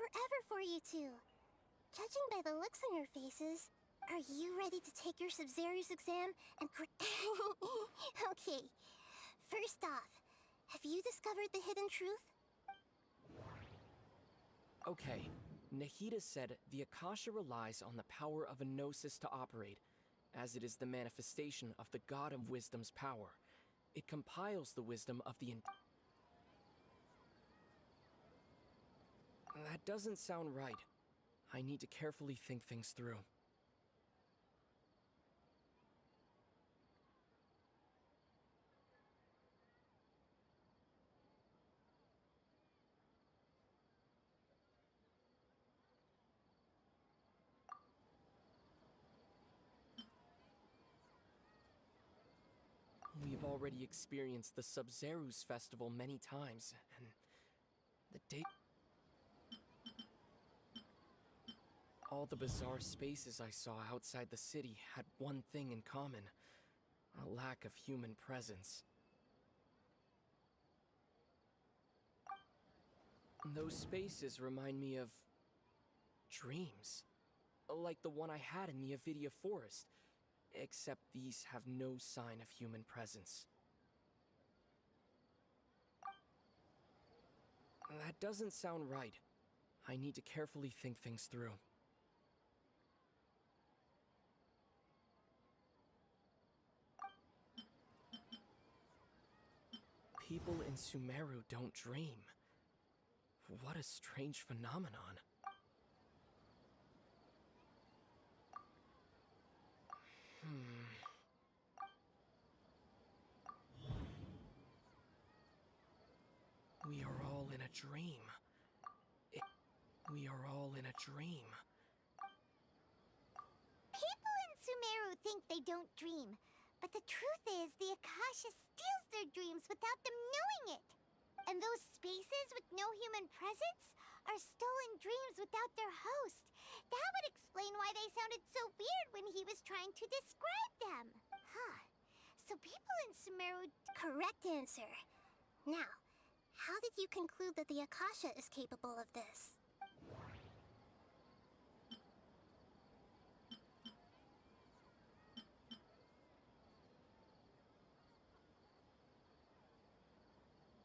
forever for you two. Judging by the looks on your faces, are you ready to take your Sub-Zero's exam and Okay. First off, have you discovered the hidden truth? Okay, Nahida said the Akasha relies on the power of a gnosis to operate, as it is the manifestation of the God of Wisdom's power. It compiles the wisdom of the That doesn't sound right. I need to carefully think things through. We've already experienced the Sub-Zero's festival many times, and the date... All the bizarre spaces I saw outside the city had one thing in common: a lack of human presence. Those spaces remind me of dreams, like the one I had in the Avidia Forest, except these have no sign of human presence. That doesn't sound right. I need to carefully think things through. People in Sumeru don't dream. What a strange phenomenon. We are all in a dream. We are all in a dream. People in Sumeru think they don't dream, but the truth is the Akasha steals their dreams without them knowing it. And those spaces with no human presence are stolen dreams without their host. That would explain why they sounded so weird when he was trying to describe them. Huh. So people in Sumeru... Correct answer. Now, how did you conclude that the Akasha is capable of this?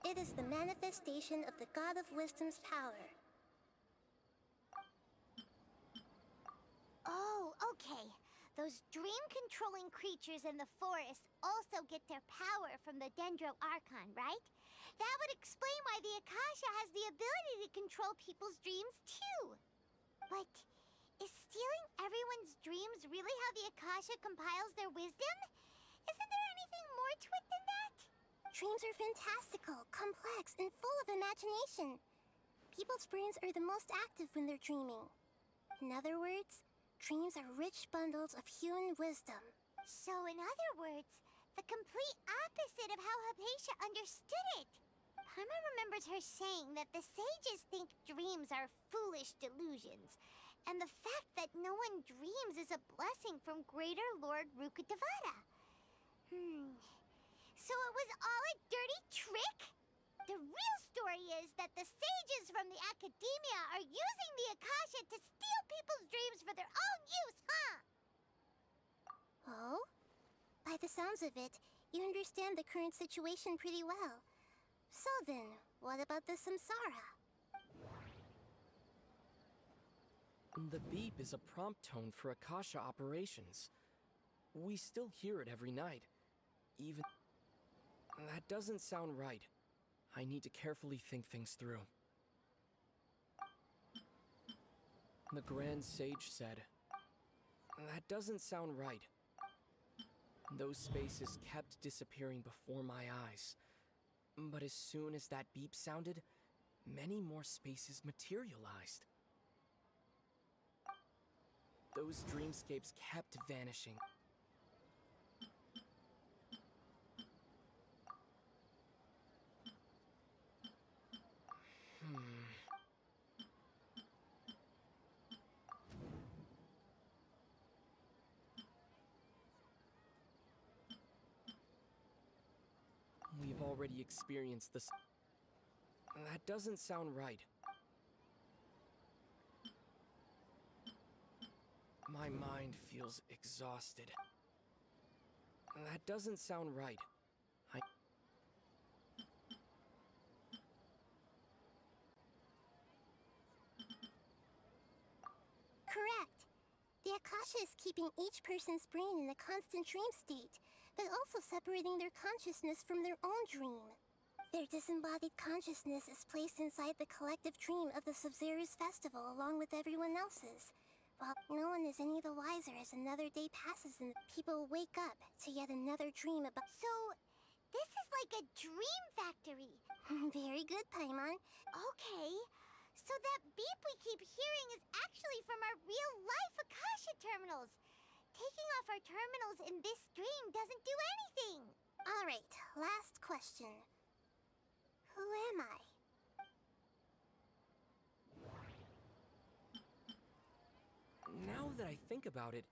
It is the manifestation of the God of Wisdom's power. Oh, okay. Those dream-controlling creatures in the forest also get their power from the Dendro Archon, right? That would explain why the Akasha has the ability to control people's dreams, too. But is stealing everyone's dreams really how the Akasha compiles their wisdom? Isn't there anything more to it than that? Dreams are fantastical, complex, and full of imagination. People's brains are the most active when they're dreaming. In other words, dreams are rich bundles of human wisdom. So in other words, the complete opposite of how Hypatia understood it. Paimon remembers her saying that the sages think dreams are foolish delusions, and the fact that no one dreams is a blessing from Greater Lord Rukkhadevata. So it was all a dirty trick? The real story is that the sages from the Academia are using the Akasha to steal people's dreams for their own use, huh? Oh? By the sounds of it, you understand the current situation pretty well. So then, what about the Samsara? The beep is a prompt tone for Akasha operations. We still hear it every night. Even... That doesn't sound right. I need to carefully think things through. The Grand Sage said, that doesn't sound right. Those spaces kept disappearing before my eyes. But as soon as that beep sounded, many more spaces materialized. Those dreamscapes kept vanishing. We've already experienced this. That doesn't sound right. My mind feels exhausted. That doesn't sound right. Correct. The Akasha is keeping each person's brain in a constant dream state, but also separating their consciousness from their own dream. Their disembodied consciousness is placed inside the collective dream of the Sub-Zero's festival along with everyone else's. While no one is any the wiser as another day passes and people wake up to yet another dream about— So, this is like a dream factory. Very good, Paimon. Okay. So that beep we keep hearing is actually from our real-life Akasha terminals. Taking off our terminals in this dream doesn't do anything. Alright, last question. Who am I? Now that I think about it,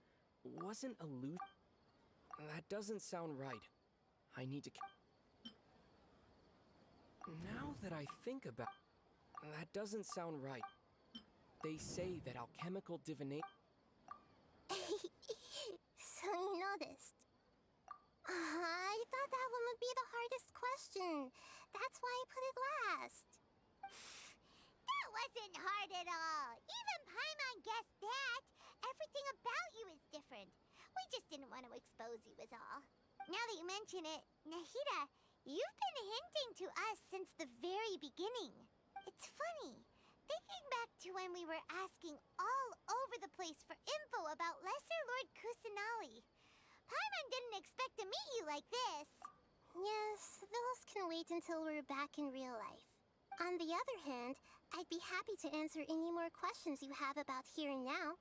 wasn't illusion? That doesn't sound right. I need to. Now that I think about, that doesn't sound right. They say that alchemical divination. So you noticed. I thought that one would be the hardest question. That's why I put it last. That wasn't hard at all. Even Paimon guessed that. Everything about you is different. We just didn't want to expose you is all. Now that you mention it, Nahida, you've been hinting to us since the very beginning. It's funny. Thinking back to when we were asking all over the place for info about Lesser Lord Kusanali. Paimon didn't expect to meet you like this. Yes, those can wait until we're back in real life. On the other hand, I'd be happy to answer any more questions you have about here and now.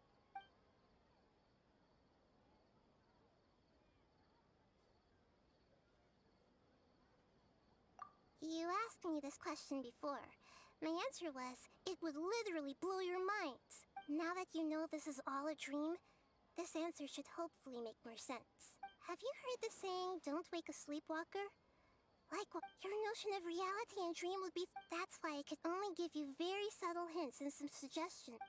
You asked me this question before. My answer was, it would literally blow your minds. Now that you know this is all a dream, this answer should hopefully make more sense. Have you heard the saying, don't wake a sleepwalker? Like, your notion of reality and dream would be— That's why I could only give you very subtle hints and some suggestions.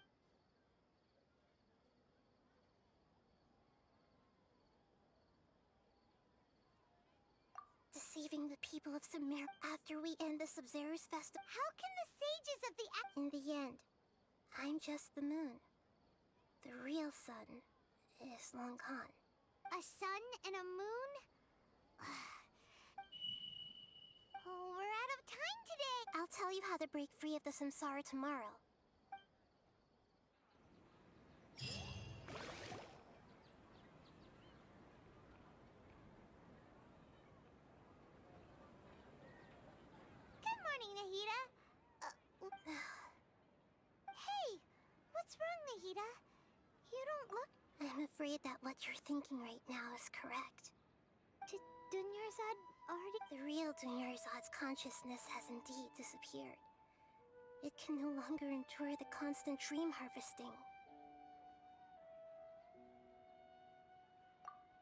Deceiving the people of Sumer after we end the Sub-Zero's festival. How can the sages of the— In the end, I'm just the moon. The real sun is long gone. A sun and a moon? Oh, we're out of time today. I'll tell you how to break free of the samsara tomorrow. Good morning, Nahida. Hey, what's wrong, Nahida? You don't look— I'm afraid that what you're thinking right now is correct. Did Dunyarzad already— The real Dunyarzad's consciousness has indeed disappeared. It can no longer endure the constant dream harvesting.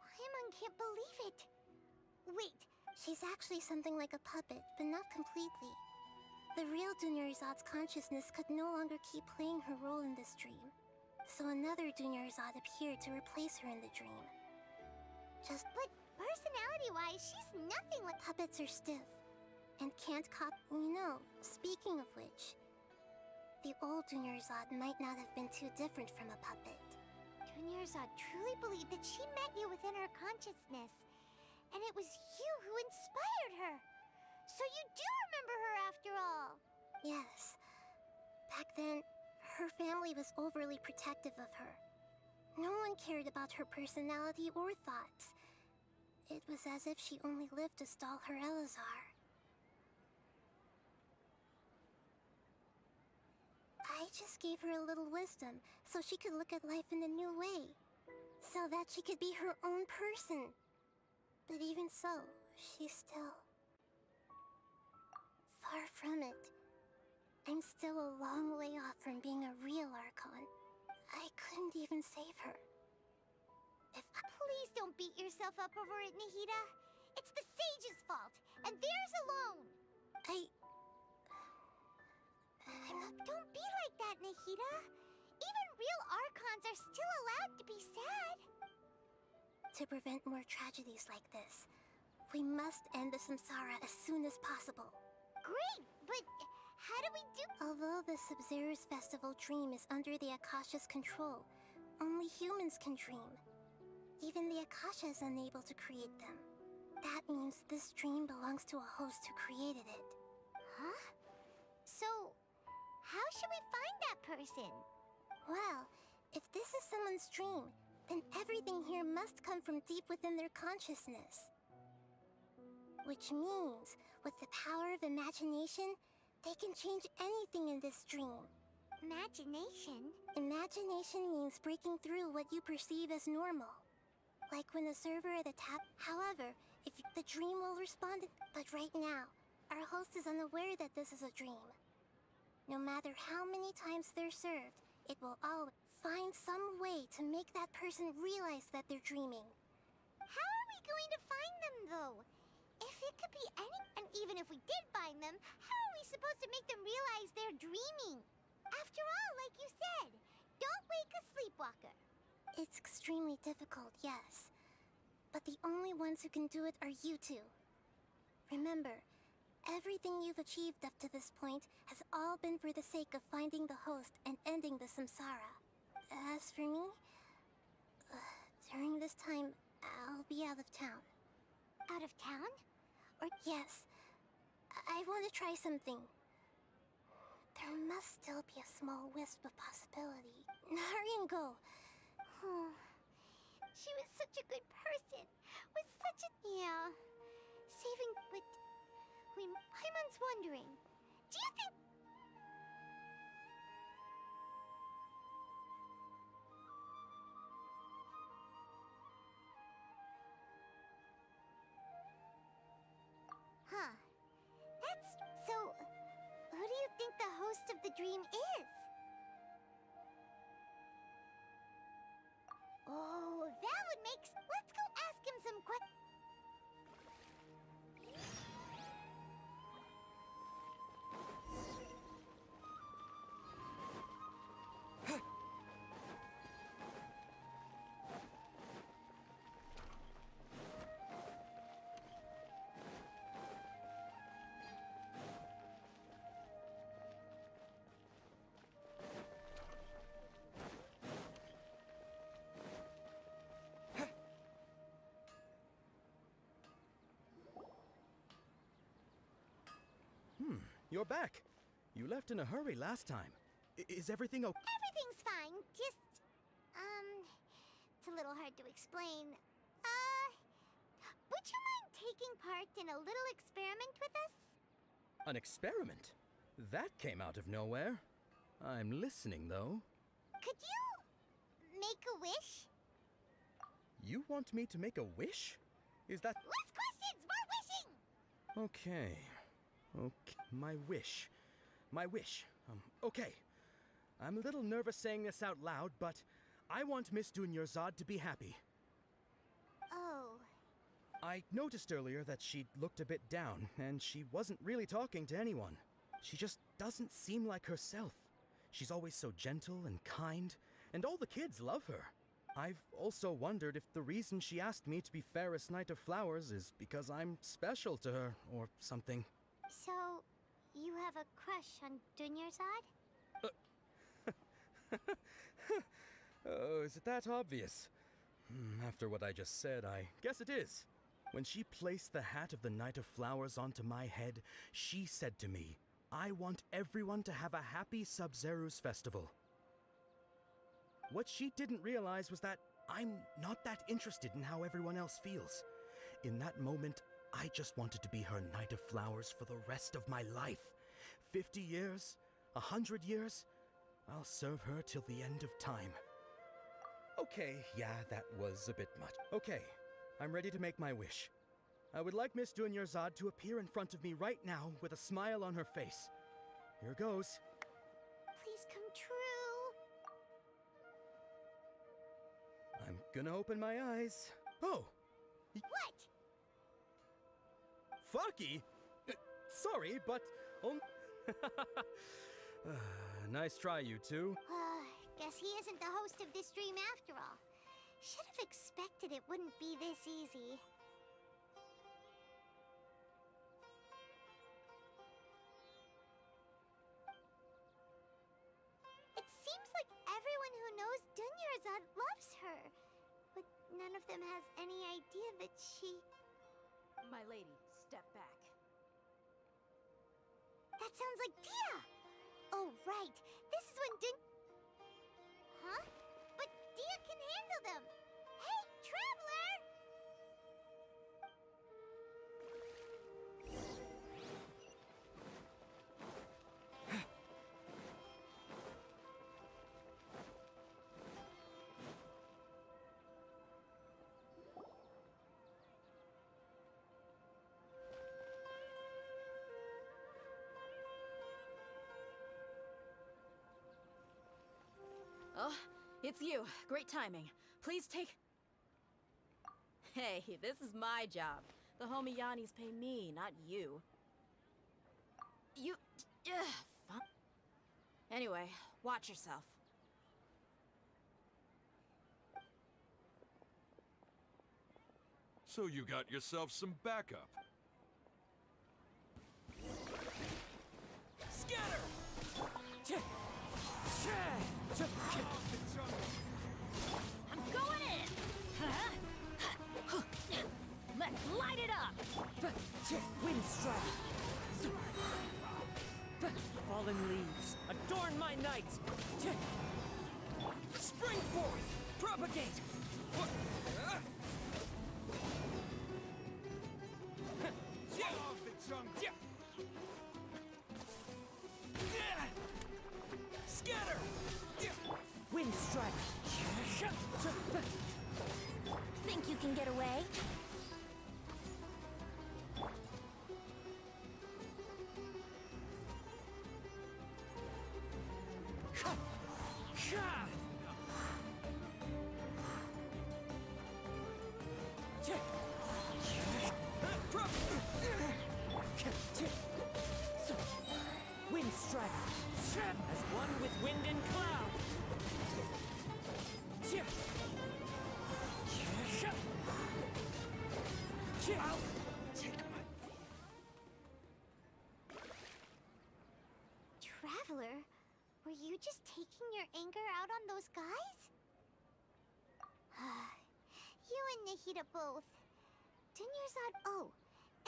Paimon can't believe it. Wait. She's actually something like a puppet, but not completely. The real Dunyarzad's consciousness could no longer keep playing her role in this dream. So another Dunyarzad appeared to replace her in the dream. But personality-wise, she's nothing like— Puppets are stiff, and can't You know, speaking of which, the old Dunyarzad might not have been too different from a puppet. Dunyarzad truly believed that she met you within her consciousness, and it was you who inspired her. So you do remember her after all. Yes. Back then, her family was overly protective of her. No one cared about her personality or thoughts. It was as if she only lived to stall her Elazar. I just gave her a little wisdom so she could look at life in a new way. So that she could be her own person. But even so, she's still far from it. I'm still a long way off from being a real Archon. I couldn't even save her. Please don't beat yourself up over it, Nahida. It's the sage's fault, and theirs alone. Don't be like that, Nahida. Even real Archons are still allowed to be sad. To prevent more tragedies like this, we must end the samsara as soon as possible. Great, but how do we do? Although the Sub-Zero's festival dream is under the Akasha's control, only humans can dream. Even the Akasha is unable to create them. That means this dream belongs to a host who created it. Huh? So, how should we find that person? Well, if this is someone's dream, then everything here must come from deep within their consciousness. Which means, with the power of imagination, they can change anything in this dream. Imagination? Imagination means breaking through what you perceive as normal. Like when the server at the tap. However, if the dream will respond. But right now, our host is unaware that this is a dream. No matter how many times they're served, it will always find some way to make that person realize that they're dreaming. How are we going to find them, though? If it could be any... And even if we did find them, how are we supposed to make them realize they're dreaming? After all, like you said, don't wake a sleepwalker. It's extremely difficult, yes. But the only ones who can do it are you two. Remember, everything you've achieved up to this point has all been for the sake of finding the host and ending the samsara. As for me, during this time, I'll be out of town. Out of town? Or yes, I want to try something. There must still be a small wisp of possibility. Hurry and go. She was such a good person. Was such a... Yeah. Saving... But... Paimon's wondering. Do you think... Huh. That's... So... Who do you think the host of the dream is? Oh, that would make... Let's go ask him some questions. You're back. You left in a hurry last time. Is everything okay? Everything's fine. Just... It's a little hard to explain. Would you mind taking part in a little experiment with us? An experiment? That came out of nowhere. I'm listening, though. Could you... make a wish? You want me to make a wish? Is that... Less questions! More wishing! Okay. My wish. Okay. I'm a little nervous saying this out loud, but I want Miss Dunyarzad to be happy. Oh. I noticed earlier that she looked a bit down, and she wasn't really talking to anyone. She just doesn't seem like herself. She's always so gentle and kind, and all the kids love her. I've also wondered if the reason she asked me to be Fairest Knight of Flowers is because I'm special to her, or something. So, you have a crush on Dunyarzad? Oh, is it that obvious? After what I just said, I guess it is. When she placed the hat of the Knight of Flowers onto my head, she said to me, I want everyone to have a happy Sub-Zero's festival. What she didn't realize was that I'm not that interested in how everyone else feels. In that moment, I just wanted to be her Knight of Flowers for the rest of my life. 50 years, 100 years, I'll serve her till the end of time. Okay, yeah, that was a bit much. Okay, I'm ready to make my wish. I would like Miss Dunyarzad to appear in front of me right now with a smile on her face. Here goes. Please come true. I'm gonna open my eyes. Oh! What? Fucky? Sorry, but... Nice try, you two. Guess he isn't the host of this dream after all. Should have expected it wouldn't be this easy. It seems like everyone who knows Dunyarzad loves her. But none of them has any idea that she... My lady, step back. That sounds like Dia! Oh, right. This is when Huh? But Dia can handle them! Hey, Traveler! Oh, it's you. Great timing. Please take... Hey, this is my job. The homie Yanni's pay me, not you. You... Fun. Anyway, watch yourself. So you got yourself some backup. Scatter! I'm going in! Let's light it up! Wind strike! Fallen leaves, adorn my night! Spring forth! Propagate! Scatter! Wind strike! Think you can get away? Wind strike! As one with wind and cloud! I'll take my... Traveler, were you just taking your anger out on those guys? You and Nahida both. Dunyarzad, oh,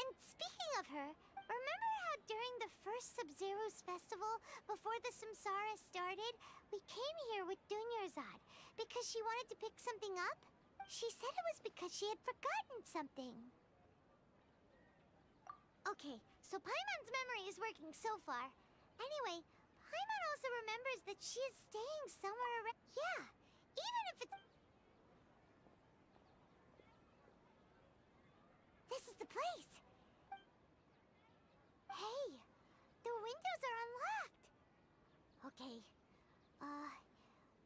and speaking of her, remember how during the first Sub-Zero's festival, before the Samsara started, we came here with Dunyarzad because she wanted to pick something up? She said it was because she had forgotten something. Okay, so Paimon's memory is working so far. Anyway, Paimon also remembers that she is staying somewhere around... Yeah, even if it's... This is the place! Hey, the windows are unlocked! Okay,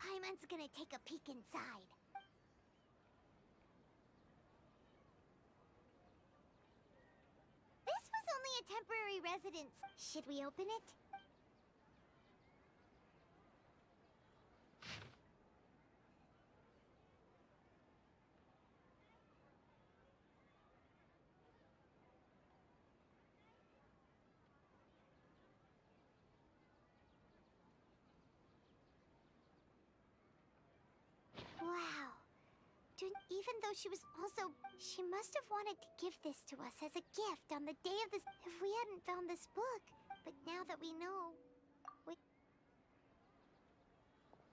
Paimon's gonna take a peek inside. This was only a temporary residence. Should we open it? Wow. Even though she was also... She must have wanted to give this to us as a gift on the day of this... If we hadn't found this book. But now that we know...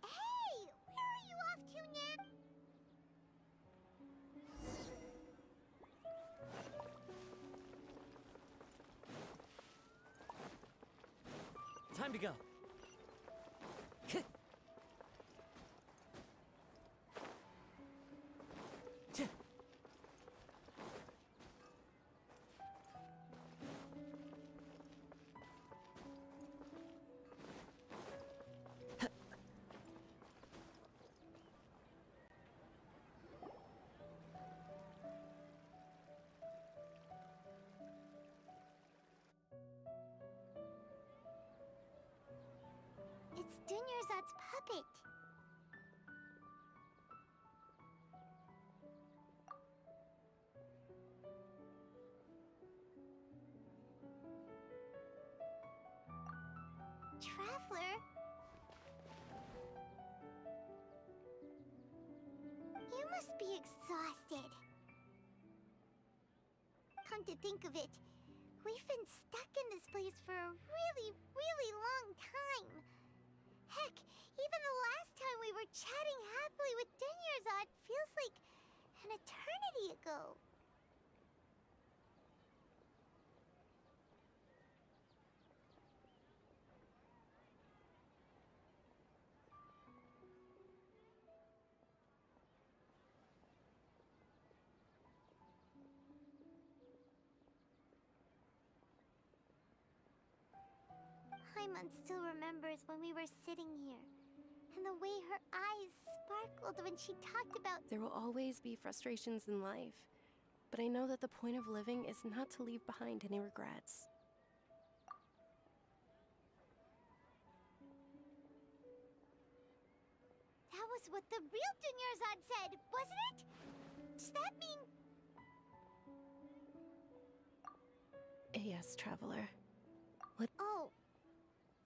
Hey! Where are you off to, Nan? Time to go. It's Dunyarzad's puppet. traveler. You must be exhausted. Come to think of it, we've been stuck in this place for a really, really long time. Heck, even the last time we were chatting happily with Dunyarzad feels like an eternity ago. Paimon still remembers when we were sitting here, and the way her eyes sparkled when she talked about— There will always be frustrations in life, but I know that the point of living is not to leave behind any regrets. That was what the real Dunyarzad said, wasn't it? Does that mean— Yes, traveler. Oh,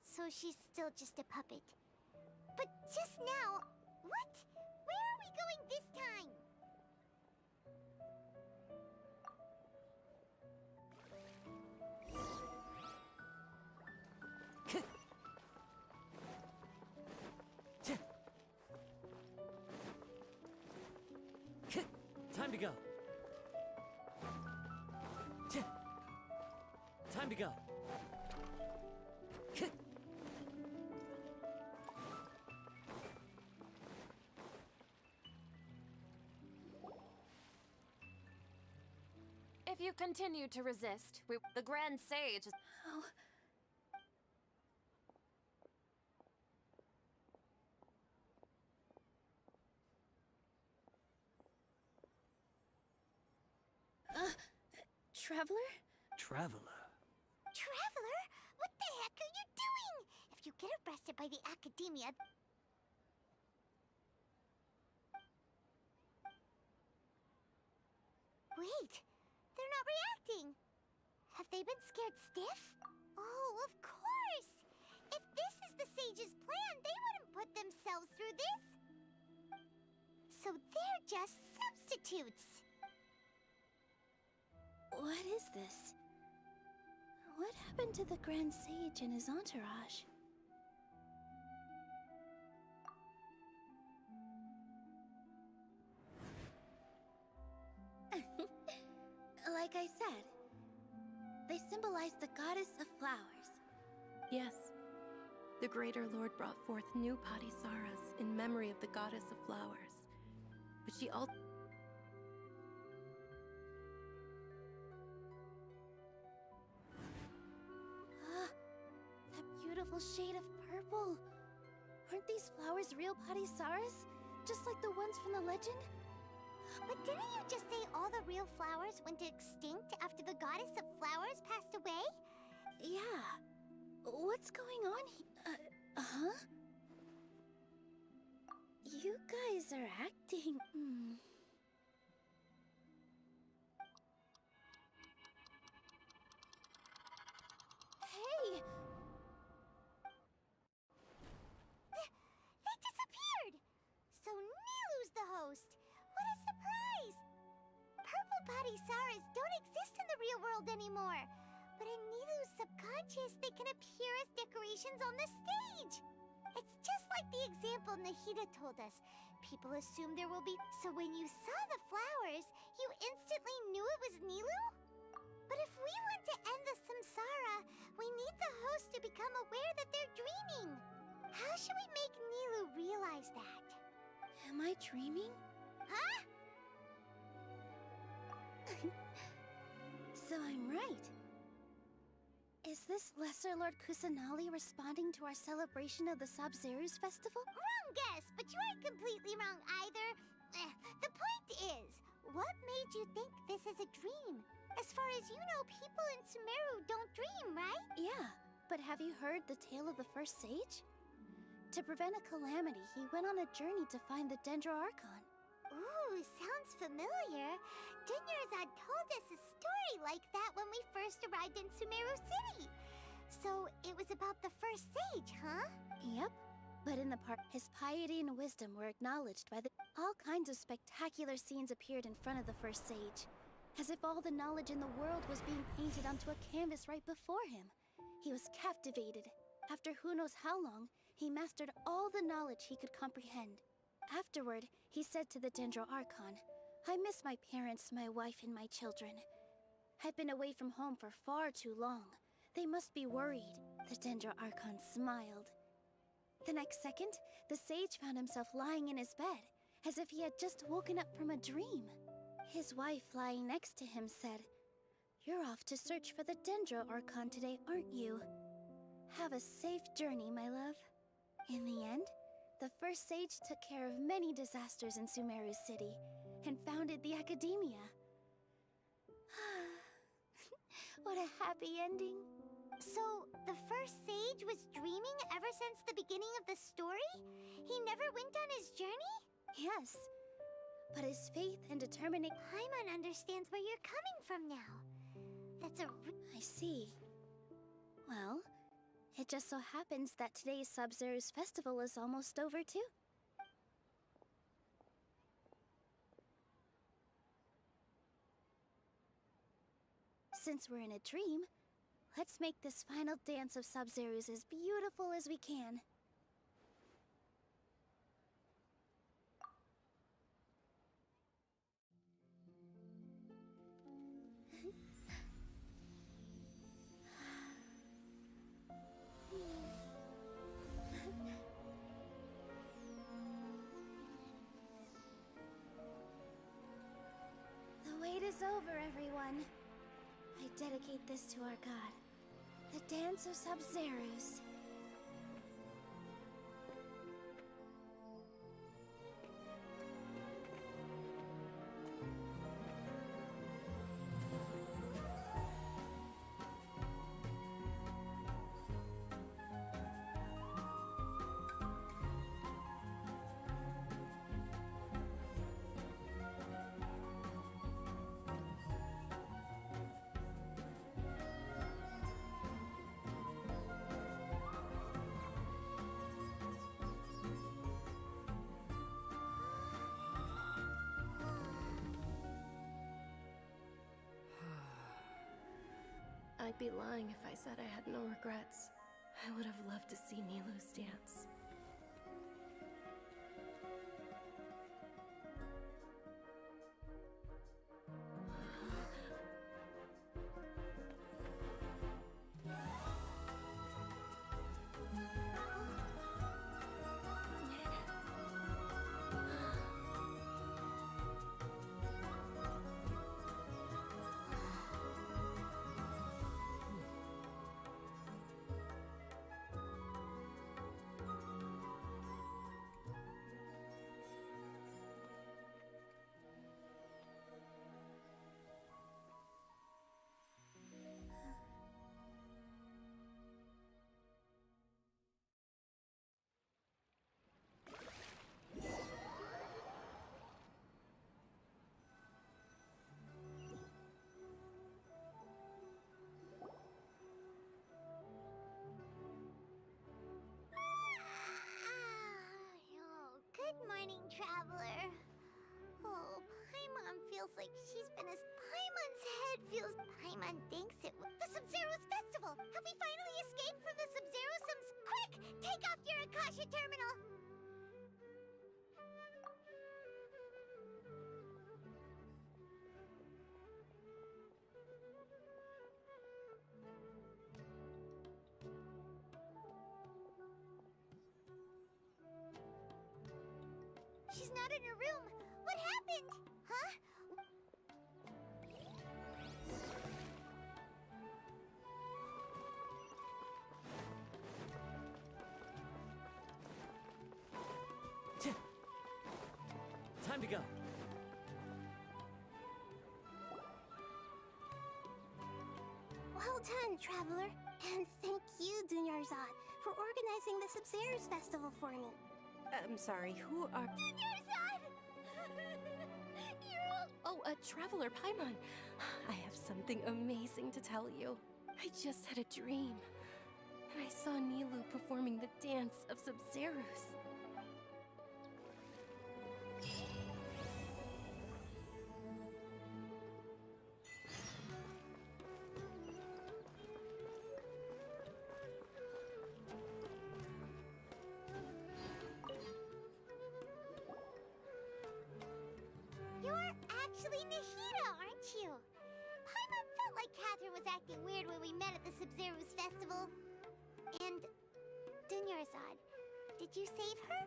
so she's still just a puppet. But just now, what? Where are we going this time? Time to go. Time to go. If you continue to resist, the Grand Sage is— Oh. Traveler? Traveler? Traveler? What the heck are you doing? If you get arrested by the Academia— Wait, they're not reacting. Have they been scared stiff? Oh, of course! If this is the Sage's plan, they wouldn't put themselves through this. So they're just substitutes. What is this? What happened to the Grand Sage and his entourage? Like I said, they symbolize the goddess of flowers. Yes. The Greater Lord brought forth new Padisaras in memory of the goddess of flowers. But she also— That beautiful shade of purple. Aren't these flowers real Padisaras? Just like the ones from the legend? But didn't you just say all the real flowers went extinct after the goddess of flowers passed away? Yeah. What's going on here? Huh? You guys are acting— Hey! They disappeared! So Nilu's the host! What a surprise! Purple Padisaras don't exist in the real world anymore. But in Nilu's subconscious, they can appear as decorations on the stage. It's just like the example Nahida told us. People assume there will be— So when you saw the flowers, you instantly knew it was Nilu? But if we want to end the samsara, we need the host to become aware that they're dreaming. How should we make Nilu realize that? Am I dreaming? Huh? So I'm right. Is this Lesser Lord Kusanali responding to our celebration of the Sabzeruz festival? Wrong guess, but you aren't completely wrong either. The point is, what made you think this is a dream? As far as you know, people in Sumeru don't dream, right? Yeah, but have you heard the tale of the first sage? To prevent a calamity, he went on a journey to find the Dendro Archon. Ooh, sounds familiar. Dunyarzad told us a story like that when we first arrived in Sumeru City. So it was about the first sage, huh? Yep. But in the park, his piety and wisdom were acknowledged by the... All kinds of spectacular scenes appeared in front of the first sage, as if all the knowledge in the world was being painted onto a canvas right before him. He was captivated. After who knows how long, he mastered all the knowledge he could comprehend. Afterward, he said to the Dendro Archon, "I miss my parents, my wife, and my children. I've been away from home for far too long. They must be worried." The Dendro Archon smiled. The next second, the sage found himself lying in his bed, as if he had just woken up from a dream. His wife, lying next to him, said, "You're off to search for the Dendro Archon today, aren't you? Have a safe journey, my love." In the end, the first sage took care of many disasters in Sumeru City and founded the Academia. What a happy ending. So, the first sage was dreaming ever since the beginning of the story? He never went on his journey? Yes, but his faith and determination... Paimon understands where you're coming from now. That's I see. Well, it just so happens that today's Sub-Zero's festival is almost over too. Since we're in a dream, let's make this final dance of Sub-Zero's as beautiful as we can. The wait is over, everyone. I dedicate this to our god, the Dance of Sub-Zero's. I'd be lying if I said I had no regrets. I would have loved to see Nilou's dance. Good morning, traveler. Oh, Paimon feels like she's been as... Paimon's head feels... Paimon thinks it was... The Sub-Zero's festival! Have we finally escaped from the Sub-Zero-Sums? Quick! Take off your Akasha terminal! She's not in her room. What happened? Huh? Time to go. Well done, traveler. And thank you, Dunyarzad, for organizing the Sub-Zero's festival for me. I'm sorry, who are... Dunyarzad! Oh, Traveler Paimon. I have something amazing to tell you. I just had a dream. I saw Nilu performing the dance of Sub-Zeros. You're actually Nahida, aren't you? Paimon felt like Catherine was acting weird when we met at the Sub-Zeros festival. And Dunyarzad, did you save her?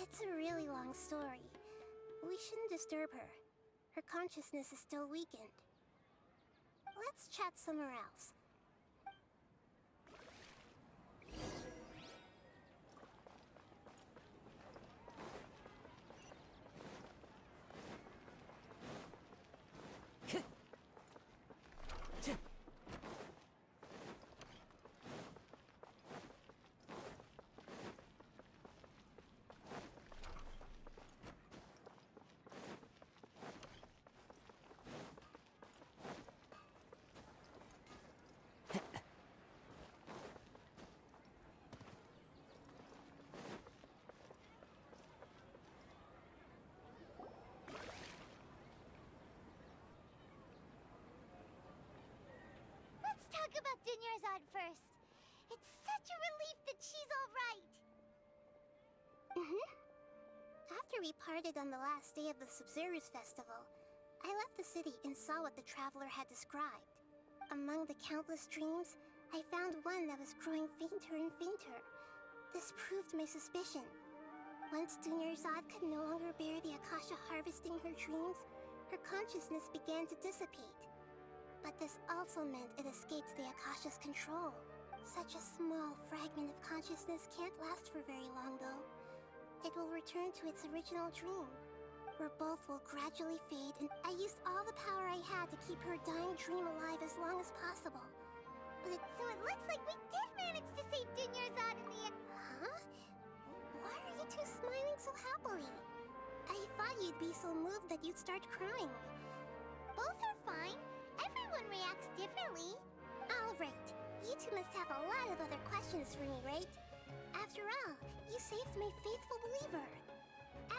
It's a really long story. We shouldn't disturb her. Her consciousness is still weakened. Let's chat somewhere else. Let's talk about Dunyarzad first. It's such a relief that she's all right. After we parted on the last day of the Sub-Zeros festival, I left the city and saw what the traveler had described. Among the countless dreams, I found one that was growing fainter and fainter. This proved my suspicion. Once Dunyarzad could no longer bear the Akasha harvesting her dreams, her consciousness began to dissipate. But this also meant it escaped the Akasha's control. Such a small fragment of consciousness can't last for very long, though. It will return to its original dream, where both will gradually fade, and I used all the power I had to keep her dying dream alive as long as possible. But So it looks like we did manage to save Dunyarzad in the end. Huh? Why are you two smiling so happily? I thought you'd be so moved that you'd start crying. Both are fine. Everyone reacts differently. Alright, you two must have a lot of other questions for me, right? After all, you saved my faithful believer.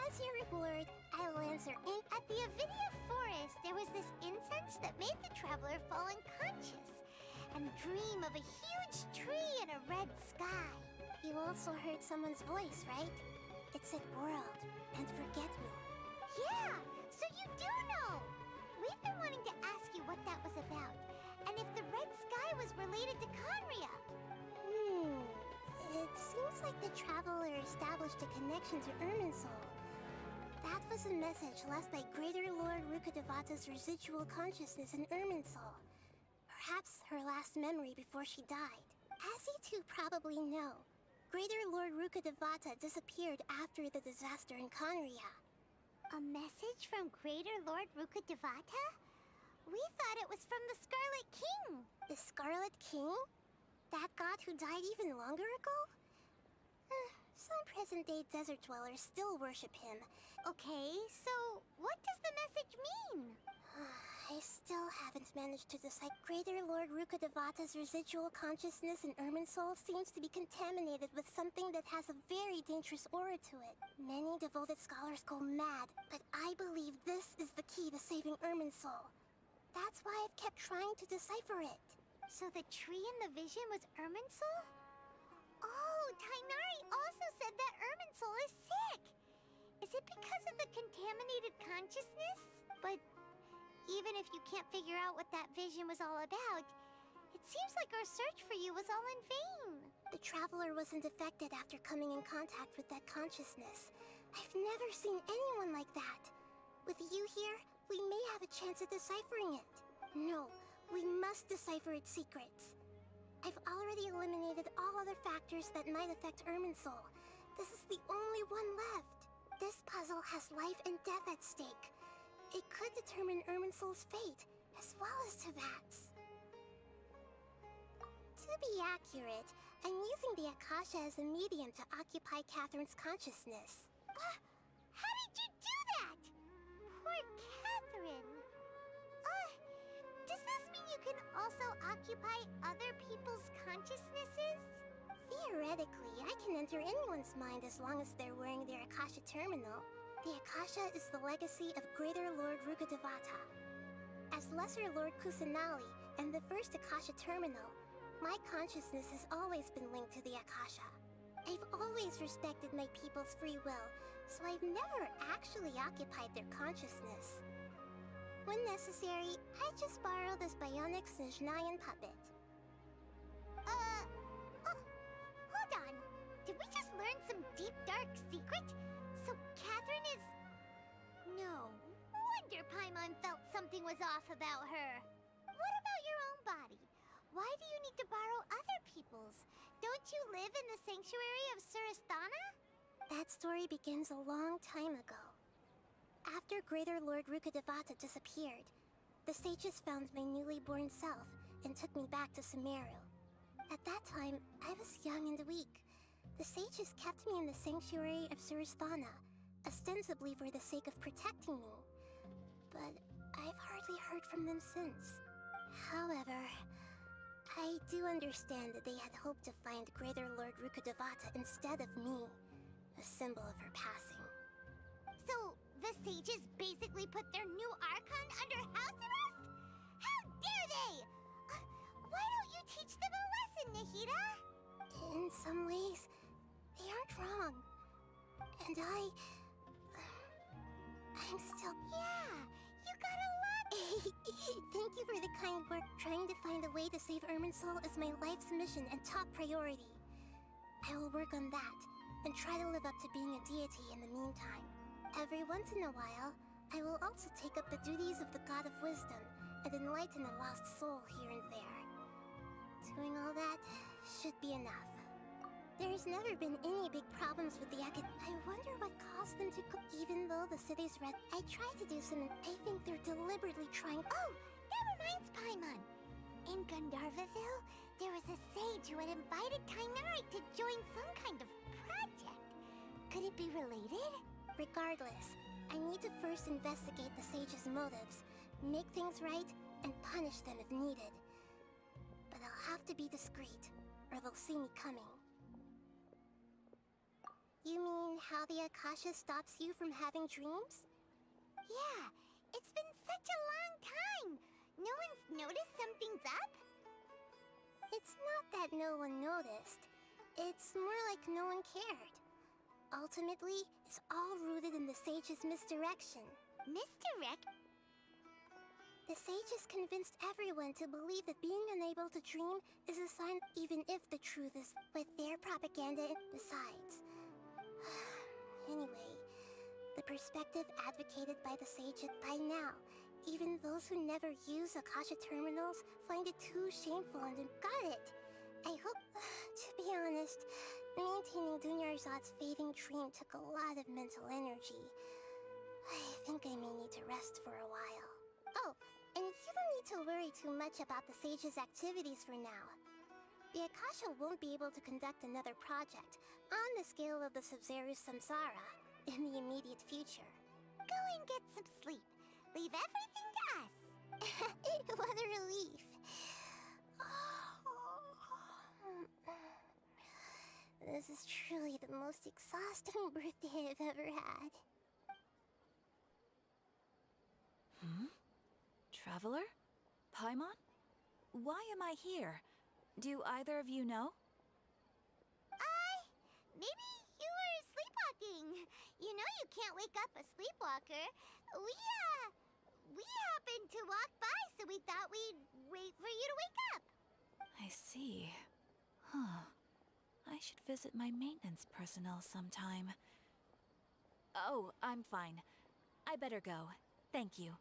As your reward, I will answer in. At the Avidia Forest, there was this incense that made the traveler fall unconscious and dream of a huge tree and a red sky. You also heard someone's voice, right? It said world and forget me. Yeah, so you do know. We've been wanting to ask you what that was about, and if the red sky was related to Conria. It seems like the traveler established a connection to Irminsul. That was a message left by Greater Lord Rukkhadevata's residual consciousness in Irminsul. Perhaps her last memory before she died. As you two probably know, Greater Lord Rukkhadevata disappeared after the disaster in Conria. A message from Greater Lord Rukkhadevata? We thought it was from the Scarlet King. The Scarlet King? That god who died even longer ago? Some present-day desert dwellers still worship him. Okay, so what does the message mean? I still haven't managed to decipher. Greater Lord Rukkhadevata's residual consciousness in Irminsul seems to be contaminated with something that has a very dangerous aura to it. Many devoted scholars go mad, but I believe this is the key to saving Irminsul. That's why I've kept trying to decipher it. So the tree in the vision was Irminsul? Oh, Tainari also said that Irminsul is sick. Is it because of the contaminated consciousness? But even if you can't figure out what that vision was all about, it seems like our search for you was all in vain. The traveler wasn't affected after coming in contact with that consciousness. I've never seen anyone like that. With you here, we may have a chance at deciphering it. No, we must decipher its secrets. I've already eliminated all other factors that might affect Irminsul. This is the only one left. This puzzle has life and death at stake. It could determine Irminsul's fate, as well as Tevat's. To be accurate, I'm using the Akasha as a medium to occupy Catherine's consciousness. How did you do that? Poor Catherine. Does this mean you can also occupy other people's consciousnesses? Theoretically, I can enter anyone's mind as long as they're wearing their Akasha terminal. The Akasha is the legacy of Greater Lord Rukkhadevata. As Lesser Lord Kusanali and the first Akasha terminal, my consciousness has always been linked to the Akasha. I've always respected my people's free will, so I've never actually occupied their consciousness. When necessary, I just borrow this bionic Snezhnayan puppet. Hold on. Did we just learn some deep, dark secret? So Catherine is... No wonder Paimon felt something was off about her. What about your own body? Why do you need to borrow other people's? Don't you live in the sanctuary of Surasthana? That story begins a long time ago. After Greater Lord Rukkhadevata disappeared, the sages found my newly born self and took me back to Sumeru. At that time, I was young and weak. The sages kept me in the sanctuary of Surasthana, ostensibly for the sake of protecting me. But I've hardly heard from them since. However, I do understand that they had hoped to find Greater Lord Rukkhadevata instead of me, a symbol of her passing. So, the sages basically put their new Archon under house arrest? How dare they! Why don't you teach them a lesson, Nahida? In some ways, they aren't wrong. And I'm still... Yeah, you got a lot! Thank you for the kind word. Trying to find a way to save Irminsul is my life's mission and top priority. I will work on that, and try to live up to being a deity in the meantime. Every once in a while, I will also take up the duties of the God of Wisdom and enlighten a lost soul here and there. Doing all that should be enough. There's never been any big problems with the I wonder what caused them to go. Even though the city's red, I tried to do something. I think they're deliberately trying. Oh, that reminds Paimon. In Gandharvaville, there was a sage who had invited Tainarite to join some kind of project. Could it be related? Regardless, I need to first investigate the sage's motives, make things right, and punish them if needed. But I'll have to be discreet, or they'll see me coming. You mean how the Akasha stops you from having dreams? Yeah, it's been such a long time. No one's noticed something's up? It's not that no one noticed. It's more like no one cared. Ultimately, it's all rooted in the sage's misdirection. The sages convinced everyone to believe that being unable to dream is a sign, even if the truth is with their propaganda. Besides, anyway, the perspective advocated by the sages by now, even those who never use Akasha terminals find it too shameful and got it. I hope, to be honest, maintaining Dunyarzad's fading dream took a lot of mental energy. I think I may need to rest for a while. Oh, and you don't need to worry too much about the sage's activities for now. The Akasha won't be able to conduct another project on the scale of the Sub-Zero Samsara in the immediate future. Go and get some sleep. Leave everything to us. What a relief. This is truly the most exhausting birthday I've ever had. Traveler? Paimon? Why am I here? Do either of you know? Maybe you were sleepwalking. You know you can't wake up a sleepwalker. We happened to walk by, so we thought we'd wait for you to wake up. I see. Huh. I should visit my maintenance personnel sometime. Oh, I'm fine. I better go. Thank you.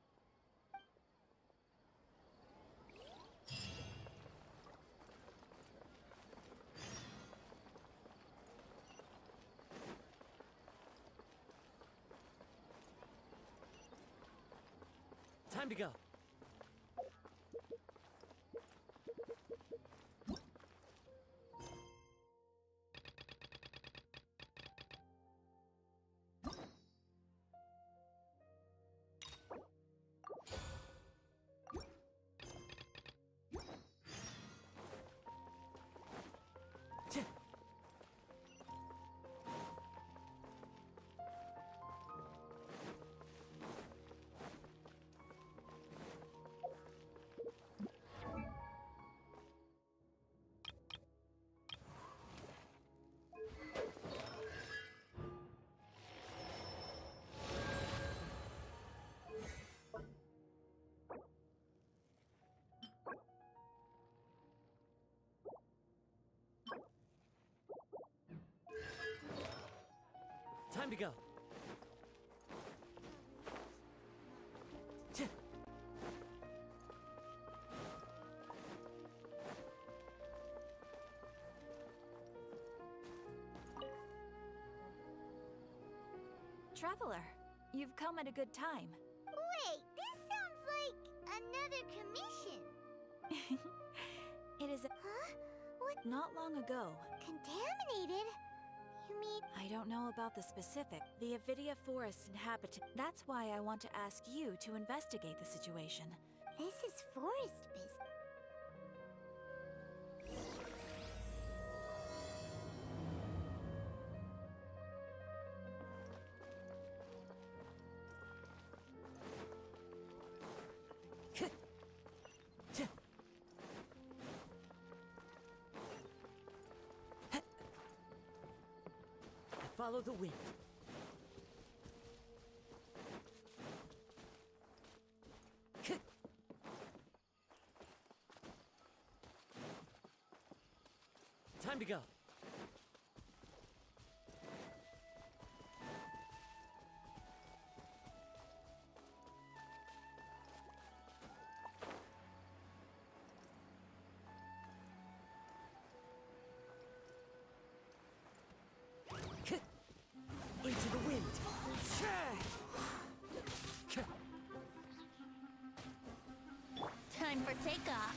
Time to go. Time to go. Traveler, you've come at a good time. Wait, this sounds like another commission. It is. Huh? What? Not long ago. Contaminated? You mean? I don't know about the specific. The Avidia Forest inhabitant. That's why I want to ask you to investigate the situation. This is forest business. Follow the wind. Time to go. Into the wind. Time for takeoff.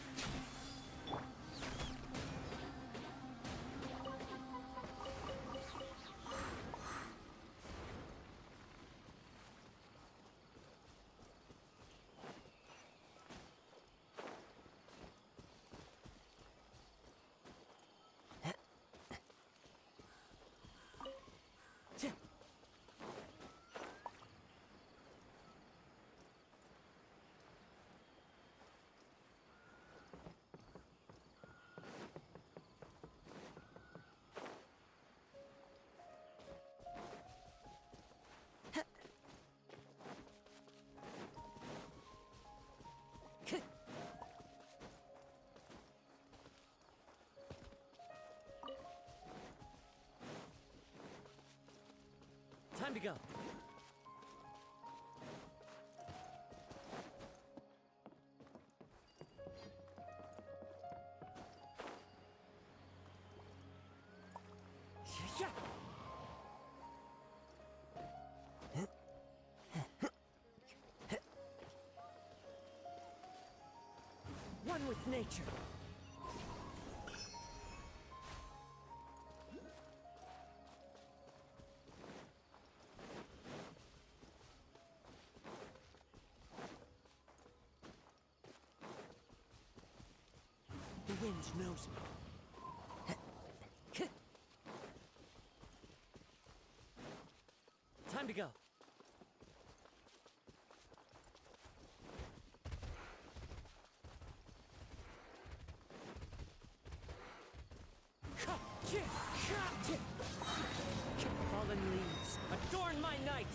Time to go. One with nature. The wind knows me. Time to go. Fallen leaves, adorn my night!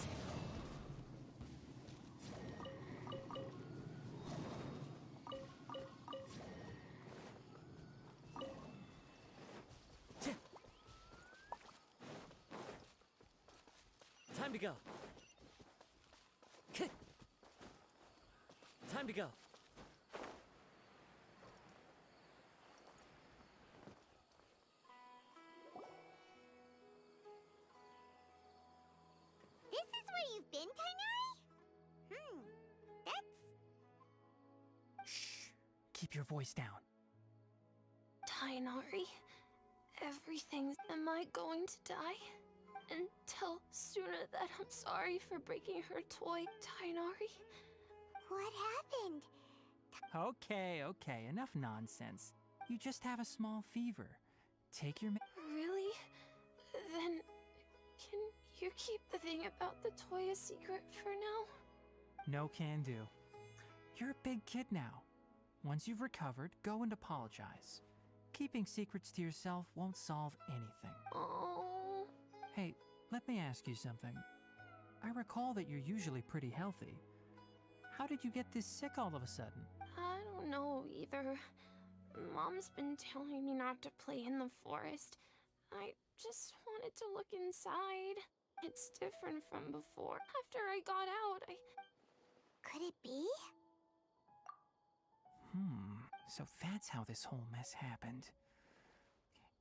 Time to go. Time to go. This is where you've been, Tainari? That's... Shh. Keep your voice down. Tainari, everything's... Am I going to die? And tell Suna that I'm sorry for breaking her toy, Tainari. What happened? Okay, enough nonsense. You just have a small fever. Take your Really? Then, can you keep the thing about the toy a secret for now? No can do. You're a big kid now. Once you've recovered, go and apologize. Keeping secrets to yourself won't solve anything. Oh. Hey, let me ask you something. I recall that you're usually pretty healthy. How did you get this sick all of a sudden? I don't know either. Mom's been telling me not to play in the forest. I just wanted to look inside. It's different from before. After I got out, Could it be? So that's how this whole mess happened.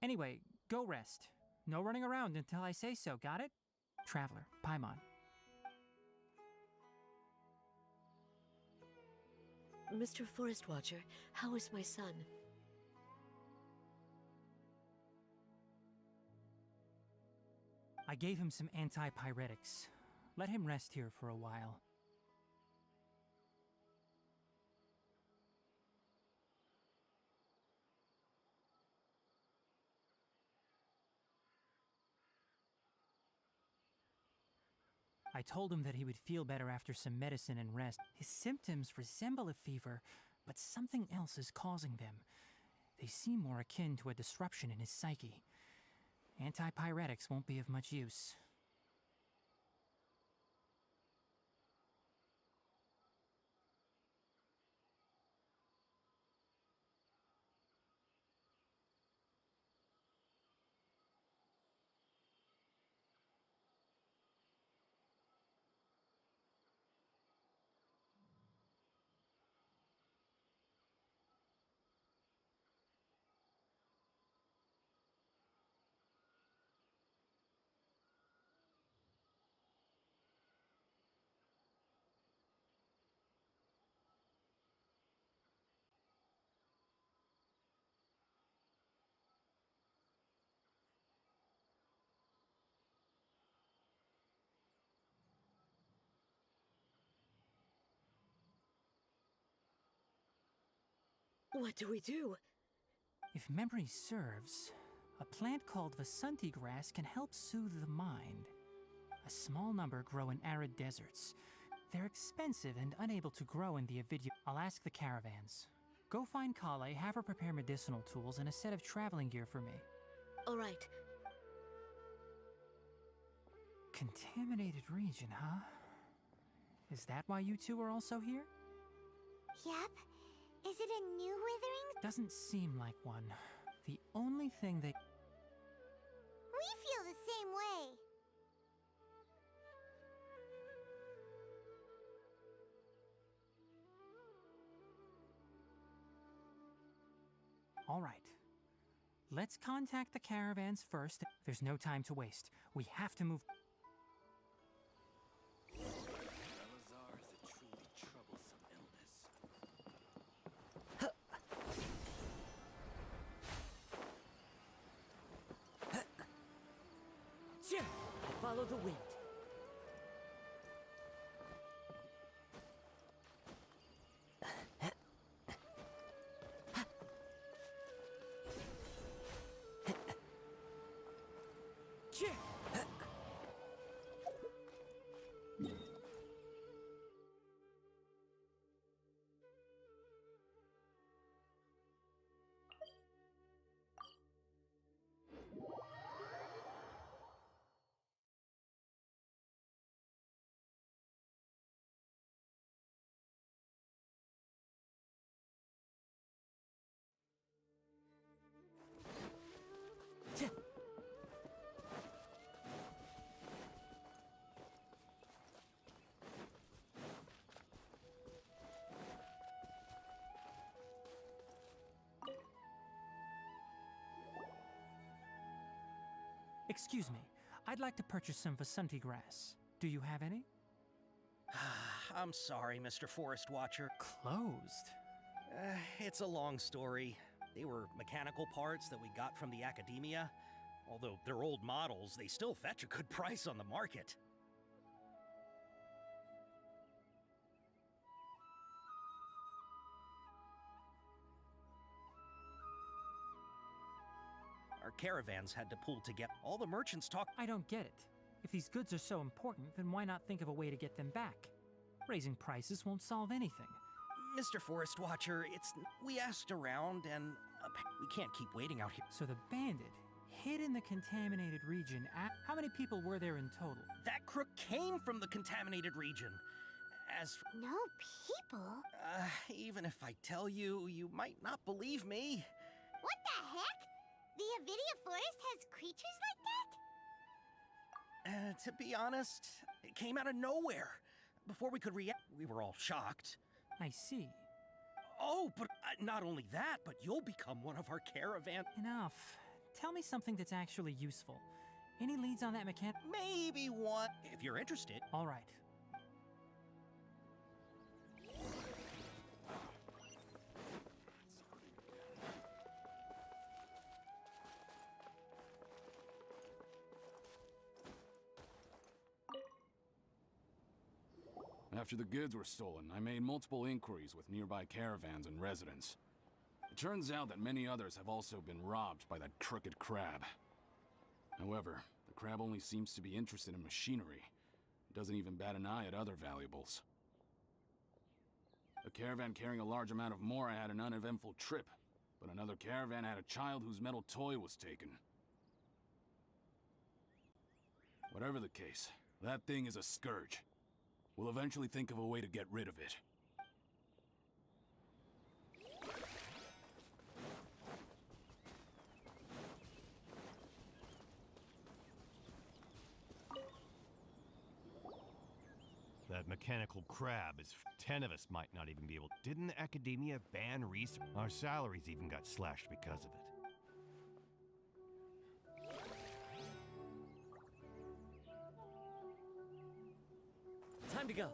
Anyway, go rest. No running around until I say so, got it? Traveler, Paimon. Mr. Forest Watcher, how is my son? I gave him some antipyretics. Let him rest here for a while. I told him that he would feel better after some medicine and rest. His symptoms resemble a fever, but something else is causing them. They seem more akin to a disruption in his psyche. Antipyretics won't be of much use. What do we do? If memory serves, a plant called Vasanti grass can help soothe the mind. A small number grow in arid deserts. They're expensive and unable to grow in the Avidya. I'll ask the caravans. Go find Kale, have her prepare medicinal tools and a set of traveling gear for me. All right. Contaminated region, huh? Is that why you two are also here? Yep. Is it a new withering? Doesn't seem like one. The only thing they... We feel the same way. All right. Let's contact the caravans first. There's no time to waste. We have to move... Salazar is a truly troublesome illness. Follow the wind. Excuse me. I'd like to purchase some Vasanti grass. Do you have any? I'm sorry, Mr. Forest Watcher. Closed? It's a long story. They were mechanical parts that we got from the academia. Although they're old models, they still fetch a good price on the market. Our caravans had to pull together. All the merchants talk. I don't get it. If these goods are so important, then why not think of a way to get them back? Raising prices won't solve anything. Mr. Forest Watcher, we asked around and we can't keep waiting out here. So the bandit hid in the contaminated region. How many people were there in total? That crook came from the contaminated region. As for... No people? Even if I tell you, you might not believe me. What the heck? The Avidya forest has creatures like that? To be honest, it came out of nowhere. Before we could react, we were all shocked. I see. Oh, but not only that, but you'll become one of our caravan... Enough. Tell me something that's actually useful. Any leads on that mechanic? Maybe one, if you're interested. All right. After the goods were stolen, I made multiple inquiries with nearby caravans and residents. It turns out that many others have also been robbed by that crooked crab. However, the crab only seems to be interested in machinery. It doesn't even bat an eye at other valuables. A caravan carrying a large amount of Mora had an uneventful trip, but another caravan had a child whose metal toy was taken. Whatever the case, that thing is a scourge. We'll eventually think of a way to get rid of it. That mechanical crab is... 10 of us might not even be able... Didn't the academia ban research? Our salaries even got slashed because of it. Time to go.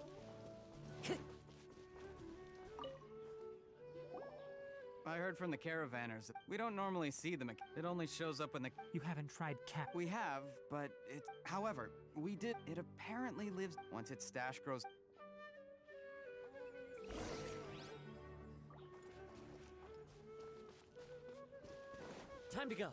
I heard from the caravanners that we don't normally see them. It only shows up when the... You haven't tried cap... We have, but it... However, we did... It apparently lives... Once its stash grows... Time to go.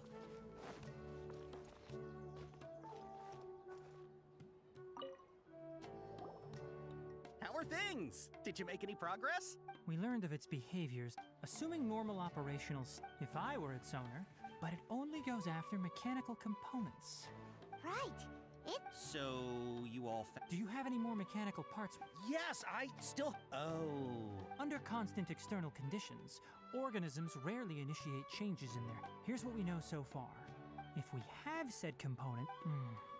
How are things? Did you make any progress? We learned of its behaviors, assuming normal operationals if I were its owner, but it only goes after mechanical components. Right. So, you all Do you have any more mechanical parts? Yes, I still... Oh... Under constant external conditions, organisms rarely initiate changes in there. Here's what we know so far. If we have said component,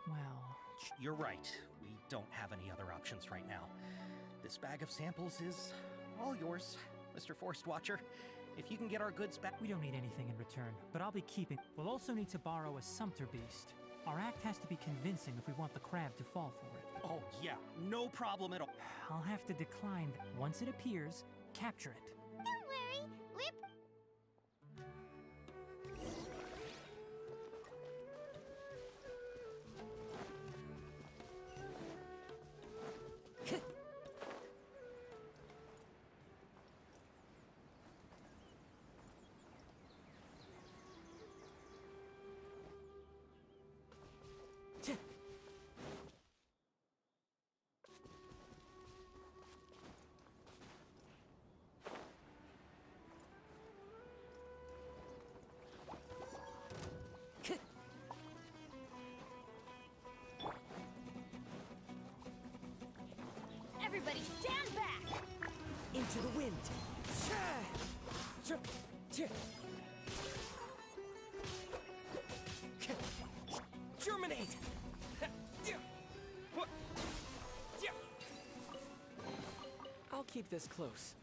well... You're right. We don't have any other options right now. This bag of samples is all yours, Mr. Forest Watcher. If you can get our goods back... We don't need anything in return, but I'll be keeping... We'll also need to borrow a sumpter beast. Our act has to be convincing if we want the crab to fall for it. Oh, yeah. No problem at all. I'll have to decline. Once it appears, capture it. Don't worry. We're... Everybody stand back! Into the wind. Germinate! I'll keep this close.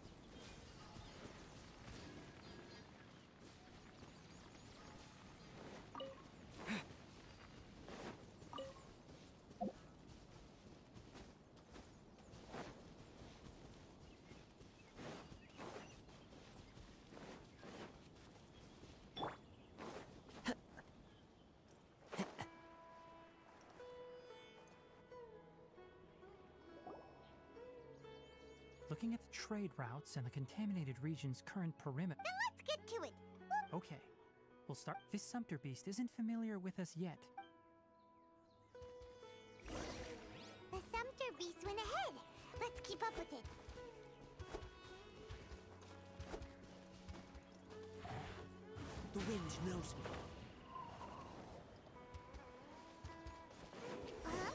Looking at the trade routes and the contaminated region's current perimeter... Then let's get to it. Okay. We'll start... This sumpter beast isn't familiar with us yet. The sumpter beast went ahead. Let's keep up with it. The wind knows me. Huh?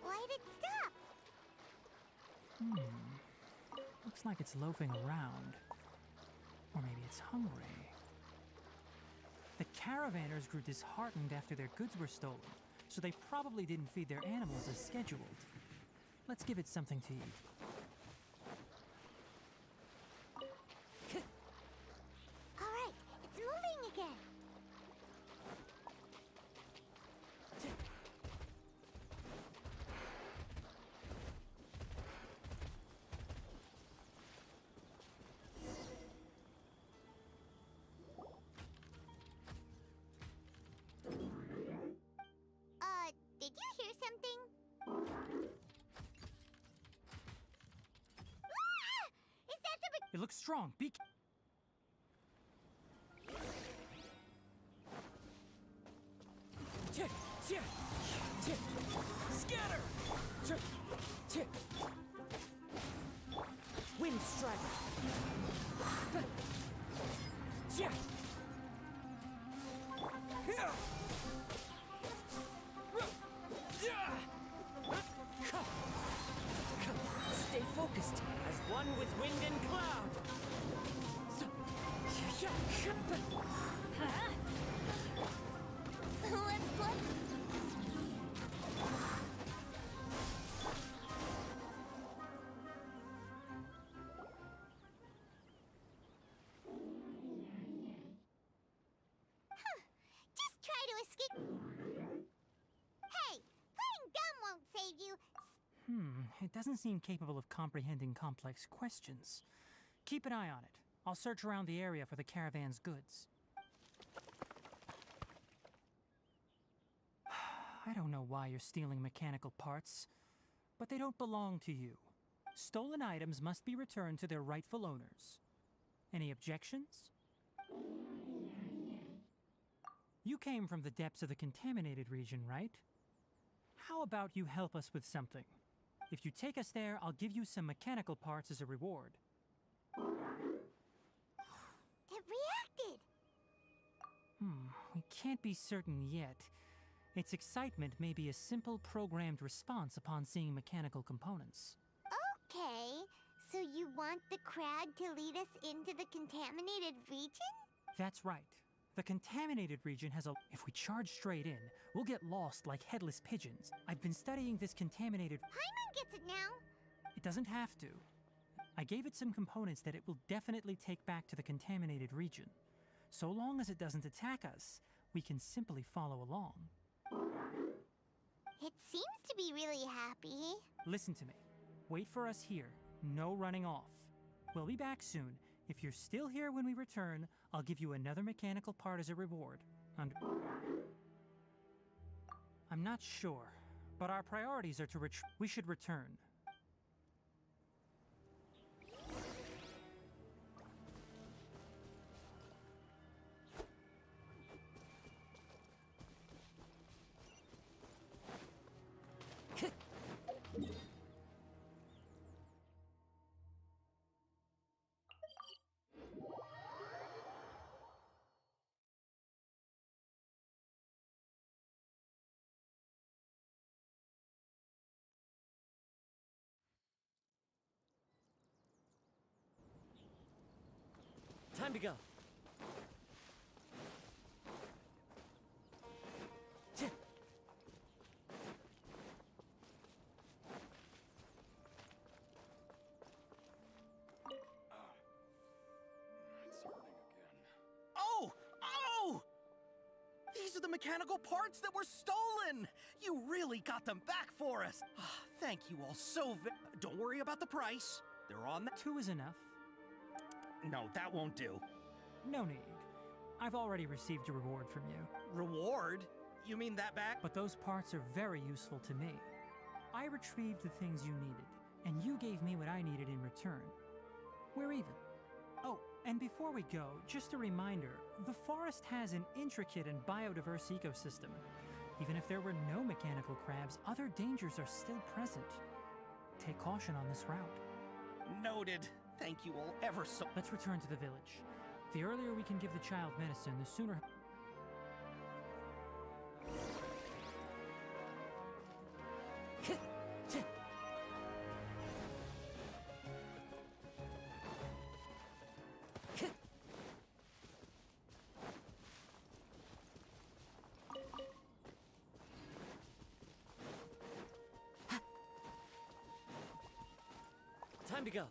Why'd it stop? Looks like it's loafing around. Or maybe it's hungry. The caravanners grew disheartened after their goods were stolen. so they probably didn't feed their animals as scheduled. Let's give it something to eat. Alright, it's moving again. Did you hear something? Ah! Is that the... It looks strong. Be... Scatter! Wind strike! Stay focused as one with wind and cloud! Let's play. Just try to escape. Hey, playing dumb won't save you. It doesn't seem capable of comprehending complex questions. Keep an eye on it. I'll search around the area for the caravan's goods. I don't know why you're stealing mechanical parts, but they don't belong to you. Stolen items must be returned to their rightful owners. Any objections? You came from the depths of the contaminated region, right? How about you help us with something? If you take us there, I'll give you some mechanical parts as a reward. It reacted. We can't be certain yet. Its excitement may be a simple programmed response upon seeing mechanical components. Okay, so you want the crowd to lead us into the contaminated region? That's right. The contaminated region has a... If we charge straight in, we'll get lost like headless pigeons. I've been studying this contaminated... Paimon gets it now. It doesn't have to. I gave it some components that it will definitely take back to the contaminated region. So long as it doesn't attack us, we can simply follow along. It seems to be really happy. Listen to me. Wait for us here. No running off. We'll be back soon. If you're still here when we return, I'll give you another mechanical part as a reward. I'm not sure, but our priorities are to we should return. Time to go. Oh! Oh! These are the mechanical parts that were stolen! You really got them back for us! Thank you all so very... Don't worry about the price. They're on the... 2 is enough. No, that won't do. No need. I've already received a reward from you. Reward? You mean that back? But those parts are very useful to me. I retrieved the things you needed, and you gave me what I needed in return. We're even. Oh, and before we go, just a reminder, the forest has an intricate and biodiverse ecosystem. Even if there were no mechanical crabs, other dangers are still present. Take caution on this route. Noted. Thank you all ever so... Let's return to the village. The earlier we can give the child medicine, the sooner... Time to go.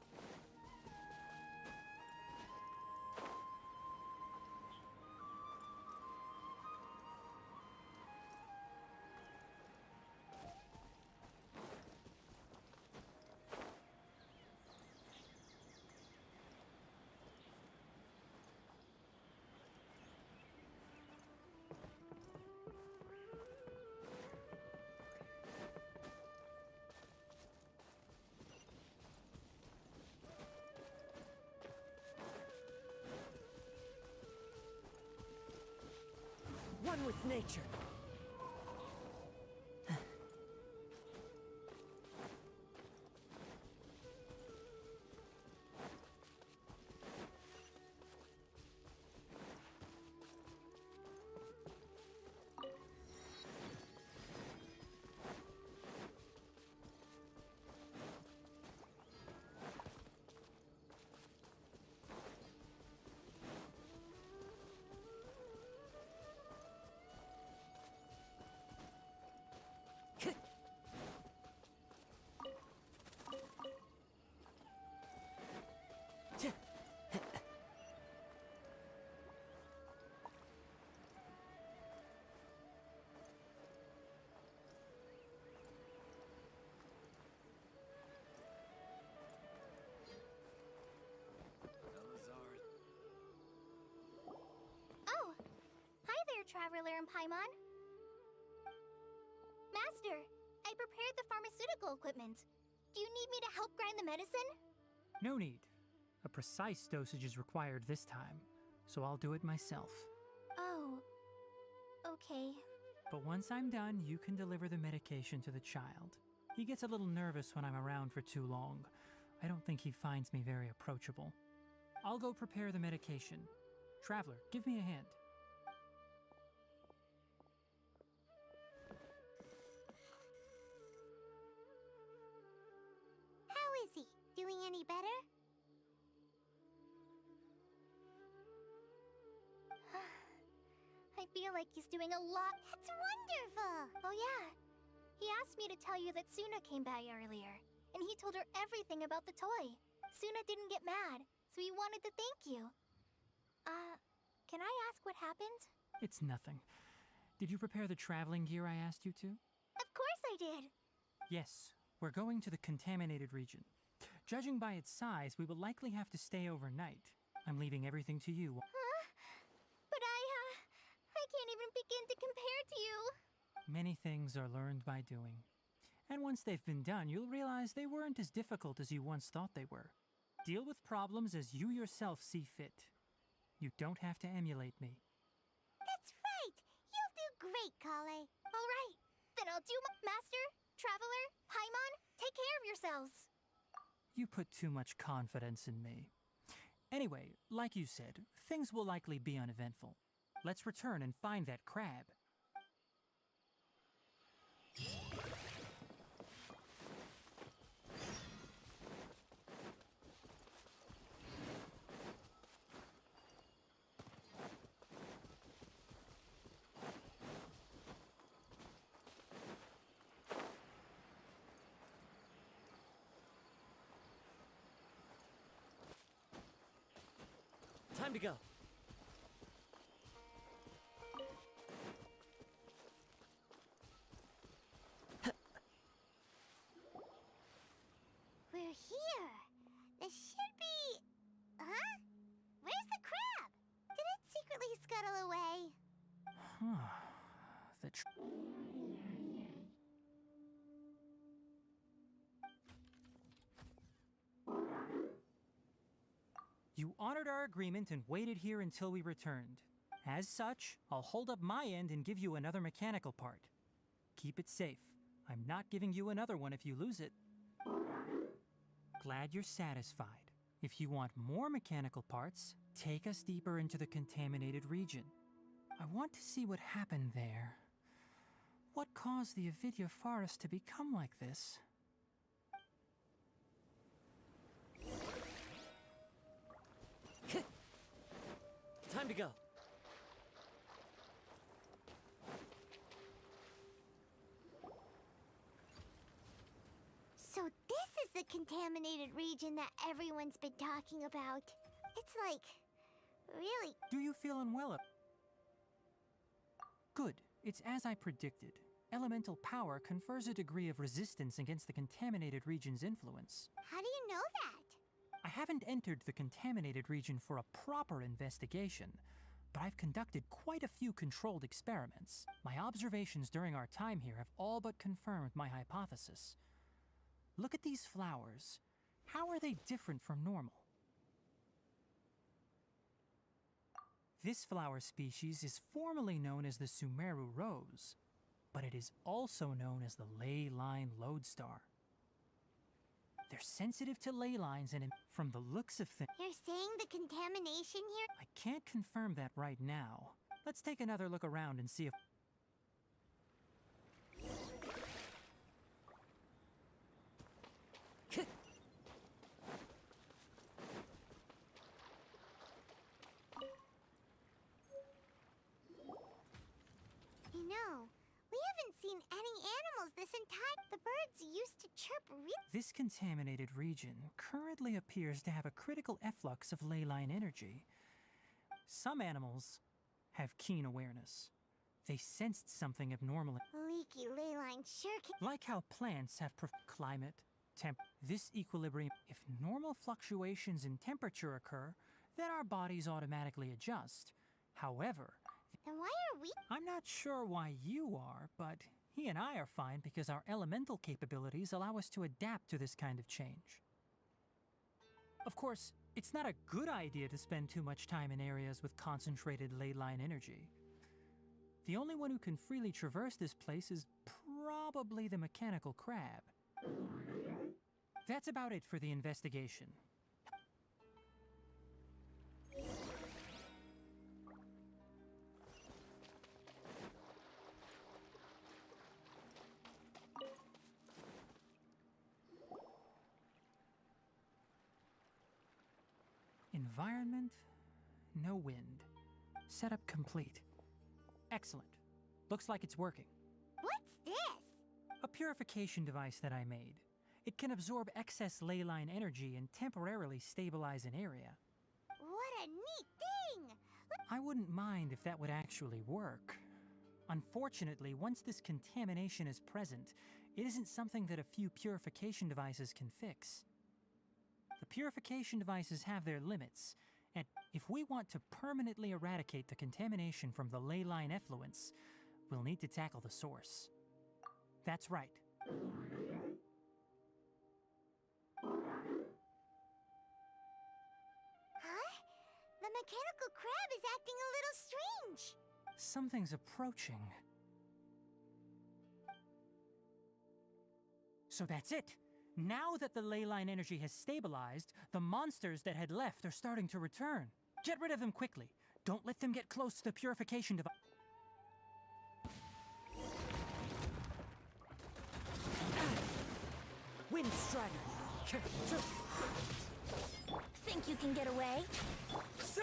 One with nature. Oh! Hi there, Traveler and Paimon. Master, I prepared the pharmaceutical equipment. Do you need me to help grind the medicine? No need. A precise dosage is required this time, so I'll do it myself. Oh, okay. But once I'm done, you can deliver the medication to the child. He gets a little nervous when I'm around for too long. I don't think he finds me very approachable. I'll go prepare the medication. Traveler, give me a hand. How is he? Doing any better? I feel like he's doing a lot. That's wonderful! Oh yeah. He asked me to tell you that Suna came by earlier, and he told her everything about the toy. Suna didn't get mad, so he wanted to thank you. Can I ask what happened? It's nothing. Did you prepare the traveling gear I asked you to? Of course I did! Yes, we're going to the contaminated region. Judging by its size, we will likely have to stay overnight. I'm leaving everything to you. Huh? But I can't even begin to compare to you. Many things are learned by doing. And once they've been done, you'll realize they weren't as difficult as you once thought they were. Deal with problems as you yourself see fit. You don't have to emulate me. That's right! You'll do great, Kale. All right, then I'll do Master, Traveler, Paimon, take care of yourselves. You put too much confidence in me. Anyway, like you said, things will likely be uneventful. Let's return and find that crab. Time to go. We're here. This should be... Huh? Where's the crab? Did it secretly scuttle away? You honored our agreement and waited here until we returned. As such, I'll hold up my end and give you another mechanical part. Keep it safe. I'm not giving you another one if you lose it. Glad you're satisfied. If you want more mechanical parts, take us deeper into the contaminated region. I want to see what happened there. What caused the Avidya forest to become like this? Time to go. So this is the contaminated region that everyone's been talking about. It's like, really... Do you feel unwell? Good. It's as I predicted. Elemental power confers a degree of resistance against the contaminated region's influence. How do you know that? I haven't entered the contaminated region for a proper investigation, but I've conducted quite a few controlled experiments. My observations during our time here have all but confirmed my hypothesis. Look at these flowers. How are they different from normal? This flower species is formally known as the Sumeru rose, but it is also known as the ley line lodestar. They're sensitive to ley lines and from the looks of things... You're saying the contamination here? I can't confirm that right now. Let's take another look around and see if... You know, we haven't seen any animals this entire... The birds used to chirp This contaminated region currently appears to have a critical efflux of ley line energy. Some animals have keen awareness. They sensed something abnormal. Leaky ley line sure can... Like how plants have climate, this equilibrium. If normal fluctuations in temperature occur, then our bodies automatically adjust. However... Then why are we... I'm not sure why you are, but he and I are fine because our elemental capabilities allow us to adapt to this kind of change. Of course, it's not a good idea to spend too much time in areas with concentrated ley line energy. The only one who can freely traverse this place is probably the mechanical crab. That's about it for the investigation. Environment, no wind. Setup complete. Excellent. Looks like it's working. What's this? A purification device that I made. It can absorb excess ley line energy and temporarily stabilize an area. What a neat thing! I wouldn't mind if that would actually work. Unfortunately, once this contamination is present, it isn't something that a few purification devices can fix. The purification devices have their limits, and if we want to permanently eradicate the contamination from the ley line effluence, we'll need to tackle the source. That's right. Huh? The mechanical crab is acting a little strange. Something's approaching. So that's it. Now that the ley line energy has stabilized, the monsters that had left are starting to return. Get rid of them quickly. Don't let them get close to the purification device. Wind Strider. Think you can get away? That's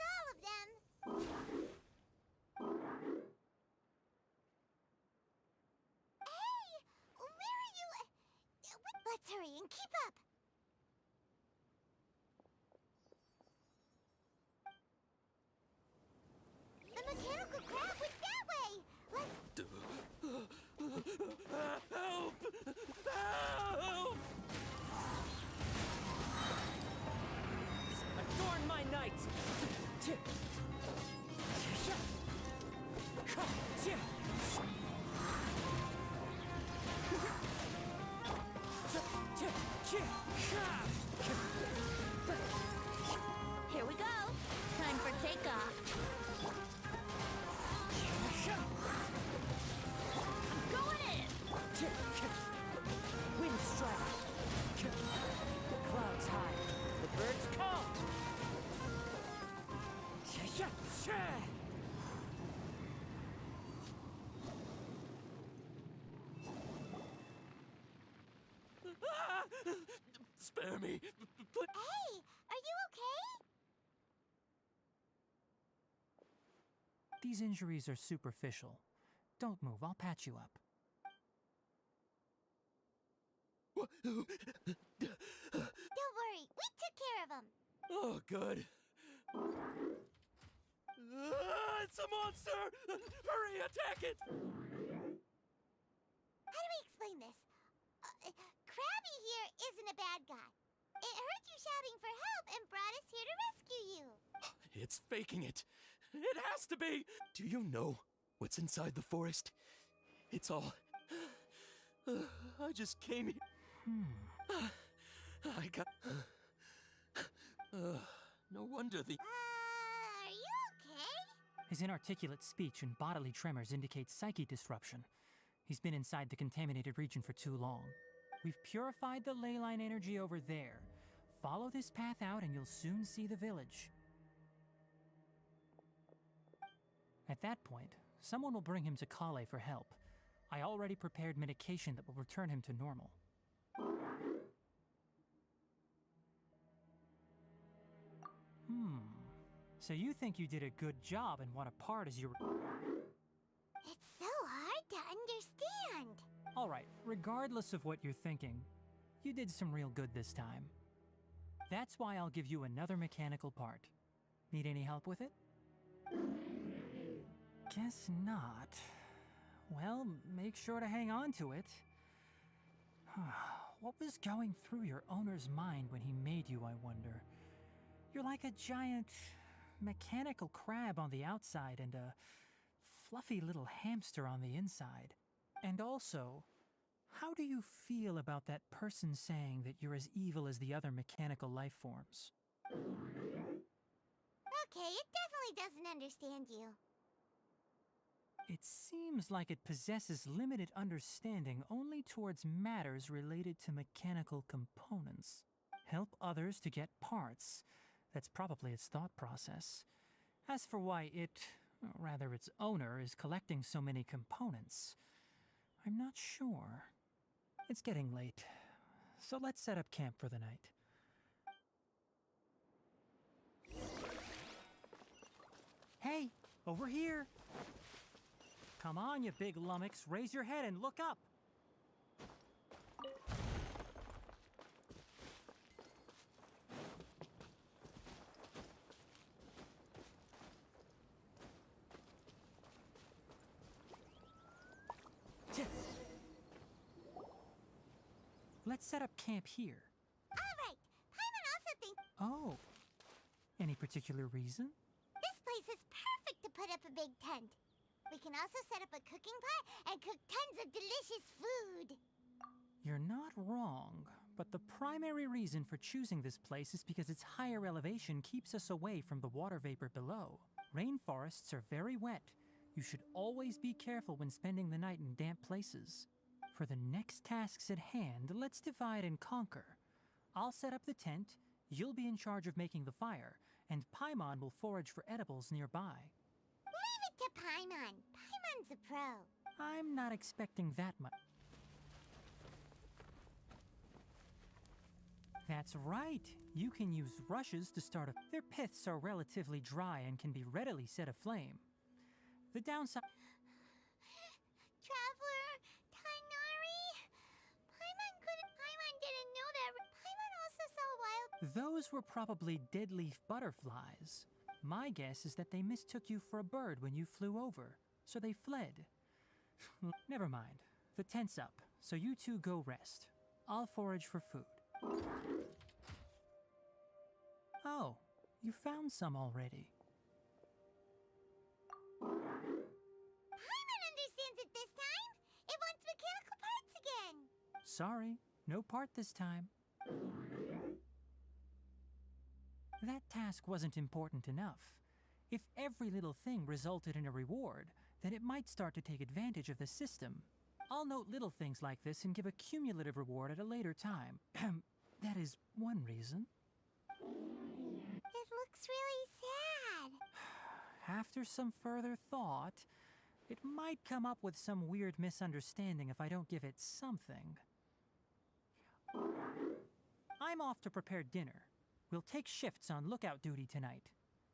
all of them. Hey! Where are you? Let's hurry and keep up. The mechanical crab went that way. Let's... Help! Help! Adorn my night! Here we go. Time for takeoff. I'm going in. Wind strike! The clouds high, the birds call! Spare me. Hey, are you These injuries are superficial. Don't move, I'll patch you up. Don't worry, we took care of him. Oh, good. It's a monster! Hurry, attack it! How do we explain this? Krabby here isn't a bad guy. It heard you shouting for help and brought us here to rescue you. It's faking it. It has to be! Do you know what's inside the forest? It's all... I just came here... I got... no wonder the... Are you okay? His inarticulate speech and bodily tremors indicate psyche disruption. He's been inside the contaminated region for too long. We've purified the ley line energy over there. Follow this path out and you'll soon see the village. At that point, someone will bring him to Kale for help. I already prepared medication that will return him to normal. So you think you did a good job and want a part as your... It's so hard to understand. Alright, regardless of what you're thinking, you did some real good this time. That's why I'll give you another mechanical part. Need any help with it? Guess not. Well, make sure to hang on to it. What was going through your owner's mind when he made you, I wonder? You're like a giant mechanical crab on the outside and a fluffy little hamster on the inside. And also, how do you feel about that person saying that you're as evil as the other mechanical life forms? Okay, it definitely doesn't understand you. It seems like it possesses limited understanding only towards matters related to mechanical components. Help others to get parts. That's probably its thought process. As for why it, or rather its owner, is collecting so many components, I'm not sure. It's getting late, so let's set up camp for the night. Hey, over here! Come on, you big lummox, raise your head and look up! Let's set up camp here. Alright, Paimon also thinks... Oh. Any particular reason? This place is perfect to put up a big tent. We can also set up a cooking pot and cook tons of delicious food. You're not wrong, but the primary reason for choosing this place is because its higher elevation keeps us away from the water vapor below. Rainforests are very wet. You should always be careful when spending the night in damp places. For the next tasks at hand, let's divide and conquer. I'll set up the tent, you'll be in charge of making the fire, and Paimon will forage for edibles nearby. Leave it to Paimon. Paimon's a pro. I'm not expecting that much. That's right. You can use rushes to start a... Their piths are relatively dry and can be readily set aflame. The downside... Traveler, Tainari, Paimon didn't know that. Paimon also saw wild... Those were probably deadleaf butterflies. My guess is that they mistook you for a bird when you flew over, so they fled. Never mind. The tent's up, so you two go rest. I'll forage for food. Oh, you found some already. Paimon understands it this time. It wants mechanical parts again. Sorry, no part this time. That task wasn't important enough. If every little thing resulted in a reward, then it might start to take advantage of the system. I'll note little things like this and give a cumulative reward at a later time. That is one reason. It looks really sad. After some further thought, it might come up with some weird misunderstanding if I don't give it something. I'm off to prepare dinner. We'll take shifts on lookout duty tonight.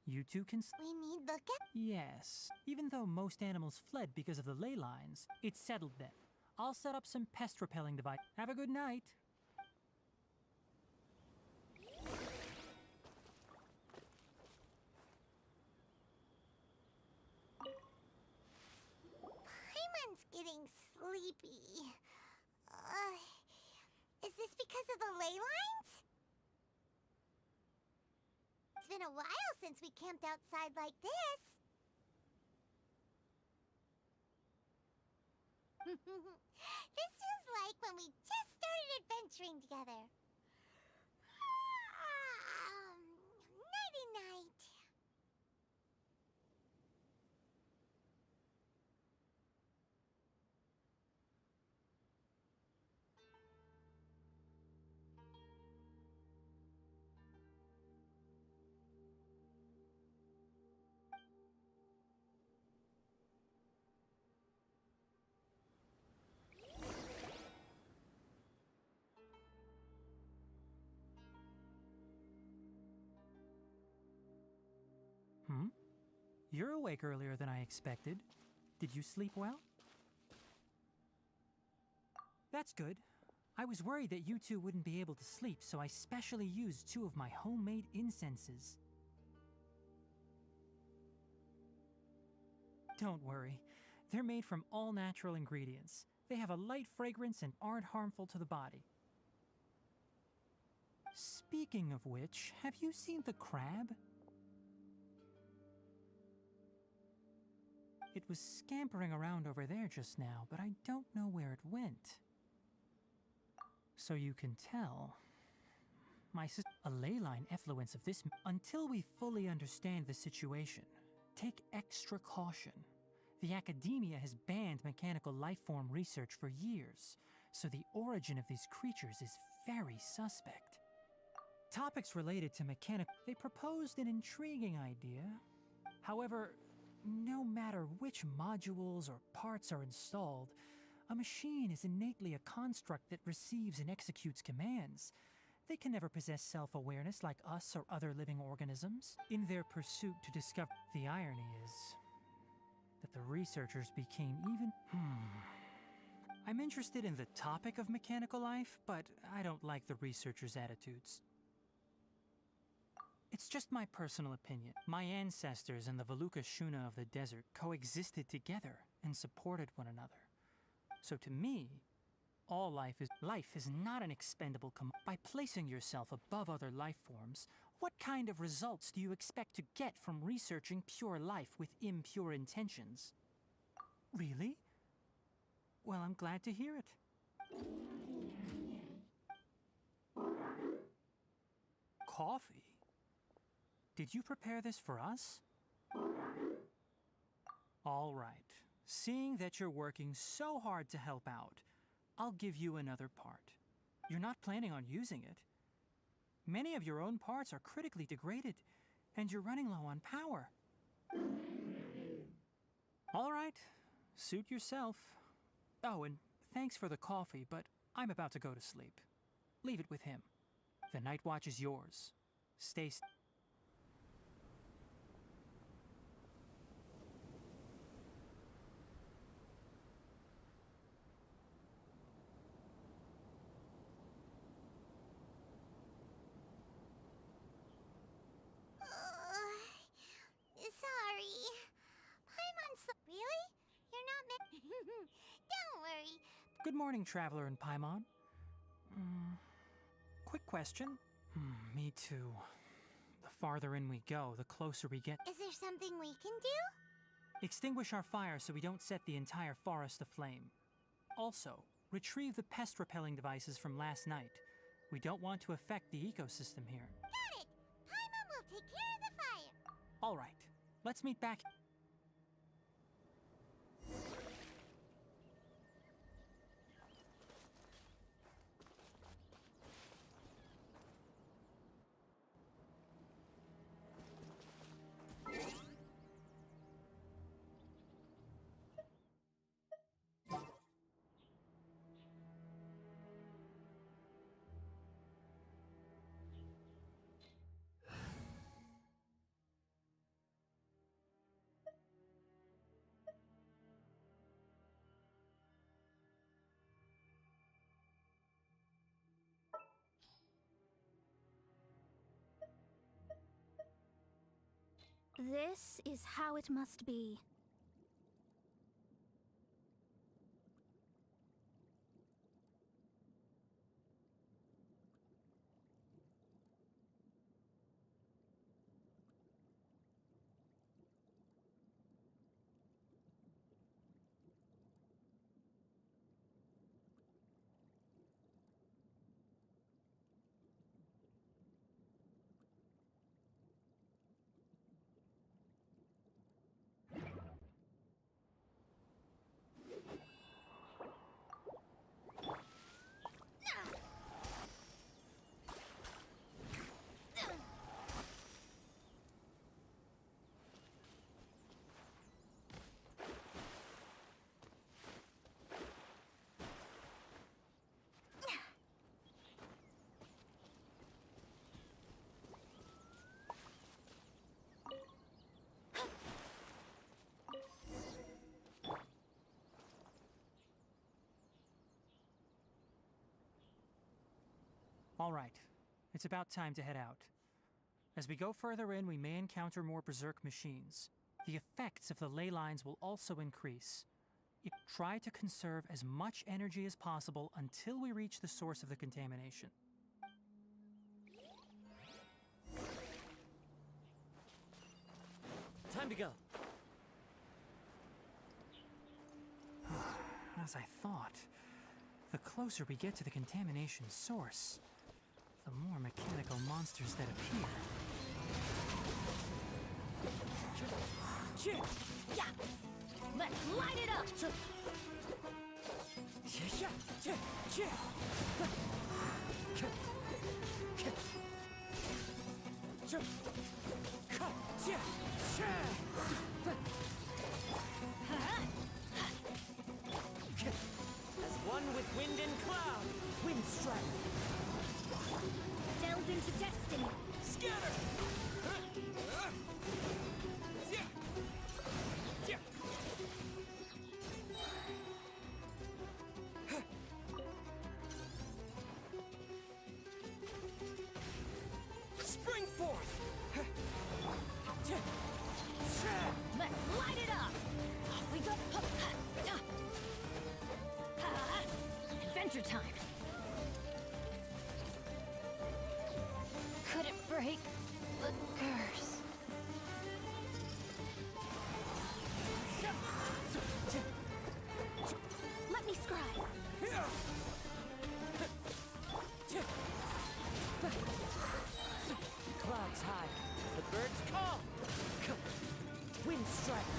You two can We need look at. Yes. Even though most animals fled because of the ley lines, it's settled then. I'll set up some pest repelling device. Have a good night. Paimon's getting sleepy. Is this because of the ley lines? It's been a while since we camped outside like this. This is like when we just started adventuring together. Nighty-night. You're awake earlier than I expected. Did you sleep well? That's good. I was worried that you two wouldn't be able to sleep, so I specially used 2 of my homemade incenses. Don't worry. They're made from all natural ingredients. They have a light fragrance and aren't harmful to the body. Speaking of which, have you seen the crab? It was scampering around over there just now, but I don't know where it went. So you can tell, a ley line effluence of this. Until we fully understand the situation, take extra caution. The academia has banned mechanical lifeform research for years, so the origin of these creatures is very suspect. Topics related to mechanic. They proposed an intriguing idea. However, no matter which modules or parts are installed, a machine is innately a construct that receives and executes commands. They can never possess self-awareness like us or other living organisms. In their pursuit to discover, the irony is that the researchers became even... I'm interested in the topic of mechanical life, but I don't like the researchers' attitudes. It's just my personal opinion. My ancestors and the Veluka Shuna of the desert coexisted together and supported one another. So to me, all life is not an expendable By placing yourself above other life forms, what kind of results do you expect to get from researching pure life with impure intentions? Really? Well, I'm glad to hear it. Coffee? Did you prepare this for us? All right. Seeing that you're working so hard to help out, I'll give you another part. You're not planning on using it. Many of your own parts are critically degraded, and you're running low on power. All right. Suit yourself. Oh, and thanks for the coffee, but I'm about to go to sleep. Leave it with him. The night watch is yours. Stay... Sorry. Paimon's... Really? You're not Don't worry. Good morning, Traveler in Paimon. Quick question. Me too. The farther in we go, the closer we get. Is there something we can do? Extinguish our fire so we don't set the entire forest aflame. Also, retrieve the pest-repelling devices from last night. We don't want to affect the ecosystem here. Got it! Paimon will take care of the fire. All right. Let's meet back. This is how it must be. All right, it's about time to head out. As we go further in, we may encounter more berserk machines. The effects of the ley lines will also increase. Try to conserve as much energy as possible until we reach the source of the contamination. Time to go. As I thought, the closer we get to the contamination source, the more mechanical monsters that appear. Yeah! Let's light it up! As one with wind and cloud, wind strike. Delve into destiny. Scatter! Spring forth! Let's light it up! Off we go! Adventure time! Could it break the curse? Let me scribe. Clouds high, the birds call. Wind strike.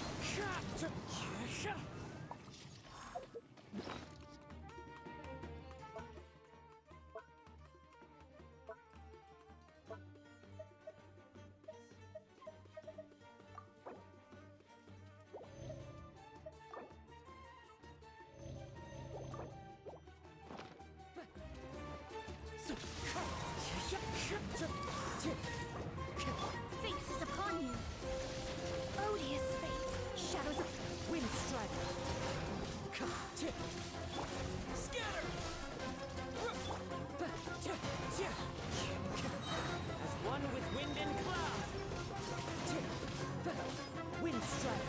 Fate is upon you. Odious fate. Shadows of wind strike. Scatter! As one with wind and cloud. Wind strike.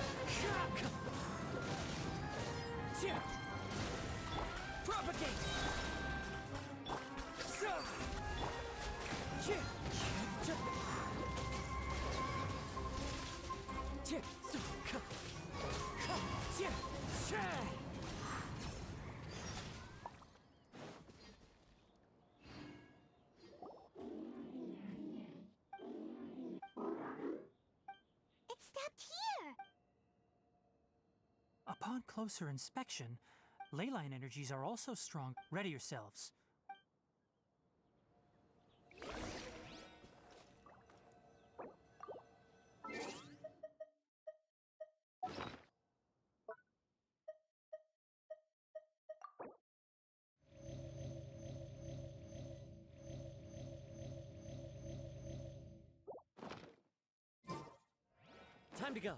Propagate! It stopped here! Upon closer inspection, ley line energies are also strong. Ready yourselves. Time to go.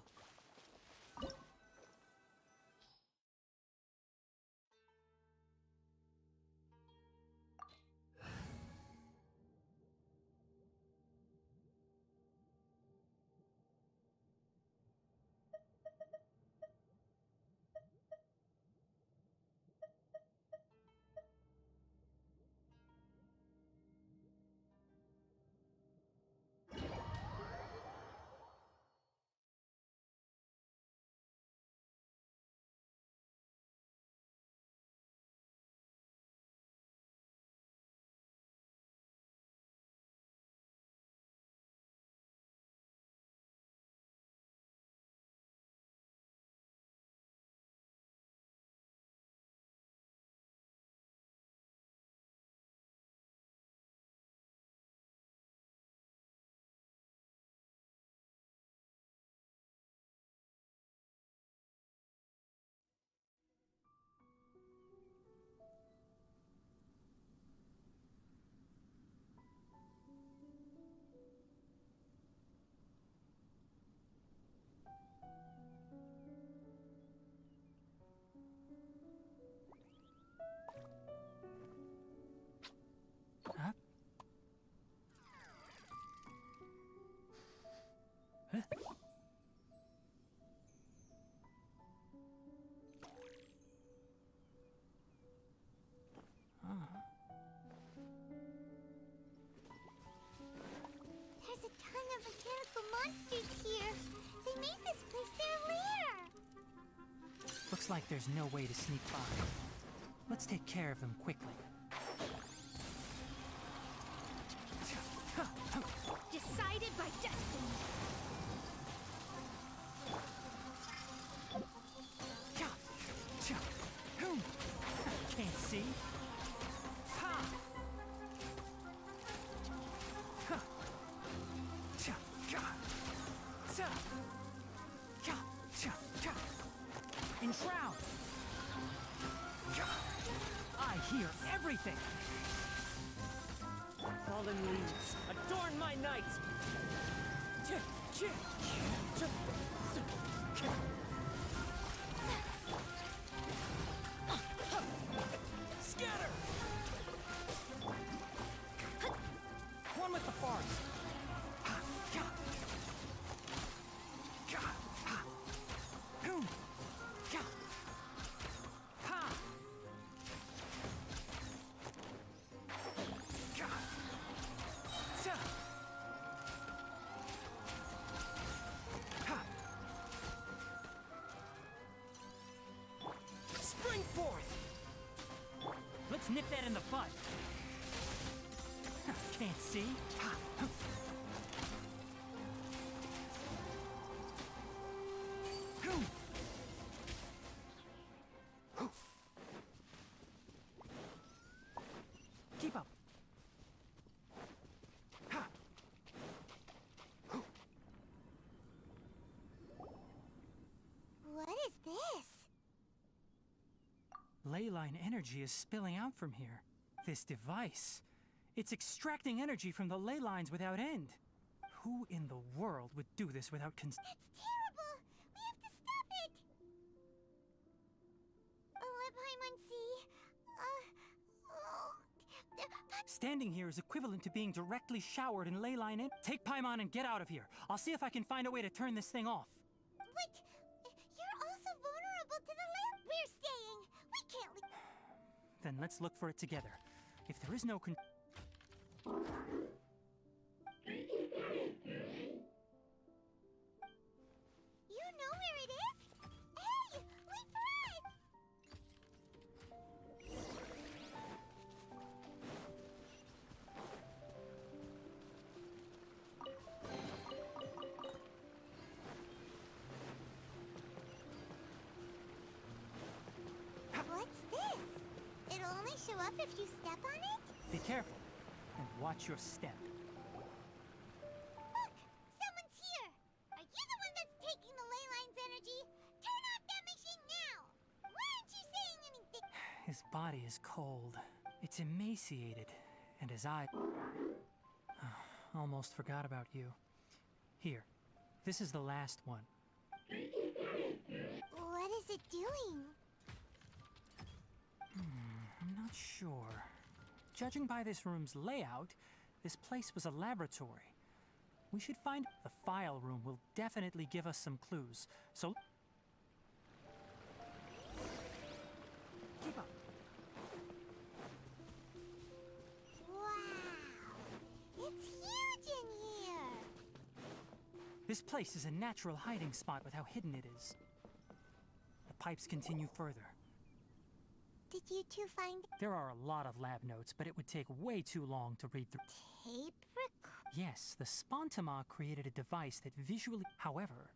Looks like there's no way to sneak by. Let's take care of them quickly. Decided by destiny. Can't see. Ha! Enshroud! I hear everything! Fallen leaves, adorn my night! Scatter! One with the forest. Spring forth! Let's nip that in the bud. Can't see. Keep up. What is this? Leyline energy is spilling out from here. This device, it's extracting energy from the ley lines without end. Who in the world would do this without That's terrible! We have to stop it! Standing here is equivalent to being directly showered in ley line energy. Take Paimon and get out of here. I'll see if I can find a way to turn this thing off. Wait! You're also vulnerable to the lamp! We're staying! We can't leave! Then let's look for it together. If there is no You know where it is? Hey! Wait for us! What's this? It'll only show up if you step on it? Be careful and watch your step. Look! Someone's here! Are you the one that's taking the ley line's energy? Turn off that machine now! Why aren't you saying anything? His body is cold. It's emaciated. And his eye... Almost forgot about you. Here. This is the last one. What is it doing? I'm not sure. Judging by this room's layout, this place was a laboratory. We should find... The file room will definitely give us some clues. So... Keep up. Wow! It's huge in here! This place is a natural hiding spot with how hidden it is. The pipes continue further. Did you two find There are a lot of lab notes, but it would take way too long to read through. tape Yes, the Spontama created a device that visually... However,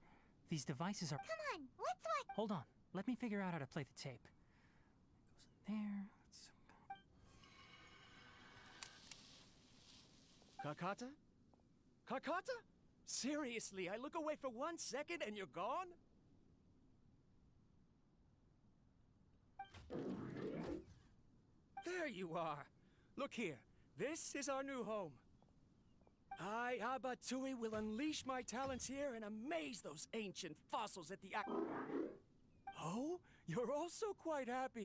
these devices are... Come on, let's watch. Hold on. Let me figure out how to play the tape. It goes in there. Kakata? Kakata? Seriously, I look away for 1 second and you're gone? There you are. Look here. This is our new home. I, Abatsui, will unleash my talents here and amaze those ancient fossils at the Oh? You're also quite happy.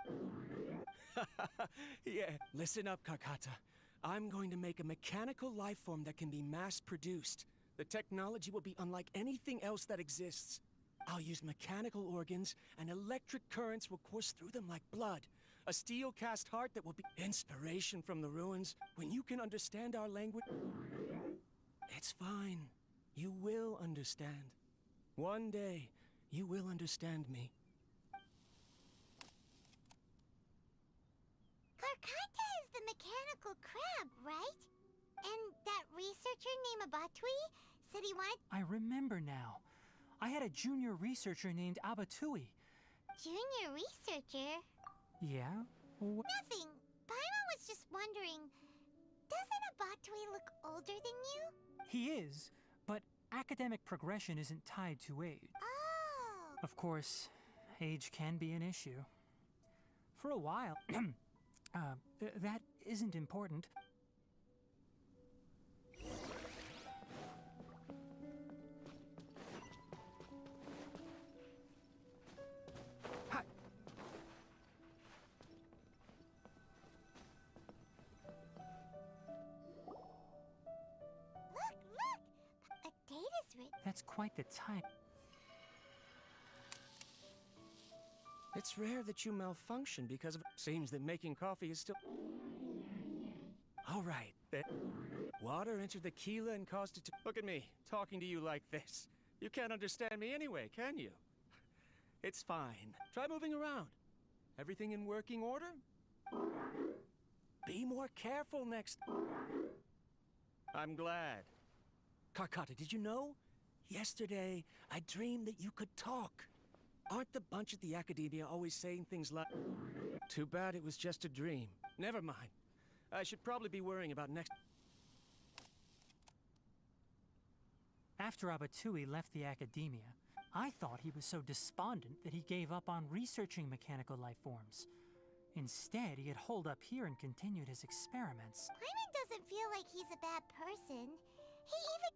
Yeah. Listen up, Kakata. I'm going to make a mechanical life form that can be mass-produced. The technology will be unlike anything else that exists. I'll use mechanical organs, and electric currents will course through them like blood. A steel-cast heart that will be inspiration from the ruins. When you can understand our language... It's fine. You will understand. One day, you will understand me. Karkata is the mechanical crab, right? And that researcher named Abatui said he wanted... I remember now. I had a junior researcher named Abatui. Junior researcher? Yeah? Nothing. Paimon was just wondering, doesn't Abatui look older than you? He is, but academic progression isn't tied to age. Oh. Of course, age can be an issue. For a while, that isn't important. That's quite the type. It's rare that you malfunction because of... Seems that making coffee is still... All right. Water entered the Keela and caused it to... Look at me, talking to you like this. You can't understand me anyway, can you? It's fine. Try moving around. Everything in working order? Be more careful next... I'm glad. Karkata, did you know? Yesterday, I dreamed that you could talk. Aren't the bunch at the Academia always saying things like... Too bad it was just a dream. Never mind. I should probably be worrying about next... After Abatui left the Academia, I thought he was so despondent that he gave up on researching mechanical life forms. Instead, he had holed up here and continued his experiments. Paimon doesn't feel like he's a bad person. He even...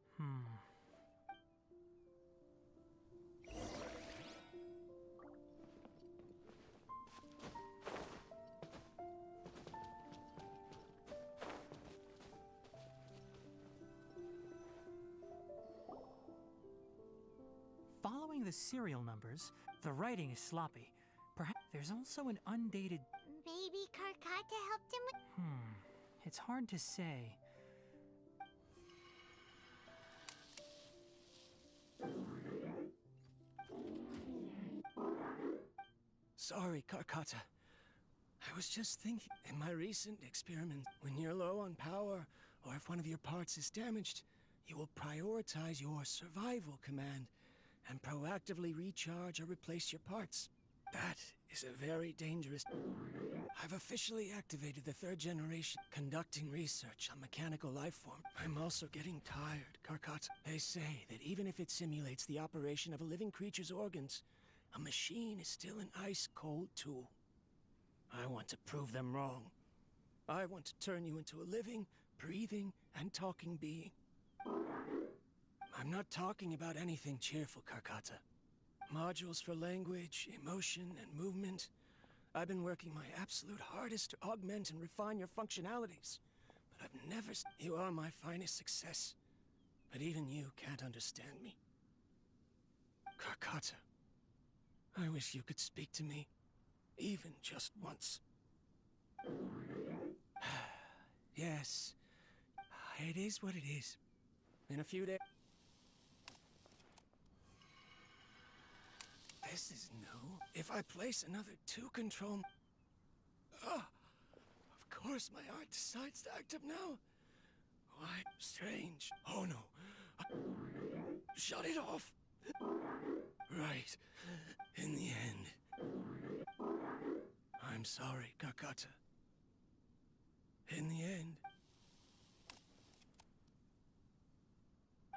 Following the serial numbers, the writing is sloppy. Perhaps there's also an undated... Maybe Karkata helped him with... It's hard to say. Sorry, Karkata. I was just thinking, in my recent experiment, when you're low on power, or if one of your parts is damaged, you will prioritize your survival command and proactively recharge or replace your parts. That is a very dangerous... I've officially activated the 3rd generation, conducting research on mechanical life form. I'm also getting tired, Karkata. They say that even if it simulates the operation of a living creature's organs, a machine is still an ice-cold tool. I want to prove them wrong. I want to turn you into a living, breathing, and talking being. I'm not talking about anything cheerful, Karkata. Modules for language, emotion, and movement. I've been working my absolute hardest to augment and refine your functionalities. But I've never... You are my finest success. But even you can't understand me. Karkata, I wish you could speak to me. Even just once. Yes. It is what it is. In a few days... This is new. If I place another 2 control... Of course my art decides to act up now. Why, strange. Oh no. Shut it off. Right. In the end. I'm sorry, Karkata. In the end.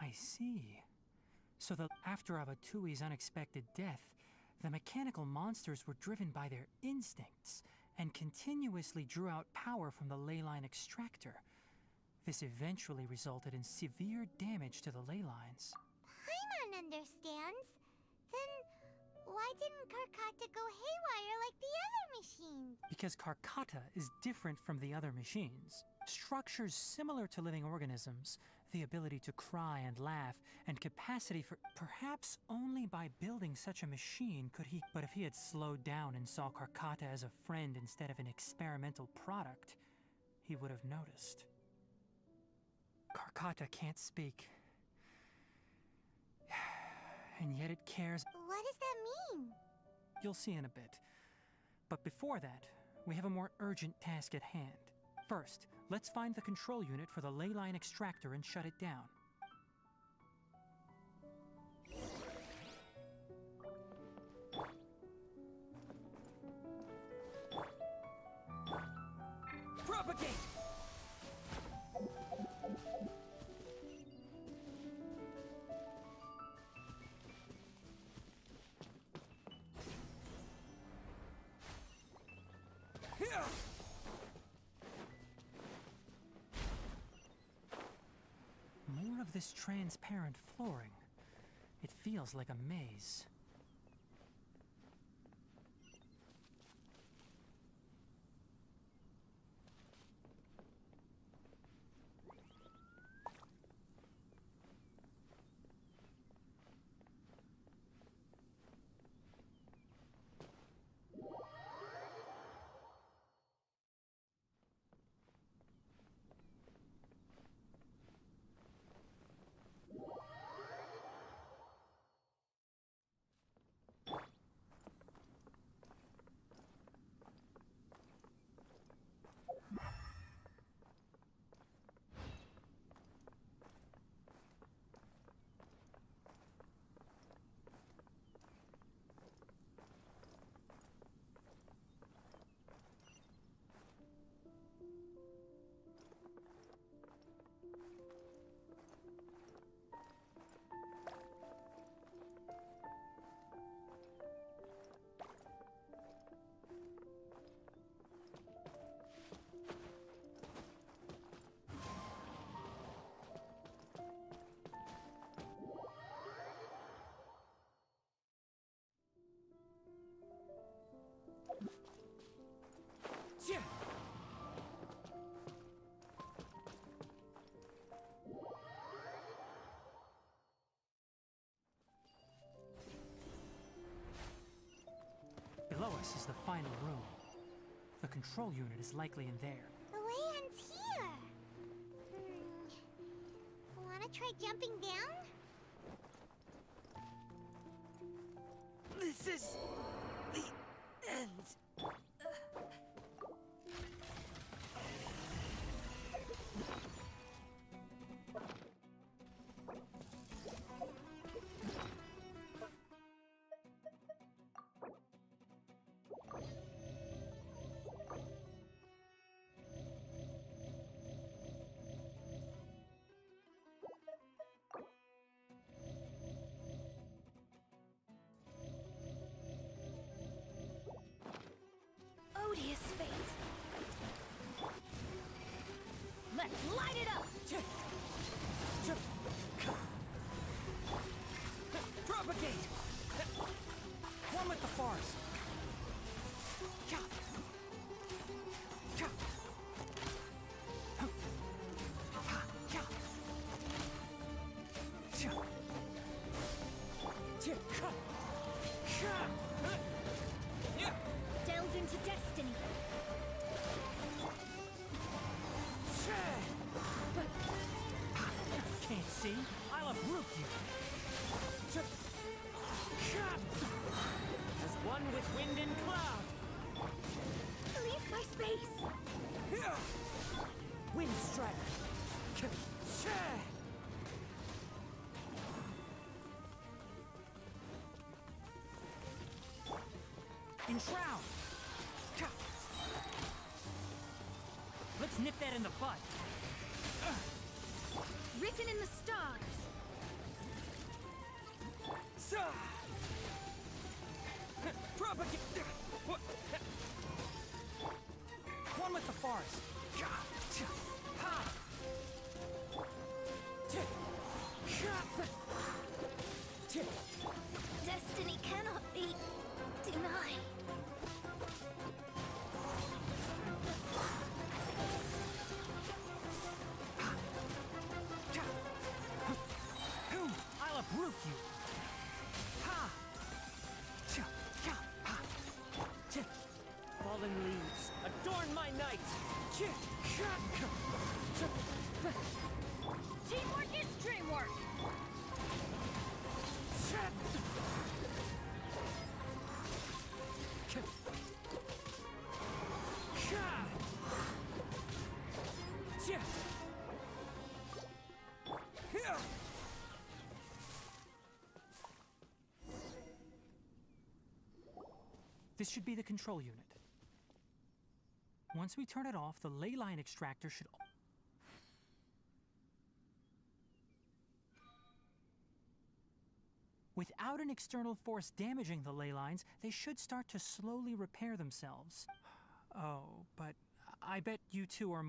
I see. So after Abatui's unexpected death, the mechanical monsters were driven by their instincts and continuously drew out power from the ley line extractor. This eventually resulted in severe damage to the ley lines. Paimon understands. Then why didn't Karkata go haywire like the other machines? Because Karkata is different from the other machines. Structures similar to living organisms, the ability to cry and laugh, and capacity for... Perhaps only by building such a machine could he... But if he had slowed down and saw Karkata as a friend instead of an experimental product, he would have noticed. Karkata can't speak. And yet it cares... What does that mean? You'll see in a bit. But before that, we have a more urgent task at hand. First, let's find the control unit for the ley line extractor and shut it down. Propagate! More of this transparent flooring. It feels like a maze. Below us is the final room. The control unit is likely in there. The way ends here. Wanna try jumping down? This is the end. Odious fate. Let's light it up! Propagate! One with the forest. Delve into destiny. Can't see? I'll uproot you. As one with wind and cloud. Leave my space. Wind strike. Enshroud! Let's nip that in the bud. Written in the stars. Propagate! One with the forest. Destiny cannot be denied. I'll uproot you. Fallen leaves, adorn my night! Teamwork is dreamwork. This should be the control unit. Once we turn it off, the ley line extractor should... Without an external force damaging the ley lines, they should start to slowly repair themselves. Oh, but I bet you two are...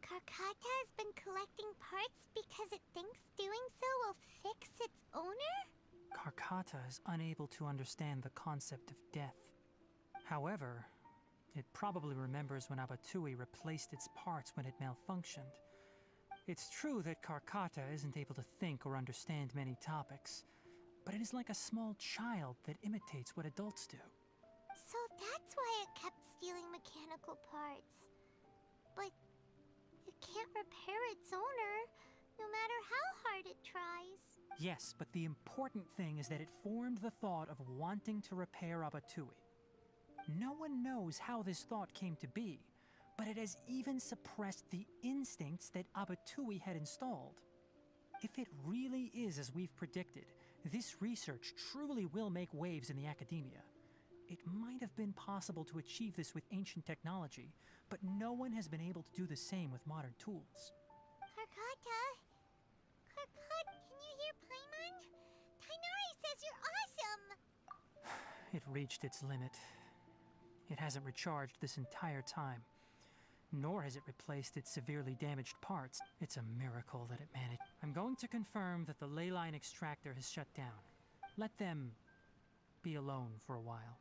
Karkata has been collecting parts because it thinks doing so will fix its owner? Karkata is unable to understand the concept of death. However, it probably remembers when Abatui replaced its parts when it malfunctioned. It's true that Karkata isn't able to think or understand many topics, but it is like a small child that imitates what adults do. So that's why it kept stealing mechanical parts. But it can't repair its owner, no matter how hard it tries. Yes, but the important thing is that it formed the thought of wanting to repair Abatui. No one knows how this thought came to be, but it has even suppressed the instincts that Abatui had installed. If it really is as we've predicted, this research truly will make waves in the academia. It might have been possible to achieve this with ancient technology, but no one has been able to do the same with modern tools. Karkata? Karkat, can you hear Paimon? Tainari says you're awesome! It reached its limit. It hasn't recharged this entire time, nor has it replaced its severely damaged parts. It's a miracle that it managed. I'm going to confirm that the ley line extractor has shut down. Let them be alone for a while.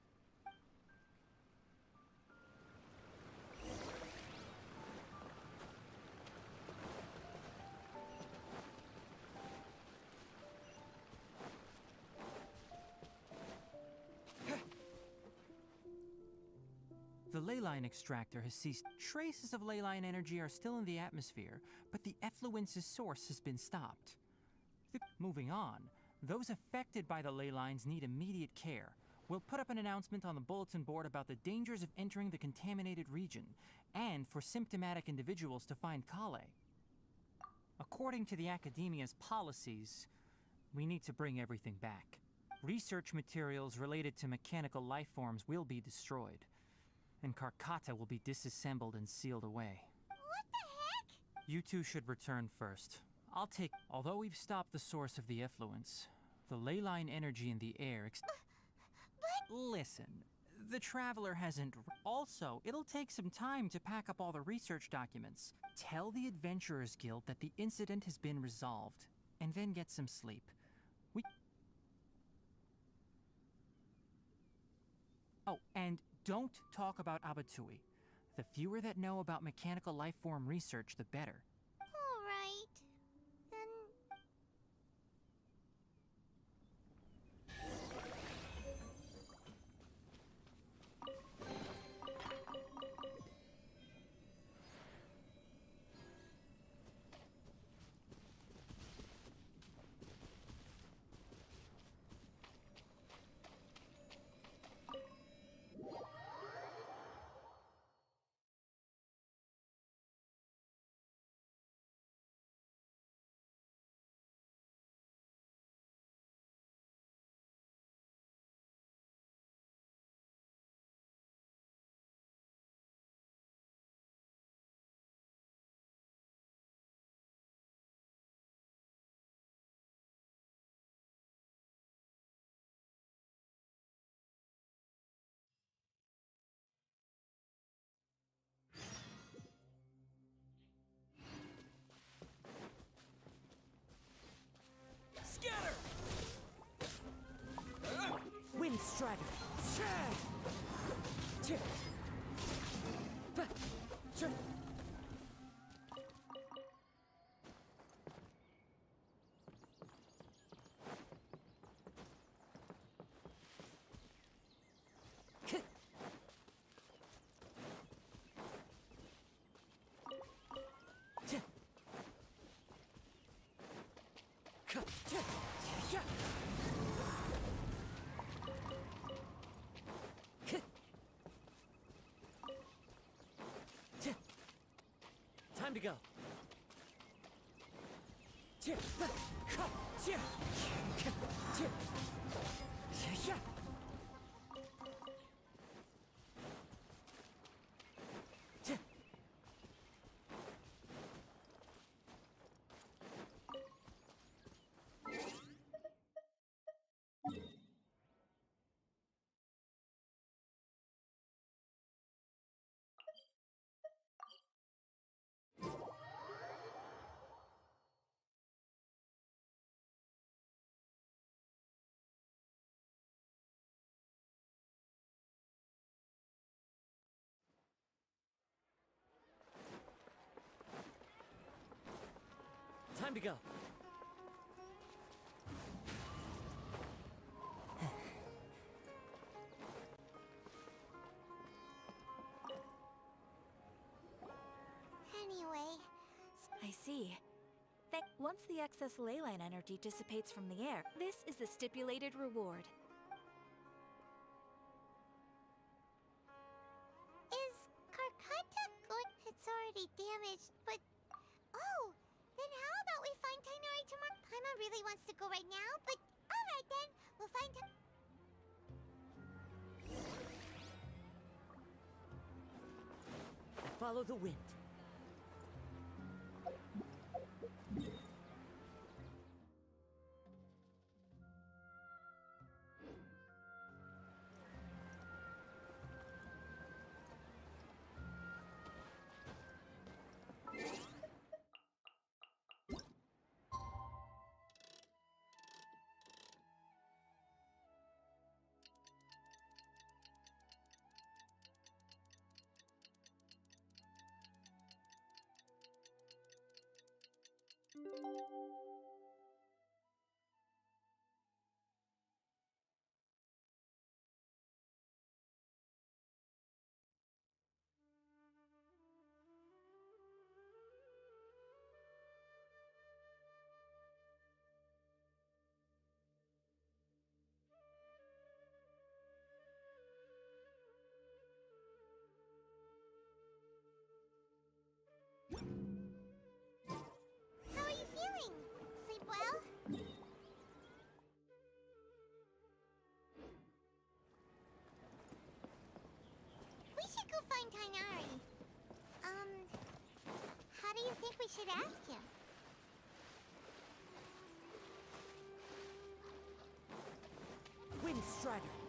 The ley line extractor has ceased. Traces of ley line energy are still in the atmosphere, but the effluence's source has been stopped. Moving on, those affected by the ley lines need immediate care. We'll put up an announcement on the bulletin board about the dangers of entering the contaminated region, and for symptomatic individuals to find Kale. According to the Academia's policies, we need to bring everything back. Research materials related to mechanical life forms will be destroyed, and Karkata will be disassembled and sealed away. What the heck? You two should return first. I'll take... Although we've stopped the source of the effluence, the ley line energy in the air... Listen, the Traveler hasn't... Also, it'll take some time to pack up all the research documents. Tell the Adventurers Guild that the incident has been resolved, and then get some sleep. Oh, and don't talk about Abatui. The fewer that know about mechanical life form research, the better. All right. Then Scatter! Wind Strider! Time to go. Time to go. anyway, I see. Once the excess ley line energy dissipates from the air, this is the stipulated reward. is Karkata good? It's already damaged, but oh, then how about we find Tainari tomorrow? Paimon really wants to go right now, but all right then, we'll find time. Follow the wind. How are you feeling? Sleep well? We should go find Tainari. How do you think we should ask him? Wind Strider!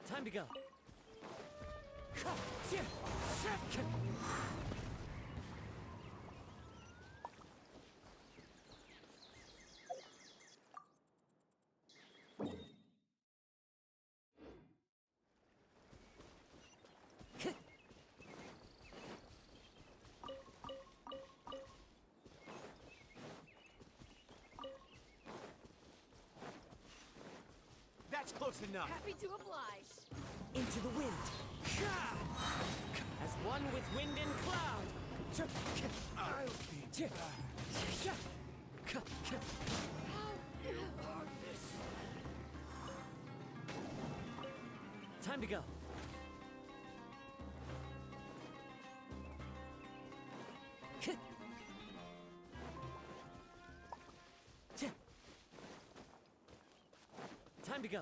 Time to go. That's close enough. Happy to oblige. Into the wind. As one with wind and cloud. I'll be back. Time to go. Time to go.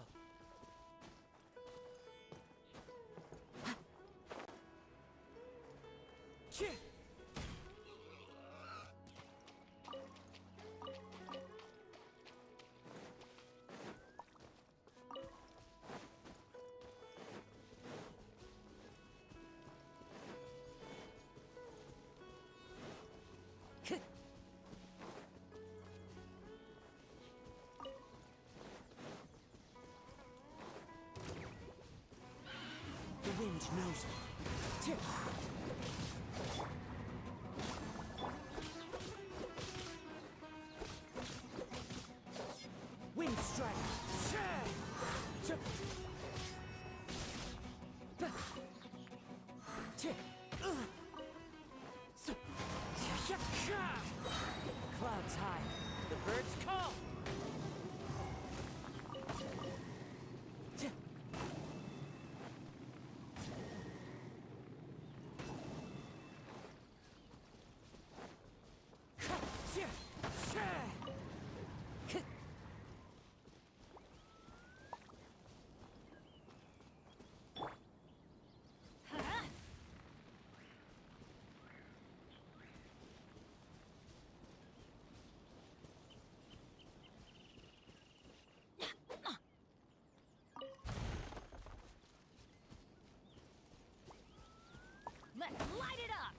The wind knows me. Wind strike. Clouds high. The birds call. Let's light it up!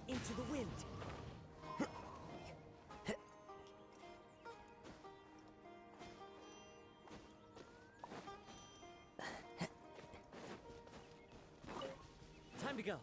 Into the wind. Time to go.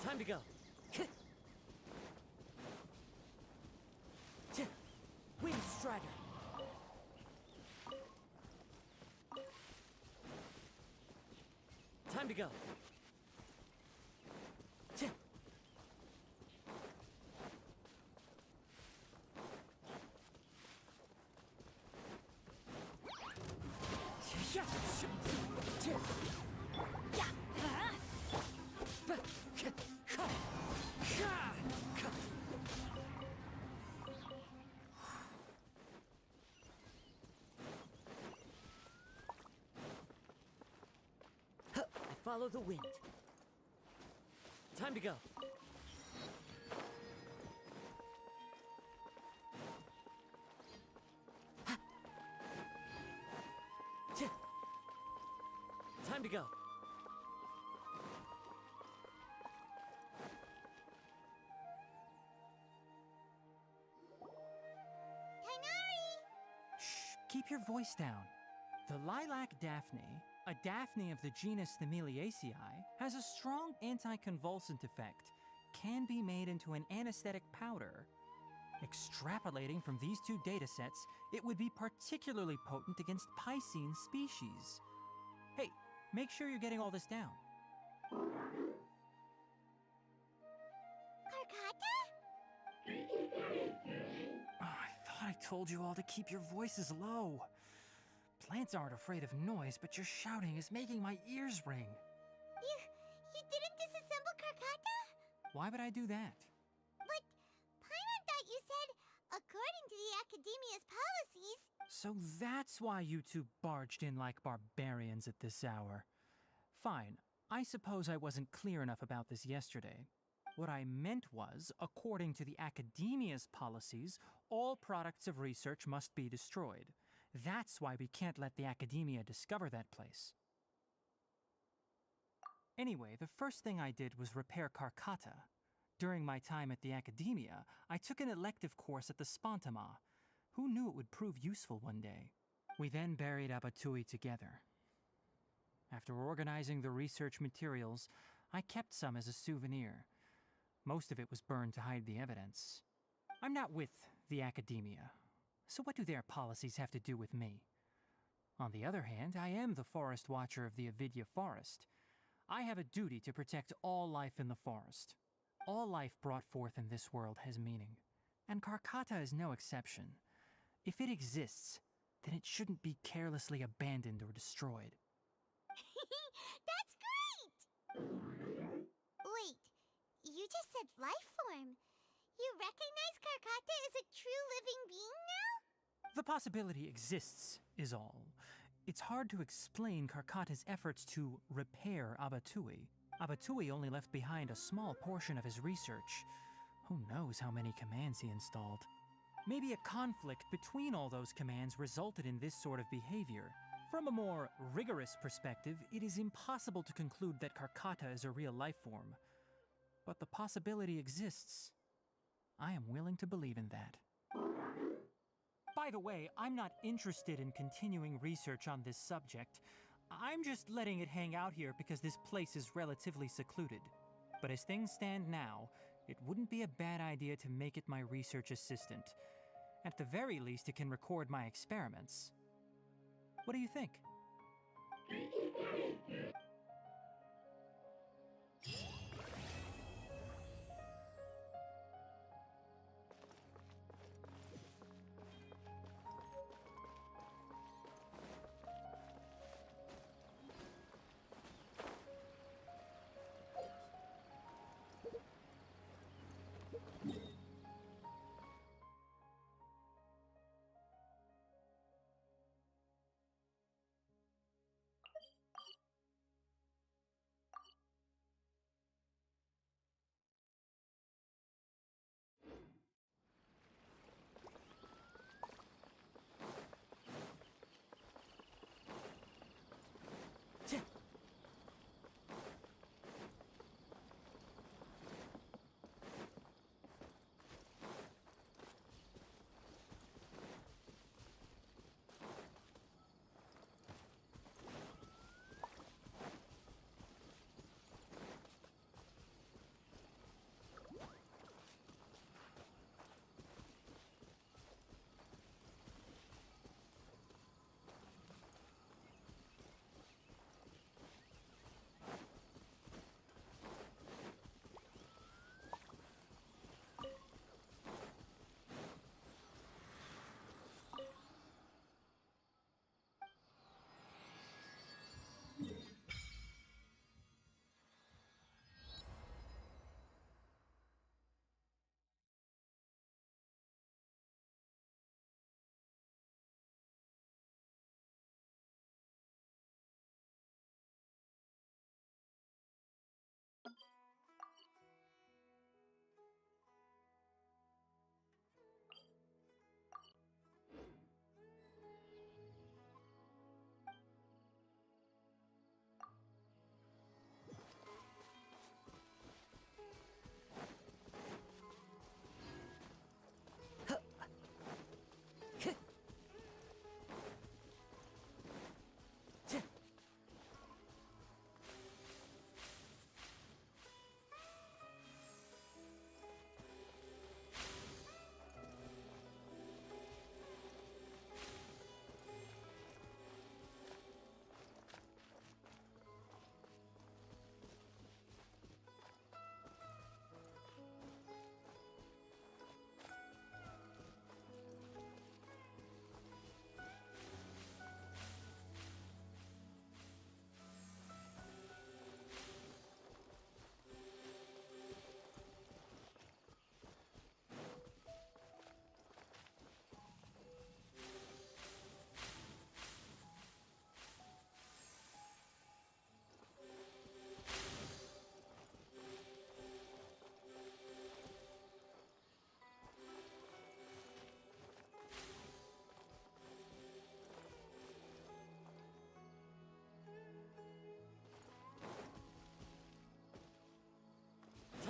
Time to go. Wind Strider. Time to go. follow the wind. Time to go. Time to go. Keep your voice down. The lilac daphne, a daphne of the genus Thameliaceae, has a strong anticonvulsant effect, can be made into an anesthetic powder. Extrapolating from these two datasets, it would be particularly potent against Piscine species. Hey, make sure you're getting all this down. I told you all to keep your voices low. Plants aren't afraid of noise, but your shouting is making my ears ring. You didn't disassemble Karkata? Why would I do that? But Paimon thought you said, according to the Academia's policies... So that's why you two barged in like barbarians at this hour. Fine, I suppose I wasn't clear enough about this yesterday. What I meant was, according to the Academia's policies, all products of research must be destroyed. That's why we can't let the Academia discover that place. Anyway, the first thing I did was repair Karkata. During my time at the Academia, I took an elective course at the Spontama. Who knew it would prove useful one day? We then buried Abatui together. After organizing the research materials, I kept some as a souvenir. Most of it was burned to hide the evidence. I'm not with the Academia, so what do their policies have to do with me? On the other hand, I am the Forest Watcher of the Avidya Forest. I have a duty to protect all life in the forest. All life brought forth in this world has meaning, and Karkata is no exception. If it exists, then it shouldn't be carelessly abandoned or destroyed. That's great! Wait, you just said life form. You recognize Karkata as a true living being now? The possibility exists, is all. It's hard to explain Karkata's efforts to repair Abatui. Abatui only left behind a small portion of his research. Who knows how many commands he installed? Maybe a conflict between all those commands resulted in this sort of behavior. From a more rigorous perspective, it is impossible to conclude that Karkata is a real life form. But the possibility exists. I am willing to believe in that. By the way, I'm not interested in continuing research on this subject. I'm just letting it hang out here because this place is relatively secluded. But as things stand now, it wouldn't be a bad idea to make it my research assistant. At the very least, it can record my experiments. What do you think?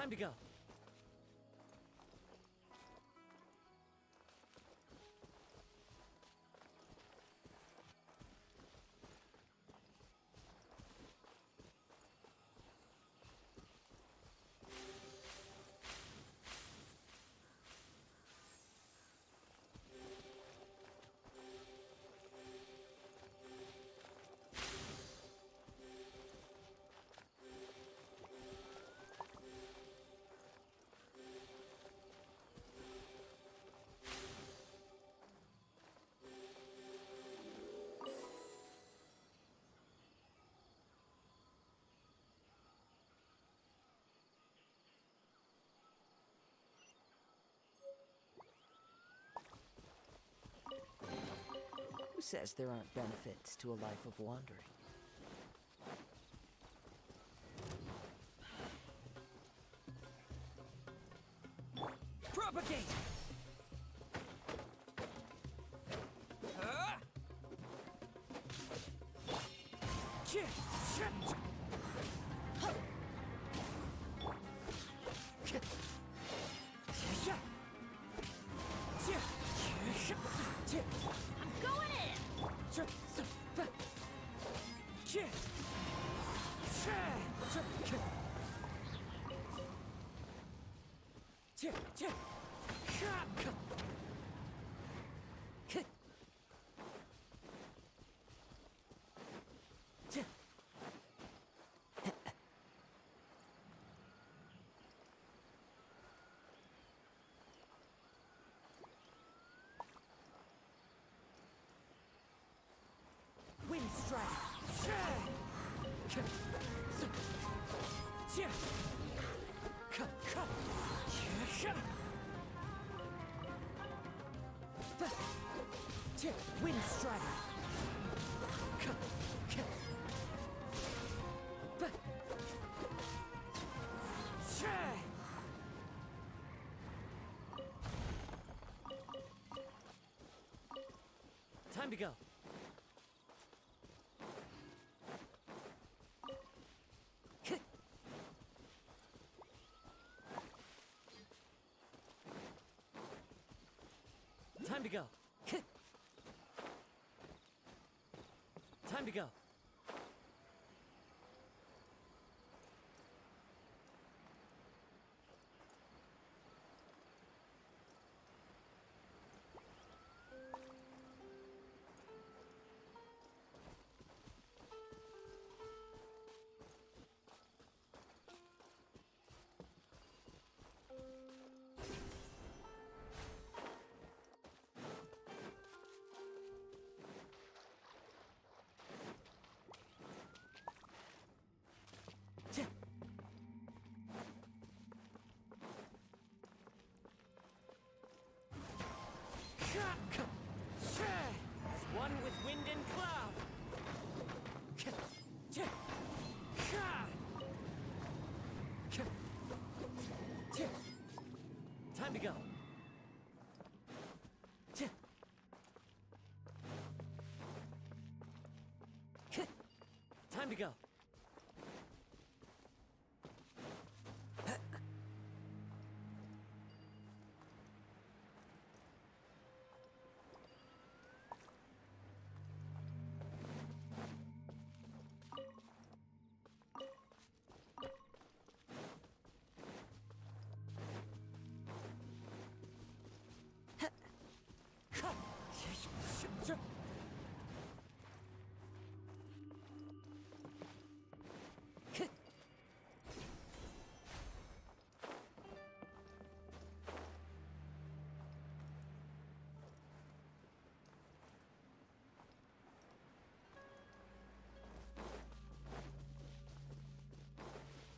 Time to go. Who says there aren't benefits to a life of wandering? Propagate! I'm going in! Wind strike! Wind strike! Time to go. Time to go. Time to go. One with wind and cloud. Time to go. Time to go.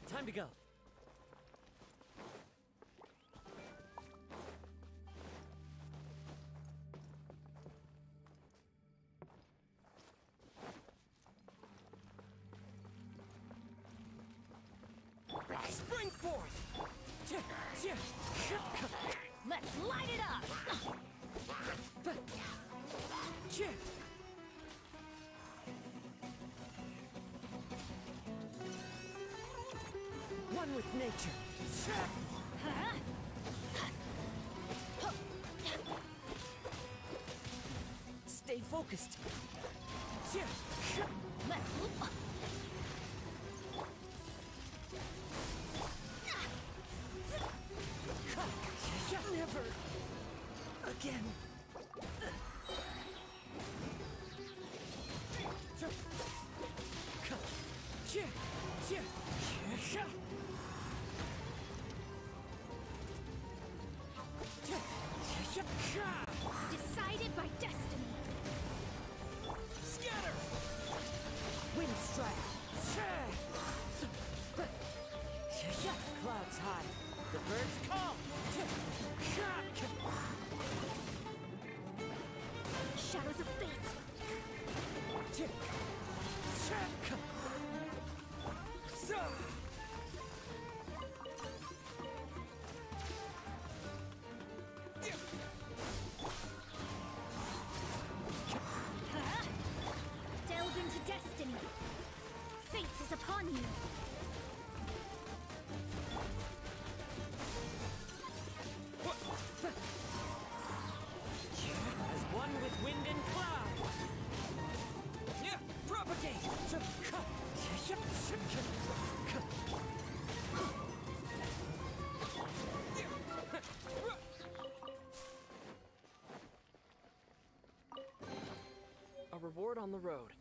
Time to go. Spring forth! Let's light it up! One one with nature. Stay focused. Never again. Decided by destiny. Scatter! Wind strike! Clouds high. The birds come! Shadows of fate. Delve into destiny. Fate is upon you. As one with wind and cloud. Propagate! A reward on the road.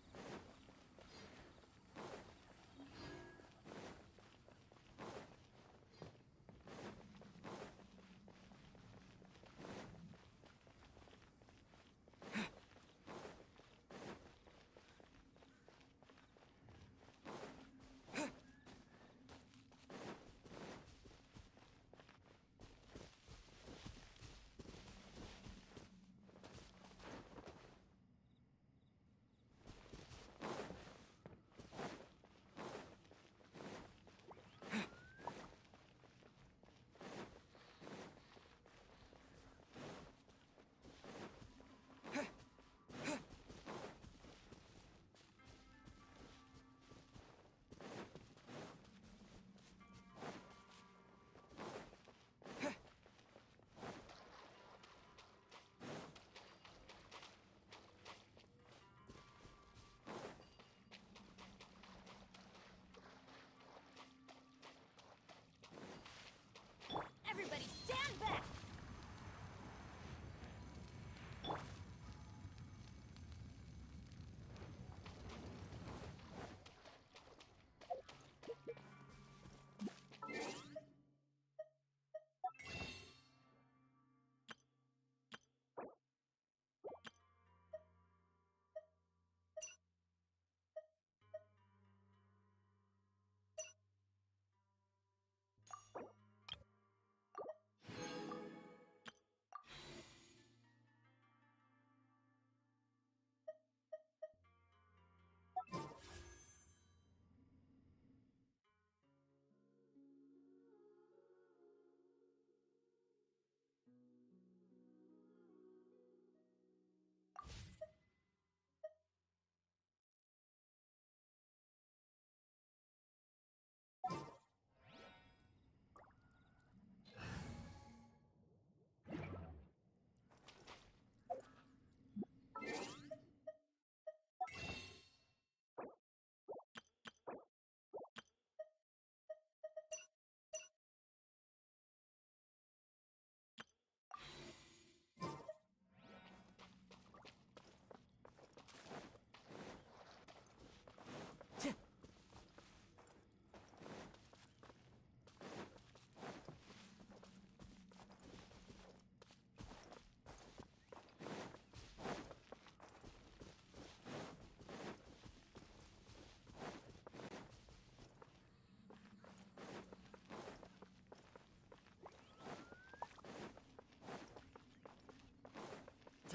Everybody stand back!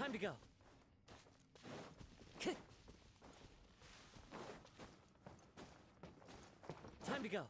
Time to go. Time to go.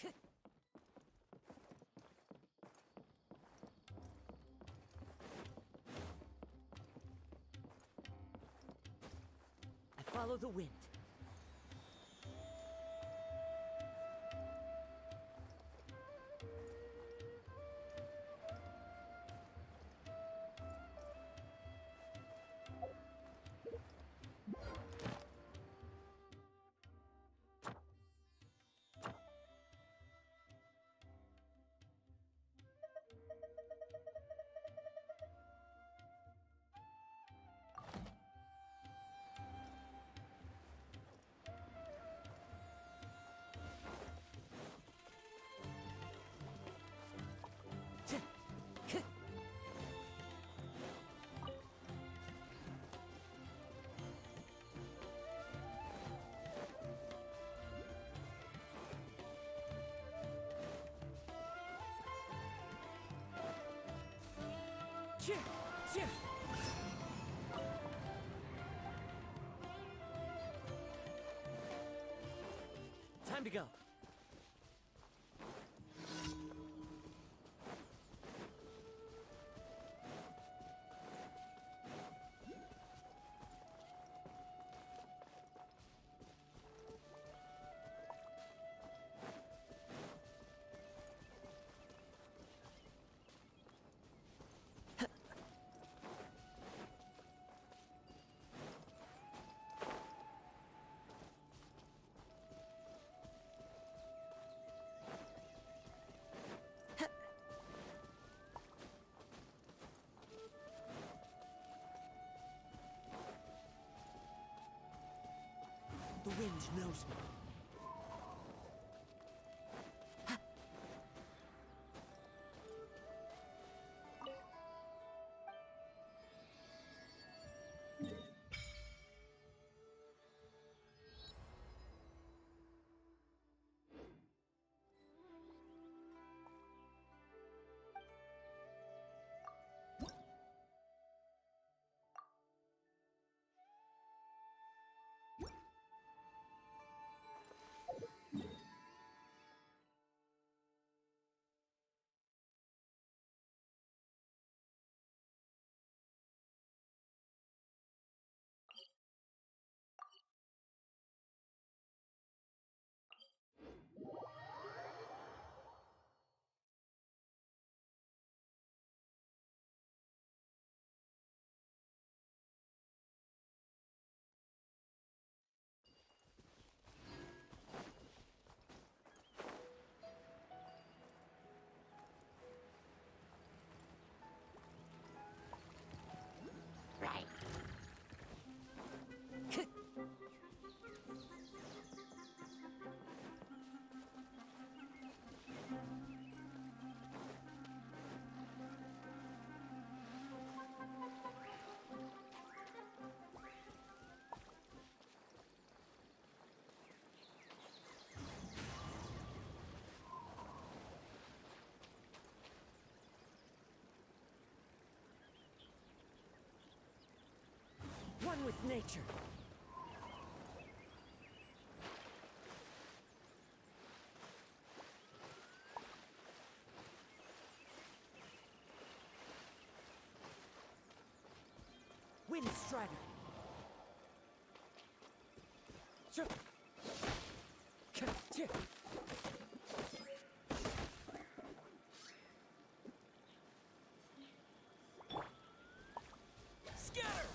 I follow the wind. Time to go. The wind knows me. One with nature. Wind Strider. Scatter!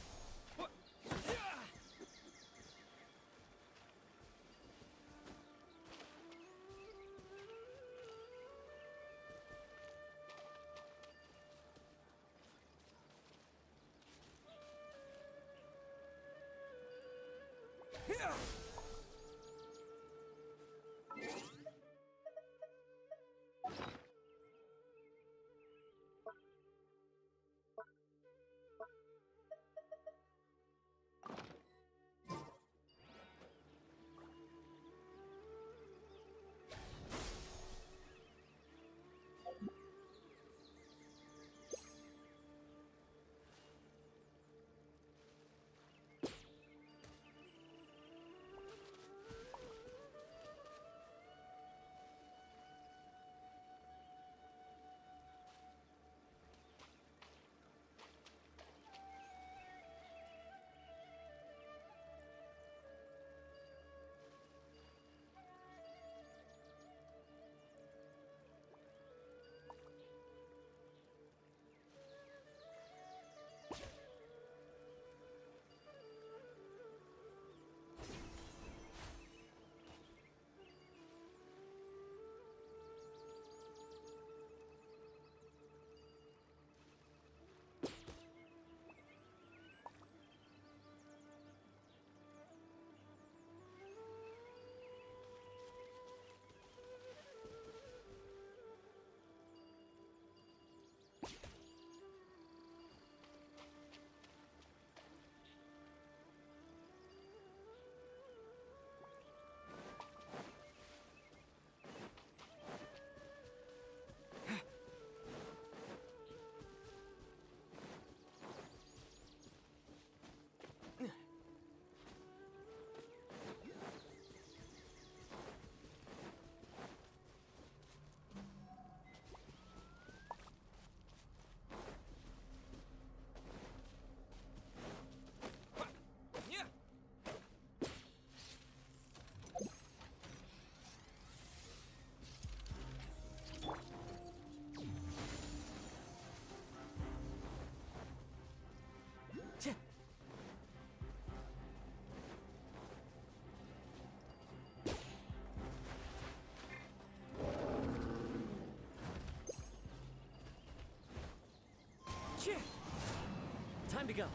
Time to go.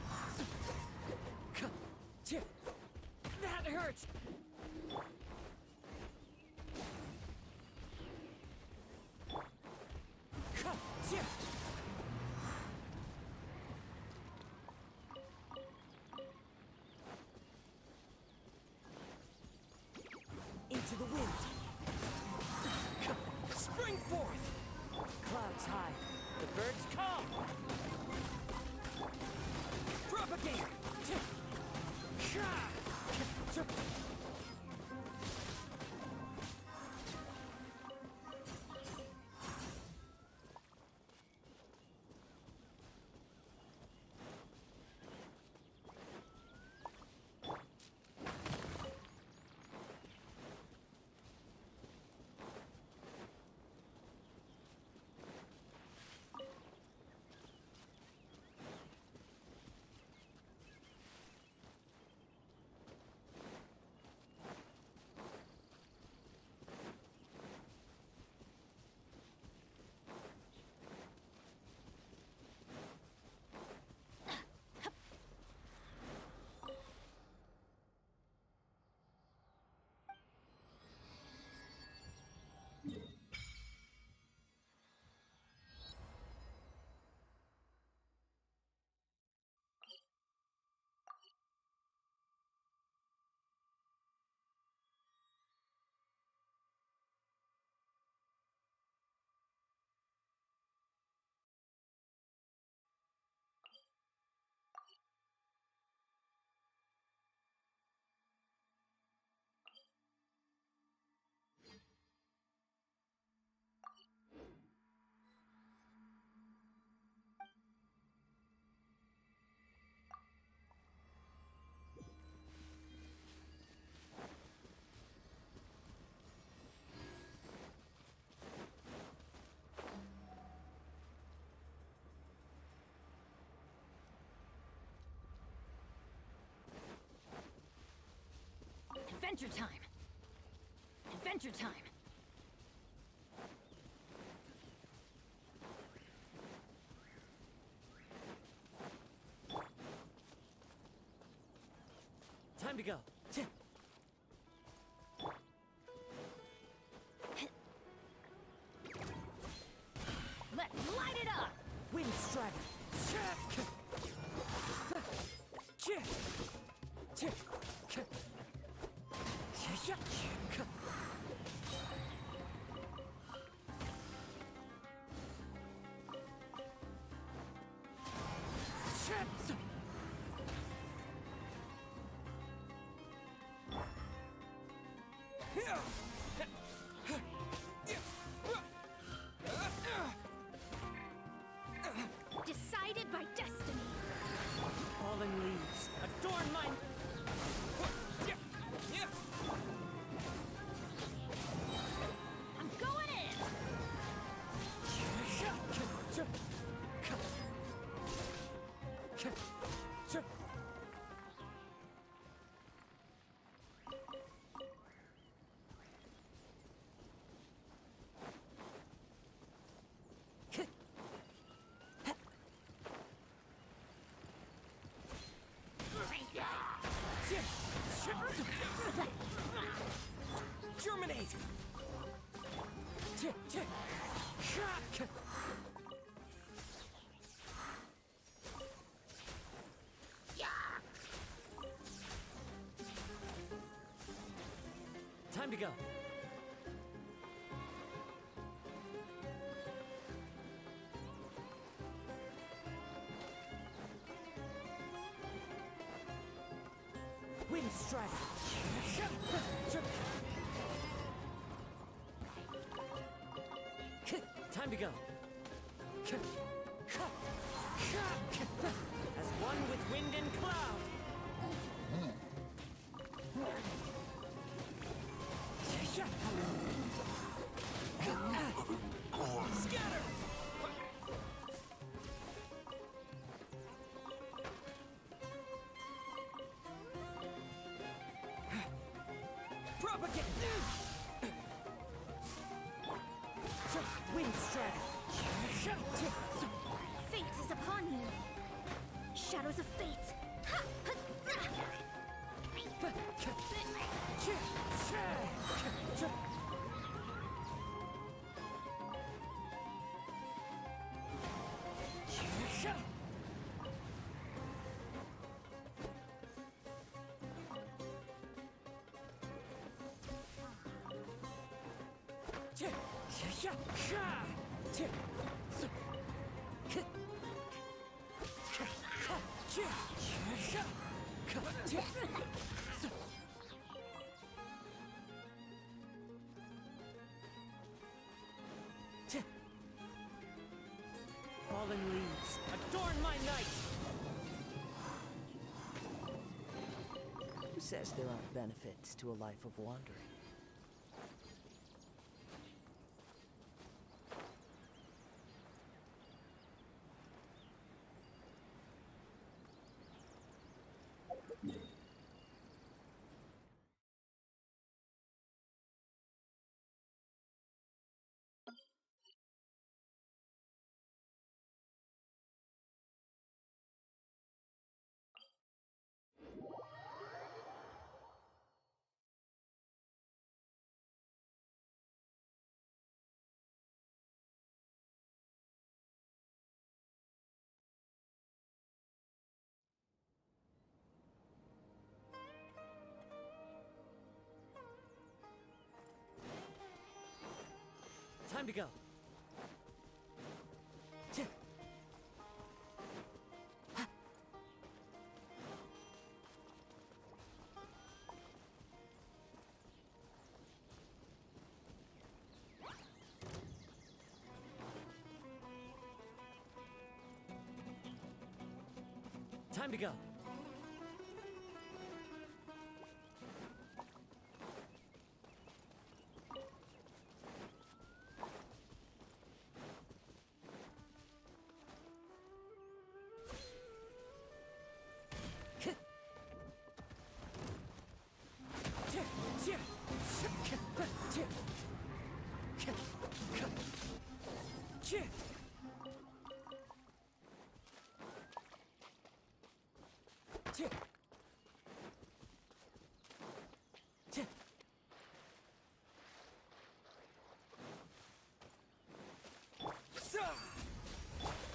That hurts! Into the wind. Spring forth! Clouds high. The birds come. Propagate! Adventure time! Adventure time! Time to go. Let's light it up! Wind strider. Decided by destiny! Fallen leaves, adorn my... I'm going in! Germinate! Time to go. Wind strider. Time to go. As one with wind and cloud. Scatter! Propagate! Wind strider. Fate is upon you. shadows of fate. Fallen leaves, adorn my night! Who says there aren't benefits to a life of wandering? Time to go. Time to go.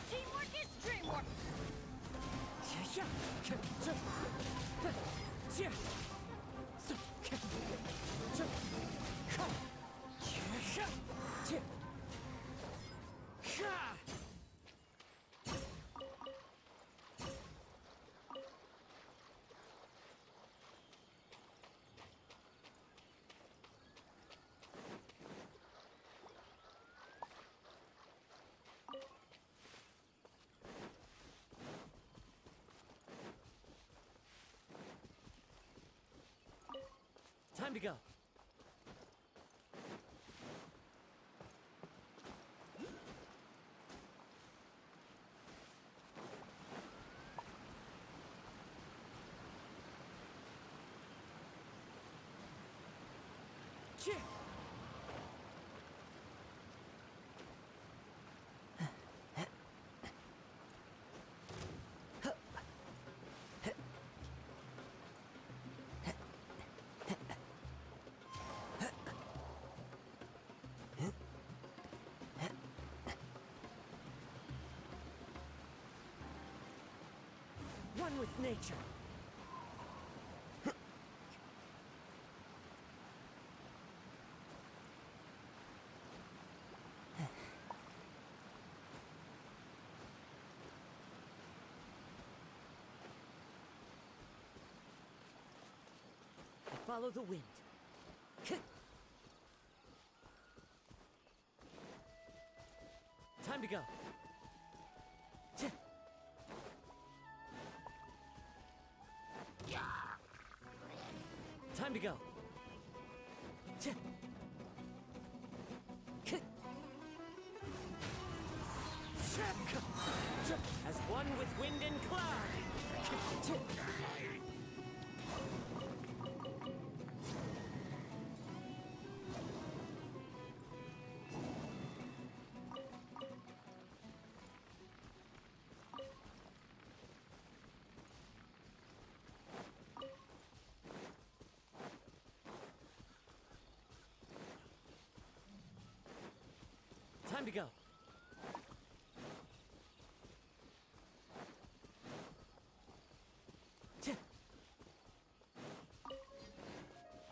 Teamwork is dreamwork. Time to go. One with nature. I follow the wind. Time to go. Time to go. As one with wind and cloud. Time to go.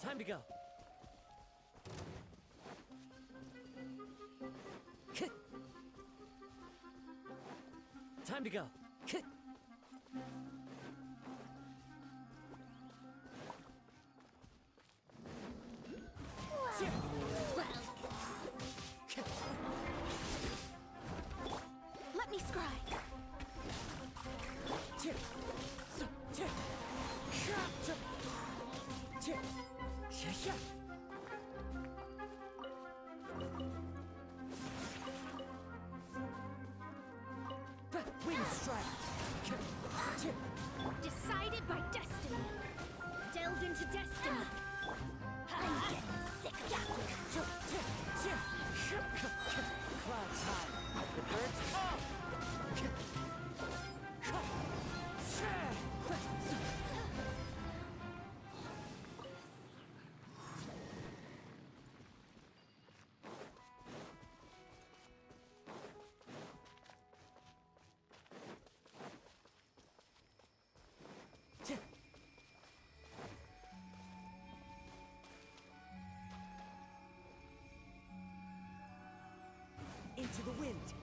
Time to go. Time to go. Let me scry. Wind strike. Decided by destiny. Delve into destiny. I'm getting sick of that. Clouds high. The birds come. Into the wind.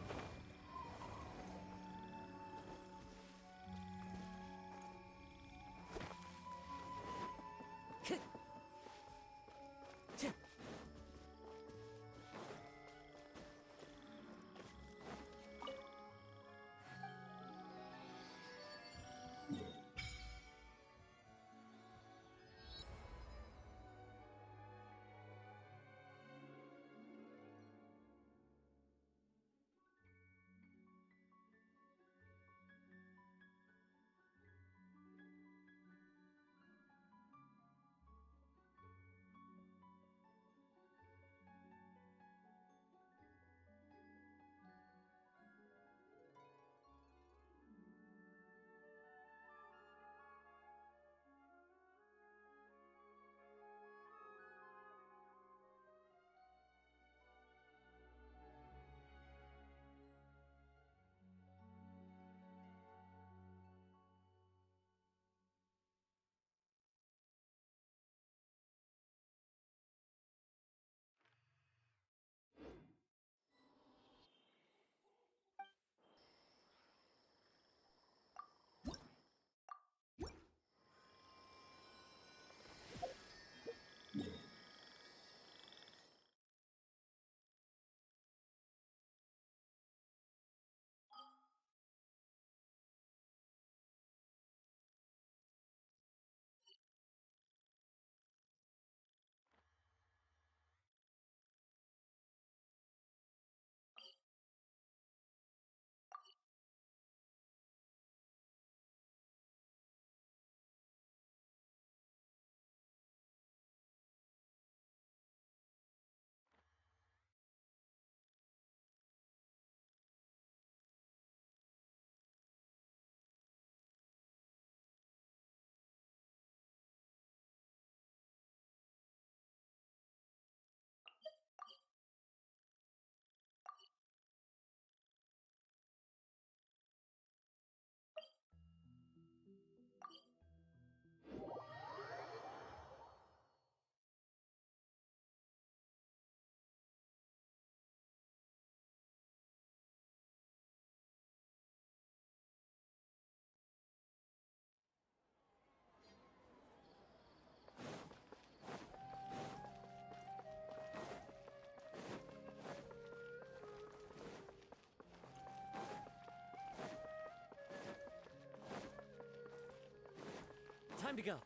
Time to go.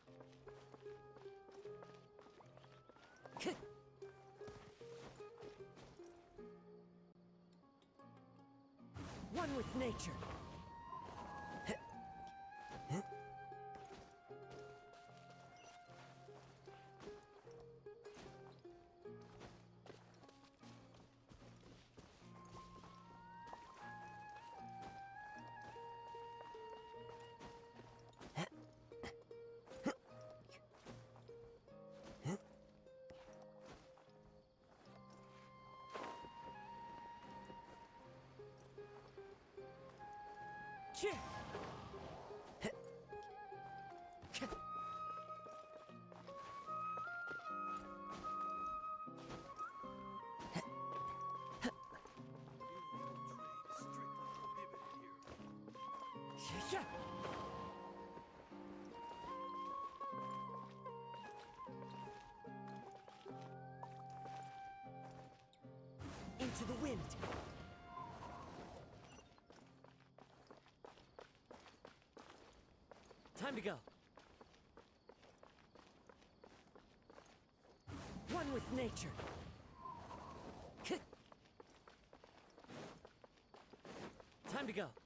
One with nature. Into the wind. Time to go. One with nature. Time to go.